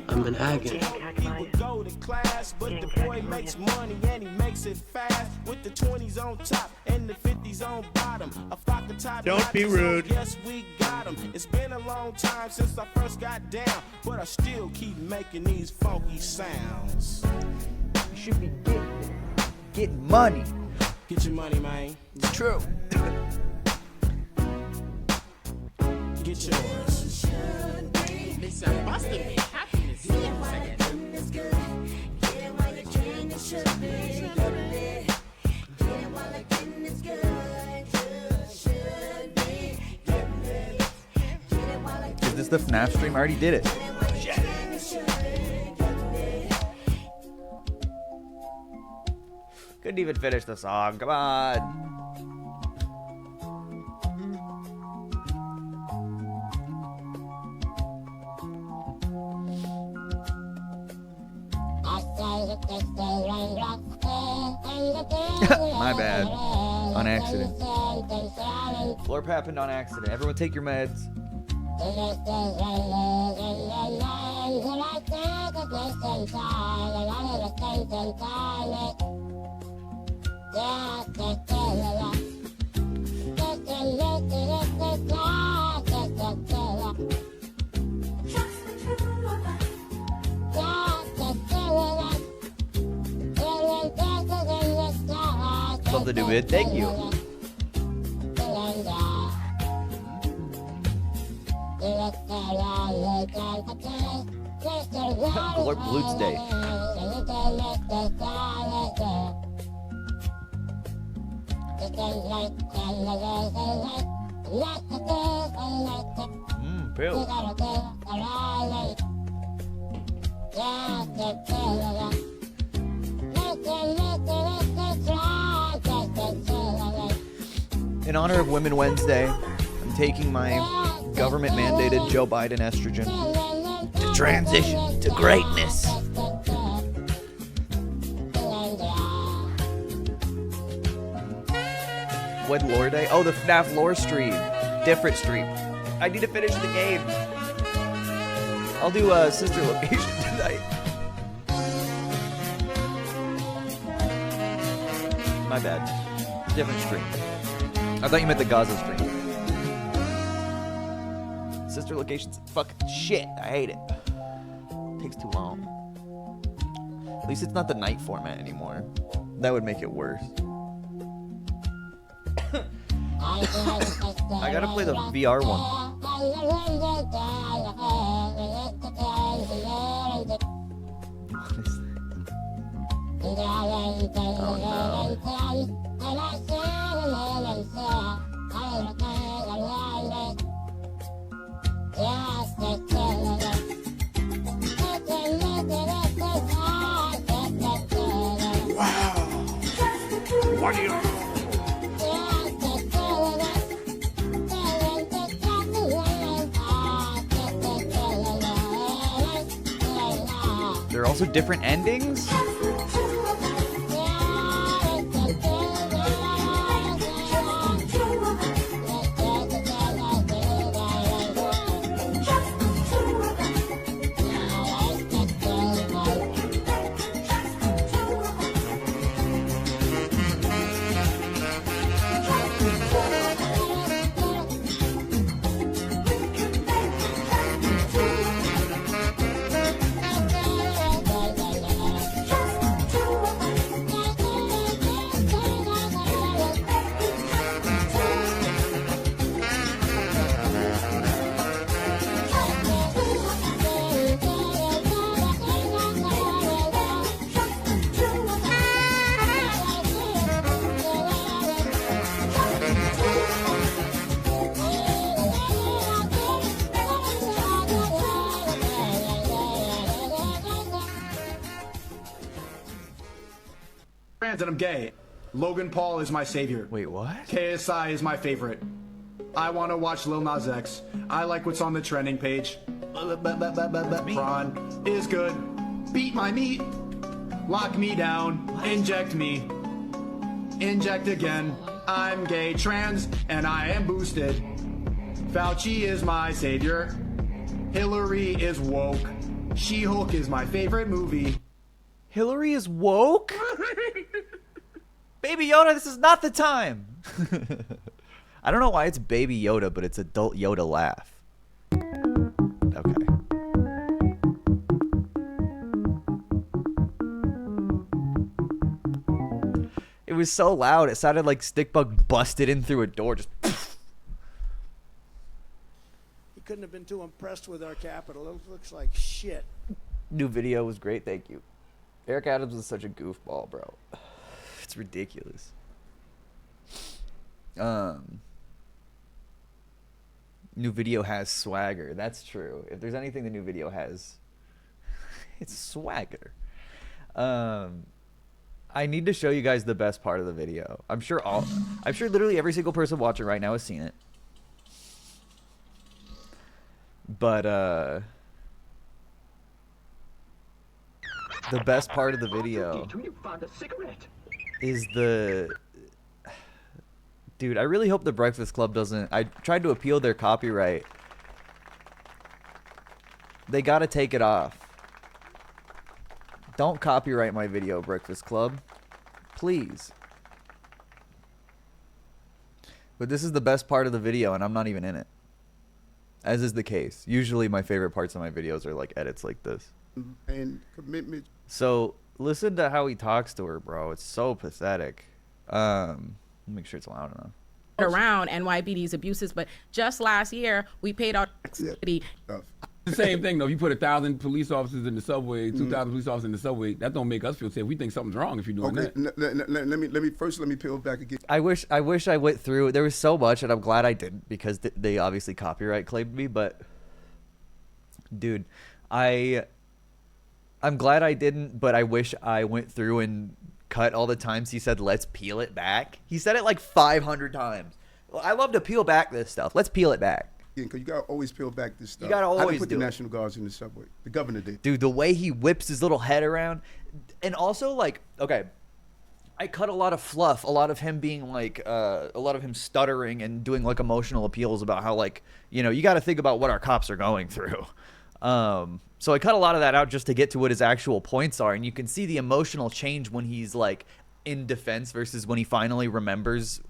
I'm an agony. Go to class, but the boy makes money and he makes it fast. With the 20s on top and the 50s on bottom. A flock of top. Don't be rude. Yes, we got him. It's been a long time since I first got down, but I still keep making these funky sounds. You should be getting money. Get your money, man. It's true. Get yours. Listen, Boston be happy to see you again. Is this the FNAF stream? I already did it. Couldn't even finish the song. Come on. My bad. On accident. Florp happened on accident. Everyone take your meds. Love the new bit. Thank you. Glorp Blutes Day. Bill. In honor of Women Wednesday, I'm taking my government-mandated Joe Biden estrogen to transition to greatness. What lore day? Oh, the FNAF lore stream. Different stream. I need to finish the game. I'll do a sister location tonight. My bad. Different stream. I thought you meant the Gaza stream. Sister locations, fucking shit. I hate it. Takes too long. At least it's not the night format anymore. That would make it worse. I gotta play the VR one. Oh Wow. What do you... There are also different endings? That I'm gay. Logan Paul is my savior. Wait, what? KSI is my favorite. I want to watch Lil Nas X. I like what's on the trending page. Prawn is good. Beat my meat. Lock me down. Inject me. Inject again. I'm gay, trans, and I am boosted. Fauci is my savior. Hillary is woke. She-Hulk is my favorite movie. Hillary is woke? Baby Yoda, this is not the time. I don't know why it's Baby Yoda, but it's adult Yoda laugh. Okay. It was so loud, it sounded like Stickbug busted in through a door. Just He couldn't have been too impressed with our capital. It looks like shit. New video was great, thank you. Eric Adams is such a goofball, bro. It's ridiculous. New video has swagger. That's true. If there's anything the new video has, it's swagger. I need to show you guys the best part of the video. I'm sure literally every single person watching right now has seen it. But the best part of the video is the... Dude, I really hope the Breakfast Club doesn't... I tried to appeal their copyright. They gotta take it off. Don't copyright my video, Breakfast Club. Please. But this is the best part of the video, and I'm not even in it. As is the case. Usually my favorite parts of my videos are like edits like this. And commitment. So, listen to how he talks to her, bro. It's so pathetic. Make sure it's loud enough. Around NYPD's abuses, but just last year we paid our city. The same thing though. If you put 1,000 police officers in the subway, 2,000 police officers in the subway, that don't make us feel safe. We think something's wrong if you're doing that. Let me peel back again. I wish I went through. There was so much, and I'm glad I didn't because they obviously copyright claimed me. But, dude, I'm glad I didn't. But I wish I went through and cut all the times he said, "Let's peel it back." He said it like 500 times. Well, I love to peel back this stuff. Let's peel it back. Because you gotta always peel back this stuff. You gotta always I didn't put do the it. National Guards in the subway. The governor did. Dude, the way he whips his little head around, and also like, okay, I cut a lot of fluff, a lot of him being like, a lot of him stuttering and doing like emotional appeals about how like, you know, you got to think about what our cops are going through. So I cut a lot of that out just to get to what his actual points are, and you can see the emotional change when he's like in defense versus when he finally remembers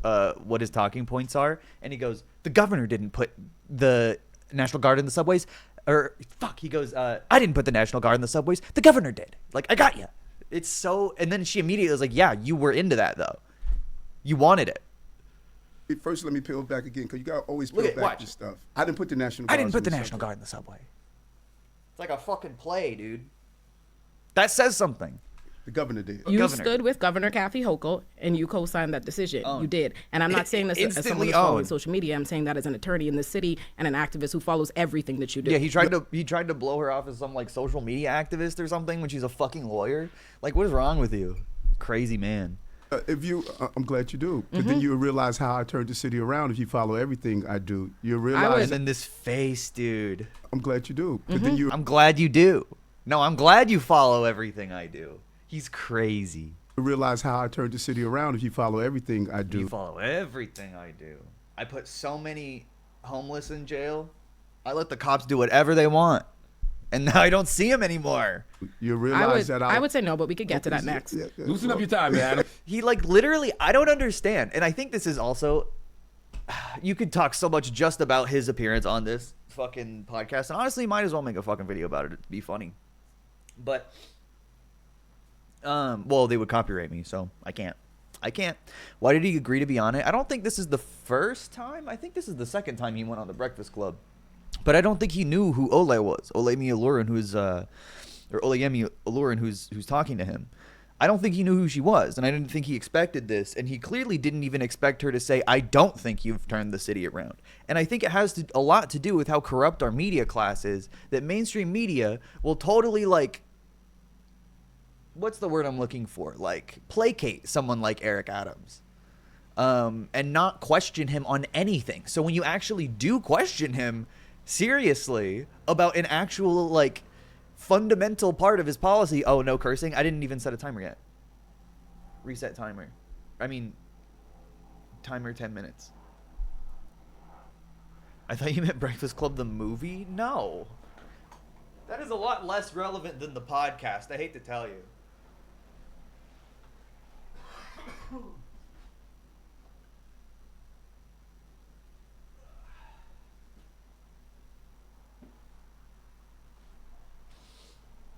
what his talking points are, and he goes, "The governor didn't put the National Guard in the subways," or fuck, he goes, "I didn't put the National Guard in the subways. The governor did." Like, I got you. It's so, and then she immediately was like, "Yeah, you were into that though. You wanted it." First, let me peel back again because you gotta always peel back this stuff. I didn't put the National Guard. I didn't put the National Guard in the subway. It's like a fucking play, dude. That says something. The governor did. You stood with Governor Kathy Hochul, and you co-signed that decision. You did. And I'm not saying this as someone who's following social media. I'm saying that as an attorney in the city and an activist who follows everything that you do. Yeah, he tried to blow her off as some like social media activist or something when she's a fucking lawyer. Like, what is wrong with you? Crazy man. I'm glad you do. Because then you'll realize how I turned the city around if you follow everything I do. You'll realize. And then this face, dude. I'm glad you do. Then I'm glad you do. No, I'm glad you follow everything I do. He's crazy. You realize how I turned the city around if you follow everything I do. You follow everything I do. I put so many homeless in jail. I let the cops do whatever they want. And now I don't see them anymore. You realize I would say no, but we could get to that next. Loosen up your time, man. He like literally, I don't understand. And I think this is also, you could talk so much just about his appearance on this fucking podcast. And honestly, might as well make a fucking video about it. It'd be funny. But, well, they would copyright me, so I can't. Why did he agree to be on it? I don't think this is the first time. I think this is the second time he went on the Breakfast Club. But I don't think he knew who Ole was. Olemi Olurin, who's Oleyemi Olurin, who's talking to him. I don't think he knew who she was, and I didn't think he expected this. And he clearly didn't even expect her to say, "I don't think you've turned the city around." And I think it has a lot to do with how corrupt our media class is. That mainstream media will totally like, what's the word I'm looking for? Like, placate someone like Eric Adams. And not question him on anything. So when you actually do question him seriously about an actual like fundamental part of his policy, oh, no cursing, I didn't even set a timer yet. Reset timer. I mean, timer 10 minutes. I thought you meant Breakfast Club the movie. No, That is a lot less relevant than the podcast. I hate to tell you.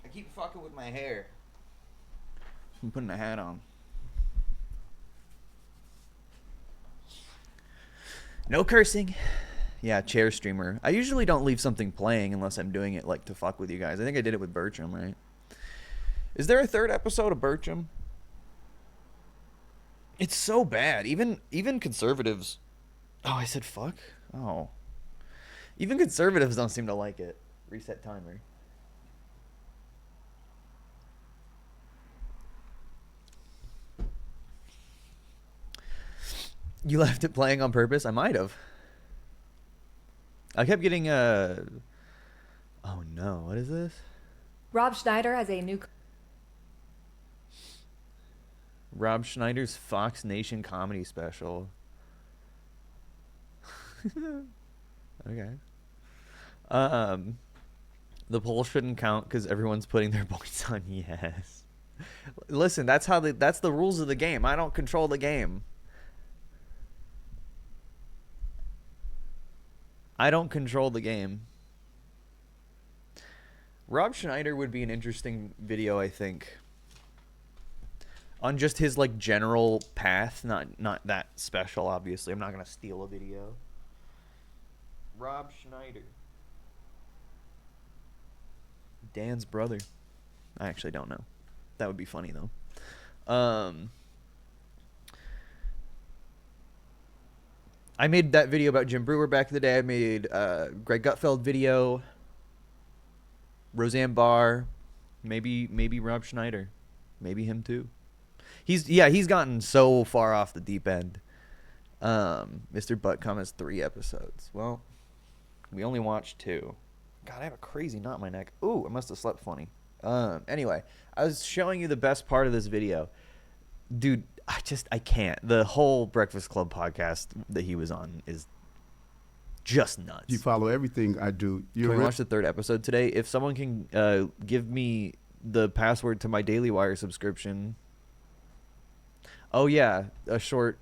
I keep fucking with my hair. I'm putting a hat on. No cursing. Yeah, chair streamer. I usually don't leave something playing unless I'm doing it like to fuck with you guys. I think I did it with Birchum, right? Is there a third episode of Birchum? It's so bad. Even conservatives. Oh, I said fuck? Oh. Even conservatives don't seem to like it. Reset timer. You left it playing on purpose? I might have. I kept getting oh no, what is this? Rob Schneider has a new... Rob Schneider's Fox Nation comedy special. Okay. The poll shouldn't count because everyone's putting their points on yes. Listen, that's the rules of the game. I don't control the game. I don't control the game. Rob Schneider would be an interesting video, I think. On just his like general path, not that special, obviously. I'm not gonna steal a video. Rob Schneider. Dan's brother. I actually don't know. That would be funny though. I made that video about Jim Brewer back in the day. I made Greg Gutfeld video. Roseanne Barr. Maybe Rob Schneider. Maybe him too. He's gotten so far off the deep end. Mr. Buttcom has 3 episodes. Well, we only watched 2. God, I have a crazy knot in my neck. Ooh, I must have slept funny. Anyway, I was showing you the best part of this video. Dude, I can't. The whole Breakfast Club podcast that he was on is just nuts. You follow everything I do. Can we watch the 3rd episode today? If someone can give me the password to my Daily Wire subscription. Oh, yeah. A short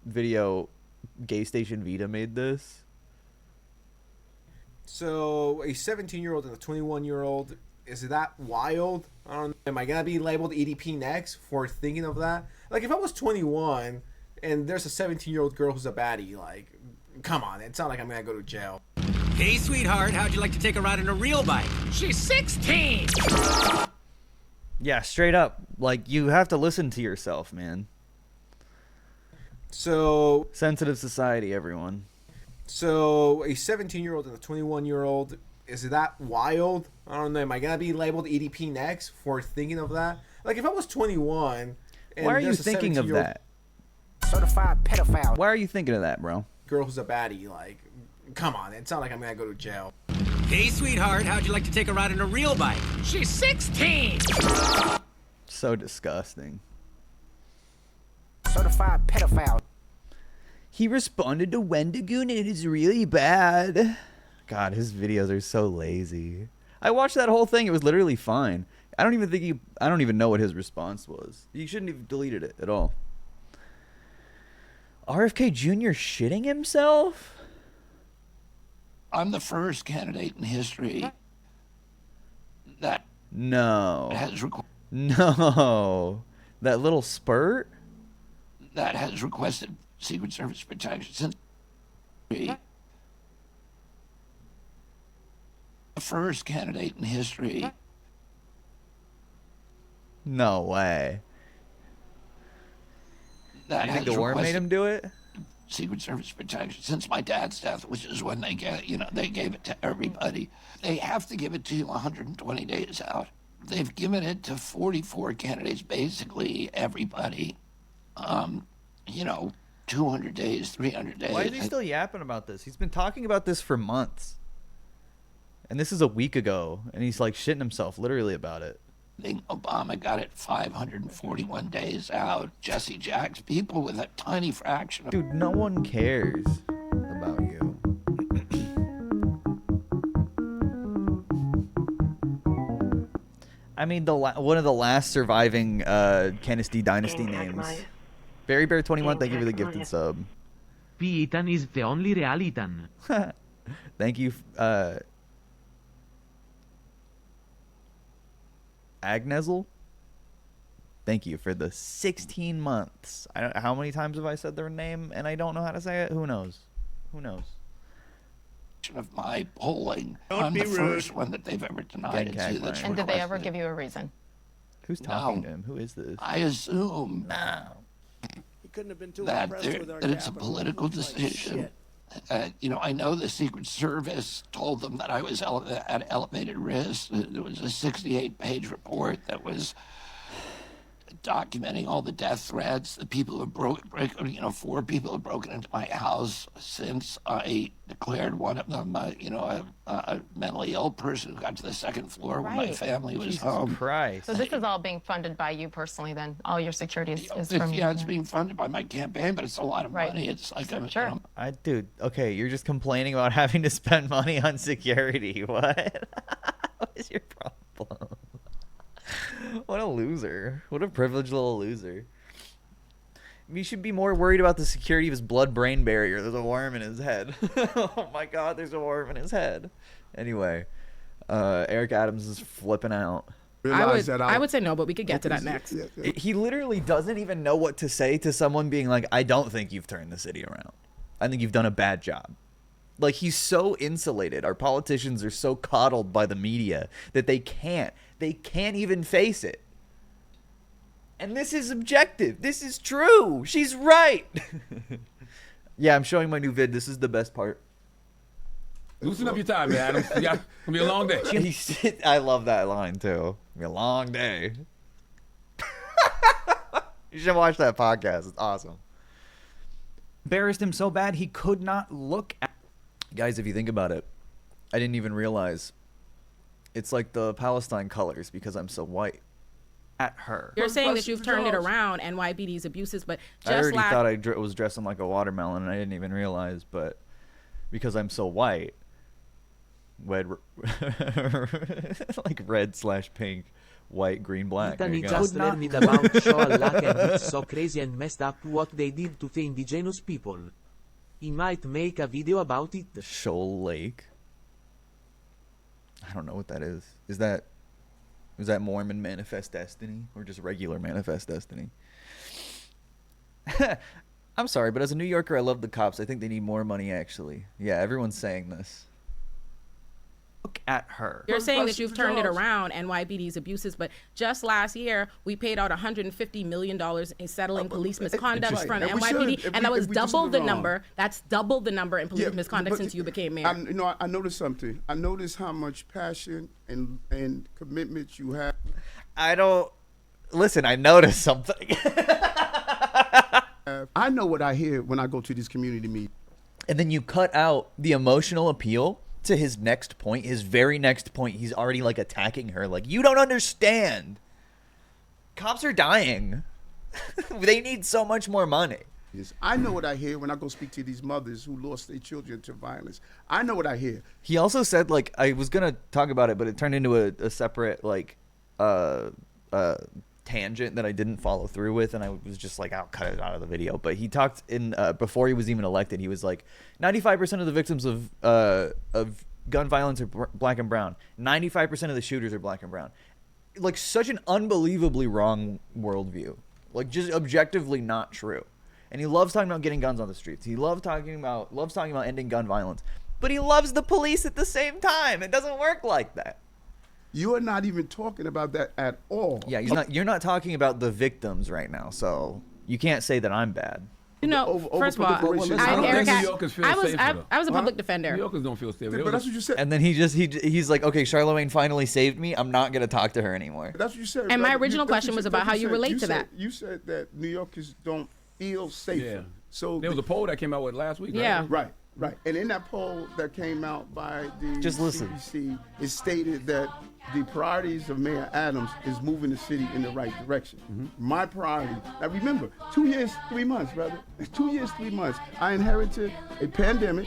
video. Gay Station Vita made this. So, a 17-year-old and a 21-year-old, is that wild? I don't know. Am I going to be labeled EDP next for thinking of that? Like, if I was 21 and there's a 17-year-old girl who's a baddie, like, come on. It's not like I'm going to go to jail. Hey, sweetheart, how'd you like to take a ride on a real bike? She's 16! Yeah, straight up. Like, you have to listen to yourself, man. So... Sensitive society, everyone. So, a 17-year-old and a 21-year-old, is that wild? I don't know. Am I going to be labeled EDP next for thinking of that? Like, if I was 21... and why are you thinking of that? Certified pedophile. Why are you thinking of that, bro? Girl who's a baddie, like, come on. It's not like I'm going to go to jail. Hey, sweetheart, how'd you like to take a ride on a real bike? She's 16! So disgusting. Certified pedophile. He responded to Wendigoon and it is really bad. God, his videos are so lazy. I watched that whole thing. It was literally fine. I don't even know what his response was. He shouldn't have deleted it at all. RFK Jr. shitting himself? I'm the first candidate in history that has that little spurt that has requested Secret Service protection since the first candidate in history. No way. That you think the war made him do it? Secret Service protection since my dad's death, which is when they gave it to everybody. They have to give it to you 120 days out. They've given it to 44 candidates, basically everybody. 200 days, 300 days. Why is he still yapping about this? He's been talking about this for months. And this is a week ago, and he's like shitting himself literally about it. I think Obama got it 541 days out. Jesse Jack's people with a tiny fraction of... Dude, no one cares about you. I mean, one of the last surviving Kennedy Dynasty names. Barry Bear 21, thank you for the gifted sub. Ethan is the only real Ethan. Thank you, Agnezel. Thank you for the 16 months. How many times have I said their name and I don't know how to say it? Who knows? Who knows? Of my polling, I'm the first one that they've ever denied. And did they ever give you a reason? Who's talking to him? Who is this? I assume He couldn't have been too that impressed with our it's a capital. political decision. I know the Secret Service told them that I was at elevated risk. There was a 68-page report that was documenting all the death threats. The people who 4 people have broken into my house since I declared one of them, a mentally ill person who got to the second floor when my family was home. Christ. So this is all being funded by you personally then? All your security is from you? Yeah, it's being funded by my campaign, but it's a lot of money. It's like Dude, okay, you're just complaining about having to spend money on security. What? What is your problem? What a loser. What a privileged little loser. You should be more worried about the security of his blood-brain barrier. There's a worm in his head. Oh my god, there's a worm in his head. Anyway, Eric Adams is flipping out. I would say no, but we could get to that next. He literally doesn't even know what to say to someone being like, I don't think you've turned the city around. I think you've done a bad job. Like, he's so insulated. Our politicians are so coddled by the media that they can't even face it. And this is objective. This is true. She's right. Yeah, I'm showing my new vid. This is the best part. Loosen up your tie, man, Adam. It's gonna be a long day. I love that line, too. It'll be a long day. You should watch that podcast. It's awesome. Embarrassed him so bad he could not look at... Guys, if you think about it, I didn't even realize it's like the Palestine colors because I'm so white. At her. You're saying that you've turned it around, NYPD's abuses, but just I already thought I was dressing like a watermelon and I didn't even realize, but because I'm so white, like red/pink, white, green, black. He just learned about Shoalak and it's so crazy and messed up what they did to the indigenous people. He might make a video about it. The Shoal Lake. I don't know what that is. Is that Mormon Manifest Destiny or just regular Manifest Destiny? I'm sorry, but as a New Yorker, I love the cops. I think they need more money, actually. Yeah, everyone's saying this. Look at her. You're saying that you've turned it around, NYPD's abuses, but just last year, we paid out $150 million in settling police misconduct from NYPD, and that was double the number. That's double the number in police misconduct since you became mayor. I noticed something. I noticed how much passion and commitment you have. Listen, I noticed something. I know what I hear when I go to these community meetings. And then you cut out the emotional appeal to his next point, his very next point. He's already like attacking her. Like, you don't understand. Cops are dying. They need so much more money. I know what I hear when I go speak to these mothers who lost their children to violence. I know what I hear. He also said, like, I was going to talk about it, but it turned into a separate, like, tangent that I didn't follow through with, and I was just like, I'll cut it out of the video. But he talked in before he was even elected, he was like, 95% of the victims of gun violence are black and brown. 95% of the shooters are black and brown. Like, such an unbelievably wrong worldview. Like, just objectively not true. And he loves talking about getting guns on the streets. He loves talking about ending gun violence. But he loves the police at the same time. It doesn't work like that. You are not even talking about that at all. Yeah, you're not talking about the victims right now, so you can't say that I'm bad. You know, first of all, I was a public defender. New Yorkers don't feel safe. But that's what you said. And then he's like, okay, Charlemagne finally saved me. I'm not gonna talk to her anymore. That's what you said. And my original question was about how you relate to that. You said that New Yorkers don't feel safe. Yeah. So there was a poll that came out with last week. Yeah. Right. And in that poll that came out by the CDC, it stated that the priorities of Mayor Adams is moving the city in the right direction. Mm-hmm. My priority, now remember, 2 years, 3 months, brother. It's 2 years, 3 months. I inherited a pandemic.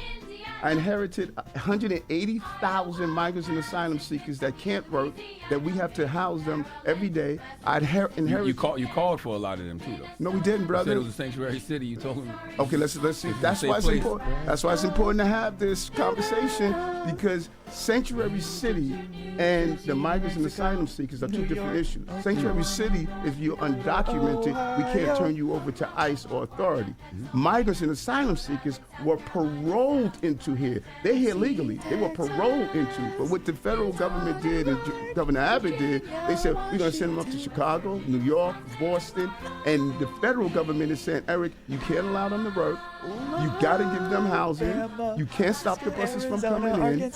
I inherited 180,000 migrants and asylum seekers that can't work, that we have to house them every day. I inherited. You called for a lot of them too, though. No, we didn't, brother. You said it was a sanctuary city. You told them. Okay, let's see. That's why it's important. That's why it's important to have this conversation, because sanctuary city and the migrants and asylum seekers are two different issues. Sanctuary city, if you're undocumented, we can't turn you over to ICE or authority. Migrants and asylum seekers were paroled into here. They're here legally. They were paroled into. But what the federal government did and Governor Abbott did, they said, we're going to send them up to Chicago, New York, Boston. And the federal government is saying, Eric, you can't allow them to work. You got to give them housing. You can't stop the buses from coming in. You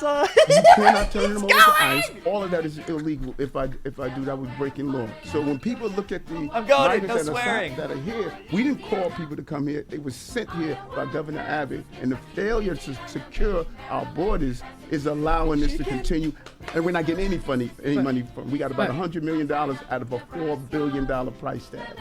cannot turn them over to ICE. All of that is illegal. If I do that, we're breaking law. So when people look at the migrants that are here, we didn't call people to come here. They were sent here by Governor Abbott. And the failure to secure our borders is allowing this to continue. And we're not getting any money from. We got about $100 million out of a $4 billion price tag.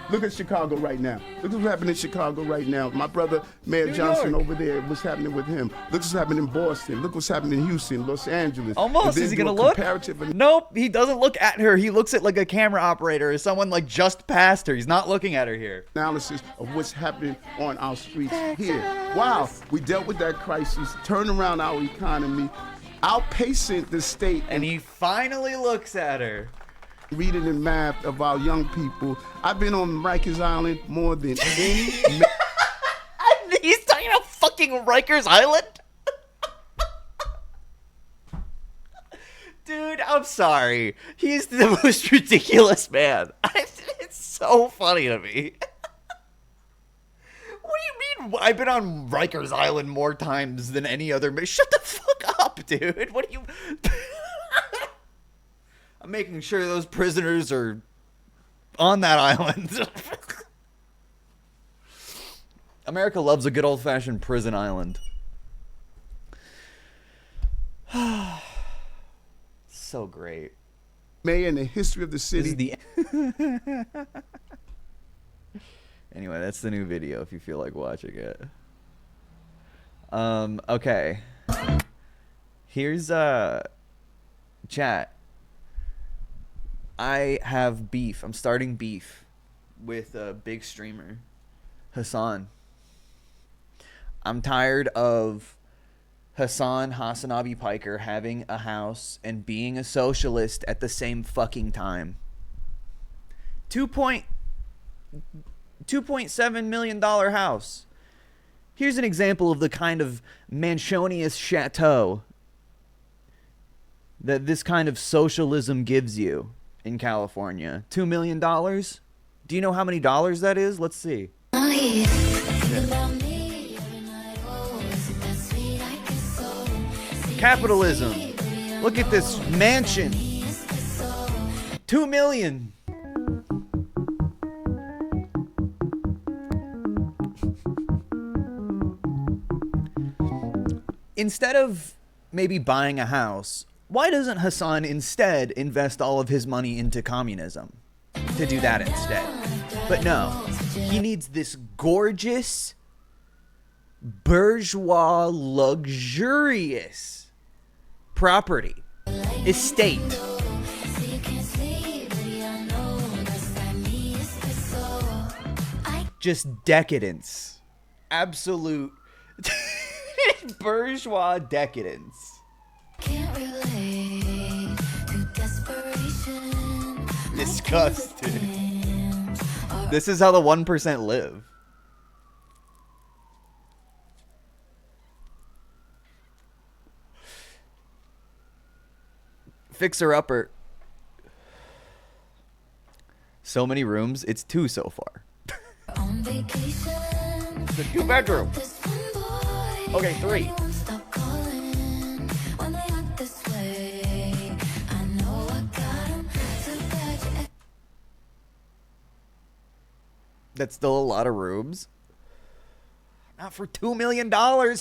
Look at Chicago right now. Look what's happening in Chicago right now. My brother, Mayor Johnson over there, what's happening with him. Look what's happening in Boston. Look what's happening in Houston, Los Angeles. Almost. Is he going to look? Nope, he doesn't look at her. He looks at like a camera operator or someone like just past her. He's not looking at her here. Analysis of what's happening on our streets here. Wow, we dealt with that crisis, turned around our economy, outpacing the state. And he finally looks at her. Reading and math of our young people. I've been on Rikers Island more than any. He's talking about fucking Rikers Island? Dude, I'm sorry. He's the most ridiculous man. It's so funny to me. What do you mean? I've been on Rikers Island more times than any other man. Shut the fuck up, dude. What do you... I'm making sure those prisoners are on that island. America loves a good old-fashioned prison island. So great. May in the history of the city. Anyway, that's the new video if you feel like watching it. Okay. Here's chat. I have beef. I'm starting beef with a big streamer, Hassan. I'm tired of Hassan Abi Piker having a house and being a socialist at the same fucking time. $2.7 million house. Here's an example of the kind of mansionious chateau that this kind of socialism gives you in California. $2 million? Do you know how many dollars that is? Let's see. Capitalism. Look at this mansion. $2 million. Instead of maybe buying a house, why doesn't Hassan instead invest all of his money into communism? To do that instead. But no, he needs this gorgeous, bourgeois, luxurious property, estate. Just decadence. Absolute bourgeois decadence. Disgusting. This is how the 1% live. Fixer upper. So many rooms. It's 2 so far. It's a 2-bedroom. Okay, 3. That's still a lot of rooms. Not for $2 million,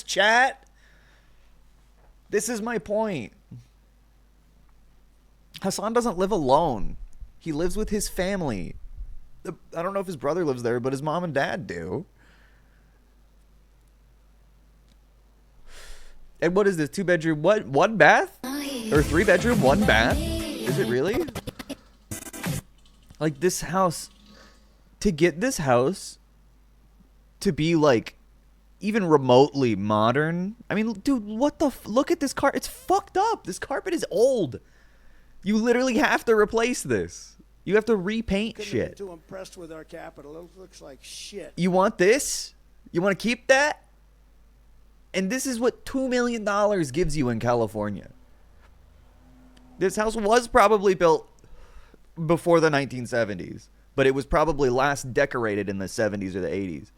chat. This is my point. Hassan doesn't live alone. He lives with his family. I don't know if his brother lives there, but his mom and dad do. And what is this? 2-bedroom, what? 1 bath? Or 3-bedroom, 1 bath? Is it really? Like this house, to get this house to be like even remotely modern. I mean, dude, what the look at this carpet. It's fucked up. This carpet is old. You literally have to replace this. You have to repaint shit. Too impressed with our capital. It looks like shit. You want this? You want to keep that? And this is what $2 million gives you in California. This house was probably built before the 1970s, but it was probably last decorated in the 70s or the 80s.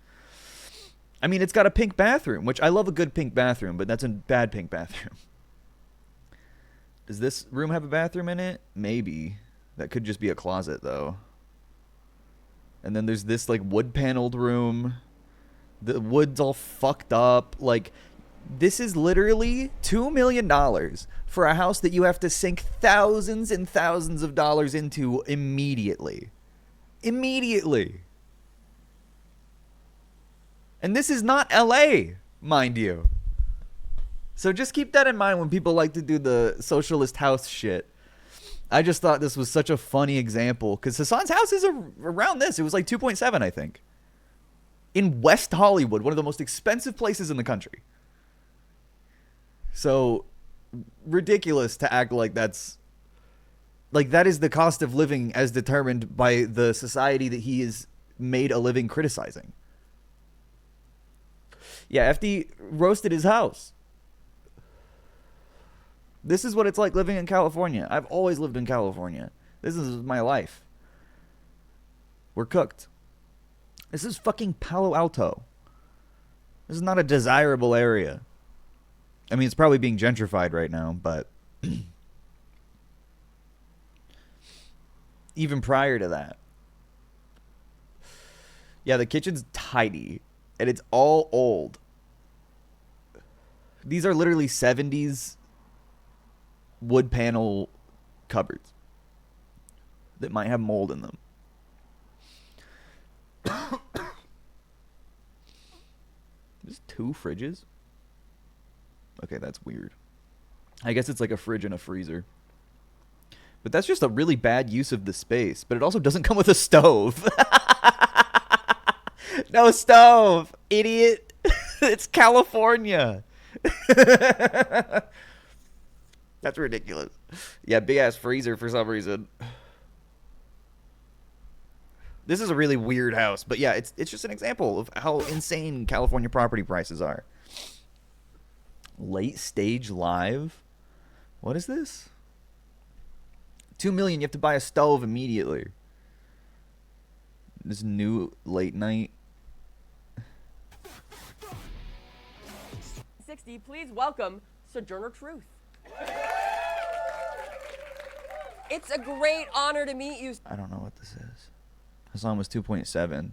I mean, it's got a pink bathroom, which I love a good pink bathroom, but that's a bad pink bathroom. Does this room have a bathroom in it? Maybe. That could just be a closet, though. And then there's this, like, wood-paneled room. The wood's all fucked up. Like, this is literally $2 million for a house that you have to sink thousands and thousands of dollars into immediately. Immediately. And this is not LA, mind you. So just keep that in mind when people like to do the socialist house shit. I just thought this was such a funny example because Hassan's house is around this. It was like 2.7, I think. In West Hollywood, one of the most expensive places in the country. So ridiculous to act like that's like that is the cost of living as determined by the society that he is made a living criticizing. Yeah, FD roasted his house. This is what it's like living in California. I've always lived in California. This is my life. We're cooked. This is fucking Palo Alto. This is not a desirable area. I mean, it's probably being gentrified right now, but even prior to that. Yeah, the kitchen's tidy, and it's all old. These are literally 70s wood panel cupboards that might have mold in them. There's 2 fridges? Okay, that's weird. I guess it's like a fridge and a freezer. But that's just a really bad use of the space. But it also doesn't come with a stove. No stove, idiot. It's California. That's ridiculous. Yeah, big ass freezer for some reason. This is a really weird house, but yeah, it's just an example of how insane California property prices are. Late stage live? What is this? $2 million, you have to buy a stove immediately. This new late night. 60, please welcome Sojourner Truth. It's a great honor to meet you. I don't know what this is. Hassan was 2.7.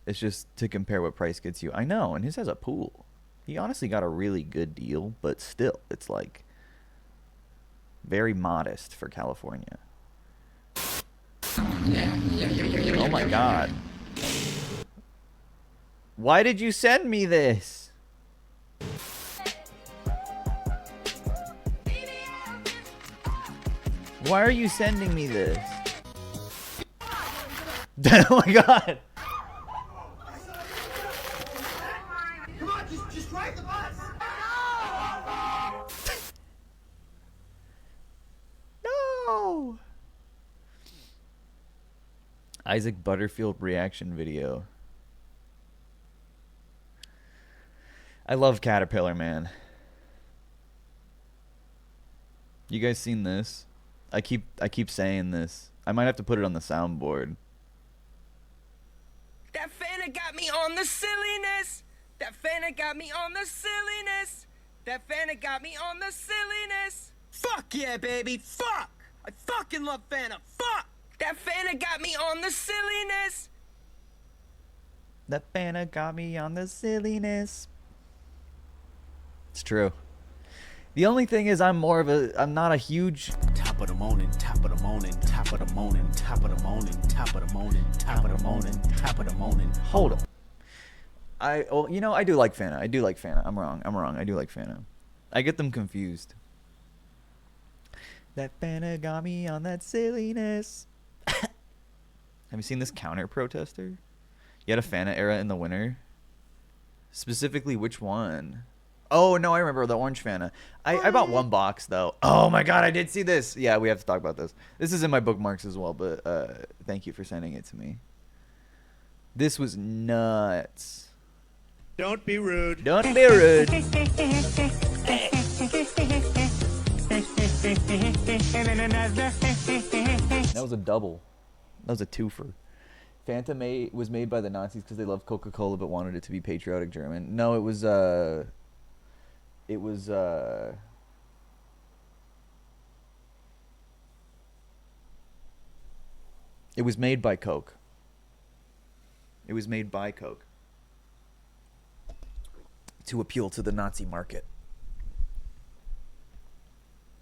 It's just to compare what price gets you. I know, and his has a pool. He honestly got a really good deal, but still, it's like very modest for California. Oh my God. Why did you send me this? Why are you sending me this? Oh my God. Come on, just drive the bus. No. Isaac Butterfield reaction video. I love Caterpillar, man. You guys seen this? I keep saying this. I might have to put it on the soundboard. That Fanta got me on the silliness. That Fanta got me on the silliness. That Fanta got me on the silliness. Fuck yeah, baby. Fuck. I fucking love Fanta. Fuck. That Fanta got me on the silliness. That Fanta got me on the silliness. It's true. The only thing is I'm not a huge top of the morning, top of the morning, top of the morning, top of the morning, top of the morning, top of the morning, top of the morning. Hold on. I do like Fanta. I'm wrong. I do like Fanta. I get them confused. That Fanta got me on that silliness. Have you seen this counter protester? You had a Fanta era in the winter? Specifically, which one? Oh, no, I remember the orange Fanta. I bought one box, though. Oh, my God, I did see this. Yeah, we have to talk about this. This is in my bookmarks as well, but thank you for sending it to me. This was nuts. Don't be rude. Don't be rude. That was a double. That was a twofer. Fanta was made by the Nazis because they loved Coca-Cola but wanted it to be patriotic German. No, it was made by Coke. It was made by Coke to appeal to the Nazi market.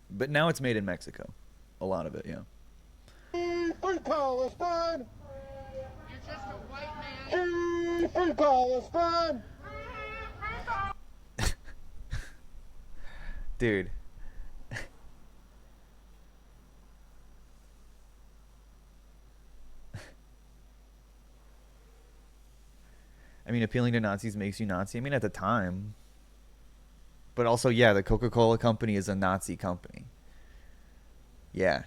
But now it's made in Mexico. A lot of it, yeah. Free Palestine! You're just a white man. Free Palestine! Dude. I mean, appealing to Nazis makes you Nazi. I mean, at the time. But also, yeah, the Coca-Cola company is a Nazi company. Yeah,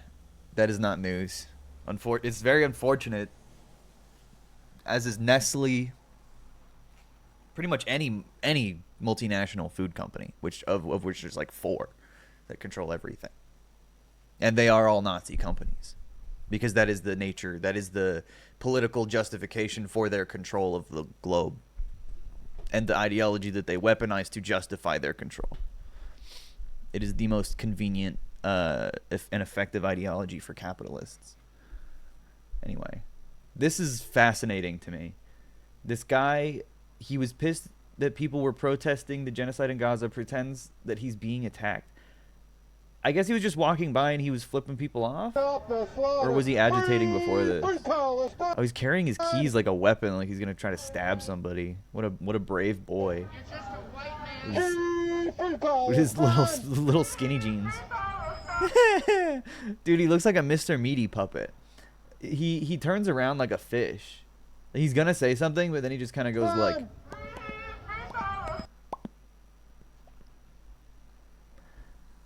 that is not news. It's very unfortunate, as is Nestle. Pretty much any multinational food company, of which there's like 4 that control everything. And they are all Nazi companies. Because that is the nature, that is the political justification for their control of the globe. And the ideology that they weaponize to justify their control. It is the most convenient and effective ideology for capitalists. Anyway, this is fascinating to me. This guy, he was pissed that people were protesting the genocide in Gaza, pretends that he's being attacked. I guess he was just walking by and he was flipping people off? Or was he agitating before this? Oh, he's carrying his keys like a weapon, like he's gonna try to stab somebody. What a brave boy. With his little skinny jeans. Dude, he looks like a Mr. Meaty puppet. He turns around like a fish. He's gonna say something, but then he just kind of goes like...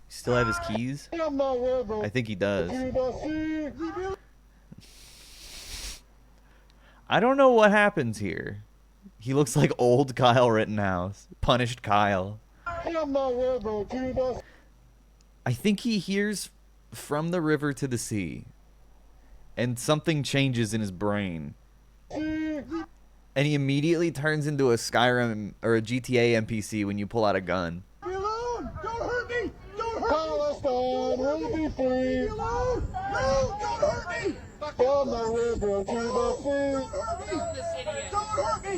Still have his keys? I think he does. I don't know what happens here. He looks like old Kyle Rittenhouse. Punished Kyle. I think he hears from the river to the sea. And something changes in his brain. And he immediately turns into a Skyrim or a GTA NPC when you pull out a gun. Palestine will be free. No, don't hurt me. From the river to the sea. Don't hurt me.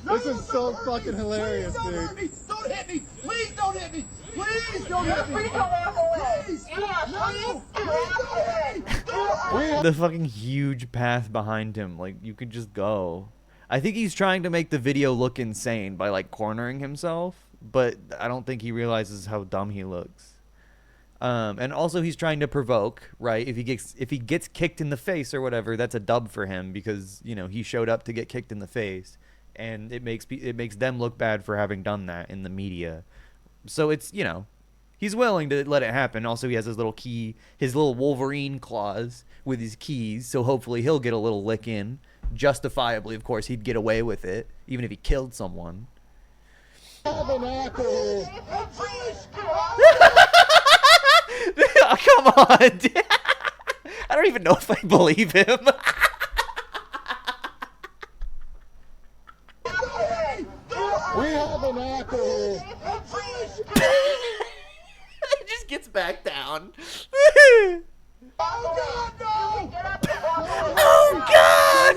This is so fucking hilarious, Don't dude. hurt me. Don't hit me. Please don't hit me. Please don't hit me. Please. No, please don't hit me. The fucking huge path behind him. Like, you could just go. I think he's trying to make the video look insane by, like, cornering himself. But I don't think he realizes how dumb he looks. And also he's trying to provoke, right? If he gets kicked in the face or whatever, that's a dub for him because, you know, he showed up to get kicked in the face, and it makes them look bad for having done that in the media. So it's, you know, he's willing to let it happen. Also, he has his little key, his little Wolverine claws with his keys, so hopefully he'll get a little lick in. Justifiably, of course, he'd get away with it, even if he killed someone. Oh, come on. I don't even know if I believe him. We have an actor here. He just gets back down. Oh God, no! Oh God!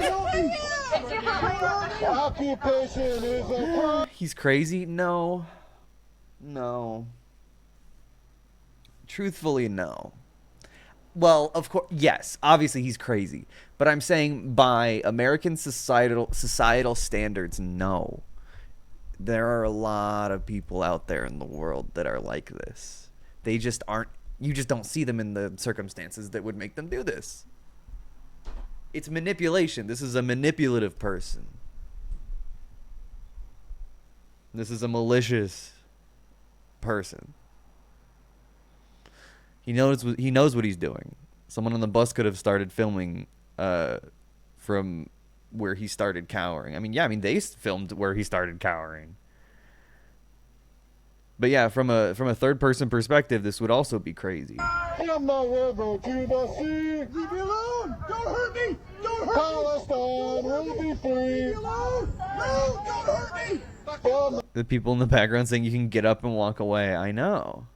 Occupation is a crime. He's crazy? No. Truthfully, no. Well, of course, yes. Obviously, he's crazy. But I'm saying by American societal standards, no. there are a lot of people out there in the world that are like this. They just aren't, you just don't see them in the circumstances that would make them do this. It's manipulation. This is a manipulative person. This is a malicious person. He knows what he's doing. Someone on the bus could have started filming from where he started cowering. I mean, they filmed where he started cowering. But yeah, from a third person perspective, this would also be crazy. I'm not river to the sea. Leave me alone. Don't hurt me. Don't hurt Palestine will be free. Leave me alone. No, don't hurt me. The people in the background saying you can get up and walk away. I know.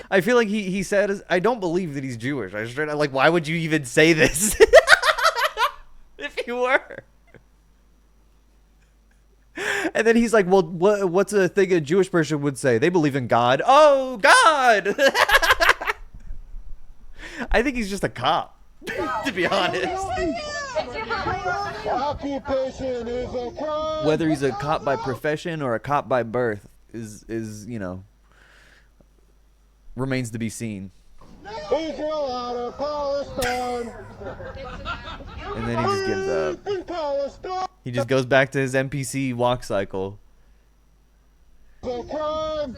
I feel like he said, I don't believe that he's Jewish. I just like, why would you even say this if you were? And then he's like, well, what's a thing a Jewish person would say? They believe in God. Oh, God! I think he's just a cop, to be honest. Occupation is a crime. Whether he's a cop by profession or a cop by birth is you know, remains to be seen. Israel out of Palestine. And then he just gives up. He just goes back to his NPC walk cycle. It's a crime.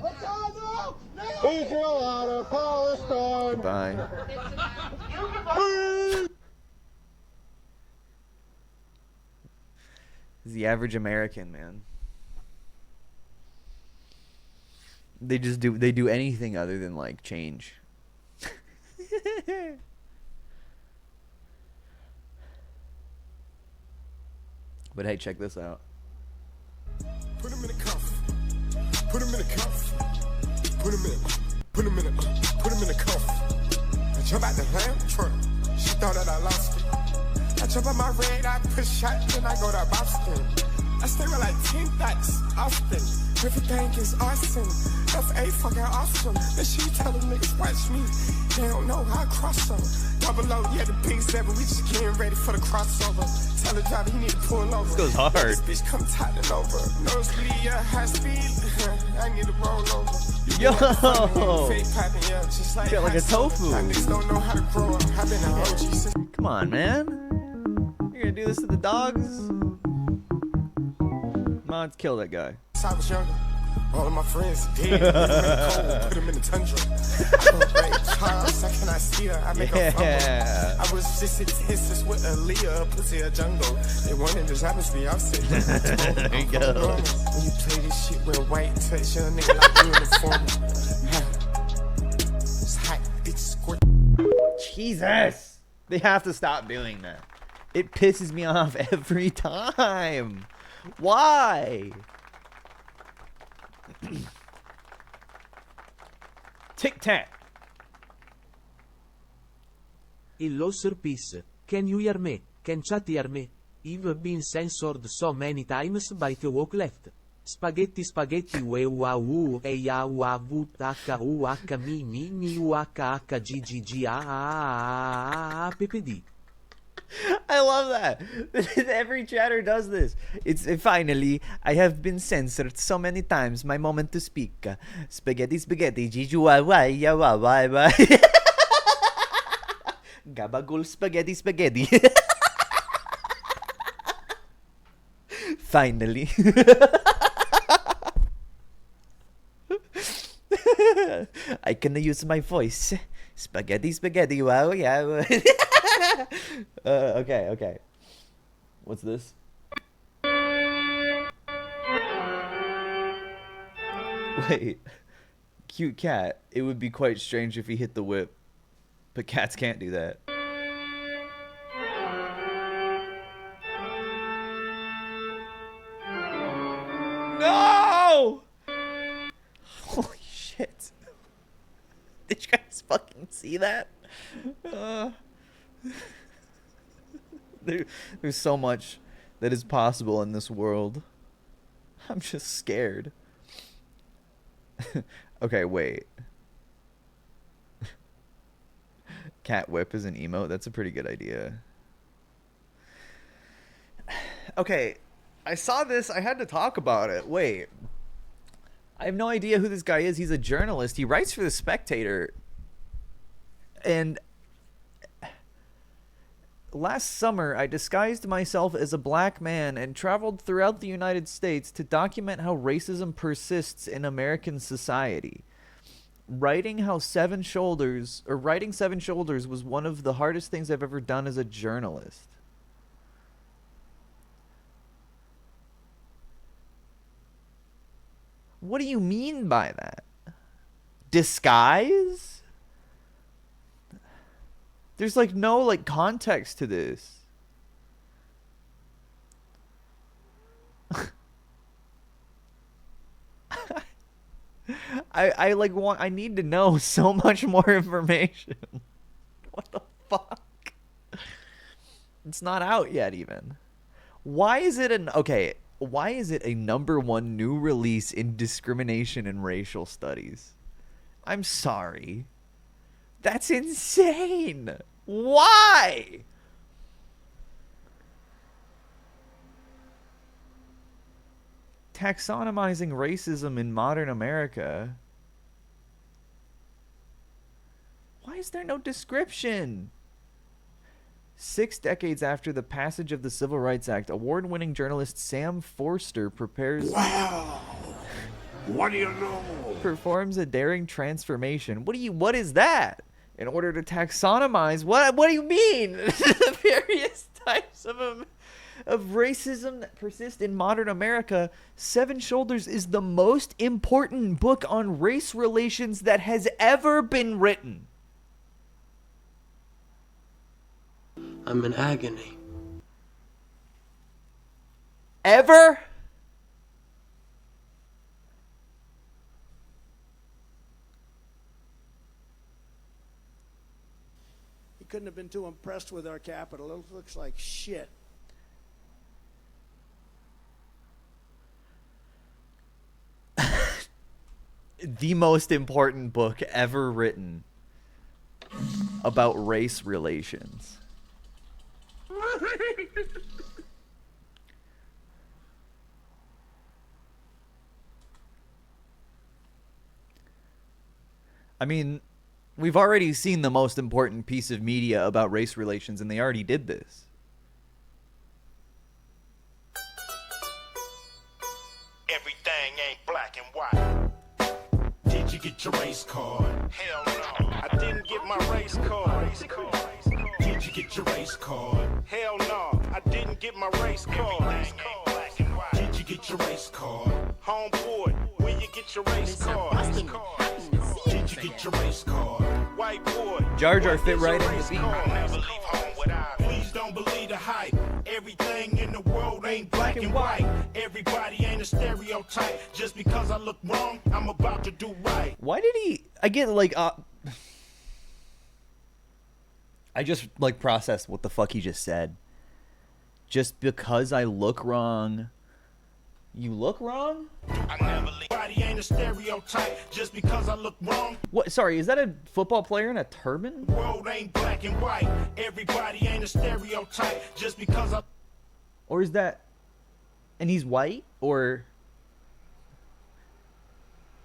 Israel out of Palestine. Goodbye. He's the average American, man. They do anything other than like change. But hey, check this out. Put him in a cuff. Put him in a cuff. Put him in a cuff. I jump out the lamb truck. She thought that I lost it. I jump on my red, I push shot, then I go to Boston. I stay with like 10 thoughts often. Everything is awesome. F.A. fucking awesome. And she tell them niggas watch me. They don't know how I cross them. Double O, yeah, the big 7. We just getting ready for the crossover. Tell the driver he need to pull over. This goes hard. This bitch come toppling over. No speed, yeah, high speed. I need to roll over. Yo! Just like got like a tofu. Niggas don't know how to grow up. I've been an OG since. Come on, man. You're gonna do this to the dogs? Let's kill that guy. I was younger. All of my friends dead. Put them in the tundra. I don't rate Charles. I cannot see her. I make her fumble. I was just intense with Aaliyah, pussy a jungle. They wanted this happens to me. I'm sitting there. There you go. When you play this shit with white touch, young nigga like you in the formal. It's hot. Bitch squirt. Jesus! They have to stop doing that. It pisses me off every time. Why? Tic Tac. Hello Sir Peace, can you hear me? Can chat hear me? I've been censored so many times by the walk left. Spaghetti spaghetti we wa u e ya wa vu h u h mi mi mi u h h g g g a p p d. I love that. Every chatter does this. It's finally, I have been censored so many times. My moment to speak. Spaghetti, spaghetti, jiju wa wa ya wa wa wa. Gabagool, spaghetti, spaghetti. Finally. I can use my voice. Spaghetti, spaghetti, wow, yeah. Okay. What's this? Wait. Cute cat. It would be quite strange if he hit the whip. But cats can't do that. No! Holy shit. Did you guys fucking see that? There's so much that is possible in this world. I'm just scared. Okay, wait. Cat whip is an emote. That's a pretty good idea. Okay, I saw this. I had to talk about it. Wait. I have no idea who this guy is. He's a journalist. He writes for The Spectator. And last summer, I disguised myself as a black man and traveled throughout the United States to document how racism persists in American society. Writing Seven Shoulders was one of the hardest things I've ever done as a journalist. What do you mean by that? Disguise? There's like no like context to this. I need to know so much more information. What the fuck? It's not out yet even. Why is it a #1 new release in discrimination and racial studies? I'm sorry. That's insane. Why? Taxonomizing racism in modern America. Why is there no description? 6 decades after the passage of the Civil Rights Act, award-winning journalist Sam Forster Wow. What do you know? Performs a daring transformation. What is that? In order to taxonomize what do you mean? The various types of racism that persist in modern America. Seven Shoulders is the most important book on race relations that has ever been written. I'm in agony. Ever? He couldn't have been too impressed with our capital. It looks like shit. The most important book ever written about race relations. I mean, we've already seen the most important piece of media about race relations, and they already did this. Everything ain't black and white. Did you get your race card? Hell no. I didn't get my race card. Did you get your race card? Hell no. I didn't get my race card. Did you get your race card? Homeboy, where you get your race card? Did you get your race card? White boy, Jar Jar fit right in the beat. never leave home without it. Please don't believe the hype. Everything in the world ain't black and white. Everybody ain't a stereotype. Just because I look wrong, I'm about to do right. Why did he... I get, like, I just, like, processed what the fuck he just said. Just because I look wrong... You look wrong? I never leave. Everybody ain't a stereotype. Just because I look wrong. What? Sorry, is that a football player in a turban? World ain't black and white. Everybody ain't a stereotype. Just because I... Or is that... And he's white? Or...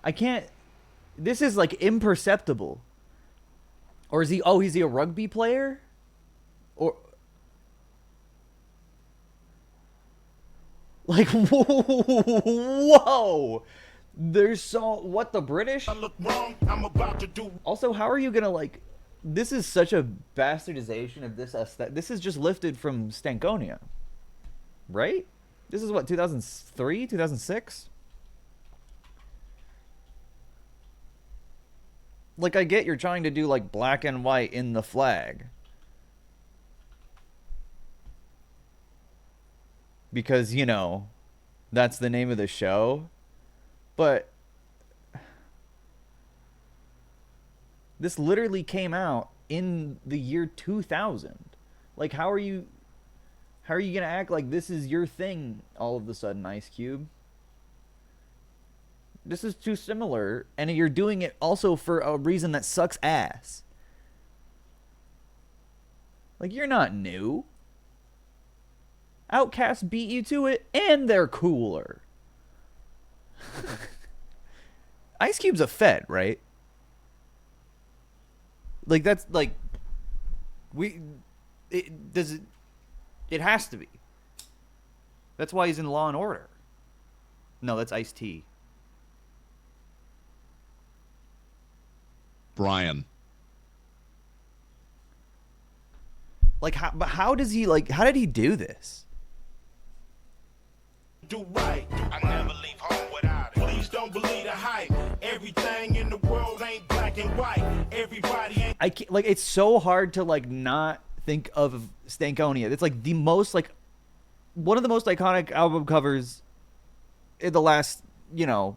I can't... This is, like, imperceptible. Or is he... Oh, is he a rugby player? Or... Like, whoa! There's so... What, the British? I look wrong, I'm about to do... Also, how are you gonna, like... This is such a bastardization of this aesthetic. This is just lifted from Stankonia. Right? This is what, 2003? 2006? Like, I get you're trying to do, like, black and white in the flag. Because, you know, that's the name of the show. But this literally came out in the year 2000. Like, how are you gonna act like this is your thing all of a sudden, Ice Cube? This is too similar, and you're doing it also for a reason that sucks ass. Like, you're not new. Outkast beat you to it, and they're cooler. Ice Cube's a Fed, right? Like, that's, like, it has to be. That's why he's in Law and Order. No, that's Ice-T. Brian. Like, how does he, like, how did he do this? Do right. I never leave home without it. Please don't believe the hype. Everything in the world ain't black and white. Everybody ain't. I can't, like, it's so hard to, like, not think of Stankonia. It's, like, the most, like, one of the most iconic album covers in the last, you know,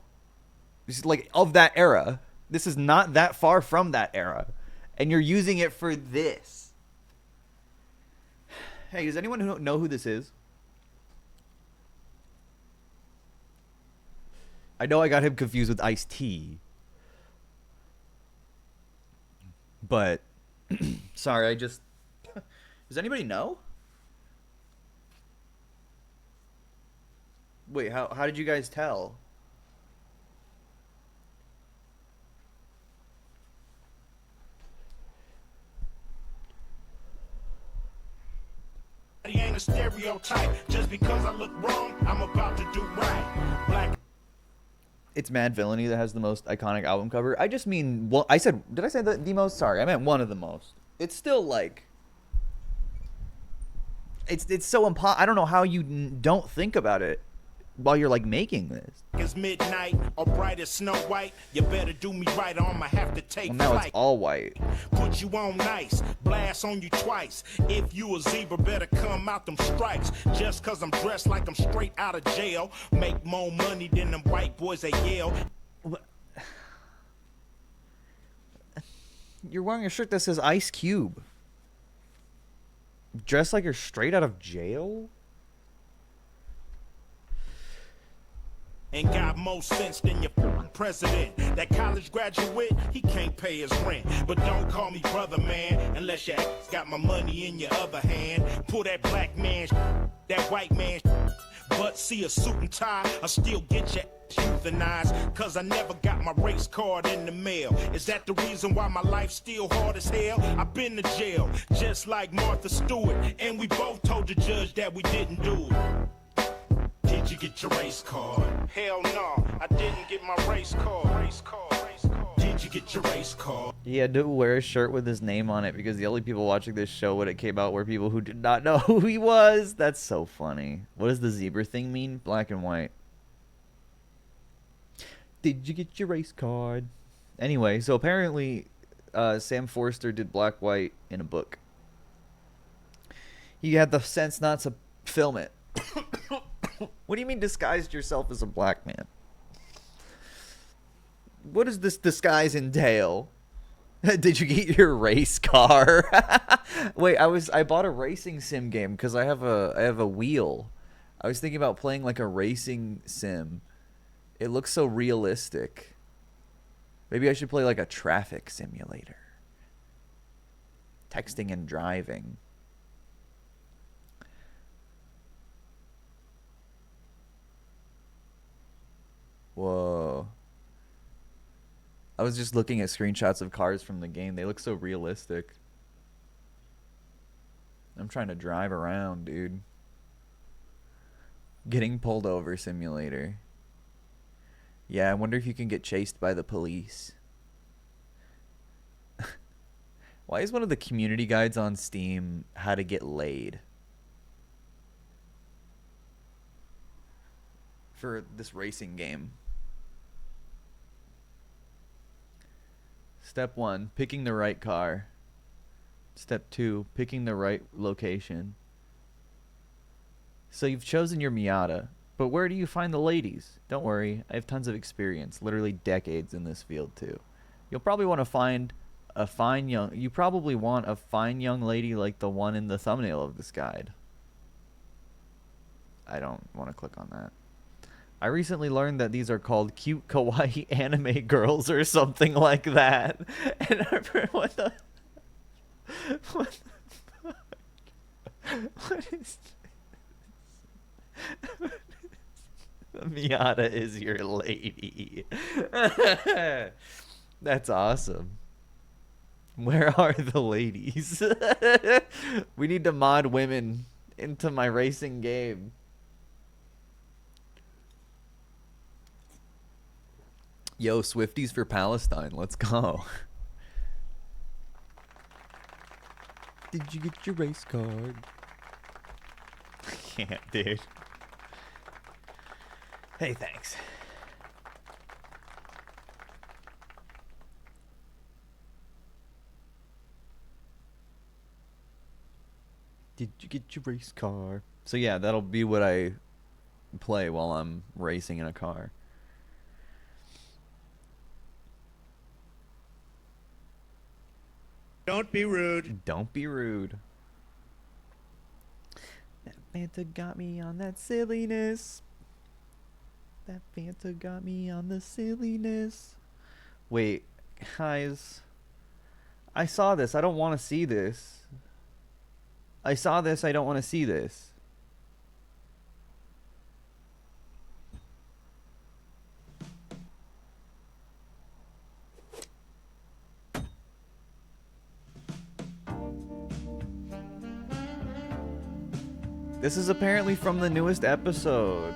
like, of that era. This is not that far from that era. And you're using it for this. Hey, does anyone know who this is? I know I got him confused with Ice-T. But, sorry, I just... Does anybody know? Wait, how did you guys tell? He ain't a stereotype. Just because I look wrong, I'm about to do right. Black. It's Mad Villainy that has the most iconic album cover. I just mean, well, did I say the most? Sorry, I meant one of the most. It's still like, it's so I don't know how you don't think about it while you're like making this. It's midnight or bright as Snow White. You better do me right or I'ma have to take Well, now flight. it's all white. Put you on nice, blast on you twice. If you a zebra, better come out them stripes. Just cause I'm dressed like I'm straight out of jail. Make more money than them white boys at Yale. You're wearing a shirt that says Ice Cube. Dressed like you're straight out of jail? And got more sense than your president. That college graduate, he can't pay his rent. But don't call me brother, man, unless your ass got my money in your other hand. Pull that black man, that white man, but see a suit and tie, I still get your ass euthanized. Cause I never got my race card in the mail. Is that the reason why my life's still hard as hell? I've been to jail, just like Martha Stewart. And we both told the judge that we didn't do it. Did you get your race card? Hell no, I didn't get my race card. Did you get your race card? He had to wear a shirt with his name on it because the only people watching this show when it came out were people who did not know who he was. That's so funny. What does the zebra thing mean? Black and white. Did you get your race card? Anyway, so apparently Sam Forster did black white in a book. He had the sense not to film it. What do you mean disguised yourself as a black man? What does this disguise entail? Did you get your race car? Wait, I bought a racing sim game because I have a wheel. I was thinking about playing like a racing sim. It looks so realistic. Maybe I should play like a traffic simulator. Texting and driving. Whoa. I was just looking at screenshots of cars from the game. They look so realistic. I'm trying to drive around, dude. Getting pulled over simulator. Yeah, I wonder if you can get chased by the police. Why is one of the community guides on Steam how to get laid? For this racing game. Step 1, picking the right car. Step 2, picking the right location. So you've chosen your Miata, but where do you find the ladies? Don't worry, I have tons of experience, literally decades in this field too. You'll probably want to find a fine young lady like the one in the thumbnail of this guide. I don't want to click on that. I recently learned that these are called cute kawaii anime girls or something like that. And what the fuck? What is Miata is your lady. That's awesome. Where are the ladies? We need to mod women into my racing game. Yo, Swifties for Palestine. Let's go. Did you get your race card? I can't, dude. Hey, thanks. Did you get your race car? So yeah, that'll be what I play while I'm racing in a car. Don't be rude. Don't be rude. That Fanta got me on that silliness. That Fanta got me on the silliness. Wait, guys. I saw this. I don't want to see this. I saw this. I don't want to see this. This is apparently from the newest episode.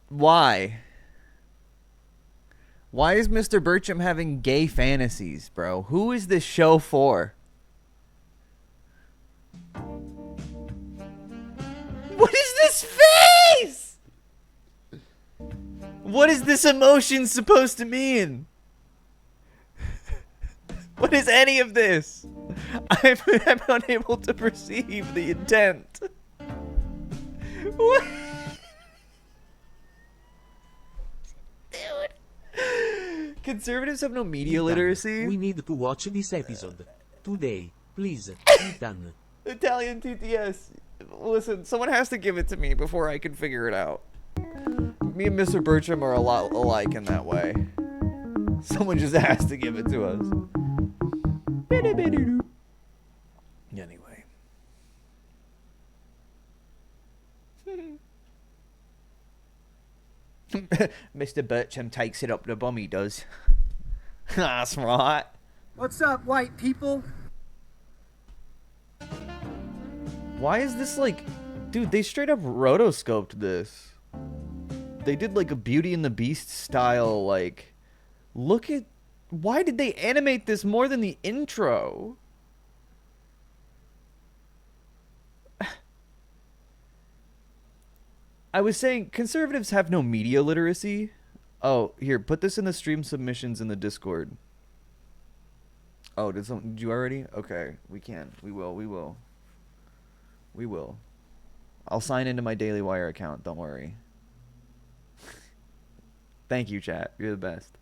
Why? Why is Mr. Birchum having gay fantasies, bro? Who is this show for? What is this face? What is this emotion supposed to mean? What is any of this? I'm unable to perceive the intent. What? Dude. Conservatives have no media literacy. We need to watch this episode. Today, please, Ethan. Italian TTS. Listen, someone has to give it to me before I can figure it out. Me and Mr. Birchum are a lot alike in that way. Someone just has to give it to us. Anyway. Mr. Birchum takes it up the bum, he does. That's right. What's up, white people? Why is this like... Dude, they straight up rotoscoped this. They did like a Beauty and the Beast style, like... Look at... Why did they animate this more than the intro? I was saying, conservatives have no media literacy. Oh, here, put this in the stream submissions in the Discord. Oh, did you already? Okay, we can. We will. I'll sign into my Daily Wire account, don't worry. Thank you, chat. You're the best.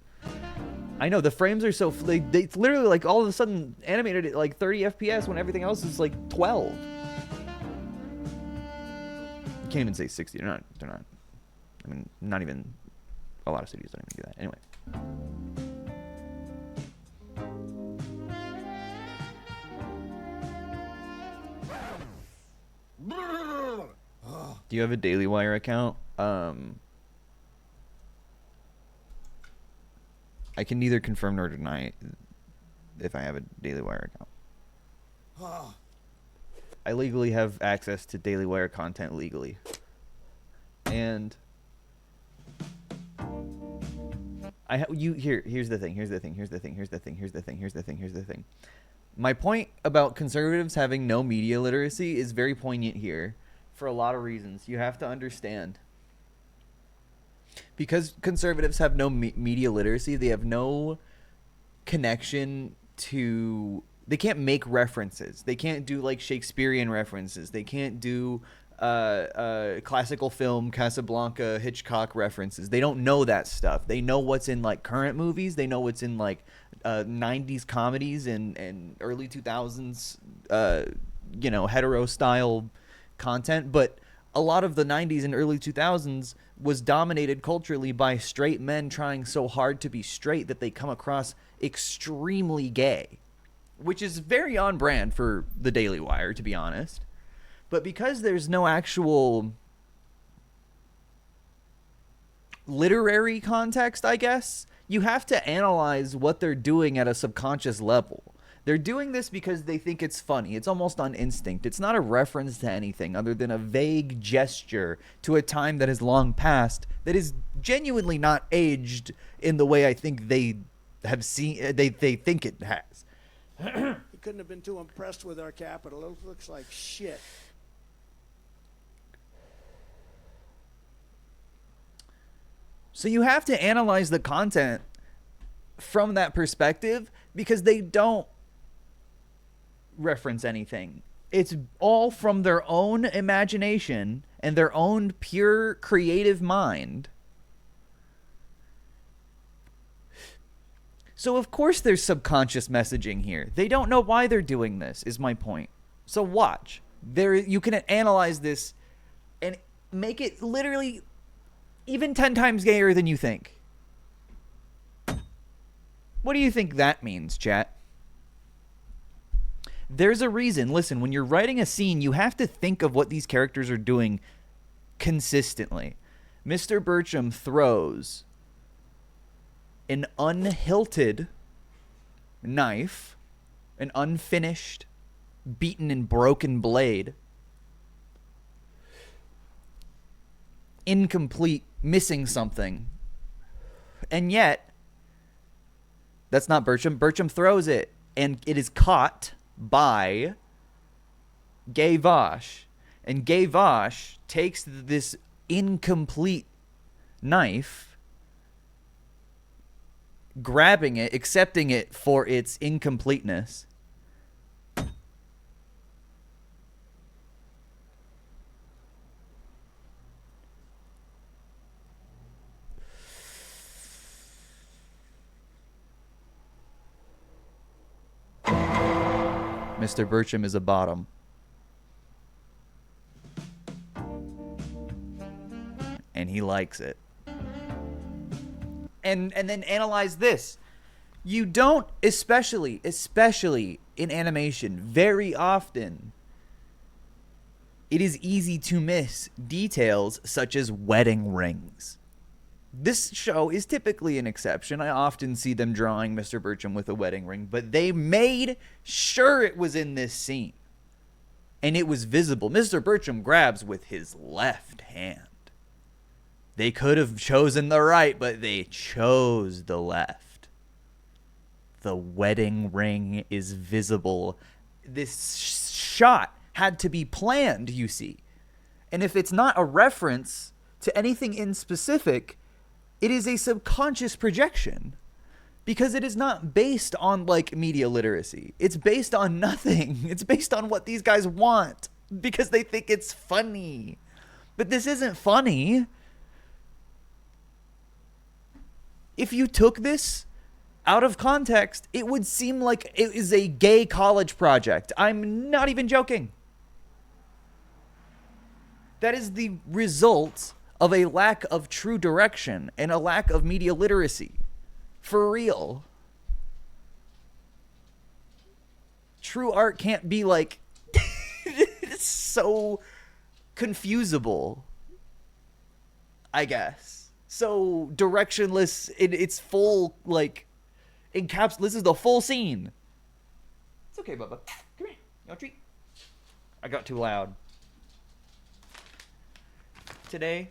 I know, the frames are so... It's literally like all of a sudden animated at like 30 FPS when everything else is like 12. You can't even say 60. They're not. I mean, not even... A lot of studios don't even do that. Anyway. Do you have a Daily Wire account? I can neither confirm nor deny if I have a Daily Wire account. I legally have access to Daily Wire content legally. And here's the thing. My point about conservatives having no media literacy is very poignant here for a lot of reasons. You have to understand. Because conservatives have no media literacy, they have no connection to... They can't make references. They can't do, like, Shakespearean references. They can't do classical film, Casablanca, Hitchcock references. They don't know that stuff. They know what's in, like, current movies. They know what's in, like, 90s comedies and early 2000s, hetero-style content, but a lot of the 90s and early 2000s was dominated culturally by straight men trying so hard to be straight that they come across extremely gay, which is very on brand for the Daily Wire, to be honest. But because there's no actual literary context, I guess, you have to analyze what they're doing at a subconscious level. They're doing this because they think it's funny. It's almost on instinct. It's not a reference to anything other than a vague gesture to a time that has long passed that is genuinely not aged in the way I think they have seen. They think it has. You couldn't have been too impressed with our capital. It looks like shit. So you have to analyze the content from that perspective because they don't reference anything. It's all from their own imagination and their own pure creative mind. So of course there's subconscious messaging here. They don't know why they're doing this, is my point. So watch. You can analyze this and make it literally even 10 times gayer than you think. What do you think that means, chat? There's a reason. Listen, when you're writing a scene, you have to think of what these characters are doing consistently. Mr. Birchum throws an unhilted knife, an unfinished, beaten and broken blade, incomplete, missing something. And yet, that's not Birchum. Birchum throws it, and it is caught by Gay Vosh. And Gay Vosh takes this incomplete knife, grabbing it, accepting it for its incompleteness, Mr. Birchum is a bottom. And he likes it. And then analyze this. You don't, especially in animation, very often, it is easy to miss details such as wedding rings. This show is typically an exception. I often see them drawing Mr. Birchum with a wedding ring, but they made sure it was in this scene. And it was visible. Mr. Birchum grabs with his left hand. They could have chosen the right, but they chose the left. The wedding ring is visible. This shot had to be planned, you see. And if it's not a reference to anything in specific, it is a subconscious projection because it is not based on like media literacy. It's based on nothing. It's based on what these guys want because they think it's funny. But this isn't funny. If you took this out of context, it would seem like it is a gay college project. I'm not even joking. That is the result of a lack of true direction and a lack of media literacy. For real. True art can't be like it's so confusable, I guess. So directionless in its full, like, this is the full scene. It's okay, Bubba. Come here. No treat. I got too loud. Today,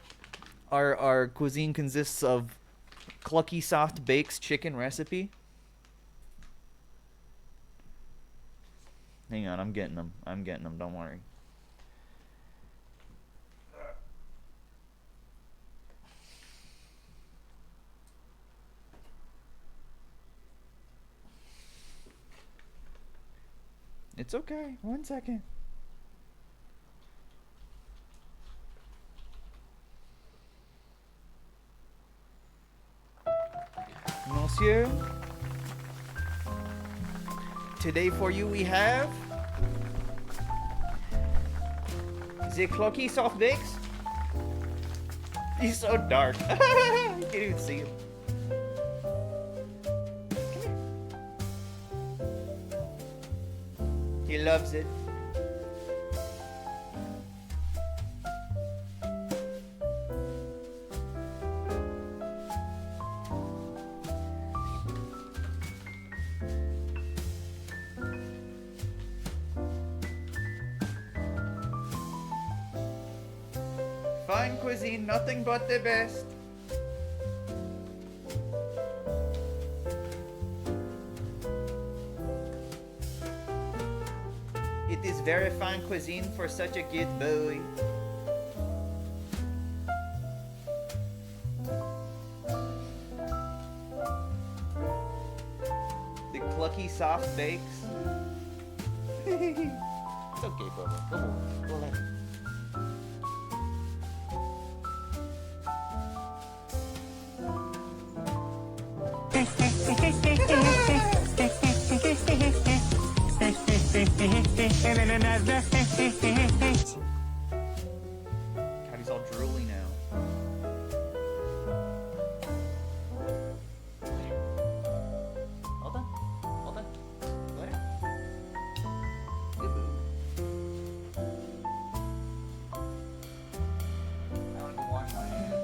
our cuisine consists of Clucky Soft Bakes chicken recipe. Hang on, I'm getting them. Don't worry. It's okay. 1 second. Monsieur, today for you we have The clocky soft bakes? He's so dark. I can't even see him. He loves it. Fine cuisine, nothing but the best. It is very fine cuisine for such a good boy. The clucky soft bakes. It's okay, brother. Come on, go ahead. God, he's all drooly now. Hold on. Hold on. Let it. Good move. I want to go wash my hands.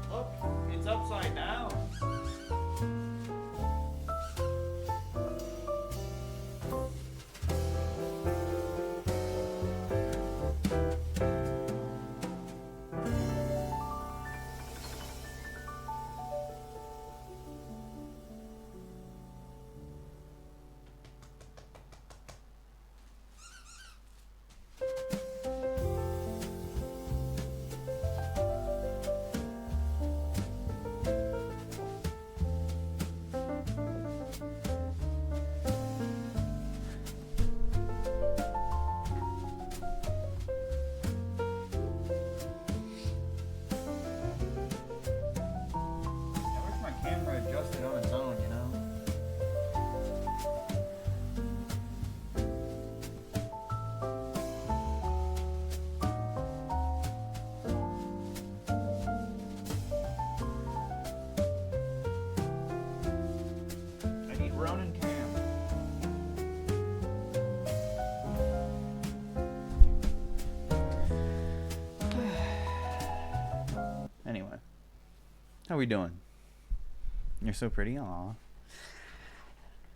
Look, it's upside down. Camera adjusted on its own, you know? I need Ronin Cam. Anyway, how we doing? You're so pretty, aw.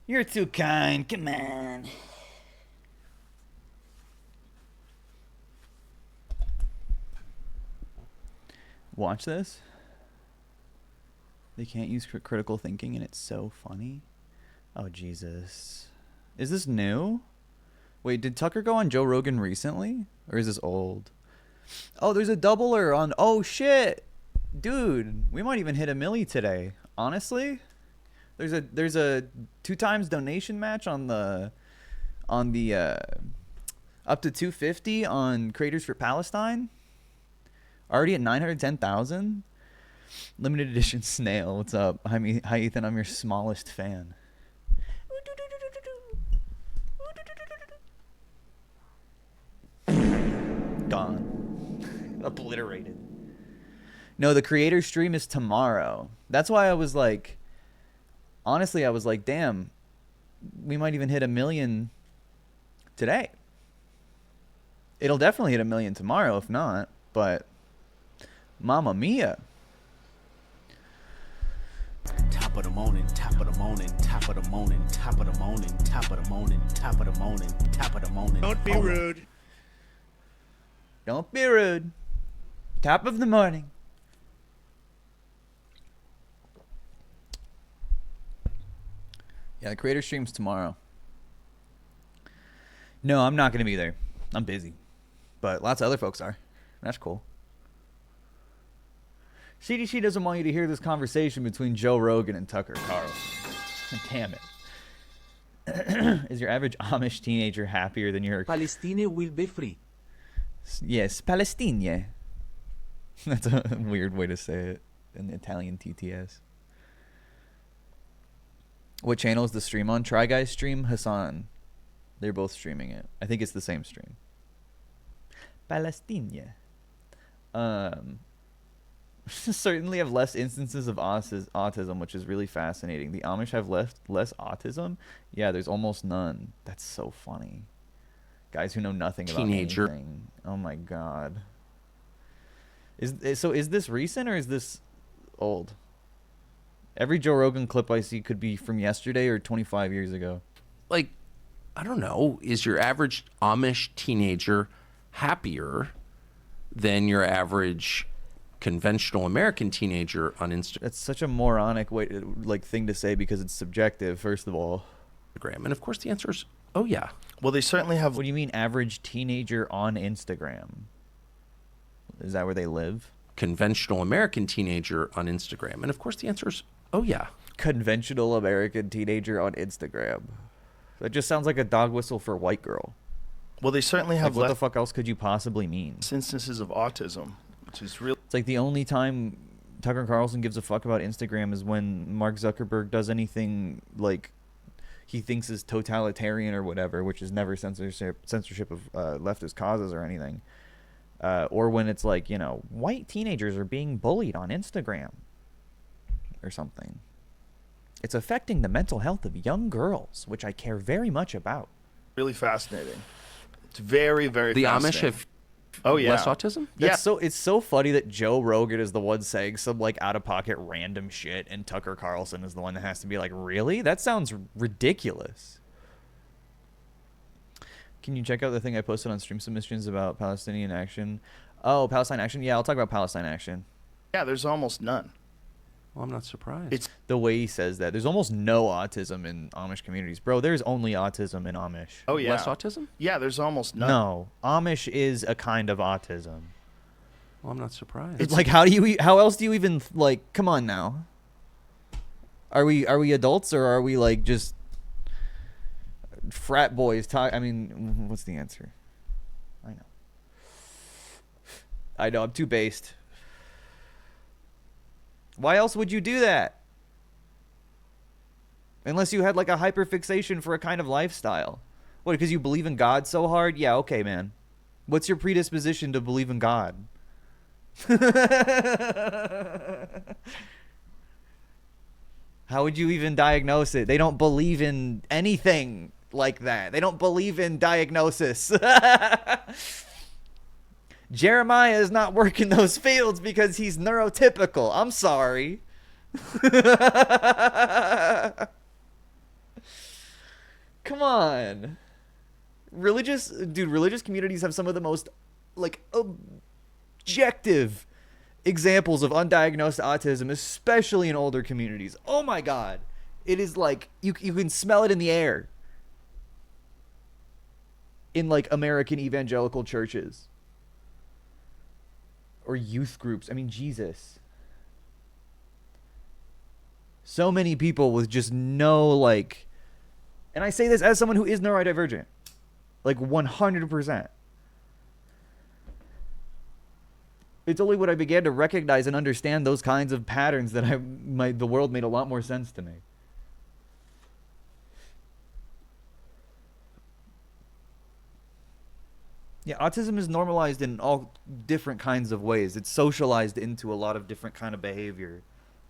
You're too kind, come on. Watch this. They can't use critical thinking and it's so funny. Oh, Jesus. Is this new? Wait, did Tucker go on Joe Rogan recently? Or is this old? Oh, there's a doubler on... Oh, shit! Dude, we might even hit 1 million today. Honestly, There's a 2 times donation match on the up to 250 on Creators for Palestine. Already at 910,000. Limited edition snail. What's up? Hi Ethan. I'm your smallest fan. Gone. Obliterated. No, the creator stream is tomorrow. That's why I was like, honestly, I was like, damn, we might even hit 1 million today. It'll definitely hit 1 million tomorrow, if not. But, Mamma Mia. Top of the morning, top of the morning, top of the morning, top of the morning, top of the morning, top of the morning, top of the morning. Don't be rude. Don't be rude. Top of the morning. Yeah, the creator stream's tomorrow. No, I'm not going to be there. I'm busy. But lots of other folks are. That's cool. CDC doesn't want you to hear this conversation between Joe Rogan and Tucker Carlson. Damn it. Is your average Amish teenager happier than your... Palestine will be free. Yes, Palestine. That's a weird way to say it in the Italian TTS. What channel is the stream on? Try Guys stream, Hassan. They're both streaming it. I think it's the same stream. Palestine. Certainly have less instances of autism, which is really fascinating. The Amish have less autism? Yeah, there's almost none. That's so funny. Guys who know nothing about anything. Oh my god. Is this recent or is this old? Every Joe Rogan clip I see could be from yesterday or 25 years ago. Like, I don't know. Is your average Amish teenager happier than your average conventional American teenager on Instagram? That's such a moronic thing to say because it's subjective, first of all. And of course the answer is, oh yeah. Well, they certainly have... What do you mean average teenager on Instagram? Is that where they live? Conventional American teenager on Instagram. And of course the answer is, oh yeah. Conventional American teenager on Instagram. That just sounds like a dog whistle for white girl. Well, they certainly have... what the fuck else could you possibly mean? Instances of autism, which is real. It's like the only time Tucker Carlson gives a fuck about Instagram is when Mark Zuckerberg does anything like he thinks is totalitarian or whatever, which is never censorship of leftist causes or anything. Or when it's like, white teenagers are being bullied on Instagram or something. It's affecting the mental health of young girls, which I care very much about. Really fascinating. It's very, very the fascinating. Amish have less autism? Yeah. It's so funny that Joe Rogan is the one saying some like out-of-pocket random shit and Tucker Carlson is the one that has to be like, really? That sounds ridiculous. Can you check out the thing I posted on stream submissions about Palestinian action? Oh, Palestine action? Yeah, I'll talk about Palestine action. Yeah, there's almost none. Well, I'm not surprised. It's the way he says that. There's almost no autism in Amish communities. Bro, there's only autism in Amish. Oh, yeah. Less autism? Yeah, there's almost none. No. Amish is a kind of autism. Well, I'm not surprised. It's like, how else do you even, like, come on now. Are we adults or are we, like, just frat boys talk? I mean, what's the answer? I know, I'm too based. Why else would you do that? Unless you had like a hyperfixation for a kind of lifestyle. What, because you believe in God so hard? Yeah, okay, man. What's your predisposition to believe in God? How would you even diagnose it? They don't believe in anything like that. They don't believe in diagnosis. Jeremiah is not working those fields because he's neurotypical. I'm sorry. Come on. Religious communities have some of the most, like, objective examples of undiagnosed autism, especially in older communities. Oh my God. It is like, you can smell it in the air. In, like, American evangelical churches. Or youth groups. I mean, Jesus. So many people with just no, like, and I say this as someone who is neurodivergent, like 100%. It's only when I began to recognize and understand those kinds of patterns that the world made a lot more sense to me. Yeah, autism is normalized in all different kinds of ways. It's socialized into a lot of different kind of behavior.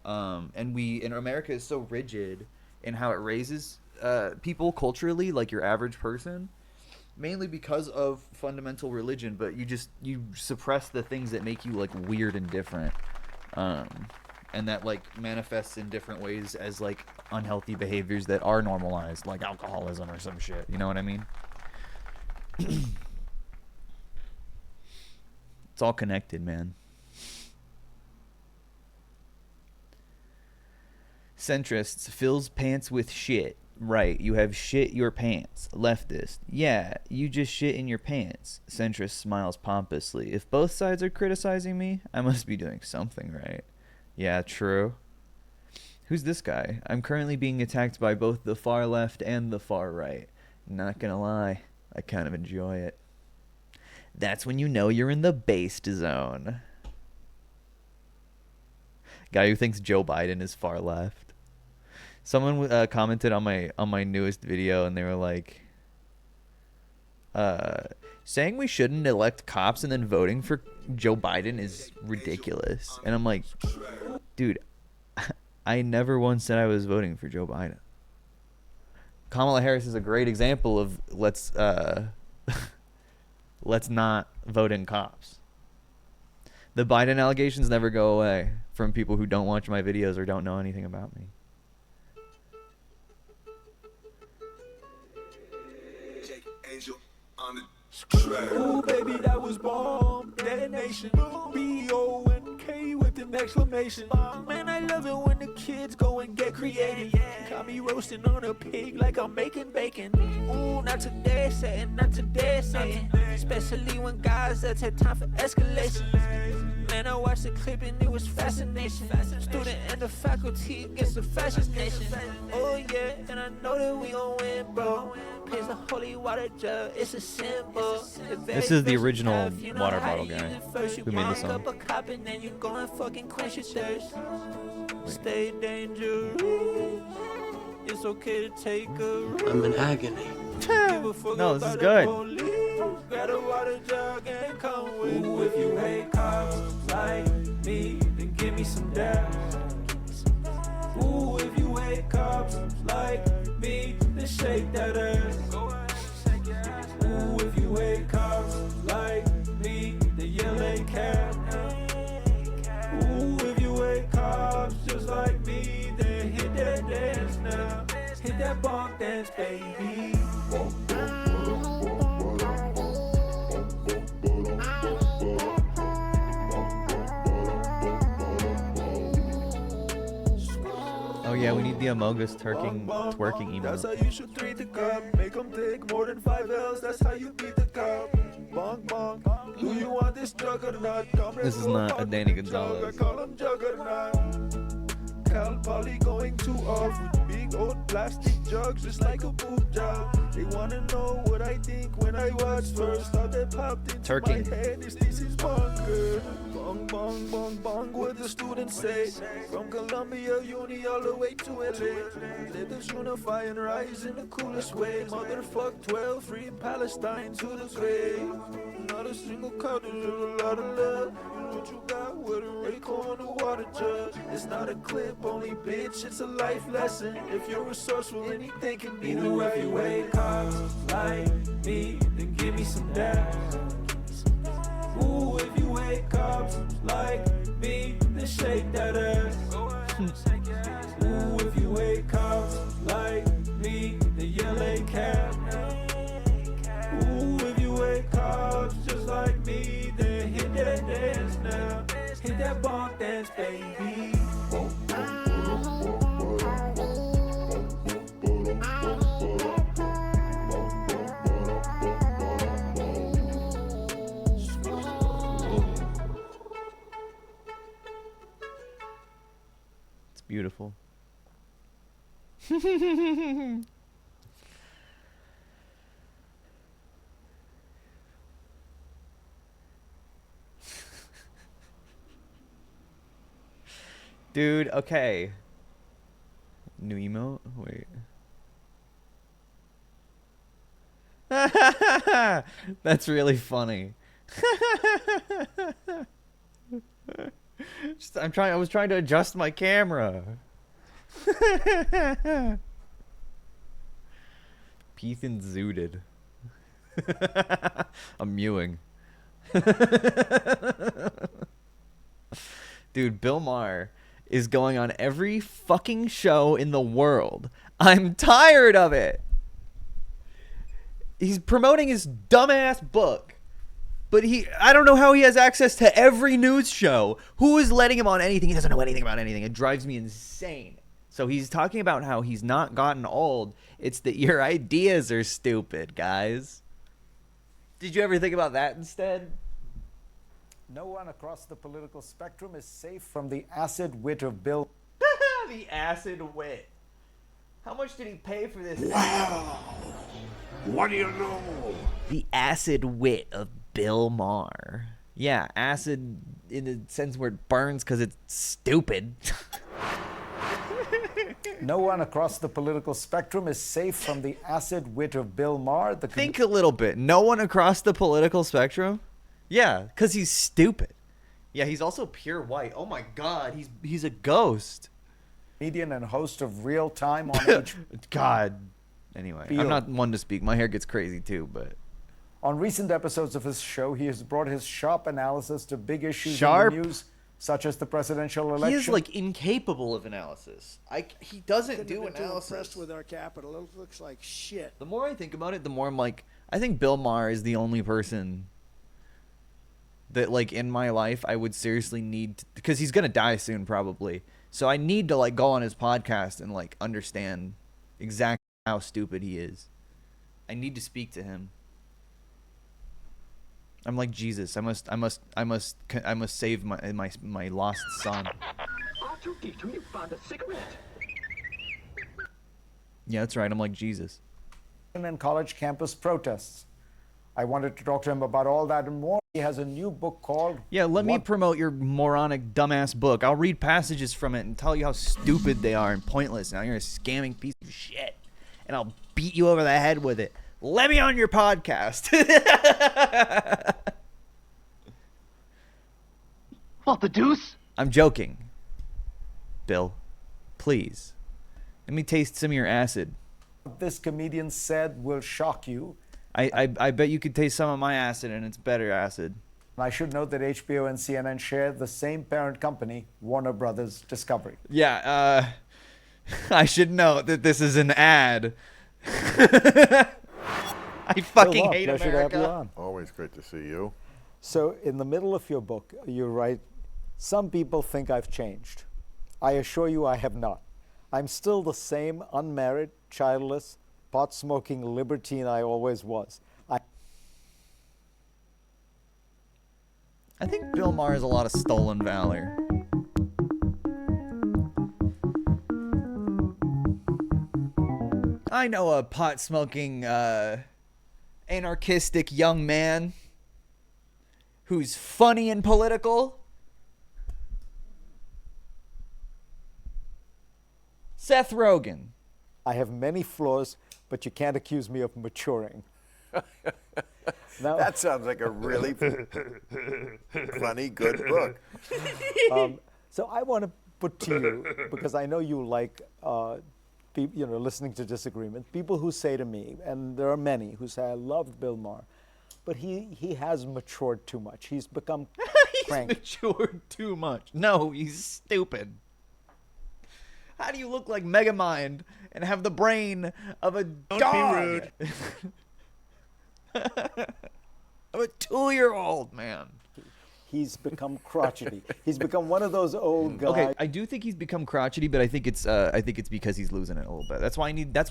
And in America is so rigid in how it raises people culturally, like your average person, mainly because of fundamental religion, but you suppress the things that make you like weird and different. And that like manifests in different ways as like unhealthy behaviors that are normalized, like alcoholism or some shit. You know what I mean? It's all connected, man. Centrists fills pants with shit. Right, you have shit your pants. Leftist, yeah, you just shit in your pants. Centrist smiles pompously. If both sides are criticizing me, I must be doing something right. Yeah, true. Who's this guy? I'm currently being attacked by both the far left and the far right. Not gonna lie, I kind of enjoy it. That's when you know you're in the based zone. Guy who thinks Joe Biden is far left. Someone commented on my newest video, and they were like, saying we shouldn't elect cops and then voting for Joe Biden is ridiculous. And I'm like, dude, I never once said I was voting for Joe Biden. Kamala Harris is a great example of let's not vote in cops. The Biden allegations never go away from people who don't watch my videos or don't know anything about me. Ooh, baby, that was bomb detonation. B-O-N-K with an exclamation. Man, I love it when the kids go and get creative. Got me roasting on a pig like I'm making bacon. Ooh, not today, saying, not today, saying. Especially when guys that take time for escalation. Man, I watched the clip and it was fascination. Student and the faculty against the fascination. Oh yeah, and I know that we gon' win, bro. Pays a holy water jug, it's a symbol. This is the original water bottle guy who made the song. Up a cop and then you go and fucking quench your thirst. Stay dangerous. It's okay to take a risk. I'm in agony. No, this is good. Grab a water jug and come with. Ooh, if you hate cops like me, then give me some dash. Ooh, if you hate cops like me, then shake that ass. Ooh, if you hate cops like me, then yell ain't cap. Ooh, if you hate cops just like me, then hit that dance now. Hit that bonk dance, baby. Oh yeah, we need the Among Us twerking emote. That's how you should treat the cup. Make them take more than 5 L's. That's how you beat the cup. Bonk, bonk. Do you want this juggernaut? This is not a Danny Gonzalez. I call him juggernaut. Cal Poly going too off with big old plastic jugs just like a boob job. They wanna know what I think when I watch first. How they popped into my head is this is bunker. Bong bong bong bong, what the students say. From Columbia Uni all the way to LA. Let us unify and rise in the coolest way. Motherfuck 12, free Palestine to the grave. Not a single cut, there's a lot of love. What you got with a Rayco on the water jug? It's not a clip, only bitch, it's a life lesson. If you're resourceful, anything can be the right way. If you hate cops like me, then give me some dash. Ooh, if you hate cops like me, then shake that ass. Ooh, if you hate cops like me, then yell ain't cap. Ooh, if you hate cops just like me, then hit that dance now. Hit that bonk dance, baby. It's beautiful. Dude, okay. New emote? Wait. That's really funny. I was trying to adjust my camera. Peethan zooted. I'm mewing. Dude, Bill Maher is going on every fucking show in the world. I'm tired of it. He's promoting his dumbass book. But I don't know how he has access to every news show. Who is letting him on anything? He doesn't know anything about anything. It drives me insane. So he's talking about how he's not gotten old. It's that your ideas are stupid, guys. Did you ever think about that instead? No one across the political spectrum is safe from the acid wit of Bill. The acid wit. How much did he pay for this? Wow. What do you know? The acid wit of Bill Maher. Yeah, acid in the sense where it burns because it's stupid. No one across the political spectrum is safe from the acid wit of Bill Maher. Think a little bit. No one across the political spectrum? Yeah, because he's stupid. Yeah, he's also pure white. Oh my god, he's a ghost. Comedian and host of Real Time on God. Anyway, I'm not one to speak. My hair gets crazy too, but... On recent episodes of his show, he has brought his sharp analysis to big issues in the news, such as the presidential election. He is, like, incapable of analysis. He doesn't do Couldn't have been too analysis. impressed with our capital. It looks like shit. The more I think about it, the more I'm like, I think Bill Maher is the only person that, like, in my life I would seriously need to, because he's gonna die soon probably. So I need to, like, go on his podcast and, like, understand exactly how stupid he is. I need to speak to him. I'm like Jesus. I must save my lost son. R2-D2, you found a cigarette. Yeah, that's right. I'm like Jesus. And college campus protests. I wanted to talk to him about all that and more. He has a new book called... Yeah, let me promote your moronic, dumbass book. I'll read passages from it and tell you how stupid they are and pointless. Now you're a scamming piece of shit. And I'll beat you over the head with it. Let me on your podcast. What the deuce? I'm joking. Bill, please. Let me taste some of your acid. This comedian said will shock you. I bet you could taste some of my acid and it's better acid. I should note that HBO and CNN share the same parent company, Warner Brothers Discovery. Yeah, I should note that this is an ad. I fucking hate America. Always great to see you. So in the middle of your book, you write, some people think I've changed. I assure you I have not. I'm still the same unmarried, childless, pot-smoking libertine I always was. I think Bill Maher has a lot of stolen valor. I know a pot-smoking, anarchistic young man who's funny and political. Seth Rogen. I have many flaws, but you can't accuse me of maturing. Now, that sounds like a really funny, good book. So I want to put to you, because I know you like listening to disagreement, people who say to me, and there are many who say, I loved Bill Maher, but he has matured too much. He's become cranky. Matured too much. No, he's stupid. How do you look like Megamind and have the brain of a dog? Don't be rude. I'm a 2-year-old man. He's become crotchety. He's become one of those old guys. Okay, I do think he's become crotchety, but I think it's because he's losing it a little bit. That's why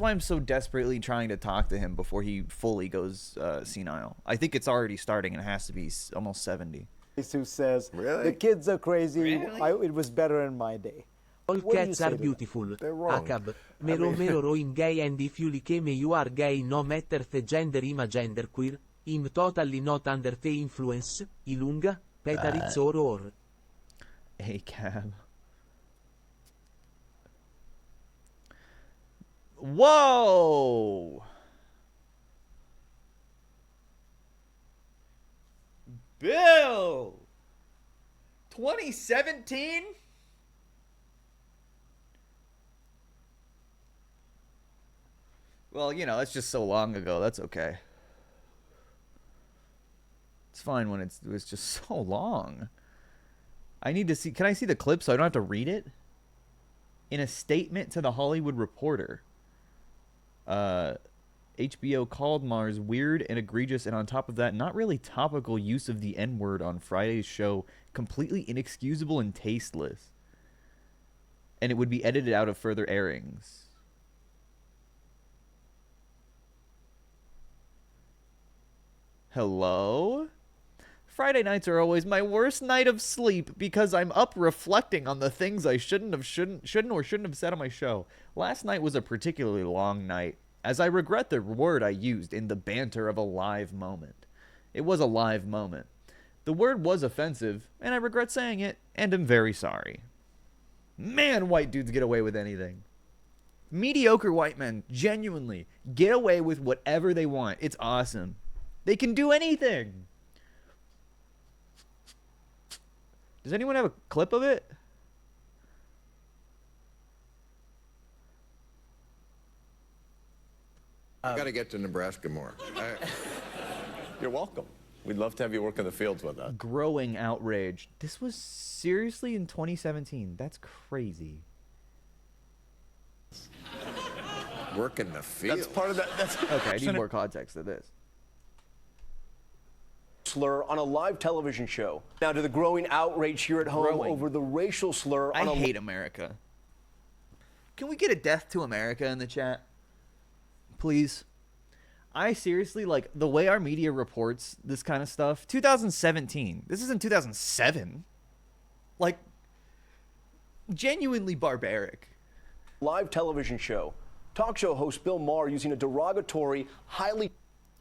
I'm so desperately trying to talk to him before he fully goes senile. I think it's already starting and it has to be almost 70. Who says, really? The kids are crazy. Really? It was better in my day. All cats are beautiful. Akab. Mero im gay and if you like me you are gay no matter the gender im a gender queer. Im totally not under the influence. Ilunga. Petaritz or. Acab. Whoa! Bill! 2017? Well, you know, that's just so long ago. That's okay. It's fine when it was just so long. I need to see... Can I see the clip so I don't have to read it? In a statement to The Hollywood Reporter, HBO called Mahr's weird and egregious, and on top of that, not really topical use of the N-word on Friday's show completely inexcusable and tasteless. And it would be edited out of further airings. Hello? Friday nights are always my worst night of sleep because I'm up reflecting on the things I shouldn't have said on my show. Last night was a particularly long night, as I regret the word I used in the banter of a live moment. It was a live moment. The word was offensive, and I regret saying it, and am very sorry. Man, white dudes get away with anything. Mediocre white men genuinely get away with whatever they want. It's awesome. They can do anything. Does anyone have a clip of it? I got to get to Nebraska more. You're welcome. We'd love to have you work in the fields with us. Growing outrage. This was seriously in 2017. That's crazy. Work in the fields. That's part of that. That's okay, I need more context to this. Slur on a live television show. Now to the growing outrage here at home over the racial slur. I hate America. Can we get a death to America in the chat? Please. I seriously, like, the way our media reports this kind of stuff. 2017. This isn't 2007. Like, genuinely barbaric. Live television show. Talk show host Bill Mahr using a derogatory, highly...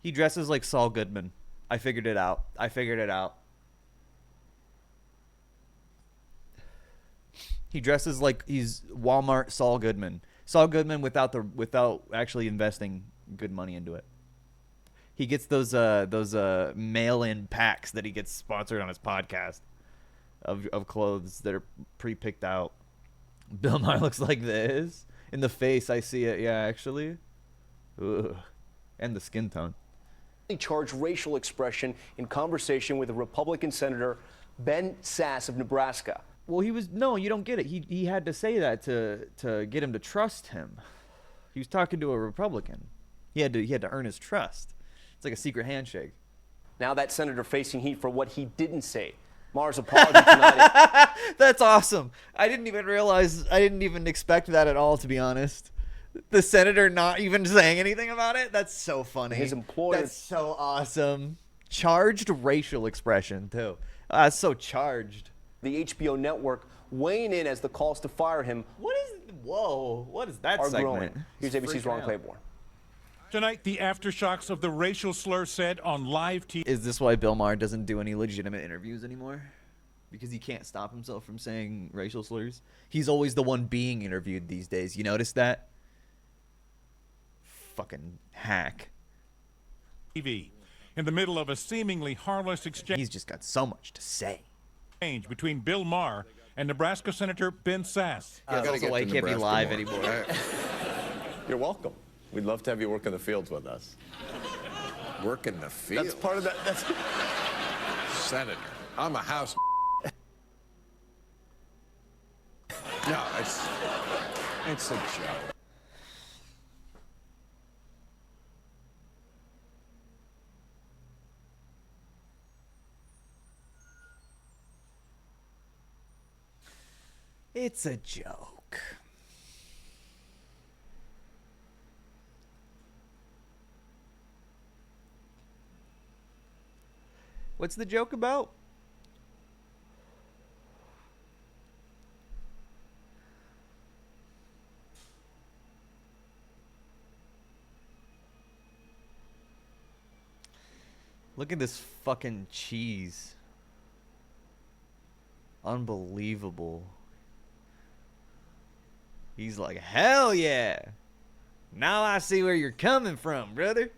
He dresses like Saul Goodman. I figured it out. He dresses like he's Walmart Saul Goodman. Saul Goodman without actually investing good money into it. He gets those mail-in packs that he gets sponsored on his podcast of clothes that are pre-picked out. Bill Maher looks like this. In the face, I see it. Yeah, actually. Ugh. And the skin tone. Charged racial expression in conversation with a Republican Senator Ben Sasse of Nebraska. Well, no, you don't get it. He had to say that to get him to trust him. He was talking to a Republican. He had to earn his trust. It's like a secret handshake. Now that senator facing heat for what he didn't say. Mahr's apology tonight. That's awesome. I didn't even expect that at all, to be honest. The senator not even saying anything about it? That's so funny. His employer... That's so awesome. Charged racial expression, too. So charged. The HBO network weighing in as the calls to fire him... What is that segment? Growing. Here's ABC's Ron Claiborne. Tonight, the aftershocks of the racial slur said on live TV. Is this why Bill Maher doesn't do any legitimate interviews anymore? Because he can't stop himself from saying racial slurs? He's always the one being interviewed these days. You notice that? Fucking hack. TV. In the middle of a seemingly harmless exchange. He's just got so much to say. Between Bill Maher and Nebraska Senator Ben Sasse. That's also why he can't be live anymore. You're welcome. We'd love to have you work in the fields with us. Work in the fields? That's part of that. That's Senator. I'm a house. No, it's a joke. It's a joke. What's the joke about? Look at this fucking cheese. Unbelievable. He's like, hell yeah. Now I see where you're coming from, brother.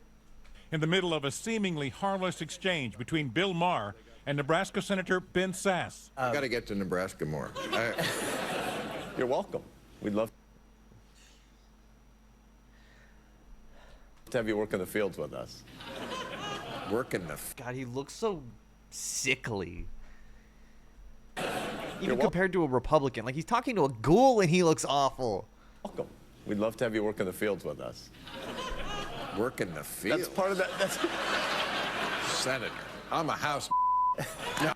In the middle of a seemingly harmless exchange between Bill Maher and Nebraska Senator Ben Sasse. I got to get to Nebraska more. You're welcome. We'd love to have you work in the fields with us. Work in the... God, he looks so sickly. Even compared to a Republican. Like, he's talking to a ghoul and he looks awful. Welcome. We'd love to have you work in the fields with us. Work in the fields? That's part of that. That's Senator. I'm a house... No.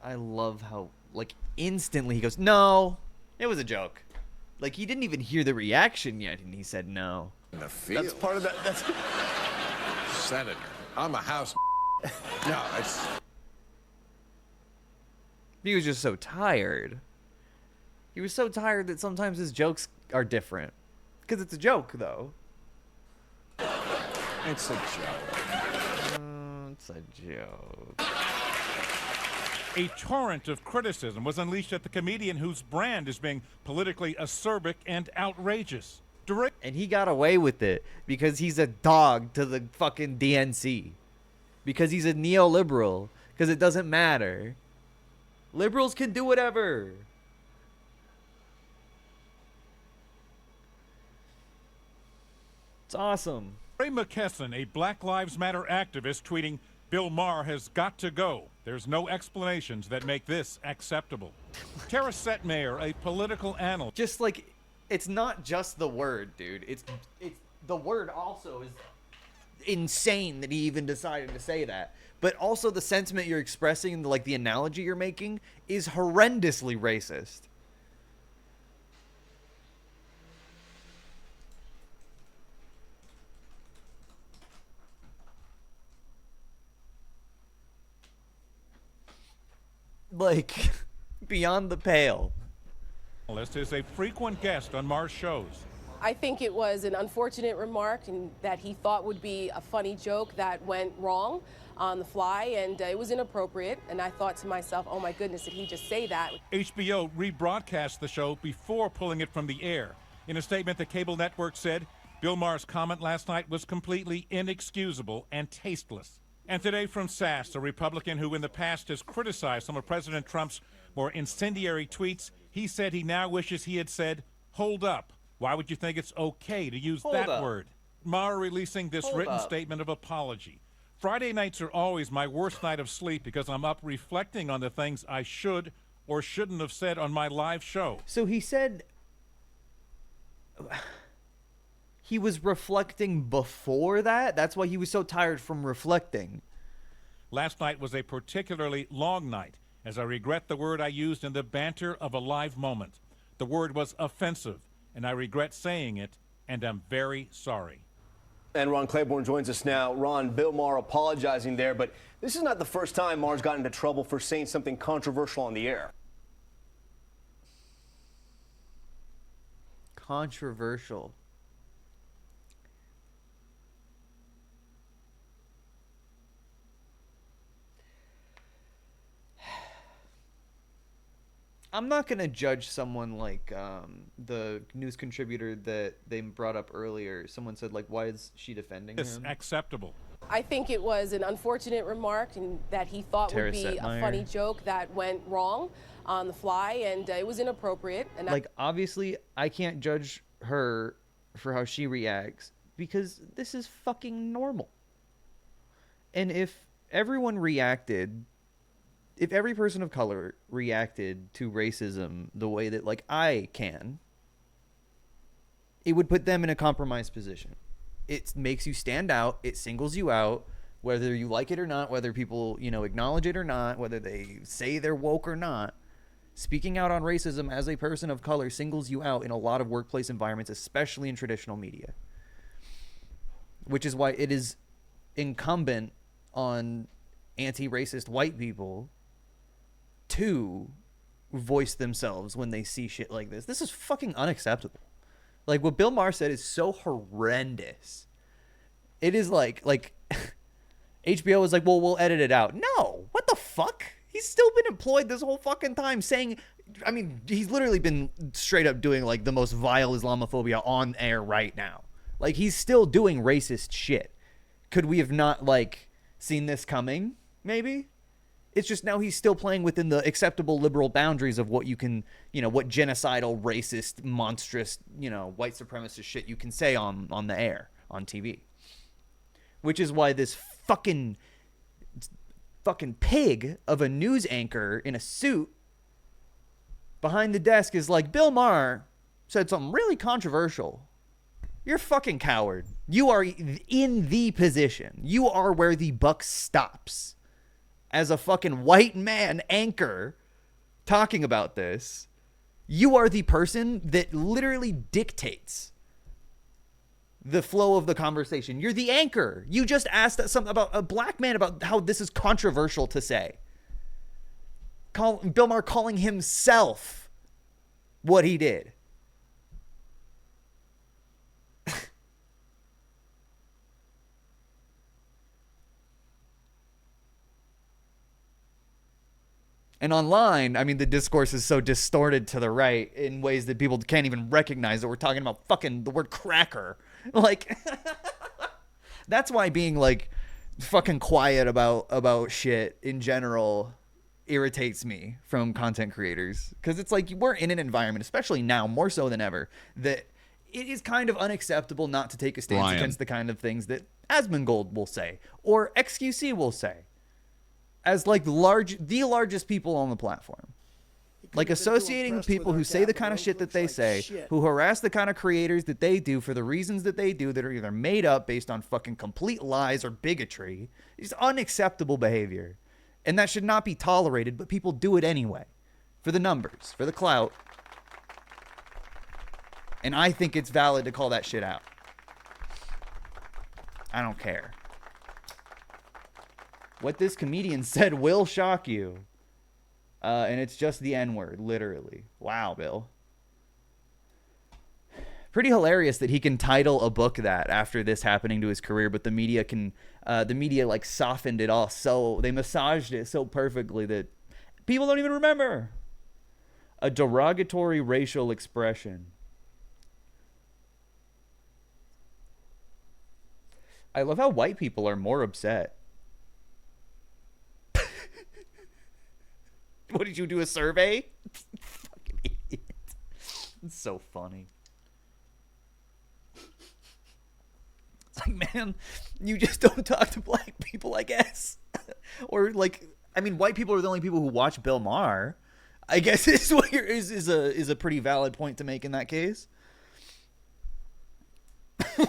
I love how, like, instantly he goes, no, it was a joke. Like, he didn't even hear the reaction yet, and he said no. In the fields? That's part of that. That's Senator. I'm a house... No, it's... He was just so tired. He was so tired that sometimes his jokes are different. Because it's a joke, though. It's a joke. It's a joke. A torrent of criticism was unleashed at the comedian whose brand is being politically acerbic and outrageous. And he got away with it because he's a dog to the fucking DNC. Because he's a neoliberal. Because it doesn't matter. Liberals can do whatever. It's awesome. Ray McKesson, a Black Lives Matter activist, tweeting, Bill Maher has got to go. There's no explanations that make this acceptable. Tara Setmayer, a political analyst. Just like, it's not just the word, dude. It's the word also is insane that he even decided to say that. But also the sentiment you're expressing, like the analogy you're making, is horrendously racist. Like, beyond the pale. Is a frequent guest on Mahr's shows. I think it was an unfortunate remark and that he thought would be a funny joke that went wrong on the fly, and it was inappropriate. And I thought to myself, oh my goodness, did he just say that? HBO rebroadcast the show before pulling it from the air. In a statement, the cable network said Bill Maher's comment last night was completely inexcusable and tasteless. And today from Sasse, a Republican who in the past has criticized some of President Trump's more incendiary tweets, he said he now wishes he had said, hold up. Why would you think it's okay to use that word? Mahr releasing this written statement of apology. Friday nights are always my worst night of sleep because I'm up reflecting on the things I should or shouldn't have said on my live show. So he said he was reflecting before that? That's why he was so tired from reflecting. Last night was a particularly long night, as I regret the word I used in the banter of a live moment. The word was offensive, and I regret saying it, and I'm very sorry. And Ron Claiborne joins us now. Ron, Bill Maher apologizing there, but this is not the first time Maher's gotten into trouble for saying something controversial on the air. Controversial. I'm not going to judge someone like the news contributor that they brought up earlier. Someone said, like, why is she defending It's him? acceptable. I think it was an unfortunate remark and that he thought would be a funny joke that went wrong on the fly, and it was inappropriate. And like, obviously, I can't judge her for how she reacts because this is fucking normal. And if everyone reacted... If every person of color reacted to racism the way that, like, I can, it would put them in a compromised position. It makes you stand out. It singles you out, whether you like it or not, whether people, you know, acknowledge it or not, whether they say they're woke or not. Speaking out on racism as a person of color singles you out in a lot of workplace environments, especially in traditional media. Which is why it is incumbent on anti-racist white people to voice themselves when they see shit like this. This is fucking unacceptable. Like, what Bill Maher said is so horrendous. It is like HBO was like, well, we'll edit it out. No, what the fuck? He's still been employed this whole fucking time saying, I mean, he's literally been straight up doing like the most vile Islamophobia on air right now. Like, he's still doing racist shit. Could we have not, like, seen this coming? Maybe? It's just now he's still playing within the acceptable liberal boundaries of what you can, you know, what genocidal, racist, monstrous, you know, white supremacist shit you can say on the air, on TV. Which is why this fucking pig of a news anchor in a suit behind the desk is like, Bill Maher said something really controversial. You're a fucking coward. You are in the position. You are where the buck stops. As a fucking white man anchor talking about this, you are the person that literally dictates the flow of the conversation. You're the anchor. You just asked something about a black man about how this is controversial to say. Bill Maher calling himself what he did. And online, I mean, the discourse is so distorted to the right in ways that people can't even recognize that we're talking about fucking the word cracker. Like, that's why being like fucking quiet about shit in general irritates me from content creators. Because it's like we're in an environment, especially now, more so than ever, that it is kind of unacceptable not to take a stance against the kind of things that Asmongold will say or XQC will say. As like the largest people on the platform. Like associating with people who say the kind of shit that they say, who harass the kind of creators that they do for the reasons that they do that are either made up based on fucking complete lies or bigotry is unacceptable behavior. And that should not be tolerated, but people do it anyway. For the numbers, for the clout. And I think it's valid to call that shit out. I don't care. What this comedian said will shock you. And it's just the N-word, literally. Wow, Bill. Pretty hilarious that he can title a book that after this happening to his career, but the media like softened it all so, they massaged it so perfectly that people don't even remember. A derogatory racial expression. I love how white people are more upset. What did you do, a survey? Fucking idiot. It's so funny. It's like, man, you just don't talk to black people, I guess. Or like, I mean, white people are the only people who watch Bill Maher. I guess is what is a pretty valid point to make in that case.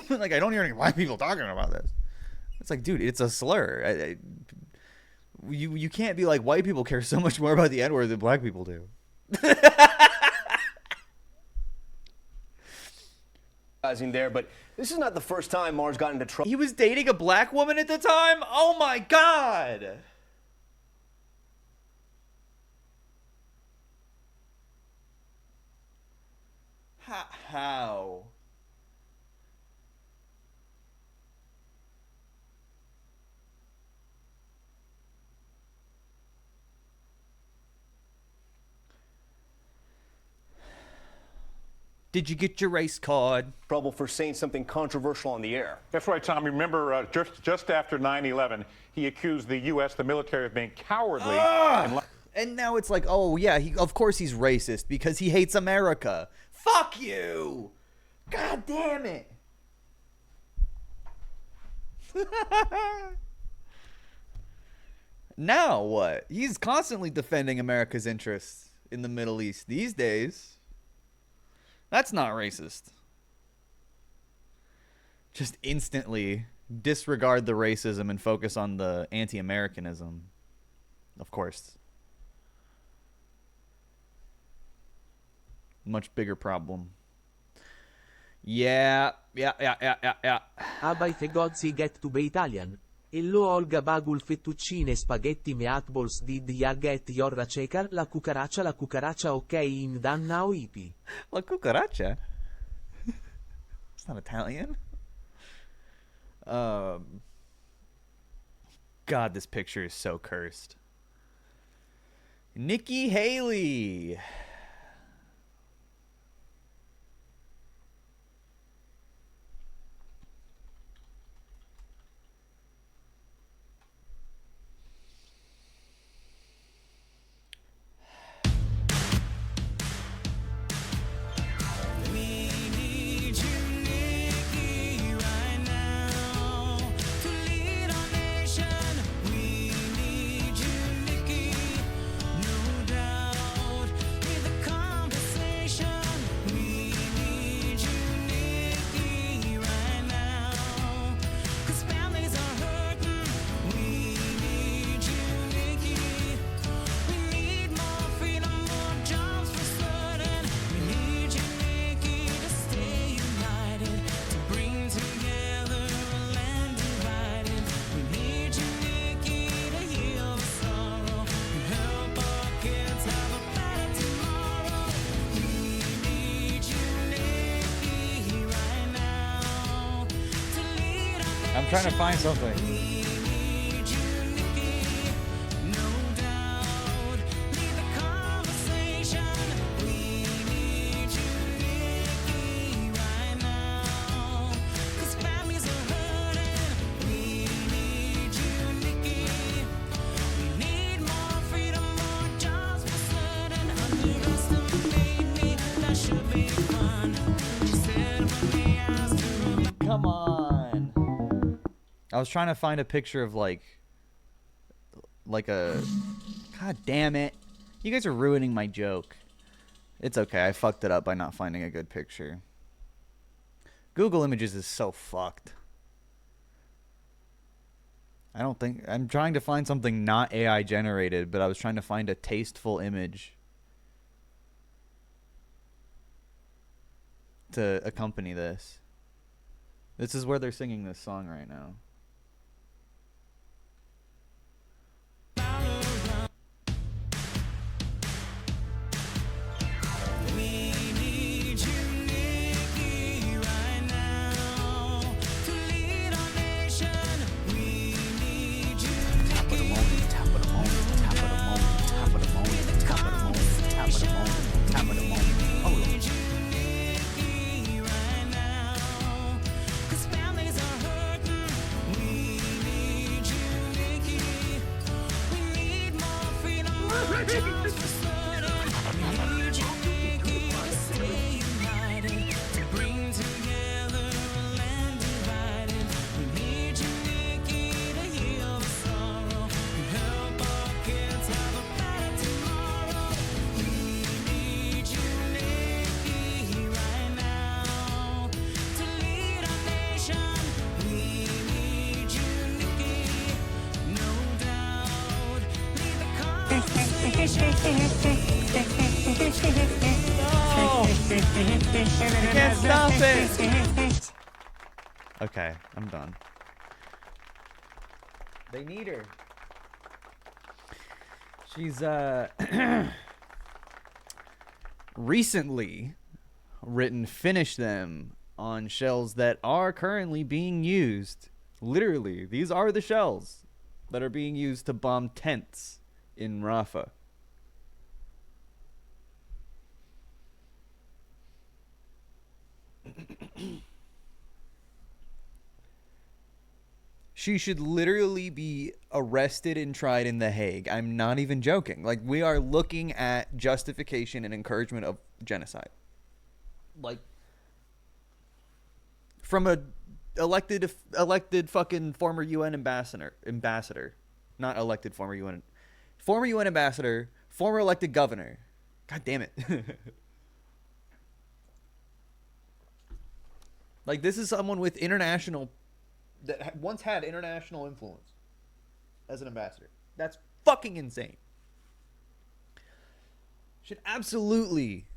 Like, I don't hear any white people talking about this. It's like, dude, it's a slur. You can't be like, white people care so much more about the N-word than black people do. There, but this is not the first time Mahr's gotten into trouble. He was dating a black woman at the time? Oh my God. How? Did you get your race card? Trouble for saying something controversial on the air. That's right, Tom. Remember, just after 9/11, he accused the U.S., the military, of being cowardly. And now it's like, oh, yeah, of course he's racist because he hates America. Fuck you. God damn it. Now what? He's constantly defending America's interests in the Middle East these days. That's not racist. Just instantly disregard the racism and focus on the anti-Americanism. Of course. Much bigger problem. Yeah. Abite Gozzi get to be Italian. Ello Olga bagul fettuccine spaghetti meatballs did ya get your checker la cucaracha ok in dan now ipi. La cucaracha? It's not Italian. God, this picture is so cursed. Nikki Haley. I'm trying to find something. Come on. I was trying to find a picture of like a... God damn it. You guys are ruining my joke. It's okay. I fucked it up by not finding a good picture. Google Images is so fucked. I don't think... I'm trying to find something not AI generated, but I was trying to find a tasteful image to accompany this. This is where they're singing this song right now. I can't stop it. Okay, I'm done. They need her. She's recently finished them on shells that are currently being used. Literally, these are the shells that are being used to bomb tents in Rafah. She should literally be arrested and tried in The Hague. I'm not even joking. Like, we are looking at justification and encouragement of genocide. Like, from a elected fucking former UN ambassador. Not elected former UN ambassador, former elected governor. God damn it. Like, this is someone with that once had international influence as an ambassador. That's fucking insane. Should absolutely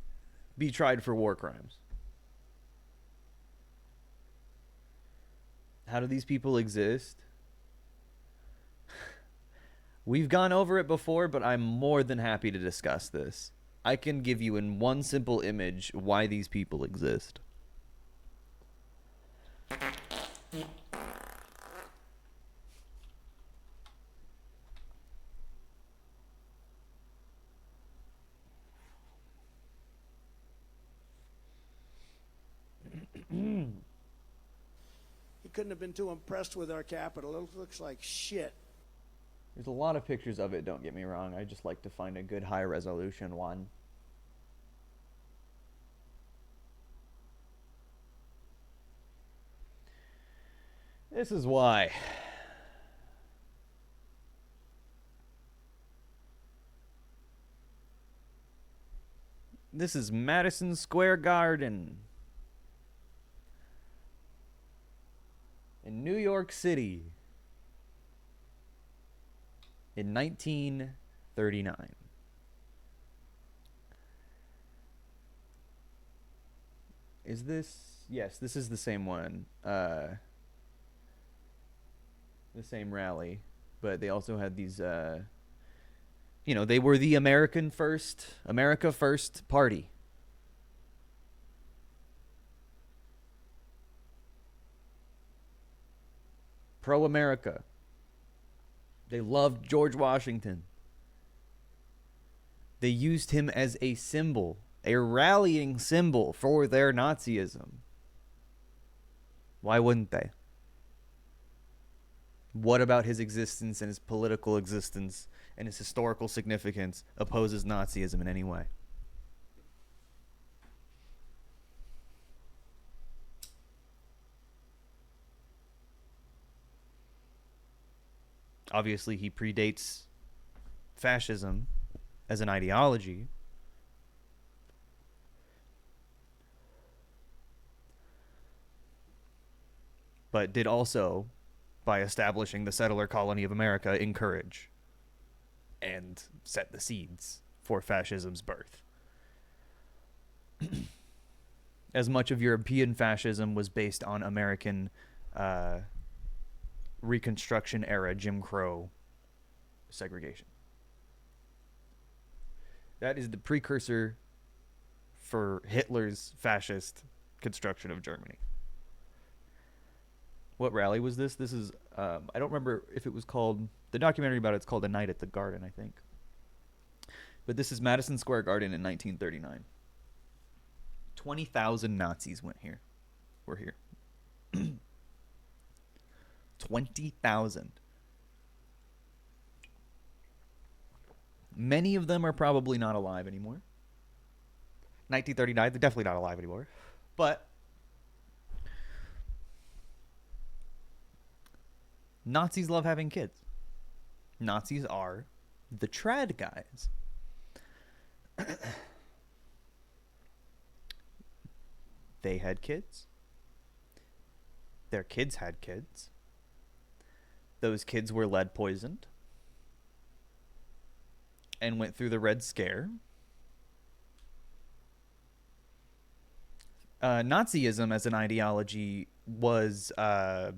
be tried for war crimes. How do these people exist? We've gone over it before, but I'm more than happy to discuss this. I can give you in one simple image why these people exist. couldn't have been too impressed with our capital. It looks like shit. There's a lot of pictures of it, don't get me wrong. I just like to find a good high-resolution one. This is why. This is Madison Square Garden in New York City in 1939. Is this? Yes, this is the same one. The same rally, but they also had these, you know, they were the America First party. Pro-America. They loved George Washington. They used him as a symbol, a rallying symbol for their Nazism. Why wouldn't they? What about his existence and his political existence and his historical significance opposes Nazism in any way? Obviously, he predates fascism as an ideology. But did also, by establishing the settler colony of America, encourage and set the seeds for fascism's birth. As much of European fascism was based on American Reconstruction era Jim Crow segregation. That is the precursor for Hitler's fascist construction of Germany. What rally was this? This is, I don't remember if it was called, the documentary about it's called A Night at the Garden, I think. But this is Madison Square Garden in 1939. 20,000 Nazis were here. 20,000. Many of them are probably not alive anymore. 1939, they're definitely not alive anymore. But Nazis love having kids. Nazis are the trad guys. They had kids. Their kids had kids. Those kids were lead poisoned and went through the Red Scare. Nazism as an ideology was a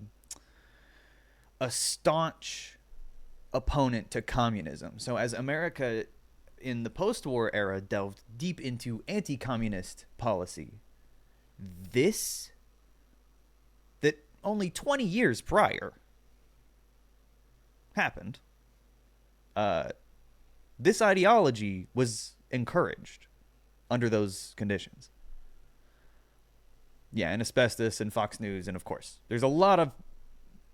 staunch opponent to communism. So as America in the post-war era delved deep into anti-communist policy, that only 20 years prior happened, this ideology was encouraged under those conditions. Yeah, and asbestos and Fox News, and of course, there's a lot of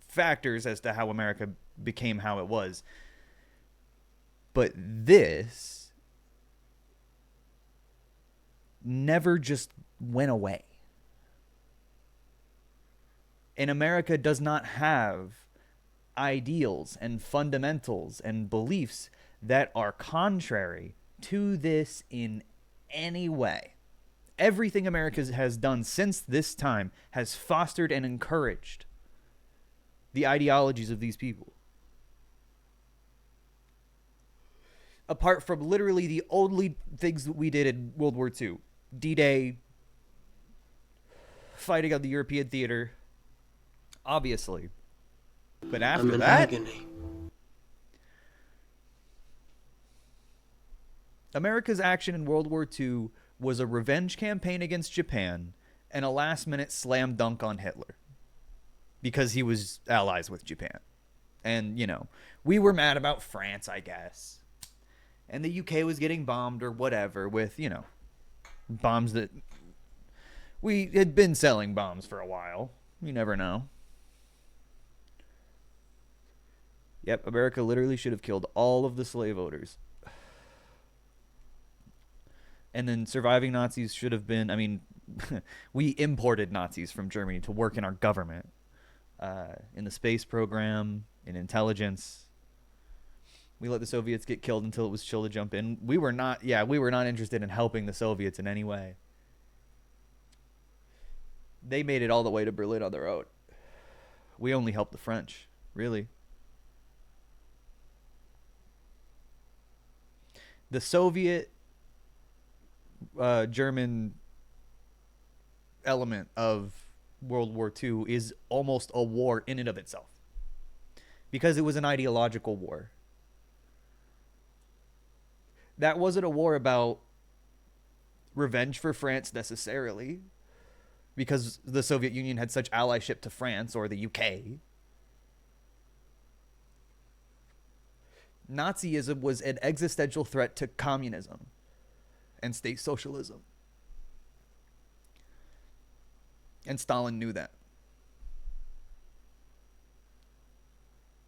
factors as to how America became how it was. But this never just went away. And America does not have ideals and fundamentals and beliefs that are contrary to this in any way. Everything America has done since this time has fostered and encouraged the ideologies of these people. Apart from literally the only things that we did in World War II, D-Day, fighting on the European theater, obviously. But after that, America's action in World War II was a revenge campaign against Japan and a last-minute slam dunk on Hitler because he was allies with Japan. And, you know, we were mad about France, I guess. And the UK was getting bombed or whatever with, you know, bombs that... We had been selling bombs for a while. You never know. Yep, America literally should have killed all of the slave owners. And then surviving Nazis should have been, I mean, we imported Nazis from Germany to work in our government, in the space program, in intelligence. We let the Soviets get killed until it was chill to jump in. We were not interested in helping the Soviets in any way. They made it all the way to Berlin on their own. We only helped the French, really. The Soviet German element of World War II is almost a war in and of itself, because it was an ideological war. That wasn't a war about revenge for France necessarily, because the Soviet Union had such allyship to France or the UK. Nazism was an existential threat to communism and state socialism. And Stalin knew that.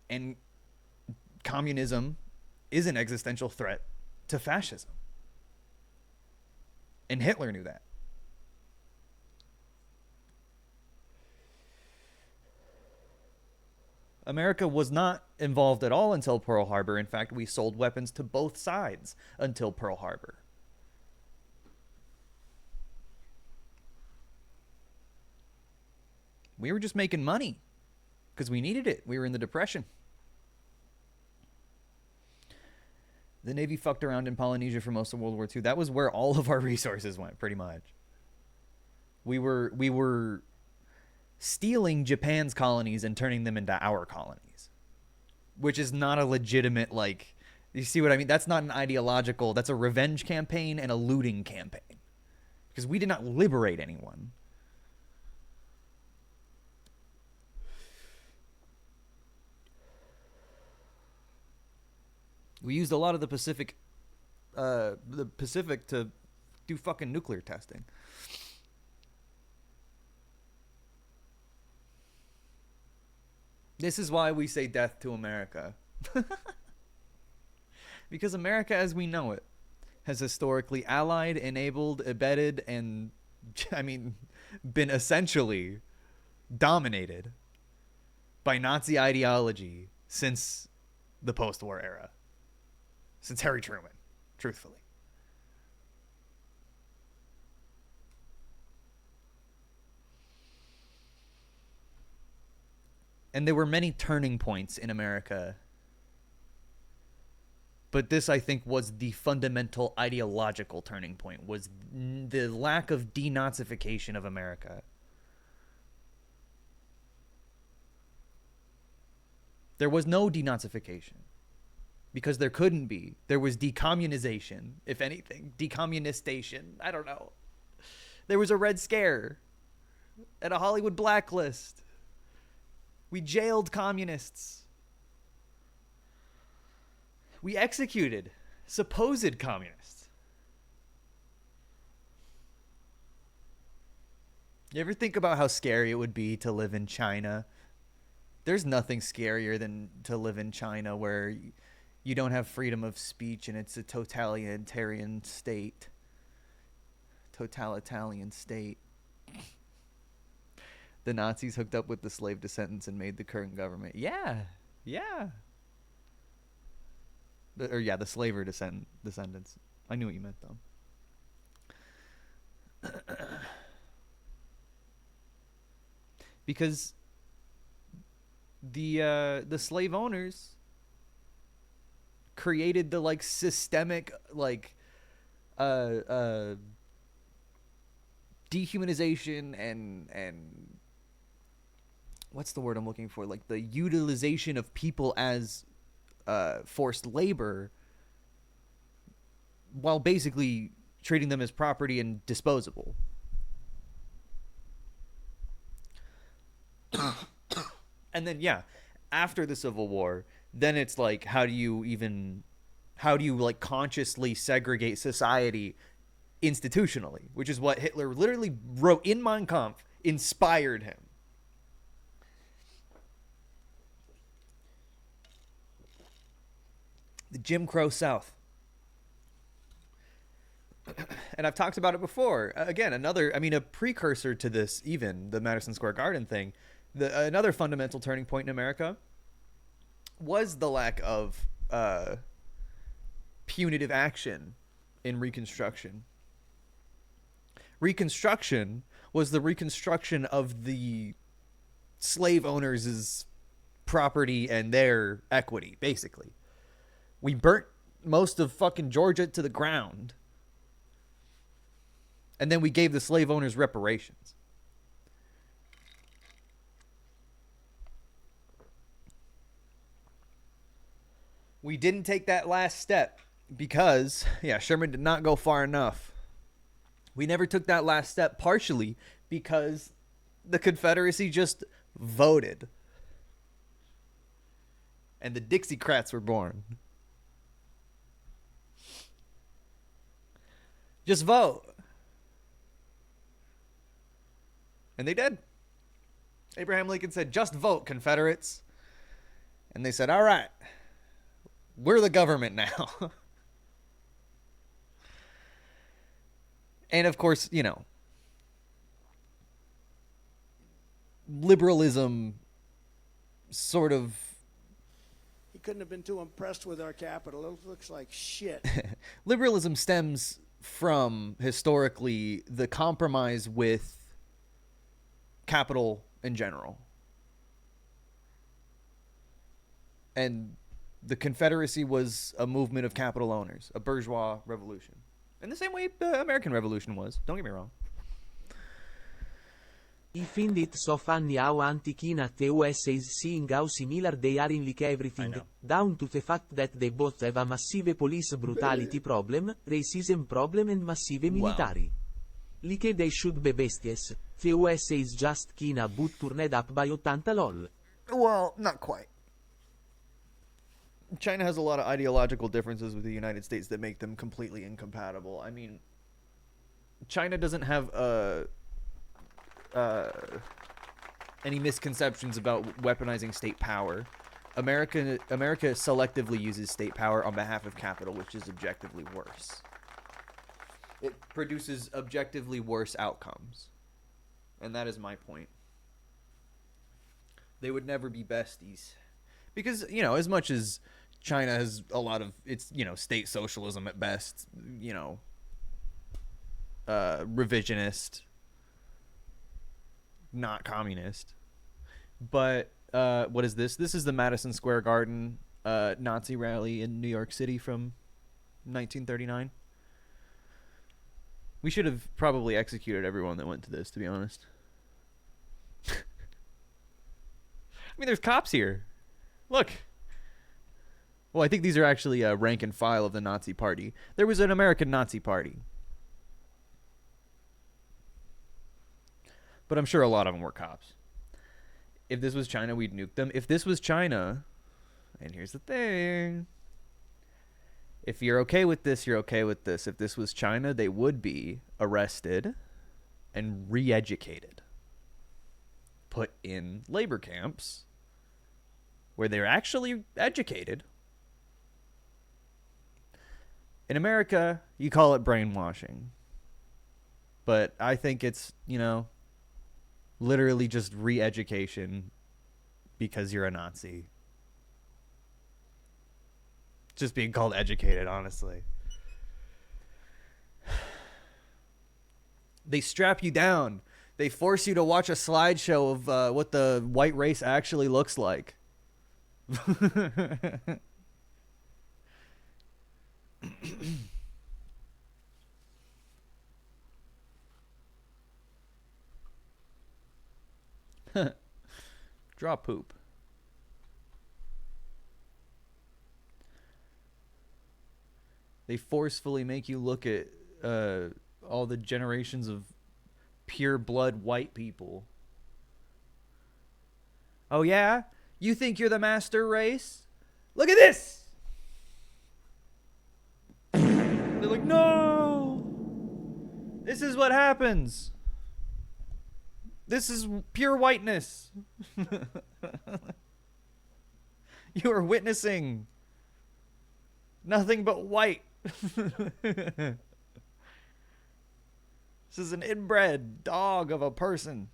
And communism is an existential threat to fascism. And Hitler knew that. America was not involved at all until Pearl Harbor. In fact, we sold weapons to both sides until Pearl Harbor. We were just making money because we needed it. We were in the Depression. The Navy fucked around in Polynesia for most of World War II. That was where all of our resources went, pretty much. We were stealing Japan's colonies and turning them into our colonies, which is not a legitimate, like, you see what I mean? That's not an ideological, that's a revenge campaign and a looting campaign, because we did not liberate anyone. We used a lot of the Pacific to do fucking nuclear testing. This is why we say death to America. Because America as we know it has historically allied, enabled, abetted, and, I mean, been essentially dominated by Nazi ideology since the post-war era. Since Harry Truman, truthfully. And there were many turning points in America. But this, I think, was the fundamental ideological turning point, was the lack of denazification of America. There was no denazification. Because there couldn't be. There was decommunization, if anything. Decommunistation. I don't know. There was a Red Scare and a Hollywood blacklist. We jailed communists. We executed supposed communists. You ever think about how scary it would be to live in China? There's nothing scarier than to live in China where you don't have freedom of speech and it's a totalitarian state. Totalitarian state. The Nazis hooked up with the slave descendants and made the current government. Yeah. The slaver descendants. I knew what you meant, though. Because the slave owners created the, like, systemic, like, dehumanization and what's the word I'm looking for? Like, the utilization of people as forced labor while basically treating them as property and disposable. And then, after the Civil War, then it's like, how do you like consciously segregate society institutionally, which is what Hitler literally wrote in Mein Kampf, inspired him. The Jim Crow South. And I've talked about it before. Again, a precursor to this, even the Madison Square Garden thing. Another fundamental turning point in America was the lack of punitive action in Reconstruction. Reconstruction was the reconstruction of the slave owners' property and their equity, basically. We burnt most of fucking Georgia to the ground. And then we gave the slave owners reparations. We didn't take that last step because, Sherman did not go far enough. We never took that last step partially because the Confederacy just voted. And the Dixiecrats were born. Just vote. And they did. Abraham Lincoln said, just vote, Confederates. And they said, all right, we're the government now. And of course, liberalism sort of... He couldn't have been too impressed with our capital. It looks like shit. Liberalism stems from, historically, the compromise with capital in general. And the Confederacy was a movement of capital owners, a bourgeois revolution. In the same way the American Revolution was. Don't get me wrong. I find it so funny how anti-China the US is seeing how similar they are in like everything, down to the fact that they both have a massive police brutality problem, racism problem and massive military. Like they should be besties. The US is just China but turned up by 80 lol. Well, not quite. China has a lot of ideological differences with the United States that make them completely incompatible. I mean, China doesn't have any misconceptions about weaponizing state power. America selectively uses state power on behalf of capital, which is objectively worse. It produces objectively worse outcomes. And that is my point. They would never be besties. Because, as much as China has a lot of its, state socialism at best, revisionist, not communist. But what is this? This is the Madison Square Garden Nazi rally in New York City from 1939. We should have probably executed everyone that went to this, to be honest. I mean, there's cops here. Look. Well, I think these are actually rank and file of the Nazi Party. There was an American Nazi Party. But I'm sure a lot of them were cops. If this was China, we'd nuke them. If this was China, and here's the thing. If you're okay with this, you're okay with this. If this was China, they would be arrested and re-educated. Put in labor camps where they're actually educated. In America, you call it brainwashing. But I think it's, literally just re-education because you're a Nazi. Just being called educated, honestly. They strap you down. They force you to watch a slideshow of what the white race actually looks like. Draw poop. They forcefully make you look at all the generations of pure blood white people. Oh yeah? You think you're the master race? Look at this! They're like, no! This is what happens. This is pure whiteness. You are witnessing Nothing but white. This is an inbred dog of a person.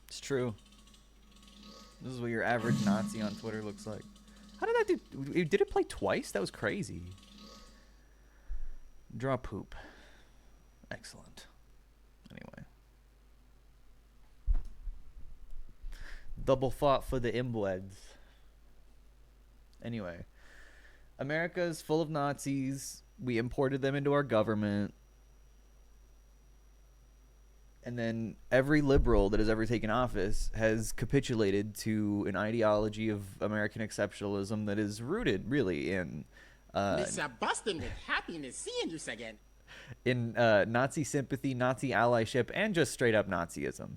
It's true. This is what your average Nazi on Twitter looks like. How did that do? Did it play twice? That was crazy. Draw poop. Excellent. Anyway. Double fought for the inbreds. Anyway. America is full of Nazis. We imported them into our government. And then every liberal that has ever taken office has capitulated to an ideology of American exceptionalism that is rooted, really, in Mr. Bustin with happiness seeing you again. In Nazi sympathy, Nazi allyship, and just straight up Nazism.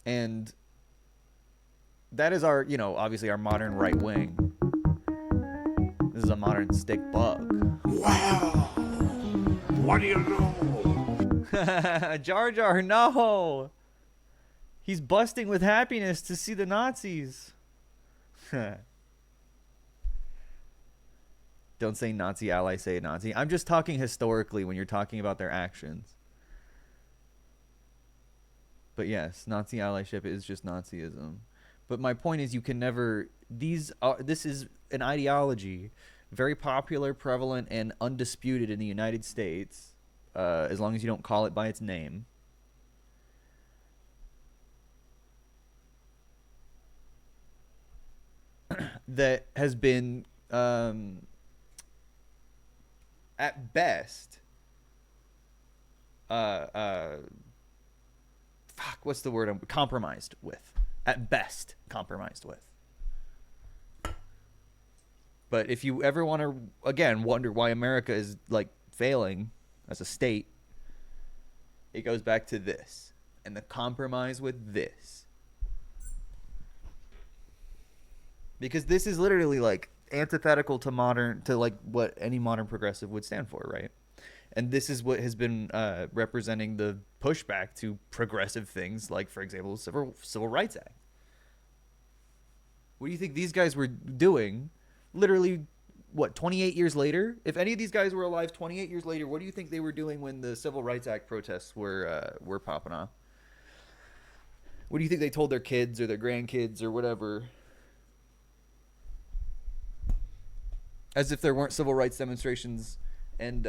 And that is our, you know, obviously our modern right wing. This is a modern stick bug. Wow. What do you know? Jar Jar, no. He's busting with happiness to see the Nazis. Don't say Nazi ally, say Nazi. I'm just talking historically when you're talking about their actions. But yes, Nazi allyship is just Nazism. But my point is, you can never... this is an ideology, very popular, prevalent, and undisputed in the United States, as long as you don't call it by its name. That has been, at best, what's the word? Compromised with. At best, compromised with. But if you ever want to, again, wonder why America is, like, failing as a state, it goes back to this. And the compromise with this. Because this is literally, like, antithetical to like, what any modern progressive would stand for, right? And this is what has been representing the pushback to progressive things, like, for example, Civil Rights Act. What do you think these guys were doing? Literally, what, 28 years later? If any of these guys were alive 28 years later, what do you think they were doing when the Civil Rights Act protests were popping off? What do you think they told their kids or their grandkids or whatever? As if there weren't civil rights demonstrations and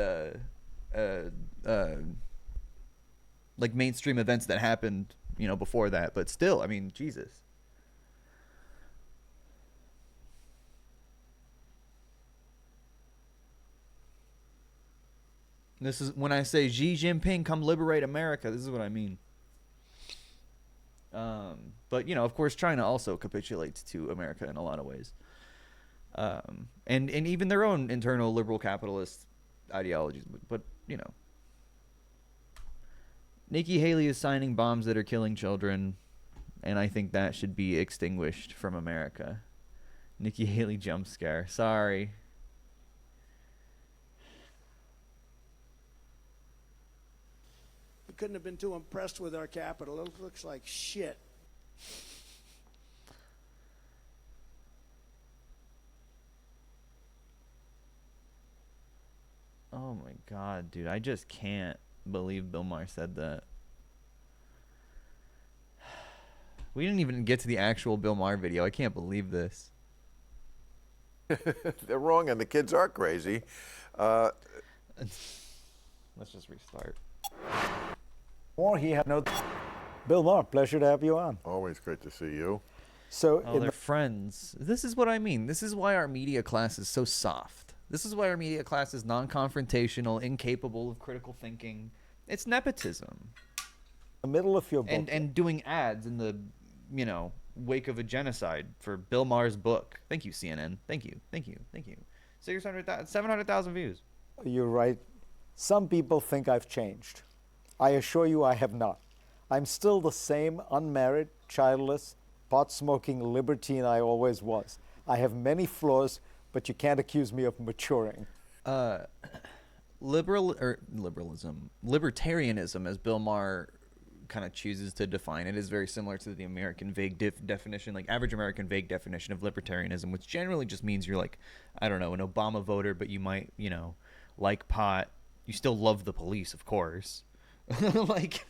like mainstream events that happened, you know, before that. But still, I mean, Jesus. This is when I say Xi Jinping, come liberate America. This is what I mean. But, you know, of course, China also capitulates to America in a lot of ways. And even their own internal liberal capitalist ideologies. But, you know. Nikki Haley is signing bombs that are killing children. And I think that should be extinguished from America. Nikki Haley jump scare. Sorry. We couldn't have been too impressed with our capital. It looks like shit. Oh my God, dude. I just can't believe Bill Maher said that. We didn't even get to the actual Bill Maher video. I can't believe this. They're wrong and the kids are crazy. Let's just restart. Or he had no... Bill Maher, pleasure to have you on. Always great to see you. So they're friends. This is what I mean. This is why our media class is so soft. This is why our media class is non-confrontational, incapable of critical thinking. It's nepotism. The middle of your book. And doing ads in the, you know, wake of a genocide for Bill Maher's book. Thank you, CNN. Thank you. 700,000 views. You're right. Some people think I've changed. I assure you I have not. I'm still the same unmarried, childless, pot-smoking libertine I always was. I have many flaws, but you can't accuse me of maturing. Libertarianism, as Bill Maher kind of chooses to define it is very similar to the American vague definition, like average American vague definition of libertarianism, which generally just means you're like, I don't know, an Obama voter, but you might, you know, like pot. You still love the police, of course. Like,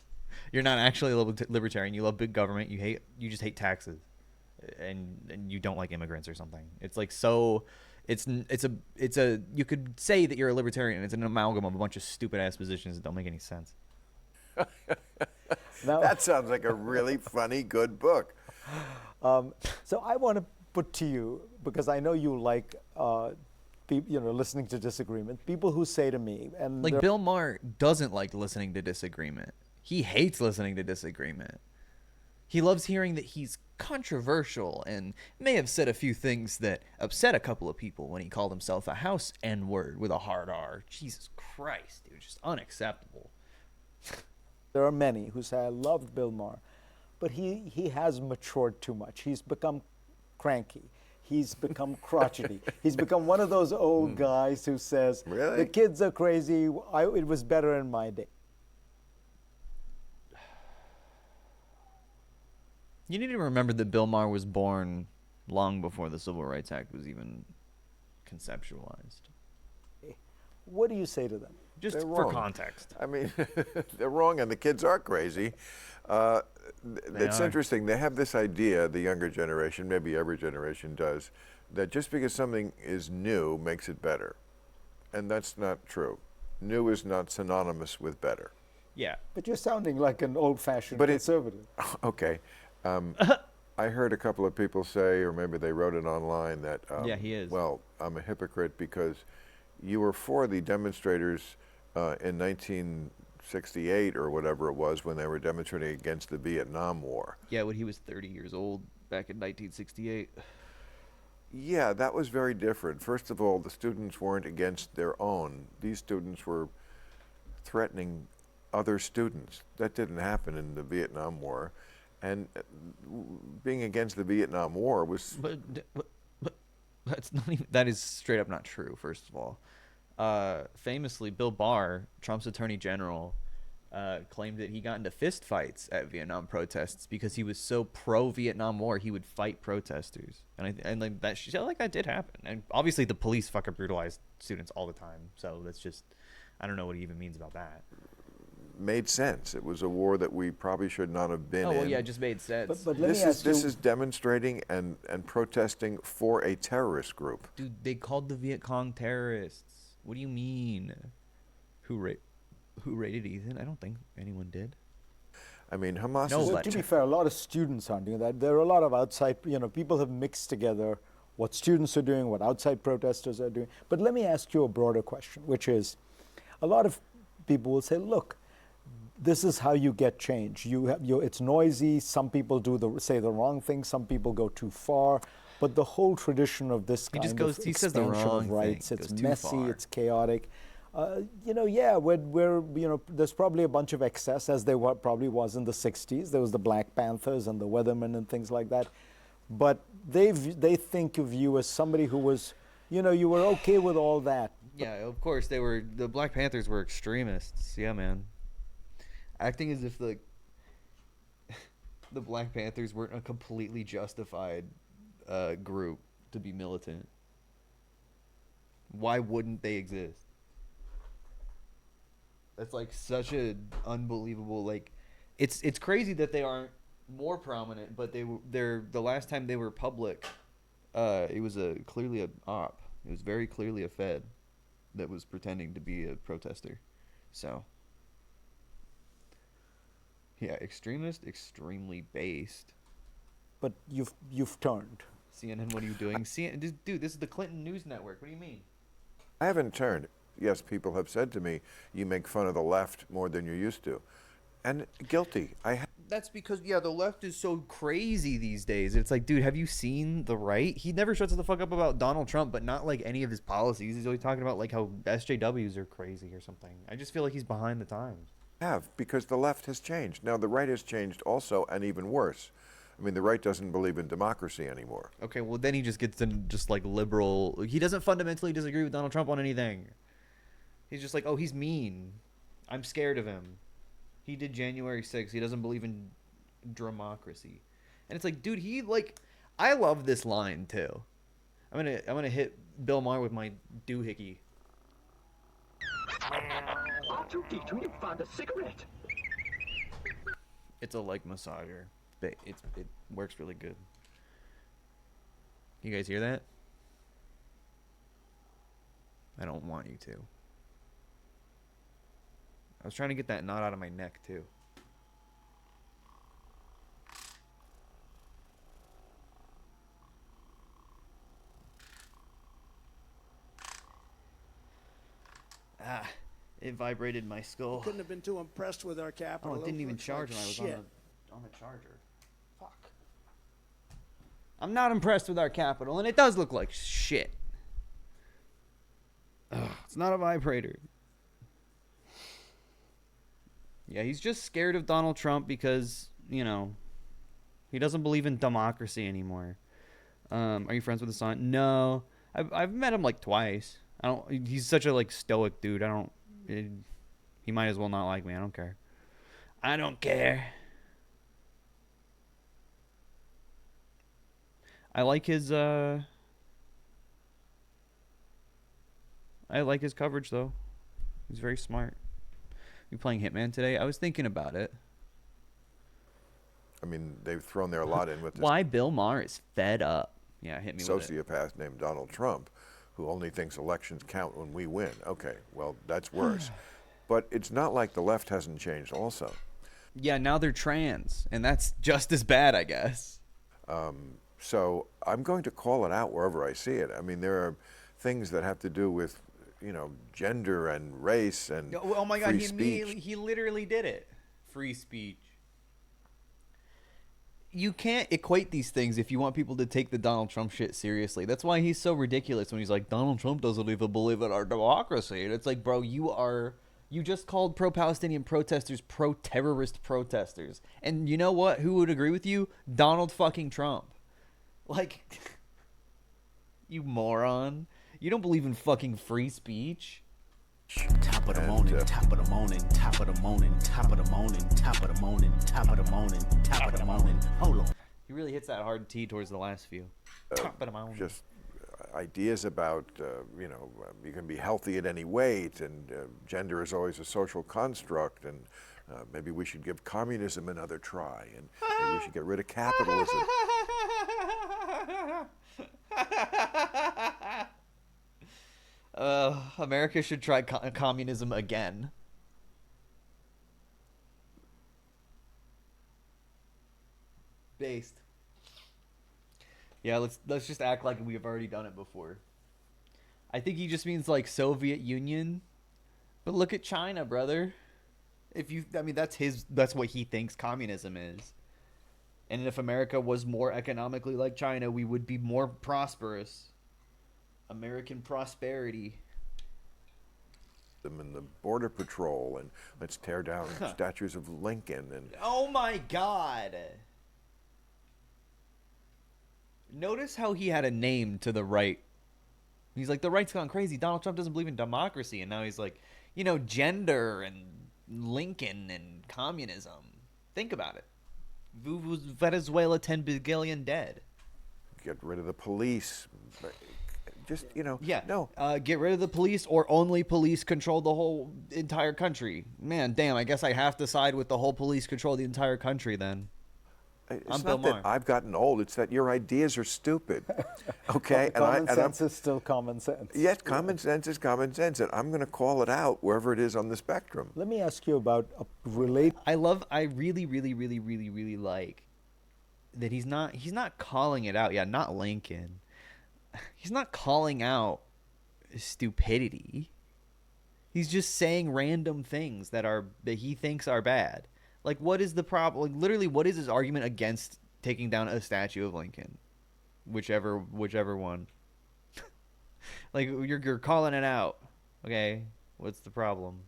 you're not actually a libertarian. You love big government. You just hate taxes, and you don't like immigrants or something. It's like so. It's a you could say that you're a libertarian. It's an amalgam of a bunch of stupid ass positions that don't make any sense. That sounds like a really funny, good book. So I want to put to you, because I know you like, listening to disagreement. People who say to me, and like Bill Maher doesn't like listening to disagreement. He hates listening to disagreement. He loves hearing that he's controversial and may have said a few things that upset a couple of people when he called himself a house N-word with a hard R. Jesus Christ, dude, just unacceptable. There are many who say, I loved Bill Maher, but he has matured too much. He's become cranky. He's become crotchety. He's become one of those old guys who says, Really? The kids are crazy. It was better in my day. You need to remember that Bill Maher was born long before the Civil Rights Act was even conceptualized. What do you say to them? Just They're for wrong. context. I mean, they're wrong, and the kids are crazy. It's are. interesting. They have this idea, the younger generation, maybe every generation does, that just because something is new makes it better. And that's not true. New is not synonymous with better. Yeah. But you're sounding like an old-fashioned conservative. Okay. I heard a couple of people say, or maybe they wrote it online, that, yeah, he is. well, I'm a hypocrite because you were for the demonstrators in 1968 or whatever it was when they were demonstrating against the Vietnam War. Yeah, when he was 30 years old back in 1968. Yeah, that was very different. First of all, the students weren't against their own. These students were threatening other students. That didn't happen in the Vietnam War. And being against the Vietnam War was... But that's not even, that is straight up not true, first of all. Famously, Bill Barr, Trump's attorney general, claimed that he got into fist fights at Vietnam protests because he was so pro-Vietnam War he would fight protesters, and like that, she said, like that did happen. And obviously, the police fucking brutalized students all the time. So that's just, I don't know what he even means about that. Made sense. It was a war that we probably should not have been in. Oh well, yeah, it just made sense. But let me ask you, this is demonstrating and protesting for a terrorist group. Dude, they called the Viet Cong terrorists. What do you mean? Who raided Ethan? I don't think anyone did. I mean, Hamas no, is... to be fair, a lot of students aren't doing that. There are a lot of outside, people have mixed together what students are doing, what outside protesters are doing. But let me ask you a broader question, which is, a lot of people will say, look, this is how you get change. It's noisy. Some people say the wrong thing. Some people go too far. But the whole tradition of this kind of expansion of rights, it's messy, it's chaotic. There's probably a bunch of excess, as there probably was in the 60s. There was the Black Panthers and the Weathermen and things like that. But they think of you as somebody who was, you were okay with all that. Yeah, of course, the Black Panthers were extremists. Yeah, man. Acting as if the Black Panthers weren't a completely justified group to be militant. Why wouldn't they exist? That's like such a unbelievable, like, it's crazy that they aren't more prominent, but they're the last time they were public, it was clearly a op. It was very clearly a Fed that was pretending to be a protester. So yeah, extremist, extremely based. But you've turned. CNN, what are you doing? Dude, this is the Clinton News Network. What do you mean? I haven't turned. Yes, people have said to me, you make fun of the left more than you used to. And guilty. That's because, yeah, the left is so crazy these days. It's like, dude, have you seen the right? He never shuts the fuck up about Donald Trump, but not like any of his policies. He's always talking about like how SJWs are crazy or something. I just feel like he's behind the times. Because the left has changed. Now, the right has changed also, and even worse. I mean, the right doesn't believe in democracy anymore. Okay, well, then he just gets to just like liberal. He doesn't fundamentally disagree with Donald Trump on anything. He's just like, oh, he's mean. I'm scared of him. He did January 6th. He doesn't believe in democracy. And it's like, dude, I love this line too. I'm gonna hit Bill Maher with my doohickey. R2-D2, you found a cigarette. It's a leg massager. It works really good. You guys hear that? I don't want you to. I was trying to get that knot out of my neck too. Ah, it vibrated my skull. Couldn't have been too impressed with our capital. Oh, it didn't even looks charge like when I was shit. on the charger. Fuck. I'm not impressed with our capital, and it does look like shit. Ugh, it's not a vibrator. Yeah, he's just scared of Donald Trump because, you know, he doesn't believe in democracy anymore. Are you friends with his son? No. I've met him like twice. He's such a like stoic dude. He might as well not like me. I don't care. I don't care. I like his coverage though. He's very smart. You playing Hitman today? I was thinking about it. I mean, they've thrown their lot in with this Why Bill Maher is fed up. Yeah, hit me with it. sociopath named Donald Trump, who only thinks elections count when we win. Okay, well, that's worse. But it's not like the left hasn't changed also. Yeah, now they're trans, and that's just as bad, I guess. So I'm going to call it out wherever I see it. I mean, there are things that have to do with, you know, gender and race and Oh my God, free speech. he literally did it. Free speech. You can't equate these things if you want people to take the Donald Trump shit seriously. That's why he's so ridiculous when he's like, Donald Trump doesn't even believe in our democracy. And it's like, bro, you just called pro-Palestinian protesters pro-terrorist protesters. And you know what? Who would agree with you? Donald fucking Trump. Like, you moron. You don't believe in fucking free speech? Top of the morning, top of the morning, top of the morning, top of the morning, top of the morning, top of the morning, top of the morning. Hold on. He really hits that hard T towards the last few. Top of the morning. Just ideas about, you know, you can be healthy at any weight, and gender is always a social construct, and maybe we should give communism another try, and maybe we should get rid of capitalism. America should try communism again. Based. Yeah, let's just act like we've already done it before. I think he just means like Soviet Union. But look at China, brother. I mean that's what he thinks communism is. And if America was more economically like China, we would be more prosperous. American prosperity. And the border patrol, and let's tear down statues of Lincoln, and oh my God. Notice how he had a name to the right. He's like, the right's gone crazy. Donald Trump doesn't believe in democracy. And now he's like, you know, gender and Lincoln and communism. Think about it. Venezuela 10 billion dead. get rid of the police. Just, you know, yeah, no. Get rid of the police, or only police control the whole entire country. Man, damn, I guess I have to side with the whole police control the entire country then. It's not that I've gotten old. It's that your ideas are stupid. Okay, common sense is still common sense. Yes, common sense is common sense, and I'm going to call it out wherever it is on the spectrum. Let me ask you about I really like that he's not calling it out. Yeah, not Lincoln. He's not calling out stupidity. He's just saying random things that he thinks are bad. Like, what is the problem? Like, literally, what is his argument against taking down a statue of Lincoln? Whichever one. Like, you're calling it out. Okay, what's the problem?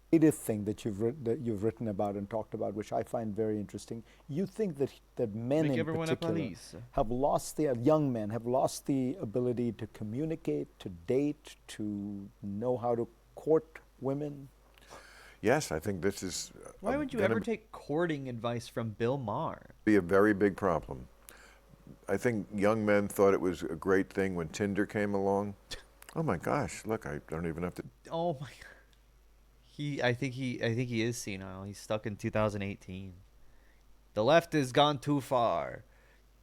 Creative thing that you've written about and talked about, which I find very interesting. You think that men in particular have lost young men have lost the ability to communicate, to date, to know how to court women? yes, I think this is. Why would you gonna ever take courting advice from Bill Maher? be a very big problem. I think young men thought it was a great thing when Tinder came along. Oh my gosh! Look, I don't even have to. Oh my god. I think he is senile. He's stuck in 2018. The left has gone too far.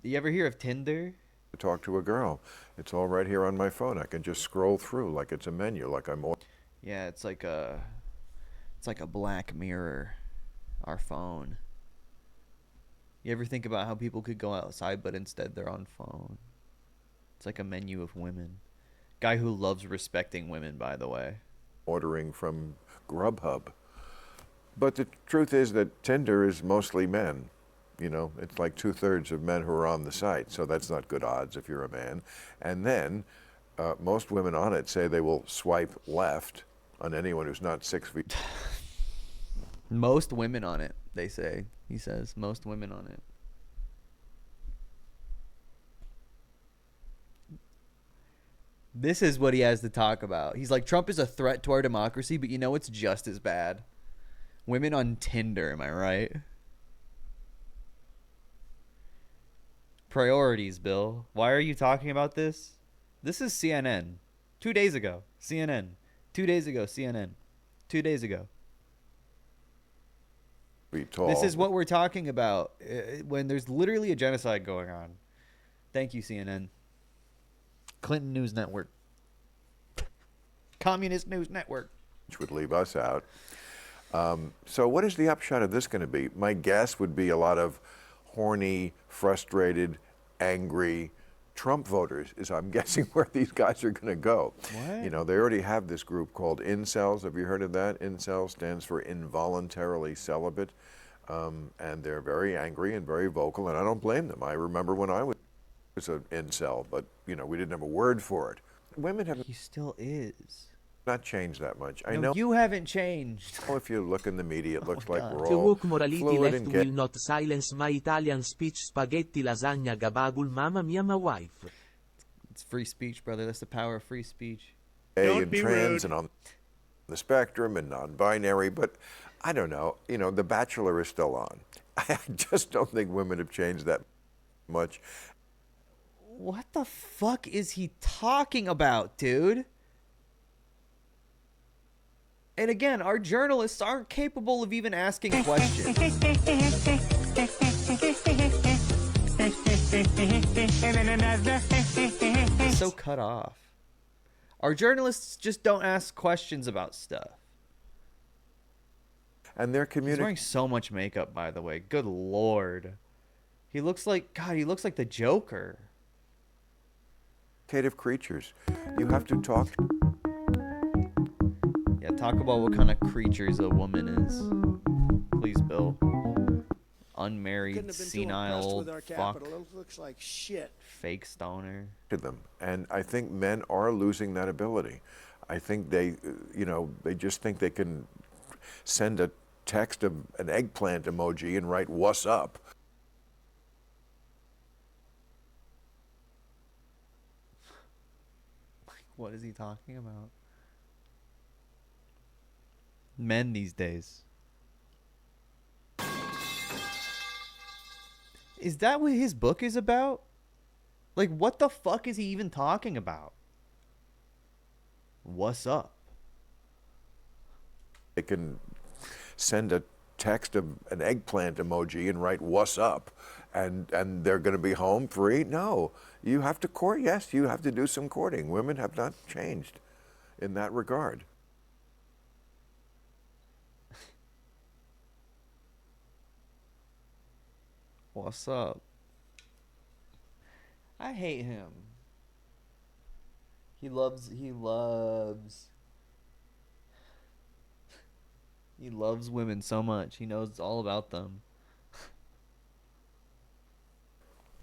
You ever hear of Tinder? Talk to a girl. It's all right here on my phone. I can just scroll through like it's a menu, like I'm. Yeah, it's like a Black Mirror. Our phone. You ever think about how people could go outside, but instead they're on phone? It's like a menu of women. Guy who loves respecting women, by the way. Ordering from Grubhub. But the truth is that Tinder is mostly men. You know, it's like 2/3 of men who are on the site, so that's not good odds if you're a man. And then most women on it say they will swipe left on anyone who's not 6 feet. Most women on it, they say. He says most women on it. This is what he has to talk about. He's like, Trump is a threat to our democracy, but you know it's just as bad. Women on Tinder, am I right? Priorities, Bill. Why are you talking about this? This is CNN. 2 days ago, CNN. 2 days ago, CNN. 2 days ago. This is what we're talking about when there's literally a genocide going on. Thank you, CNN. Clinton News Network. Communist News Network. Which would leave us out. So what is the upshot of this going to be? My guess would be a lot of horny, frustrated, angry Trump voters is I'm guessing where these guys are going to go. What? You know, they already have this group called incels. Have you heard of that? Incel stands for involuntarily celibate. And they're very angry and very vocal, and I don't blame them. I remember when I was an incel, but, you know, we didn't have a word for it. Women have... He still is. Not changed that much. I No, know you haven't changed. if you look in the media, it looks like we're The all woke morality fluid left and will gay. not silence my Italian speech spaghetti lasagna gabagul mamma mia my wife. It's free speech, brother. That's the power of free speech. Gay and be trans rude. and on the spectrum and non-binary, but I don't know. You know, The Bachelor is still on. I just don't think women have changed that much. What the fuck is he talking about, dude? And again, our journalists aren't capable of even asking questions. He's so cut off. Our journalists just don't ask questions about stuff. And they're He's communicating. wearing so much makeup, by the way. Good lord. He looks like, God, he looks like the Joker. Creatures. You have to talk. Yeah, talk about what kind of creatures a woman is. Please, Bill. Unmarried, Couldn't have been too senile, impressed with our fuck, capital. It looks like shit. fake stoner. To them, and I think men are losing that ability. I think they, you know, they just think they can send a text of an eggplant emoji and write "What's up." What is he talking about? Men these days. Is that what his book is about? Like, what the fuck is he even talking about? What's up? They can send a text of an eggplant emoji and write "What's up," and they're going to be home free. No, you have to court. Yes, you have to do some courting. Women have not changed in that regard. What's up? I hate him. He loves women so much. He knows all about them.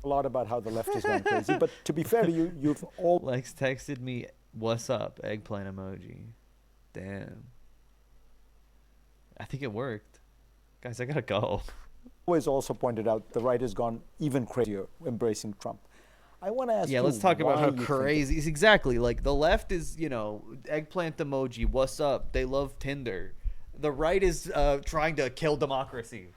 A lot about how the left has gone crazy. But to be fair to you, you've all... Lex texted me, "What's up?" Eggplant emoji. Damn. I think it worked. Guys, I gotta go. always also pointed out the right has gone even crazier embracing Trump. I want to ask you, let's talk about why how you think crazy. Exactly. Like, the left is, eggplant emoji, what's up? They love Tinder. The right is trying to kill democracy.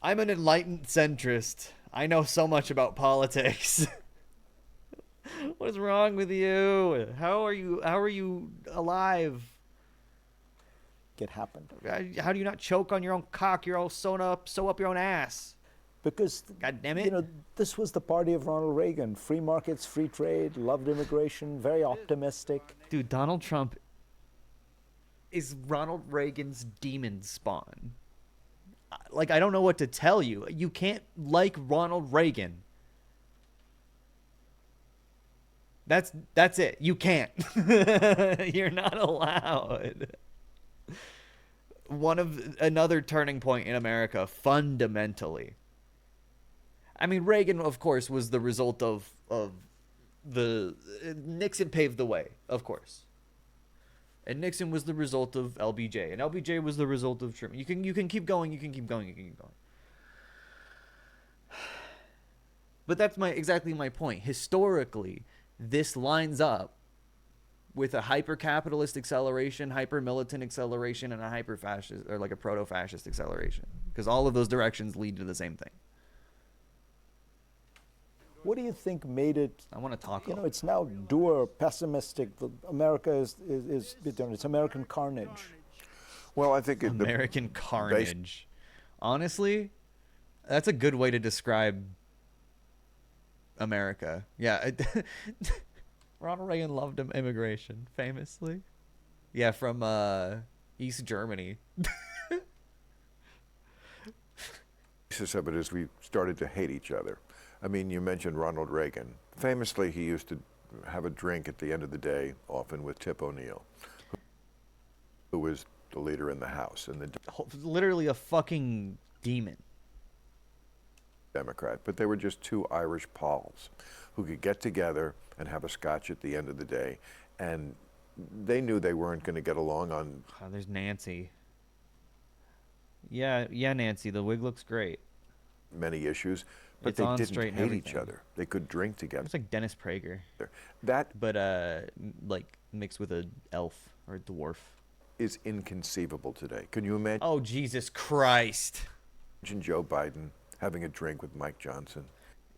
I'm an enlightened centrist. I know so much about politics. What is wrong with you? How are you alive? It happened. How do you not choke on your own cock? You're all sew up your own ass. Because, God damn it. you know, this was the party of Ronald Reagan. Free markets, free trade, loved immigration, very optimistic. Dude, Donald Trump is Ronald Reagan's demon spawn. Like, I don't know what to tell you. You can't like Ronald Reagan. That's it. You can't. You're not allowed. Another turning point in America, fundamentally. I mean, Reagan, of course, was the result of the Nixon paved the way, of course. And Nixon was the result of LBJ, and LBJ was the result of Truman. You can keep going, you can keep going. But that's exactly my point. Historically, this lines up with a hyper-capitalist acceleration, hyper-militant acceleration, and a hyper-fascist, or like a proto-fascist acceleration. Because all of those directions lead to the same thing. What do you think made it? I want to talk. You know, it's now dour, pessimistic. America is it's American carnage. Well, I think American carnage. Honestly, that's a good way to describe America. Yeah. Ronald Reagan loved immigration, famously. Yeah, from East Germany. The basis of it is we started to hate each other. I mean, you mentioned Ronald Reagan. Famously, he used to have a drink at the end of the day, often with Tip O'Neill, who was the leader in the House. And literally a fucking demon. Democrat. But they were just two Irish Pauls who could get together and have a scotch at the end of the day. And they knew they weren't going to get along on... Oh, there's Nancy. Yeah, Nancy. The wig looks great. Many issues. But they didn't hate each other. They could drink together. It's like Dennis Prager. But like mixed with an elf or a dwarf. Is inconceivable today. Can you imagine? Oh, Jesus Christ. Imagine Joe Biden having a drink with Mike Johnson.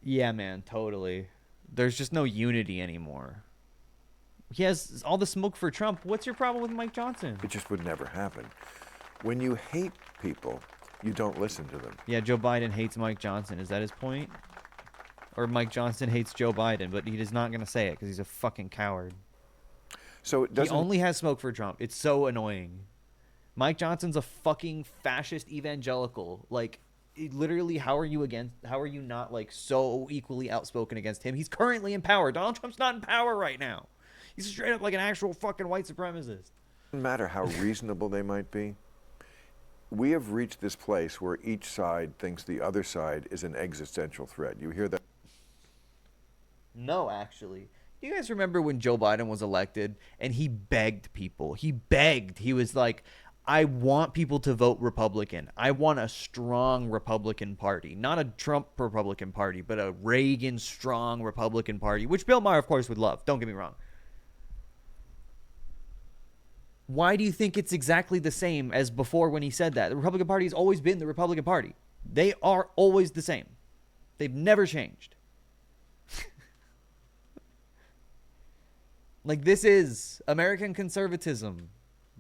Yeah, man, totally. There's just no unity anymore. He has all the smoke for Trump. What's your problem with Mike Johnson? It just would never happen. When you hate people, you don't listen to them. Yeah, Joe Biden hates Mike Johnson. Is that his point? Or Mike Johnson hates Joe Biden, but he is not going to say it because he's a fucking coward. So it doesn't... He only has smoke for Trump. It's so annoying. Mike Johnson's a fucking fascist evangelical. Like, literally, how are you not, like, so equally outspoken against him? He's currently in power. Donald Trump's not in power right now. He's straight up like an actual fucking white supremacist. No matter how reasonable they might be, we have reached this place where each side thinks the other side is an existential threat. You hear that? No, actually. Do you guys remember when Joe Biden was elected and he begged people? He begged. He was like, I want people to vote Republican. I want a strong Republican Party. Not a Trump Republican Party, but a Reagan strong Republican Party, which Bill Maher, of course, would love. Don't get me wrong. Why do you think it's exactly the same as before when he said that? The Republican Party has always been the Republican Party. They are always the same. They've never changed. Like, this is American conservatism.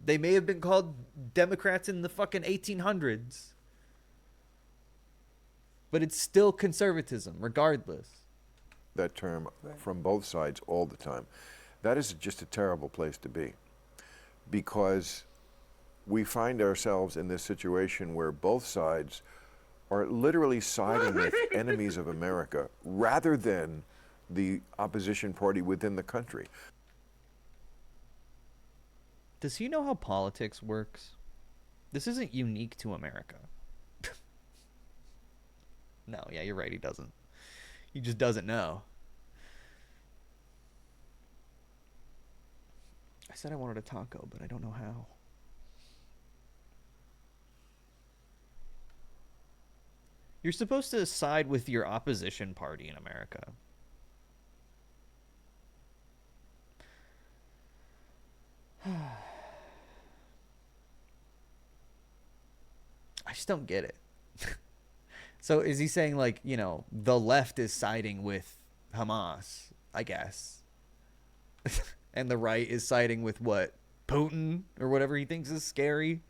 They may have been called Democrats in the fucking 1800s. But it's still conservatism, regardless. That term from both sides all the time. That is just a terrible place to be. Because we find ourselves in this situation where both sides are literally siding with enemies of America rather than the opposition party within the country. Does he know how politics works? This isn't unique to America. No, yeah, you're right, he doesn't. He just doesn't know. I said I wanted a taco, but I don't know how. You're supposed to side with your opposition party in America. just don't get it. So is he saying, like, you know, the left is siding with Hamas, I guess, and the right is siding with what? Putin or whatever he thinks is scary?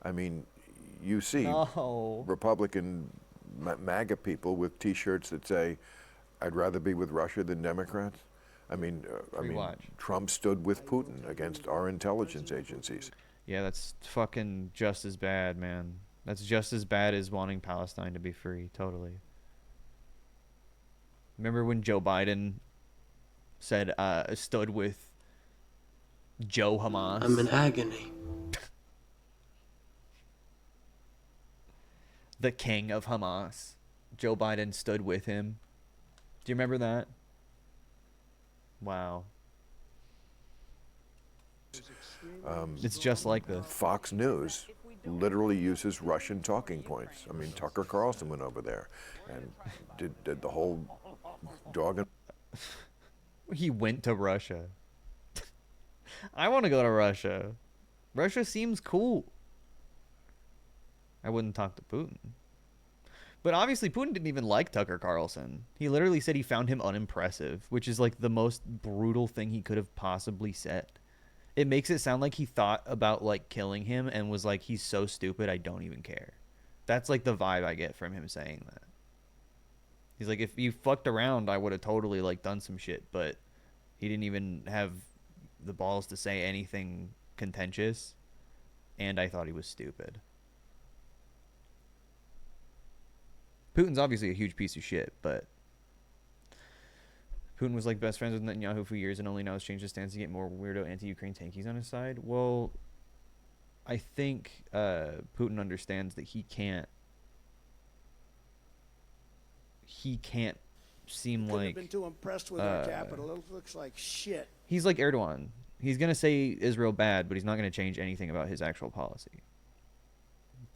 I mean, you see No. Republican MAGA people with T-shirts that say, "I'd rather be with Russia than Democrats." I mean, Trump stood with Putin against our intelligence agencies. Yeah, that's fucking just as bad, man. That's just as bad as wanting Palestine to be free, totally. Remember when Joe Biden said, stood with Joe Hamas? I'm in agony. The king of Hamas. Joe Biden stood with him. Do you remember that? Wow. It's just like this. Fox News literally uses Russian talking points. I mean, Tucker Carlson went over there and did the whole dog and... He went to Russia. I want to go to Russia. Russia seems cool. I wouldn't talk to Putin. But obviously Putin didn't even like Tucker Carlson. He literally said he found him unimpressive, which is like the most brutal thing he could have possibly said. It makes it sound like he thought about like killing him and was like, he's so stupid, I don't even care. That's like the vibe I get from him saying that. He's like, if you fucked around, I would have totally like done some shit, but he didn't even have the balls to say anything contentious, and I thought he was stupid. Putin's obviously a huge piece of shit, but Putin was like best friends with Netanyahu for years and only now has changed his stance to get more weirdo anti-Ukraine tankies on his side. Well, I think Putin understands that he can't seem Couldn't like... have been too impressed with our capital. It looks like shit. He's like Erdogan. He's going to say Israel bad, but he's not going to change anything about his actual policy.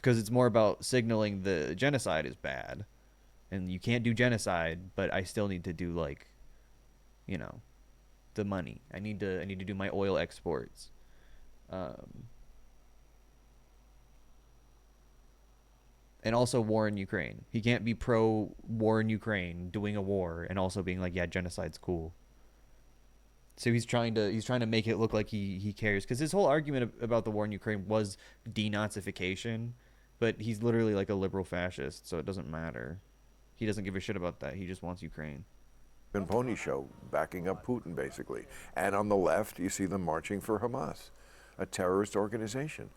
Because it's more about signaling the genocide is bad. And you can't do genocide, but I still need to do, like, you know, the money. I need to do my oil exports. And also war in Ukraine. He can't be pro war in Ukraine, doing a war, and also being like, yeah, genocide's cool. So he's trying to make it look like he cares, because his whole argument about the war in Ukraine was denazification, but he's literally like a liberal fascist, so it doesn't matter. He doesn't give a shit about that. He just wants Ukraine. and pony show backing up Putin, basically. And on the left, you see them marching for Hamas, a terrorist organization.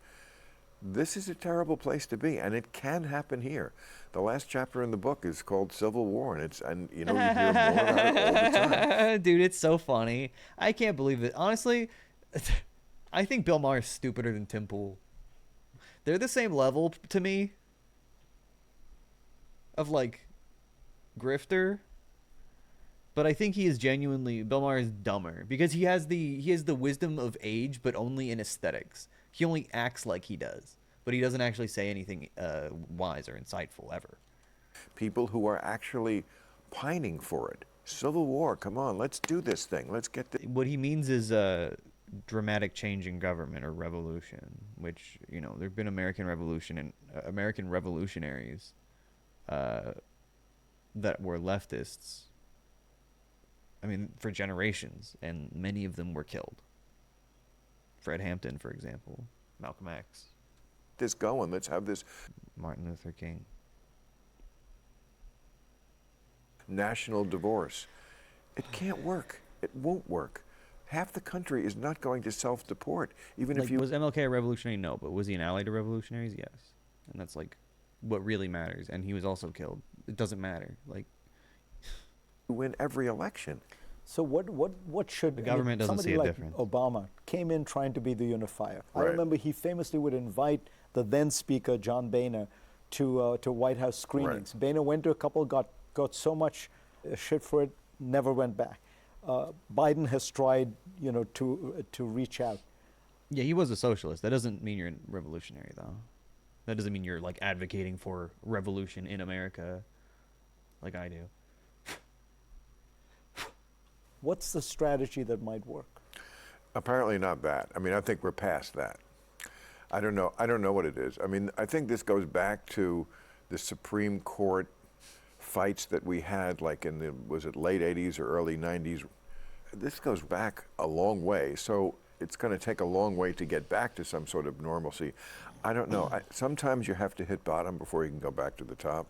This is a terrible place to be, and it can happen here. The last chapter in the book is called Civil War, and you know, you hear more about it all the time. Dude, it's so funny. I can't believe it. Honestly, I think Bill Maher is stupider than Tim Pool. They're the same level to me of like grifter, but I think he is genuinely, Bill Maher is dumber because he has the wisdom of age, but only in aesthetics. He only acts like he does, but he doesn't actually say anything wise or insightful ever. People who are actually pining for it. Civil War, come on, let's do this thing. Let's get this. What he means is dramatic change in government or revolution, which, you know, there have been American Revolution and American revolutionaries that were leftists, I mean, for generations, and many of them were killed. Fred Hampton, for example, Malcolm X. This going, let's have this. Martin Luther King. National divorce. It can't work. It won't work. Half the country is not going to self-deport, even Like, if you... Was MLK a revolutionary? No, but was he an ally to revolutionaries? Yes. And that's like what really matters. And he was also killed. It doesn't matter. Like, win every election. So what should the government doesn't somebody see a like difference. Obama came in trying to be the unifier. I Right. remember he famously would invite the then speaker John Boehner to White House screenings. Right. Boehner went to a couple, got so much shit for it, never went back. Biden has tried, you know, to reach out. yeah, he was a socialist. That doesn't mean you're a revolutionary, though. That doesn't mean you're like advocating for revolution in America, like I do. What's the strategy that might work? Apparently not that. I mean, I think we're past that. I don't know. I don't know what it is. I mean, I think this goes back to the Supreme Court fights that we had, like in the, was it late 80s or early 90s? This goes back a long way. So it's going to take a long way to get back to some sort of normalcy. I don't know. Sometimes you have to hit bottom before you can go back to the top.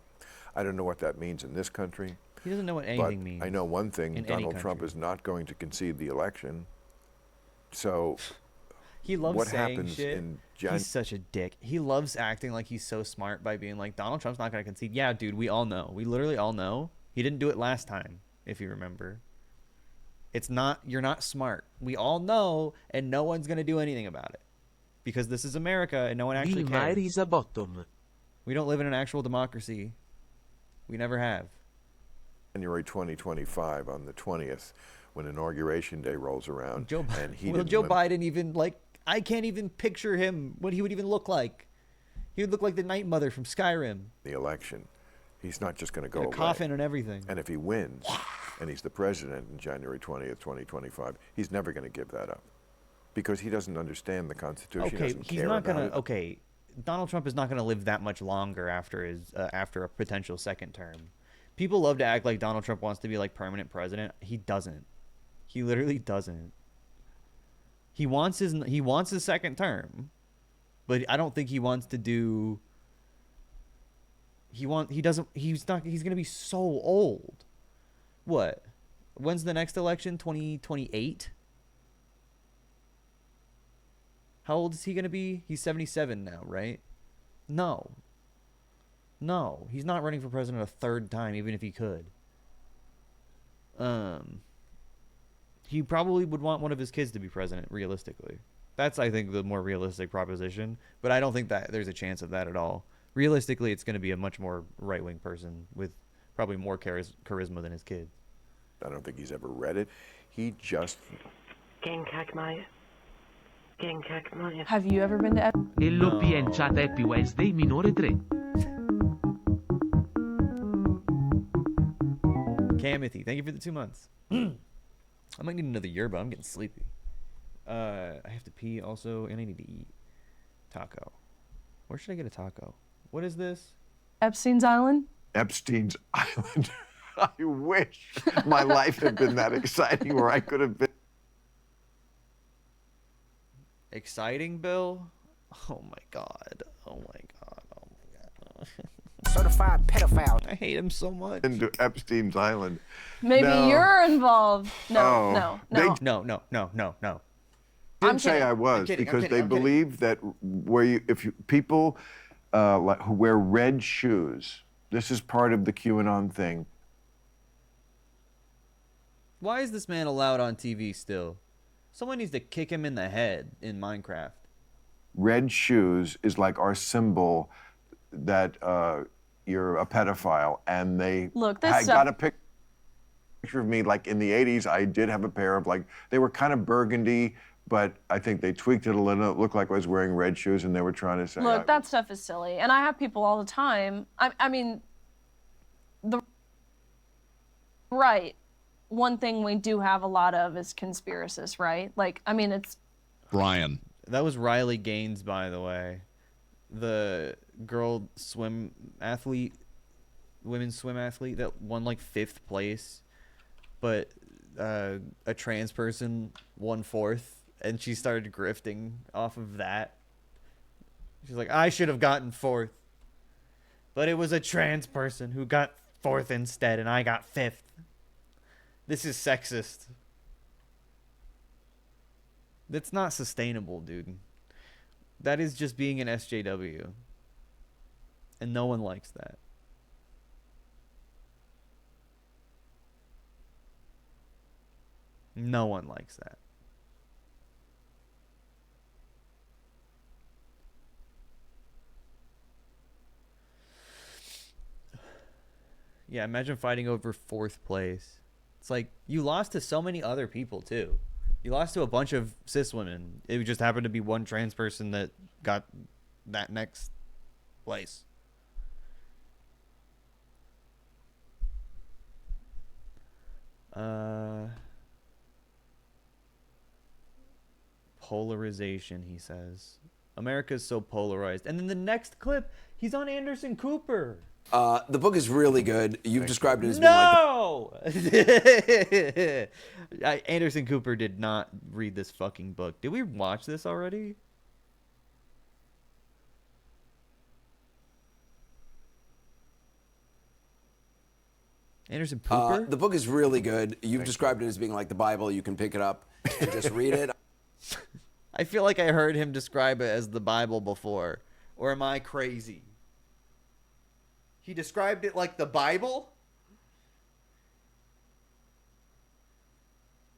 I don't know what that means in this country. He doesn't know what anything but means. I know one thing, in any Donald Trump country. is not going to concede the election. So He loves what saying happens shit. in He's such a dick. He loves acting like he's so smart by being like, Donald Trump's not going to concede. Yeah, dude, we all know. We literally all know. He didn't do it last time, if you remember. It's not, you're not smart. We all know, and no one's going to do anything about it. Because this is America, and no one actually Bill Maher cares. is a bottom. We don't live in an actual democracy. We never have. January 2025 on the 20th, when Inauguration Day rolls around, and he Will didn't Joe win Biden even, like, I can't even picture him, what he would even look like. He would look like the Night Mother from Skyrim. the election. He's not just going to go In a away. coffin and everything. And if he wins, and he's the president in January 20th, 2025, he's never going to give that up. Because he doesn't understand the Constitution. He Okay, doesn't he's care not about gonna. it. Okay, Donald Trump is not gonna live that much longer after his after a potential second term. People love to act like Donald Trump wants to be like permanent president. He doesn't. He literally doesn't. He wants his second term, but I don't think he wants to do. He's gonna be so old. What? When's the next election? 2028? How old is he going to be? He's 77 now, right? No. No, he's not running for president a third time, even if he could. He probably would want one of his kids to be president, realistically. That's, I think, the more realistic proposition. But I don't think that there's a chance of that at all. Realistically, it's going to be a much more right-wing person with probably more charisma than his kids. I don't think he's ever read it. He just... Have you ever been to LPN Chat Happy Wednesday minore 3. Camothy, thank you for the 2 months. I might need another yerba. I'm getting sleepy. I have to pee also, and I need to eat. Taco. Where should I get a taco? What is this? Epstein's Island? Epstein's Island. I wish my life had been that exciting where I could have been. Exciting, Bill? Oh my god. Oh my god. Oh my god. Certified pedophile. I hate him so much. Into Epstein's Island. Maybe No. you're involved. No, Oh. no, They no. No. Didn't say I was I'm kidding, because I'm they kidding. believe that people who wear red shoes, this is part of the QAnon thing. Why is this man allowed on TV still? Someone needs to kick him in the head in Minecraft. Red shoes is like our symbol that you're a pedophile, and they Look, this got stuff- a picture of me like in the 80s. I did have a pair of they were kind of burgundy, but I think they tweaked it a little. It looked like I was wearing red shoes, and they were trying to say, Look, that stuff is silly. And I have people all the time. I mean, right. One thing we do have a lot of is conspiracists, right? Like, I mean, it's... Brian. That was Riley Gaines, by the way. The girl swim athlete, women's swim athlete that won like 5th place. But a trans person won 4th. And she started grifting off of that. She's like, I should have gotten 4th. But it was a trans person who got 4th instead, and I got 5th. This is sexist. That's not sustainable, dude. That is just being an SJW. And no one likes that. No one likes that. Yeah, imagine fighting over 4th place. It's like, you lost to so many other people, too. You lost to a bunch of cis women. It just happened to be one trans person that got that next place. Polarization, he says. America's so polarized. And then the next clip, he's on Anderson Cooper. The book is really good. You've described it as No! Anderson Cooper did not read this fucking book. Did we watch this already? Anderson Cooper? The book is really good. You've described it as being like the Bible. You can pick it up and just read it. I feel like I heard him describe it as the Bible before. Or am I crazy? He described it like the Bible?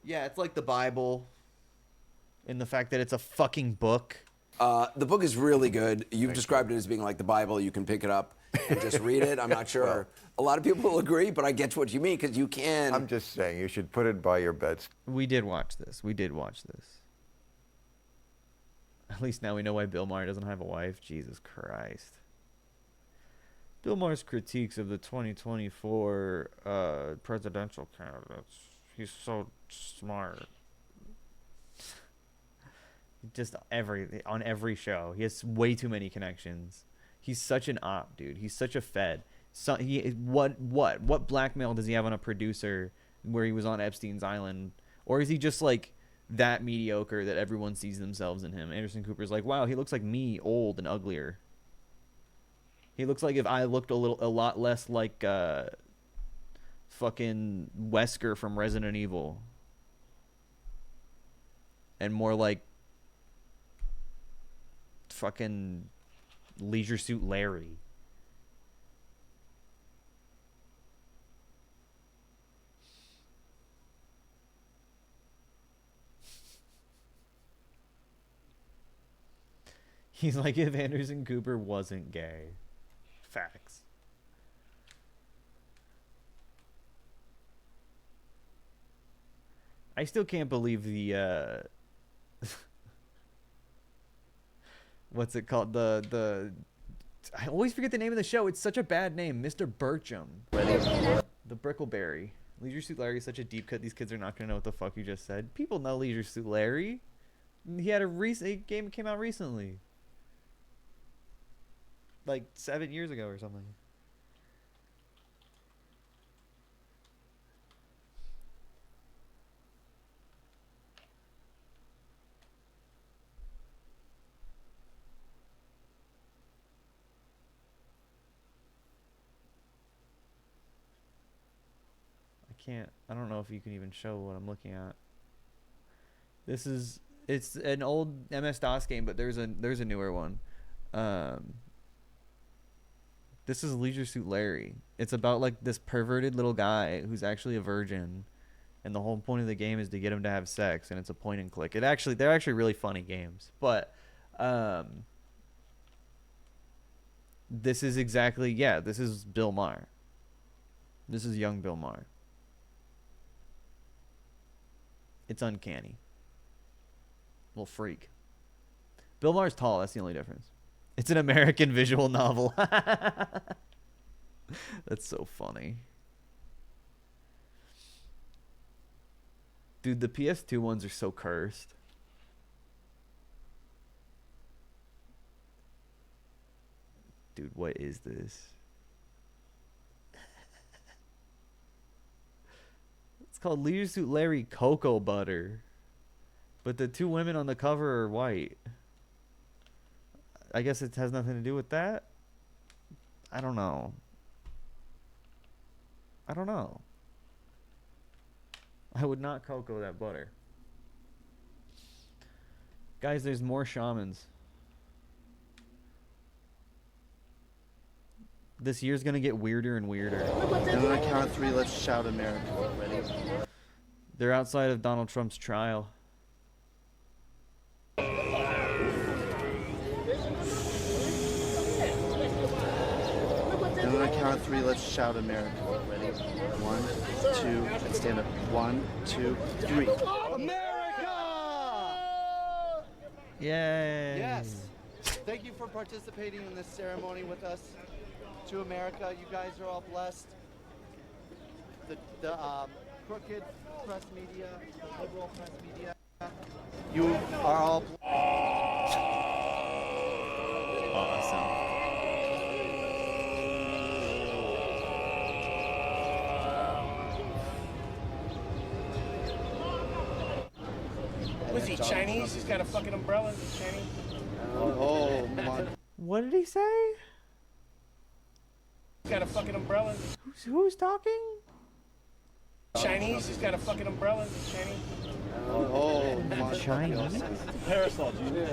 Yeah, it's like the Bible. In the fact that it's a fucking book. The book is really good. You've described it as being like the Bible. You can pick it up and just read it. I'm not sure a lot of people will agree, but I get what you mean because you can. I'm just saying you should put it by your bed. We did watch this. At least now we know why Bill Maher doesn't have a wife. Jesus Christ. Bill Maher's critiques of the 2024 presidential candidates. He's so smart. Just on every show. He has way too many connections. He's such an op, dude. He's such a fed. So what blackmail does he have on a producer where he was on Epstein's Island? Or is he just like that mediocre that everyone sees themselves in him? Anderson Cooper's like, wow, he looks like me, old and uglier. He looks like if I looked a lot less like fucking Wesker from Resident Evil. And more like fucking Leisure Suit Larry. He's like if Anderson Cooper wasn't gay. Facts. I still can't believe the what's it called? The I always forget the name of the show. It's such a bad name. Mr. Birchum. The Brickleberry. Leisure Suit Larry is such a deep cut. These kids are not going to know what the fuck you just said. People know Leisure Suit Larry. He had a game came out recently. Like 7 years ago or something. I don't know if you can even show what I'm looking at. It's an old MS-DOS game, but there's a newer one. This is Leisure Suit Larry. It's about like this perverted little guy who's actually a virgin, and the whole point of the game is to get him to have sex, and it's a point and click. They're actually really funny games, but this is this is Bill Maher. This is young Bill Maher. It's uncanny. Little freak. Bill Maher's tall. That's the only difference. It's an American visual novel. That's so funny. Dude, the PS2 ones are so cursed. Dude, what is this? It's called Leisure Suit Larry Cocoa Butter. But the two women on the cover are white. I guess it has nothing to do with that. I don't know. I would not cocoa that butter. Guys, there's more shamans. This year's gonna get weirder and weirder. And on the count of three, let's shout America. Ready? They're outside of Donald Trump's trial. And on the count of three, let's shout America. Ready? 1, 2, and stand up. 1, 2, 3. America! Yay! Yes. Thank you for participating in this ceremony with us. To America, you guys are all blessed. The crooked press media, the liberal press media, you are all. awesome. Was he Chinese? He's got a fucking umbrella. Is he Chinese? Oh, my. What did he say? He's got a fucking umbrella. Who's talking? Chinese? He's got a fucking umbrella. Is he Chinese? Oh, my. Chinese? Parasol,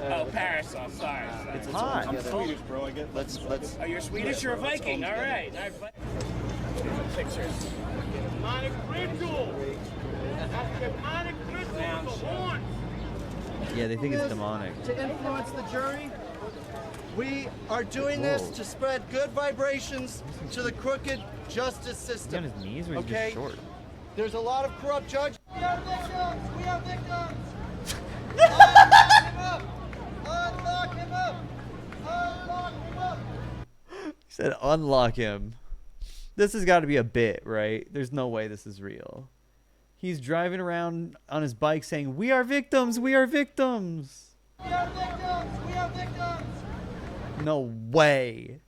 Oh, parasol. Sorry. It's hot. I'm Swedish, bro. I get. Let's. Oh, you're Swedish? You're a Viking. All right. Pictures. Demonic ritual. Demonic ritual. Yeah, they think it's demonic. To influence the jury, we are doing this to spread good vibrations to the crooked justice system. Is he on his knees or is he okay? just short? There's a lot of corrupt judges. We are victims! We are victims! Unlock him up! Unlock him up! He said unlock him. This has got to be a bit, right? There's no way this is real. He's driving around on his bike saying, "We are victims! We are victims!" We are victims! We are victims! No way.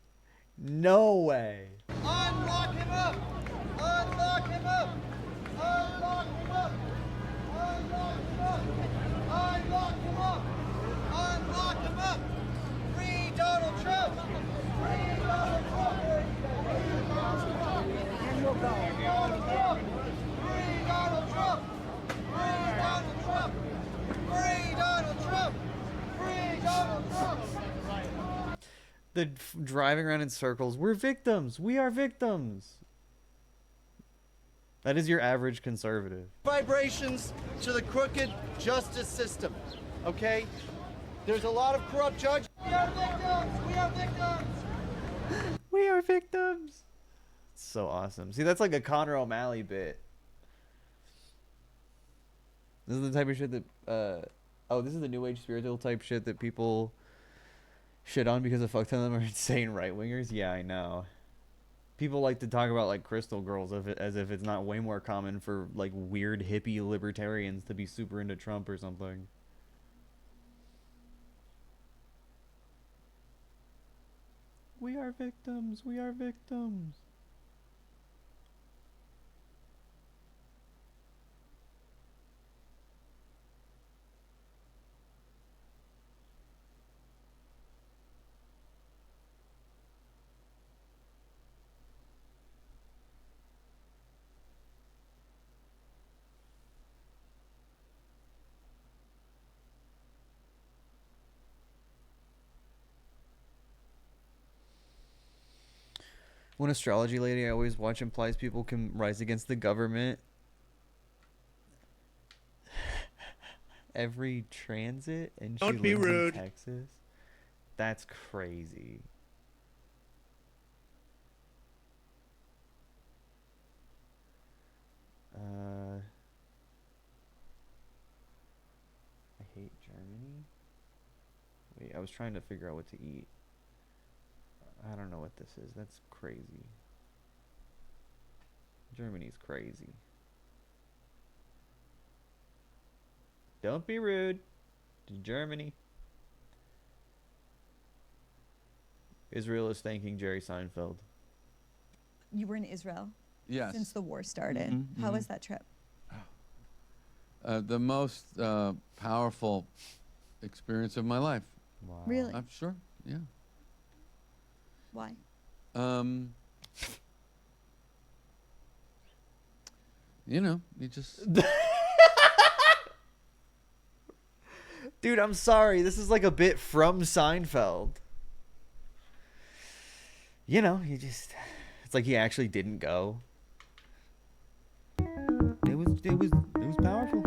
No way. Unlock him up! Unlock him up! Unlock him up! Unlock him up! Unlock him up! Unlock him up! Free Donald Trump! Free Donald Trump! Free Donald Trump! Free Donald Trump! Free Donald Trump! Free Donald Trump! Free Donald Trump! Free Donald Trump! The driving around in circles. We're victims. We are victims. That is your average conservative. Vibrations to the crooked justice system. Okay? There's a lot of corrupt judges. We are victims! We are victims! We are victims. It's so awesome. See, that's like a Conor O'Malley bit. This is the type of shit that this is the new age spiritual type shit that people shit on because a fuck ton of them are insane right wingers. Yeah, I know. People like to talk about like crystal girls as if it's not way more common for like weird hippie libertarians to be super into Trump or something. We are victims. We are victims. One astrology lady I always watch implies people can rise against the government every transit, and she Don't be lives rude. in Texas. That's crazy. I hate Germany. Wait, I was trying to figure out what to eat. I don't know what this is. That's crazy. Germany's crazy. Don't be rude to Germany. Israel is thanking Jerry Seinfeld. You were in Israel Yes. since the war started. Mhm, How mhm. was that trip? The most powerful experience of my life. Wow. Really? I'm sure. Yeah. Why? You know, you just. Dude, I'm sorry. This is like a bit from Seinfeld. You know, it's like he actually didn't go. It was powerful.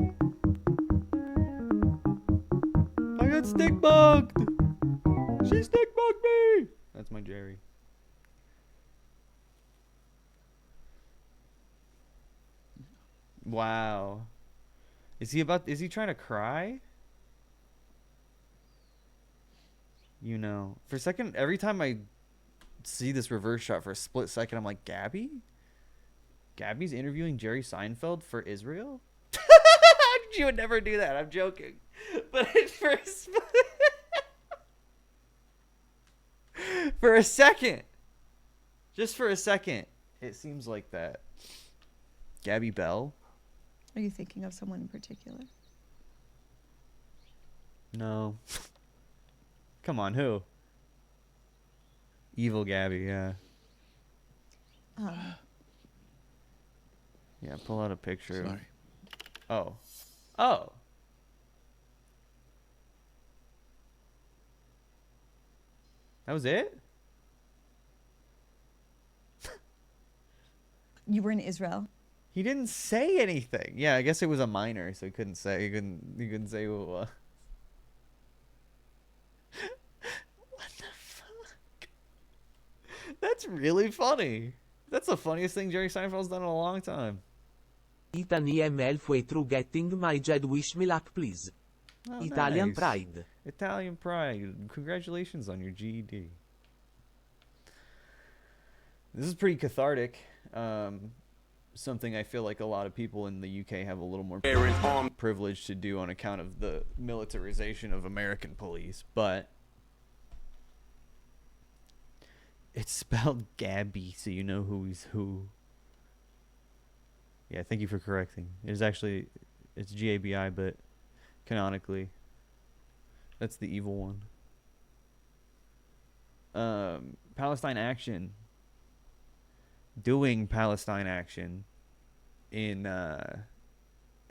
I got stick bugged. She stick bugged me. That's my Jerry. Wow. Is he trying to cry? You know, for a second, every time I see this reverse shot for a split second, I'm like, Gabby? Gabby's interviewing Jerry Seinfeld for Israel? She would never do that. I'm joking. But at first... For a second. Just for a second. It seems like that. Gabby Bell? Are you thinking of someone in particular? No. Come on, who? Evil Gabby, yeah. Yeah, pull out a picture. Sorry. Oh. Oh. That was it? You were in Israel. He didn't say anything. Yeah, I guess it was a minor, so he couldn't say. He couldn't say who it was. What the fuck? That's really funny. That's the funniest thing Jerry Seinfeld's done in a long time. Ethan EML fue through getting my Jed wish me luck, please. Oh, Italian nice. pride. Italian pride. Congratulations on your GED. This is pretty cathartic. Something I feel like a lot of people in the UK have a little more privilege to do on account of the militarization of American police, but it's spelled Gabby, so you know who's who. Yeah, thank you for correcting. It is actually, it's G-A-B-I, but canonically, that's the evil one. Palestine Action. Doing Palestine Action in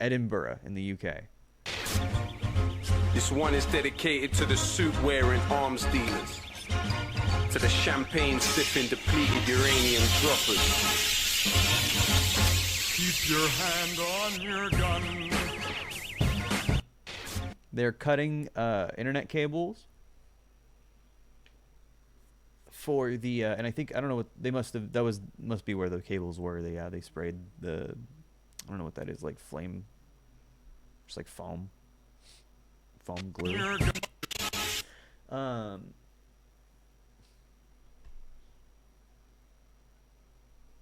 Edinburgh in the UK. This one is dedicated to the suit-wearing arms dealers, to the champagne-sipping, depleted uranium droppers. Keep your hand on your gun. They're cutting internet cables for the and I think I don't know what they must have, that must be where the cables were. They sprayed the, I don't know what that is, like flame, just like foam glue.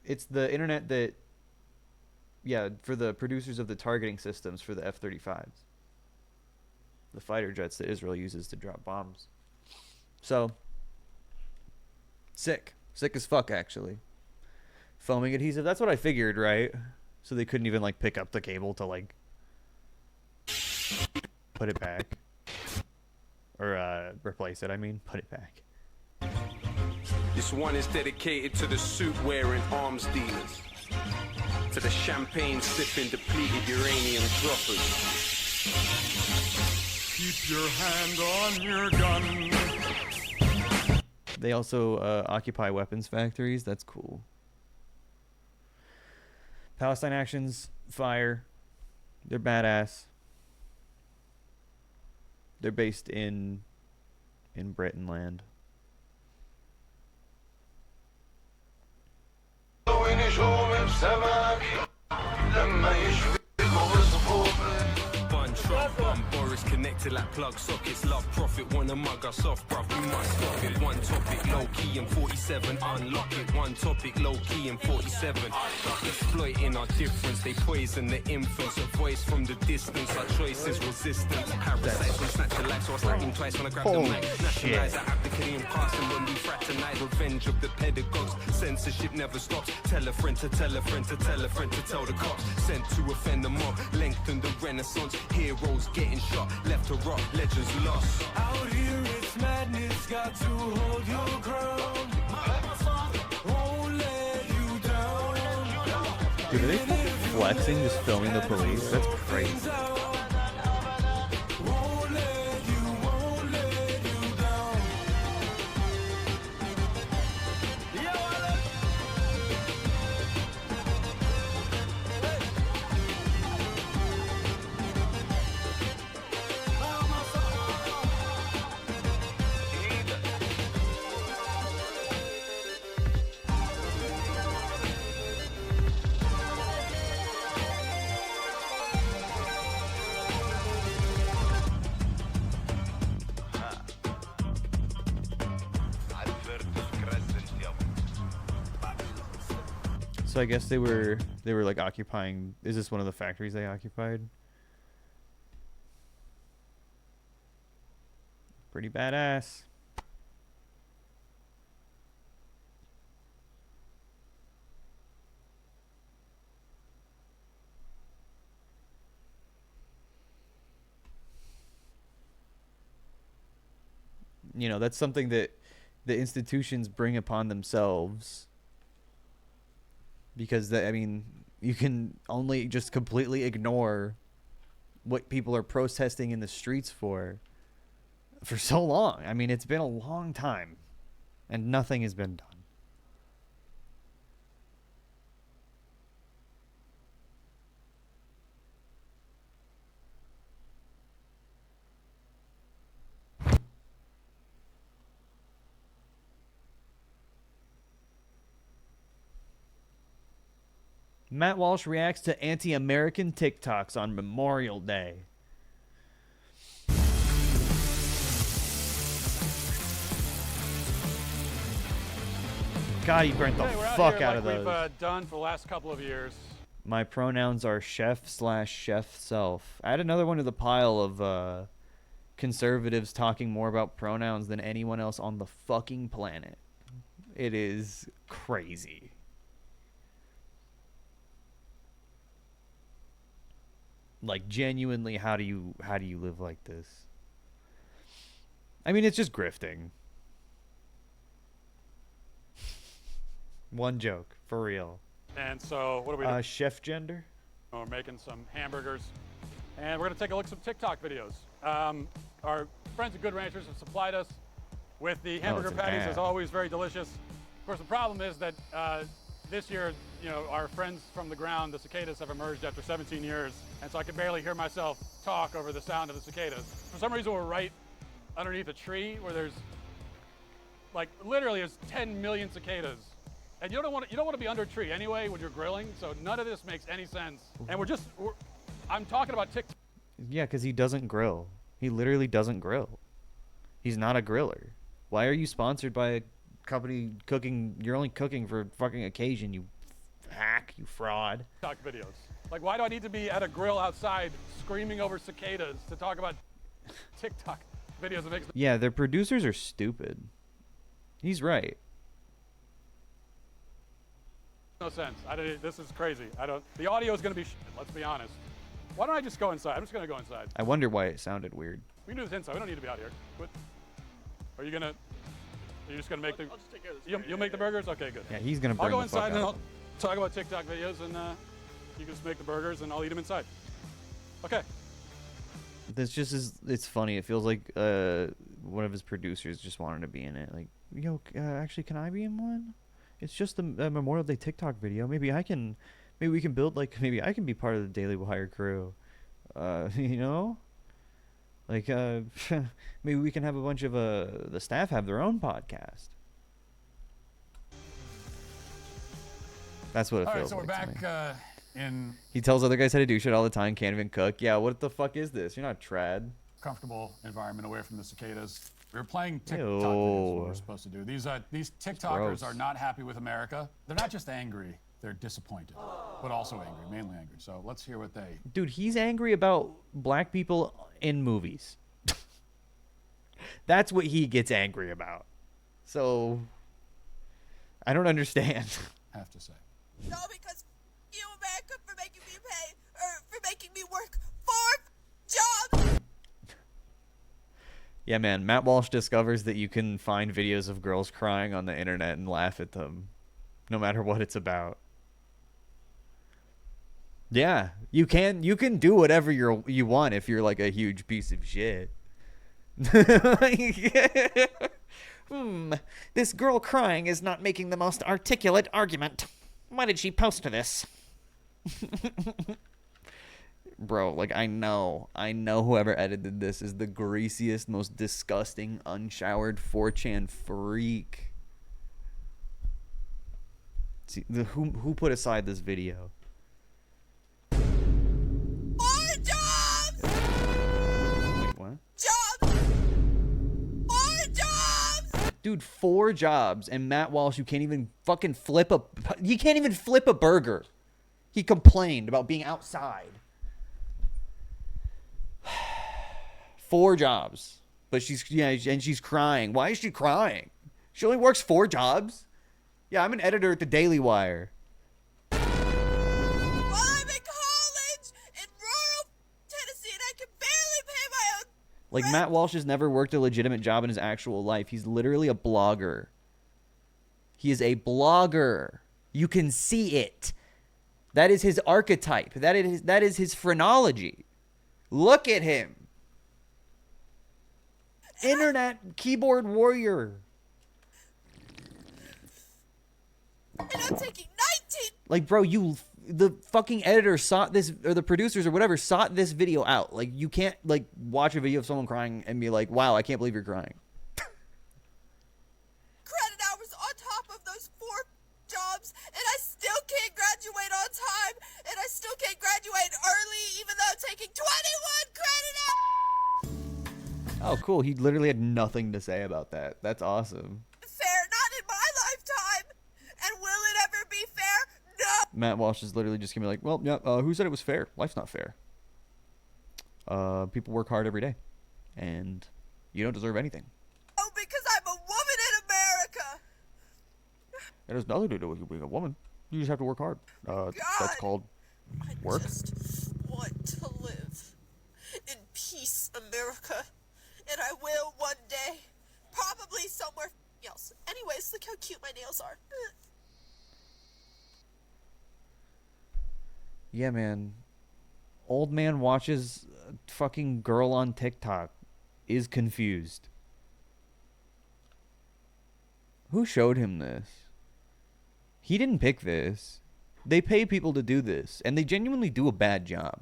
It's the internet that, yeah, for the producers of the targeting systems for the F-35s, the fighter jets that Israel uses to drop bombs. So sick as fuck, actually. Foaming adhesive, that's what I figured, right? So they couldn't even like pick up the cable to like put it back, or replace it. I mean, put it back. This one is dedicated to the suit-wearing arms dealers, to the champagne-sipping, depleted uranium droppers. Keep your hand on your gun. They also occupy weapons factories. That's cool. Palestine Actions, fire. They're badass. They're based in Britain land. Boris connected like plug sockets. Love profit, wanna mug us off, bruv. We must stop it. One topic, low key and 47. Unlock it. One topic, low key and 47. Exploiting our difference, they poison the infants. A voice from the distance, our choice is resistance. Parasites will snatch the life, so I slap him twice when I grab the mic. Nationalize the Abdicadian casting when we fraternize. Revenge of the pedagogues. Censorship never stops. Tell a friend to tell a friend to tell a friend to tell the cops. Sent to offend the mob. Lengthen the renaissance. Heroes getting shot. Left to rot. Legends lost. Out here it's madness. Got to hold your ground. Won't let you down. Dude, are they fucking flexing just filming the police? That's crazy. So I guess they were like occupying. Is this one of the factories they occupied? Pretty badass. You know, that's something that the institutions bring upon themselves. Because, I mean, you can only just completely ignore what people are protesting in the streets for so long. I mean, it's been a long time, and nothing has been done. Matt Walsh reacts to anti-American TikToks on Memorial Day. God, he burnt the fuck out of those. We've done for the last couple of years. My pronouns are chef/chef self. Add another one to the pile of conservatives talking more about pronouns than anyone else on the fucking planet. It is crazy. Like, genuinely, how do you live like this? I mean, it's just grifting. One joke, for real. And so, what are we doing? Chef gender? We're making some hamburgers. And we're going to take a look at some TikTok videos. Our friends at Good Ranchers have supplied us with the hamburger patties, as always, very delicious. Of course, the problem is that this year, you know, our friends from the ground, the cicadas, have emerged after 17 years. And so I can barely hear myself talk over the sound of the cicadas. For some reason, we're right underneath a tree where there's, like, literally there's 10 million cicadas. And you don't want to be under a tree anyway when you're grilling, so none of this makes any sense. And I'm talking about TikTok. Yeah, because he doesn't grill. He literally doesn't grill. He's not a griller. Why are you sponsored by a company cooking? You're only cooking for a fucking occasion, you hack, you fraud. TikTok videos. Like, why do I need to be at a grill outside screaming over cicadas to talk about TikTok videos? That makes yeah, their producers are stupid. He's right. No sense. This is crazy. The audio is going to be shit, let's be honest. Why don't I just go inside? I'm just going to go inside. I wonder why it sounded weird. We can do this inside. We don't need to be out here. Are you just going to make the... I'll just take care of this. You'll make the burgers? Okay, good. Yeah, he's going to burn I'll go the inside fuck and out. I'll talk about TikTok videos, and you can just make the burgers and I'll eat them inside. Okay. This just is, it's funny. It feels like one of his producers just wanted to be in it. Like, yo, actually, can I be in one? It's just a Memorial Day TikTok video. Maybe we can build, like, maybe I can be part of the Daily Wire crew. You know? Like, maybe we can have a bunch of the staff have their own podcast. That's what it feels like. All right, so we're back in... He tells other guys how to do shit all the time, can't even cook. Yeah, what the fuck is this? You're not trad. Comfortable environment away from the cicadas. We were playing TikTok videos, what we're supposed to do. These TikTokers are not happy with America. They're not just angry, they're disappointed, but also angry, mainly angry. So let's hear what they... Dude, he's angry about black people in movies. That's what he gets angry about. So, I don't understand. I have to say. No, because you, America, for making me pay, or for making me work 4 jobs. Yeah, man, Matt Walsh discovers that you can find videos of girls crying on the internet and laugh at them, no matter what it's about. Yeah, you can do whatever you want if you're like a huge piece of shit. This girl crying is not making the most articulate argument. Why did she post this? Bro, like, I know whoever edited this is the greasiest, most disgusting, unshowered 4chan freak. See, who put aside this video? 4 jobs! Wait, what? Jobs! 4 jobs! Dude, 4 jobs, and Matt Walsh, you can't even fucking flip a burger. He complained about being outside. 4 jobs, but she's crying. Why is she crying? She only works 4 jobs. Yeah, I'm an editor at the Daily Wire. Well, I'm in college in rural Tennessee, and I can barely pay my own Like, Matt Walsh has never worked a legitimate job in his actual life. He's literally a blogger. He is a blogger. You can see it. That is his archetype. That is his phrenology. Look at him. Internet keyboard warrior. And I'm taking 19. Like, bro, the fucking editor sought this, or the producers or whatever sought this video out. Like, you can't, like, watch a video of someone crying and be like, wow, I can't believe you're crying. Credit hours on top of those 4 jobs, and I still can't graduate on time, and I still can't graduate early, even though I'm taking 21 credit hours. Oh, cool. He literally had nothing to say about that. That's awesome. Fair, not in my lifetime. And will it ever be fair? No. Matt Walsh is literally just gonna be like, well, yeah, who said it was fair? Life's not fair. People work hard every day, and you don't deserve anything. Oh, because I'm a woman in America. It has nothing to do with you being a woman. You just have to work hard. That's called work. I just want to live in peace, America. And I will one day. Probably somewhere else. Anyways, look how cute my nails are. Yeah, man. Old man watches a fucking girl on TikTok, is confused. Who showed him this? He didn't pick this. They pay people to do this, and they genuinely do a bad job.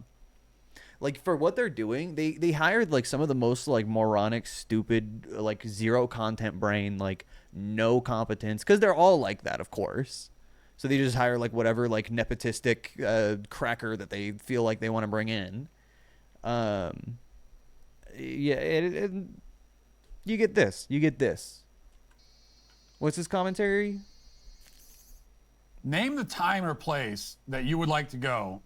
Like, for what they're doing, they hired, like, some of the most, like, moronic, stupid, like, zero content brain, like, no competence, because they're all like that, of course. So they just hire, like, whatever, like, nepotistic cracker that they feel like they want to bring in. Yeah, you get this. You get this. What's his commentary? Name the time or place that you would like to go,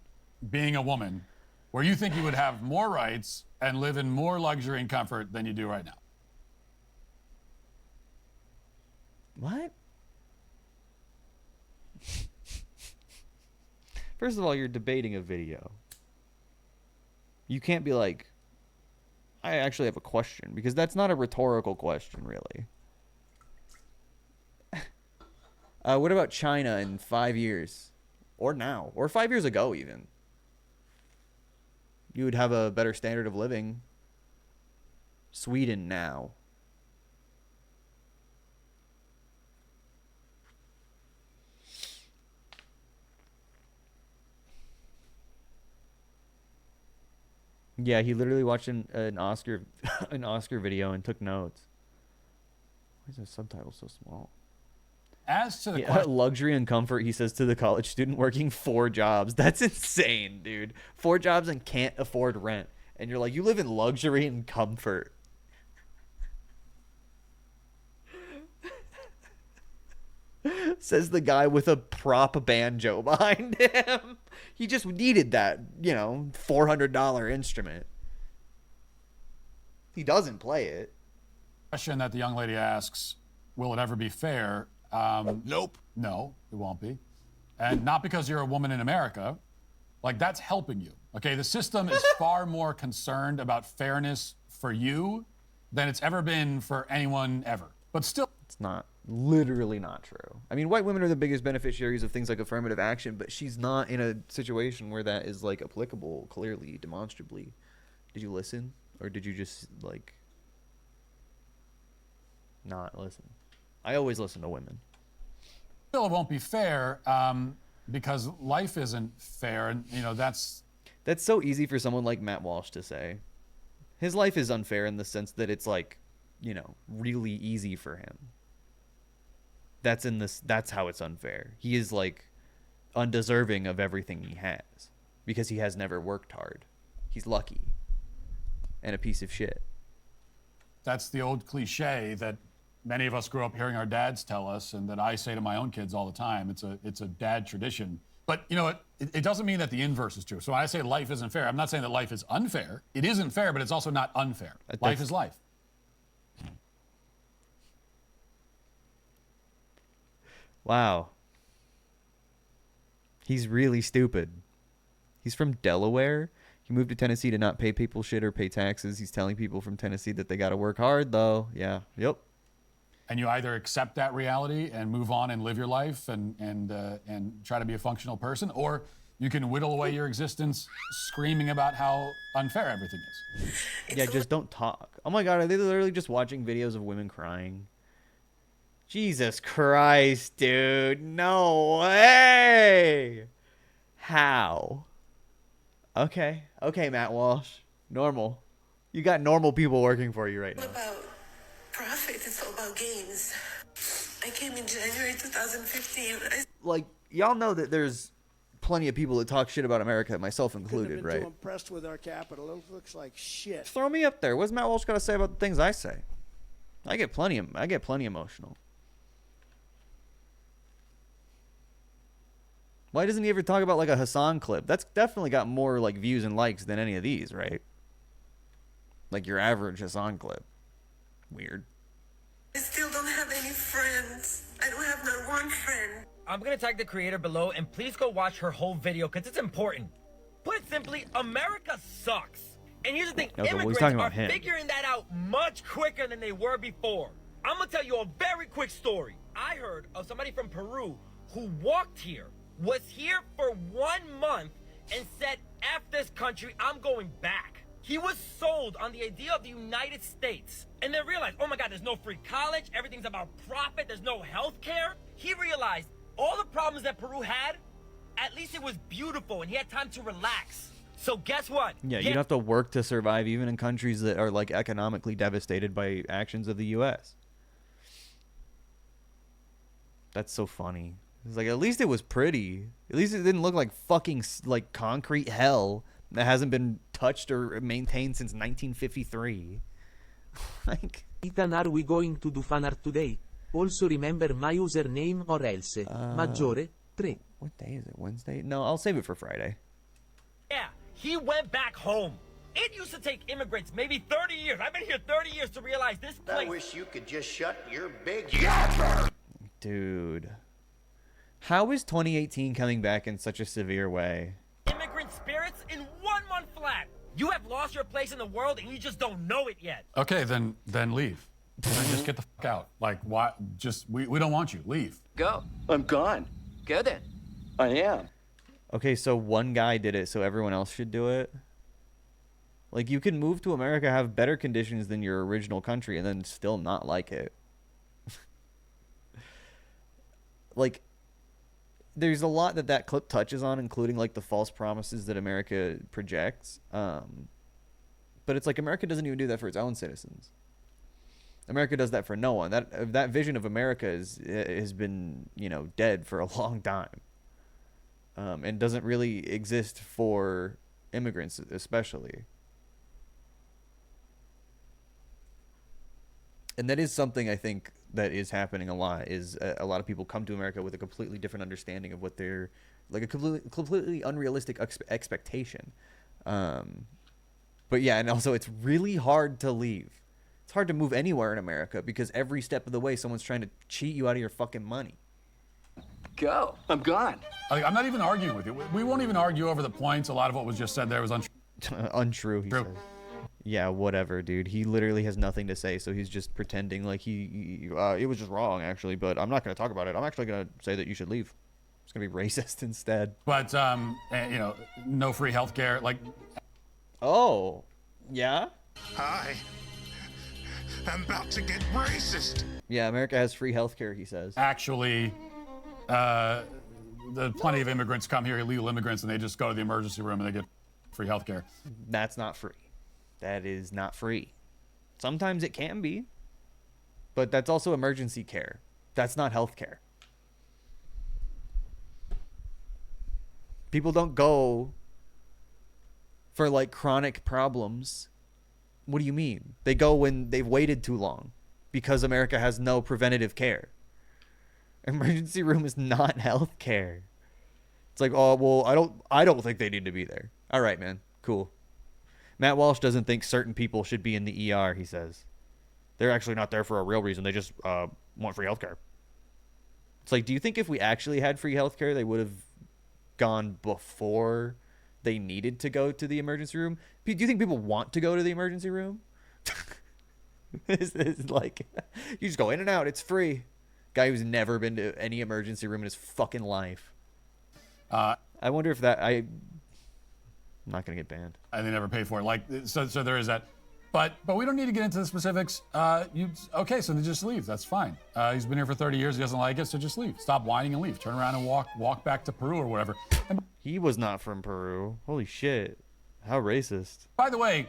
being a woman, where you think you would have more rights and live in more luxury and comfort than you do right now. What? First of all, you're debating a video. You can't be like, I actually have a question, because that's not a rhetorical question, really. What about China in 5 years? Or now? Or 5 years ago, even? You would have a better standard of living. Sweden now. Yeah, he literally watched an Oscar an Oscar video and took notes. Why is the subtitle so small? As to the Yeah, luxury and comfort, he says to the college student working 4 jobs. That's insane, dude. 4 jobs and can't afford rent. And you're like, you live in luxury and comfort. Says the guy with a prop banjo behind him. He just needed that, you know, $400 instrument. He doesn't play it. Question that the young lady asks, will it ever be fair? Nope. No, it won't be. And not because you're a woman in America. Like, that's helping you. Okay, the system is far more concerned about fairness for you than it's ever been for anyone ever. But still, it's not. Literally not true. I mean, white women are the biggest beneficiaries of things like affirmative action, but she's not in a situation where that is, like, applicable, clearly, demonstrably. Did you listen? Or did you just, like, not listen? I always listen to women. Still, it won't be fair because life isn't fair. And, you know, that's so easy for someone like Matt Walsh to say. His life is unfair in the sense that it's, like, you know, really easy for him. That's how it's unfair. He is, like, undeserving of everything he has because he has never worked hard. He's lucky and a piece of shit. That's the old cliche that many of us grew up hearing our dads tell us, and that I say to my own kids all the time. It's a dad tradition. But, you know, it doesn't mean that the inverse is true. So when I say life isn't fair, I'm not saying that life is unfair. It isn't fair, but it's also not unfair. Life is life. Wow. He's really stupid. He's from Delaware. He moved to Tennessee to not pay people shit or pay taxes. He's telling people from Tennessee that they got to work hard, though. Yeah. Yep. And you either accept that reality and move on and live your life and try to be a functional person, or you can whittle away your existence screaming about how unfair everything is. Yeah, just don't talk. Oh my God, are they literally just watching videos of women crying? Jesus Christ, dude. No way. How? Okay. Okay, Matt Walsh. Normal. You got normal people working for you right now. Profit, it's all about gains. I came in January 2015. Like, y'all know that there's plenty of people that talk shit about America, myself Couldn't included, have been right? too impressed with our capital. It looks like shit. Throw me up there. What's Matt Walsh got to say about the things I say? I get plenty emotional. Why doesn't he ever talk about like a Hassan clip? That's definitely got more like views and likes than any of these, right? Like your average Hassan clip. Weird. I still don't have any friends. I don't have not one friend. I'm gonna tag the creator below, and please go watch her whole video because it's important. Put simply, America sucks. And here's the thing, No, but he's immigrants talking are about him. figuring that out much quicker than they were before. I'm gonna tell you a very quick story. I heard of somebody from Peru who walked here, was here for 1 month, and said, F this country, I'm going back. He was sold on the idea of the United States, and then realized, oh my God, there's no free college, everything's about profit, there's no health care. He realized all the problems that Peru had, at least it was beautiful, and he had time to relax. So guess what? Yeah, you don't have to work to survive even in countries that are like economically devastated by actions of the U.S. That's so funny. It's like, at least it was pretty. At least it didn't look like fucking like concrete hell that hasn't been touched or maintained since 1953. Like, Ethan, are we going to do fan art today? Also remember my username or else. Maggiore 3. What day is it? Wednesday? No, I'll save it for Friday. Yeah, he went back home. It used to take immigrants maybe 30 years. I've been here 30 years to realize this place. I wish you could just shut your big yapper. Dude. How is 2018 coming back in such a severe way? Immigrant spirits in 1 month flat. You have lost your place in the world and you just don't know it yet. Okay, then leave. Then just get the fuck out. Like, why? Just, we don't want you. Leave. Go. I'm gone. Go then. I am. Okay, so one guy did it, so everyone else should do it? Like, you can move to America, have better conditions than your original country, and then still not like it. Like, there's a lot that clip touches on, including, like, the false promises that America projects. But it's like America doesn't even do that for its own citizens. America does that for no one. That vision of America has been, dead for a long time. And doesn't really exist for immigrants, especially. And that is something I think that is happening a lot, is a lot of people come to America with a completely different understanding of what they're, like a completely unrealistic expectation. But yeah, and also it's really hard to leave. It's hard to move anywhere in America because every step of the way someone's trying to cheat you out of your fucking money. Go. I'm gone. I'm not even arguing with you. We won't even argue over the points. A lot of what was just said there was untrue. Untrue, he says. Yeah, whatever, dude. He literally has nothing to say, so he's just pretending like it was just wrong, actually, but I'm not going to talk about it. I'm actually going to say that you should leave. It's going to be racist instead. But, no free health care. Like, oh, yeah? Hi. I'm about to get racist. Yeah, America has free health care, he says. Actually, plenty of immigrants come here, illegal immigrants, and they just go to the emergency room and they get free health care. That's not free. That is not free. Sometimes it can be, but that's also emergency care. That's not health care. People don't go for like chronic problems. What do you mean? They go when they've waited too long because America has no preventative care. Emergency room is not health care. It's like, oh, well, I don't think they need to be there. All right, man. Cool. Matt Walsh doesn't think certain people should be in the ER, he says. They're actually not there for a real reason. They just want free healthcare. It's like, do you think if we actually had free healthcare, they would have gone before they needed to go to the emergency room. Do you think people want to go to the emergency room? It's like, you just go in and out. It's free. Guy who's never been to any emergency room in his fucking life. I wonder if that... I'm not going to get banned. And they never pay for it. Like, so there is that. But we don't need to get into the specifics. Okay, so then just leave. That's fine. He's been here for 30 years. He doesn't like it, so just leave. Stop whining and leave. Turn around and walk back to Peru or whatever. He was not from Peru. Holy shit. How racist. By the way,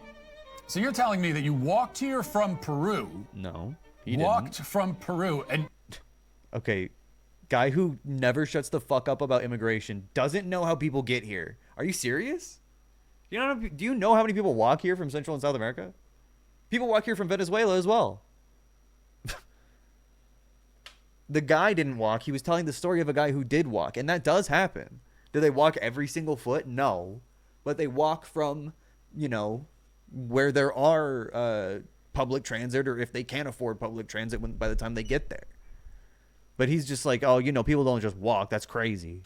so you're telling me that you walked here from Peru? No, he didn't. Walked from Peru and... Okay, guy who never shuts the fuck up about immigration doesn't know how people get here. Are you serious? Do you know how many people walk here from Central and South America? People walk here from Venezuela as well. The guy didn't walk. He was telling the story of a guy who did walk, and that does happen. Do they walk every single foot? No. But they walk from, where there are public transit, or if they can't afford public transit by the time they get there. But he's just like, oh, people don't just walk. That's crazy.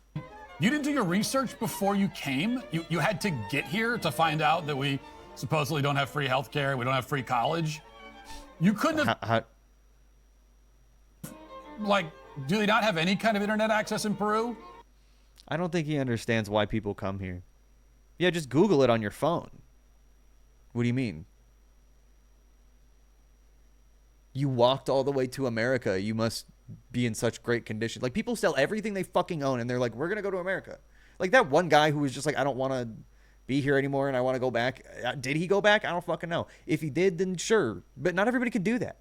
You didn't do your research before you came? You had to get here to find out that we supposedly don't have free healthcare, we don't have free college? You couldn't have... Like, do they not have any kind of internet access in Peru? I don't think he understands why people come here. Yeah, just Google it on your phone. What do you mean? You walked all the way to America. You must be in such great condition. Like, people sell everything they fucking own, and they're like, we're going to go to America. Like, that one guy who was just like, I don't want to be here anymore, and I want to go back. Did he go back? I don't fucking know. If he did, then sure. But not everybody could do that.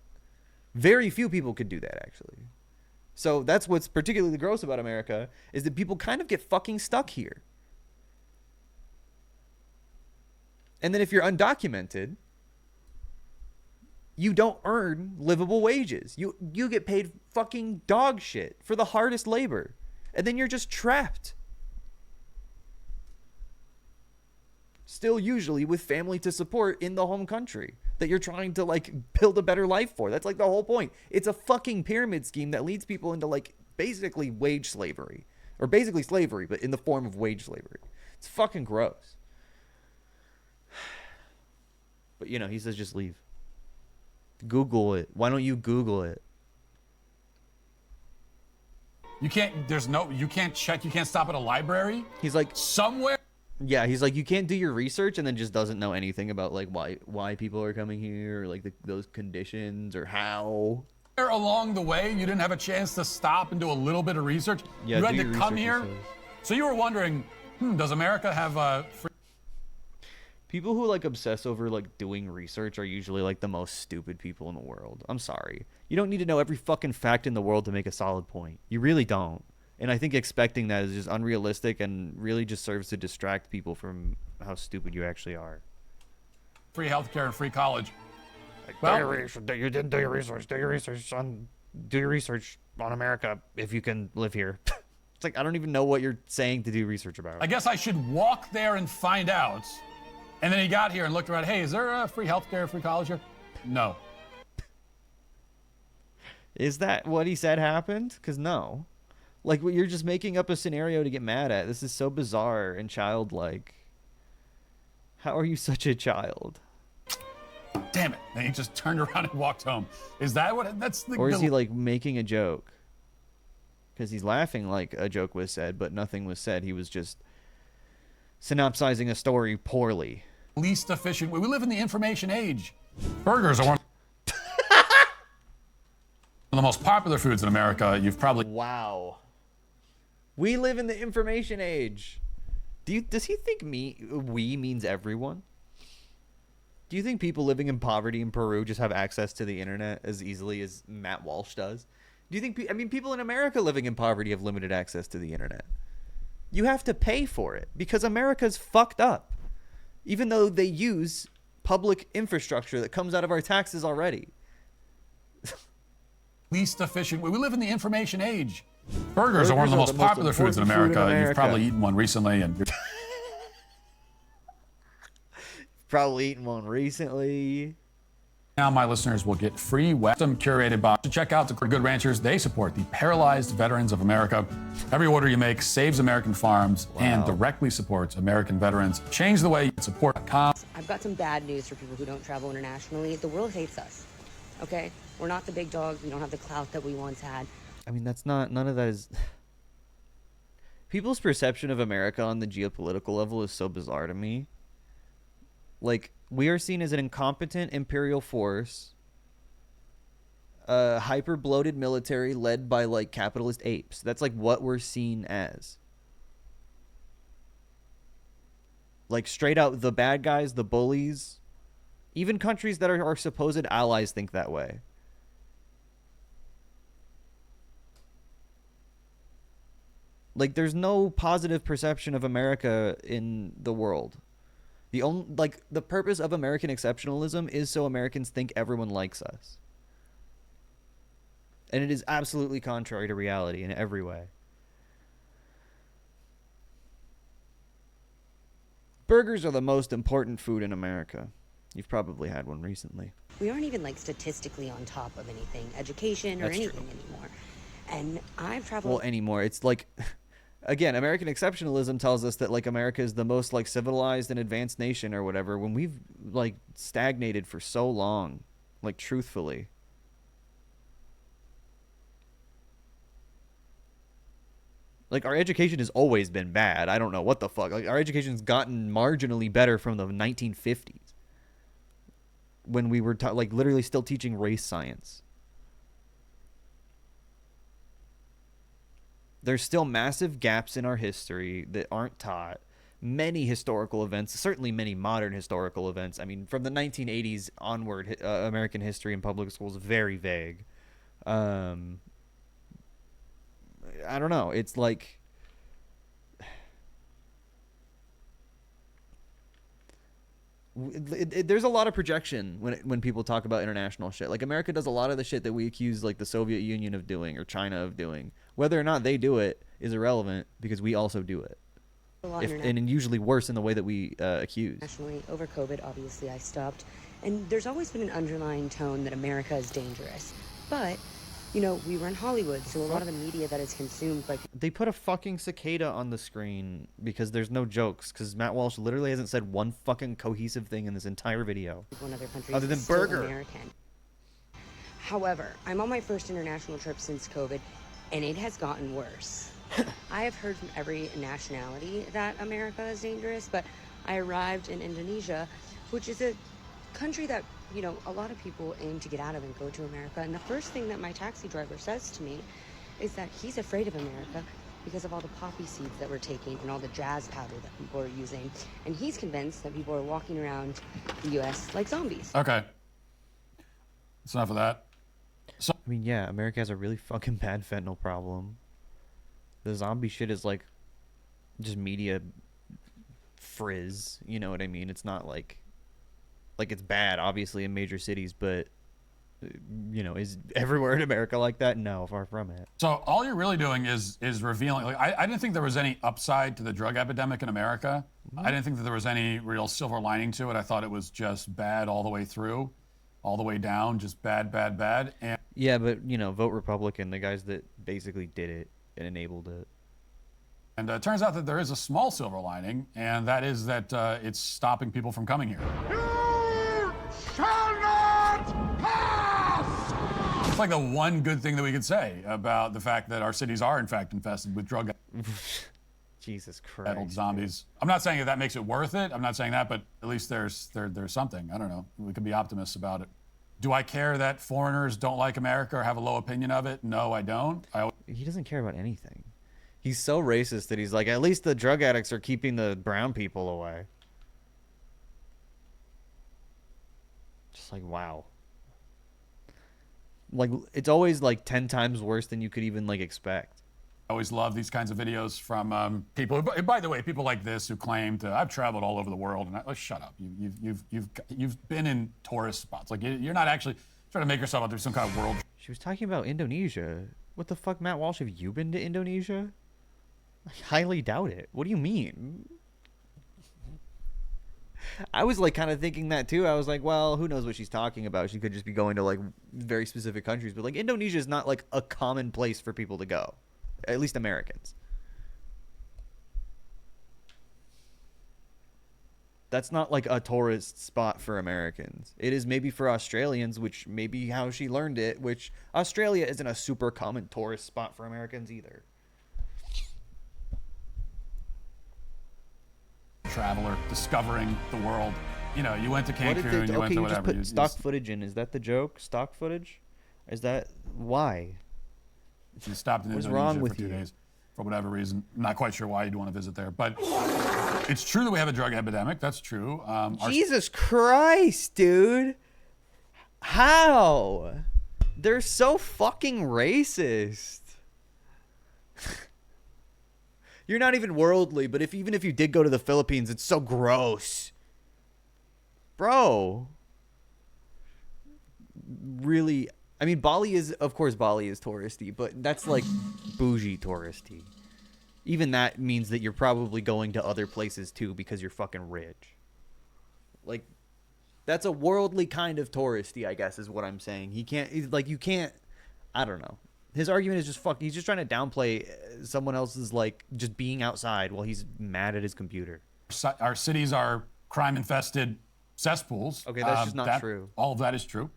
Very few people could do that, actually. So that's what's particularly gross about America, is that people kind of get fucking stuck here. And then if you're undocumented, you don't earn livable wages. You get paid fucking dog shit for the hardest labor. And then you're just trapped. Still usually with family to support in the home country that you're trying to like build a better life for. That's like the whole point. It's a fucking pyramid scheme that leads people into like basically wage slavery. Or basically slavery, but in the form of wage slavery. It's fucking gross. But he says just leave. Google it. Why don't you Google it? You can't check, you can't stop at a library? He's like, somewhere? Yeah, he's like, you can't do your research, and then just doesn't know anything about like why people are coming here, or like those conditions, or how. Along the way, you didn't have a chance to stop and do a little bit of research? Yeah, you had to come here? So you were wondering, does America have free... People who like obsess over like doing research are usually like the most stupid people in the world. I'm sorry. You don't need to know every fucking fact in the world to make a solid point. You really don't. And I think expecting that is just unrealistic and really just serves to distract people from how stupid you actually are. Free healthcare and free college. You didn't do your research. Do your research on America if you can live here. It's like, I don't even know what you're saying to do research about. I guess I should walk there and find out. And then he got here and looked around. Hey, is there free healthcare, free college here? No. Is that what he said happened? Because no. Like, you're just making up a scenario to get mad at. This is so bizarre and childlike. How are you such a child? Damn it. And he just turned around and walked home. Is that what... That's the... Or is he, like, making a joke? Because he's laughing like a joke was said, but nothing was said. He was just synopsizing a story poorly. Least efficient. We live in the information age. Burgers are one of the most popular foods in America. You've probably... Wow. We live in the information age. Does he think we means everyone? Do you think people living in poverty in Peru just have access to the internet as easily as Matt Walsh does? Do you think, people in America living in poverty have limited access to the internet? You have to pay for it because America's fucked up. Even though they use public infrastructure that comes out of our taxes already. Least efficient. We live in the information age. Burgers are one of the most popular foods in America. You've probably eaten one recently. And probably eaten one recently. Now my listeners will get free custom curated box to check out the Good Ranchers. They support the paralyzed veterans of America. Every order you make saves American farms and directly supports American veterans. Change the way you support.com. I've got some bad news for people who don't travel internationally. The world hates us, okay? We're not the big dogs. We don't have the clout that we once had. I mean, that's not, none of that is... People's perception of America on the geopolitical level is so bizarre to me. Like, we are seen as an incompetent imperial force, a hyper-bloated military led by, like, capitalist apes. That's, like, what we're seen as. Like, straight out, the bad guys, the bullies, even countries that are our supposed allies think that way. Like, there's no positive perception of America in the world. The only, like, the purpose of American exceptionalism is so Americans think everyone likes us. And it is absolutely contrary to reality in every way. Burgers are the most important food in America. You've probably had one recently. We aren't even, like, statistically on top of anything, education or anything anymore. And I've traveled... Well, anymore. It's like... Again, American exceptionalism tells us that, like, America is the most, like, civilized and advanced nation or whatever, when we've, like, stagnated for so long. Like, truthfully. Like, our education has always been bad. I don't know what the fuck. Like, our education's gotten marginally better from the 1950s. When we were, like, literally still teaching race science. There's still massive gaps in our history that aren't taught. Many historical events, certainly many modern historical events. I mean, from the 1980s onward, American history in public schools is very vague. I don't know. It's like... there's a lot of projection when people talk about international shit. Like, America does a lot of the shit that we accuse, like, the Soviet Union of doing or China of doing. Whether or not they do it is irrelevant because we also do it. And usually worse in the way that we accuse. Nationally, over COVID, obviously, I stopped. And there's always been an underlying tone that America is dangerous. But, you know, we run Hollywood, so a lot of the media that is consumed by... They put a fucking cicada on the screen because there's no jokes, because Matt Walsh literally hasn't said one fucking cohesive thing in this entire video. People in other countries other than still burger. American. However, I'm on my first international trip since COVID, and it has gotten worse. I have heard from every nationality that America is dangerous, but I arrived in Indonesia, which is a country that, you know, a lot of people aim to get out of and go to America. And the first thing that my taxi driver says to me is that he's afraid of America because of all the poppy seeds that we're taking and all the jazz powder that people are using. And he's convinced that people are walking around the U.S. like zombies. Okay. That's enough of that. So, I mean, yeah, America has a really fucking bad fentanyl problem. The zombie shit is like just media frizz, you know what I mean? It's not like it's bad, obviously, in major cities, but, you know, is everywhere in America like that? No, far from it. So all you're really doing is revealing, like, I didn't think there was any upside to the drug epidemic in America. I didn't think that there was any real silver lining to it. I thought it was just bad all the way through, all the way down, just bad, bad, bad. And yeah, but, you know, vote Republican, the guys that basically did it and enabled it. And it turns out that there is a small silver lining, and that is that it's stopping people from coming here. Shall not pass! It's like the one good thing that we could say about the fact that our cities are, in fact, infested with drug Jesus Christ. Zombies. I'm not saying that makes it worth it. I'm not saying that, but at least there's something. I don't know. We can be optimists about it. Do I care that foreigners don't like America or have a low opinion of it? No, I don't. He doesn't care about anything. He's so racist that he's like, at least the drug addicts are keeping the brown people away. Just like, wow. Like, it's always like 10 times worse than you could even like expect. I always love these kinds of videos from people. By the way, people like this who claim to, I've traveled all over the world, and shut up. You've been in tourist spots. Like, you're not actually trying to make yourself out to be some kind of world. She was talking about Indonesia. What the fuck, Matt Walsh? Have you been to Indonesia? I highly doubt it. What do you mean? I was like kind of thinking that too. I was like, well, who knows what she's talking about? She could just be going to like very specific countries, but like Indonesia is not like a common place for people to go, at least Americans. That's not like a tourist spot for Americans. It is maybe for Australians, which may be how she learned it, which Australia isn't a super common tourist spot for Americans either. Traveler discovering the world. You know, you went to Cancun, you went to you just whatever. put stock footage in. Is that the joke? Stock footage? Is that why? You stopped in What's Indonesia wrong with for 2 you? days for whatever reason. I'm not quite sure why you'd want to visit there, but it's true that we have a drug epidemic. That's true. Jesus Christ, dude. How? They're so fucking racist. You're not even worldly, but even if you did go to the Philippines, it's so gross. Bro. Really, I mean, Bali is touristy, but that's like bougie touristy. Even that means that you're probably going to other places too because you're fucking rich. Like, that's a worldly kind of touristy, I guess, is what I'm saying. You can't, I don't know. His argument is just he's just trying to downplay someone else's, like, just being outside while he's mad at his computer. Our cities are crime-infested cesspools. Okay, that's just not true. All of that is true.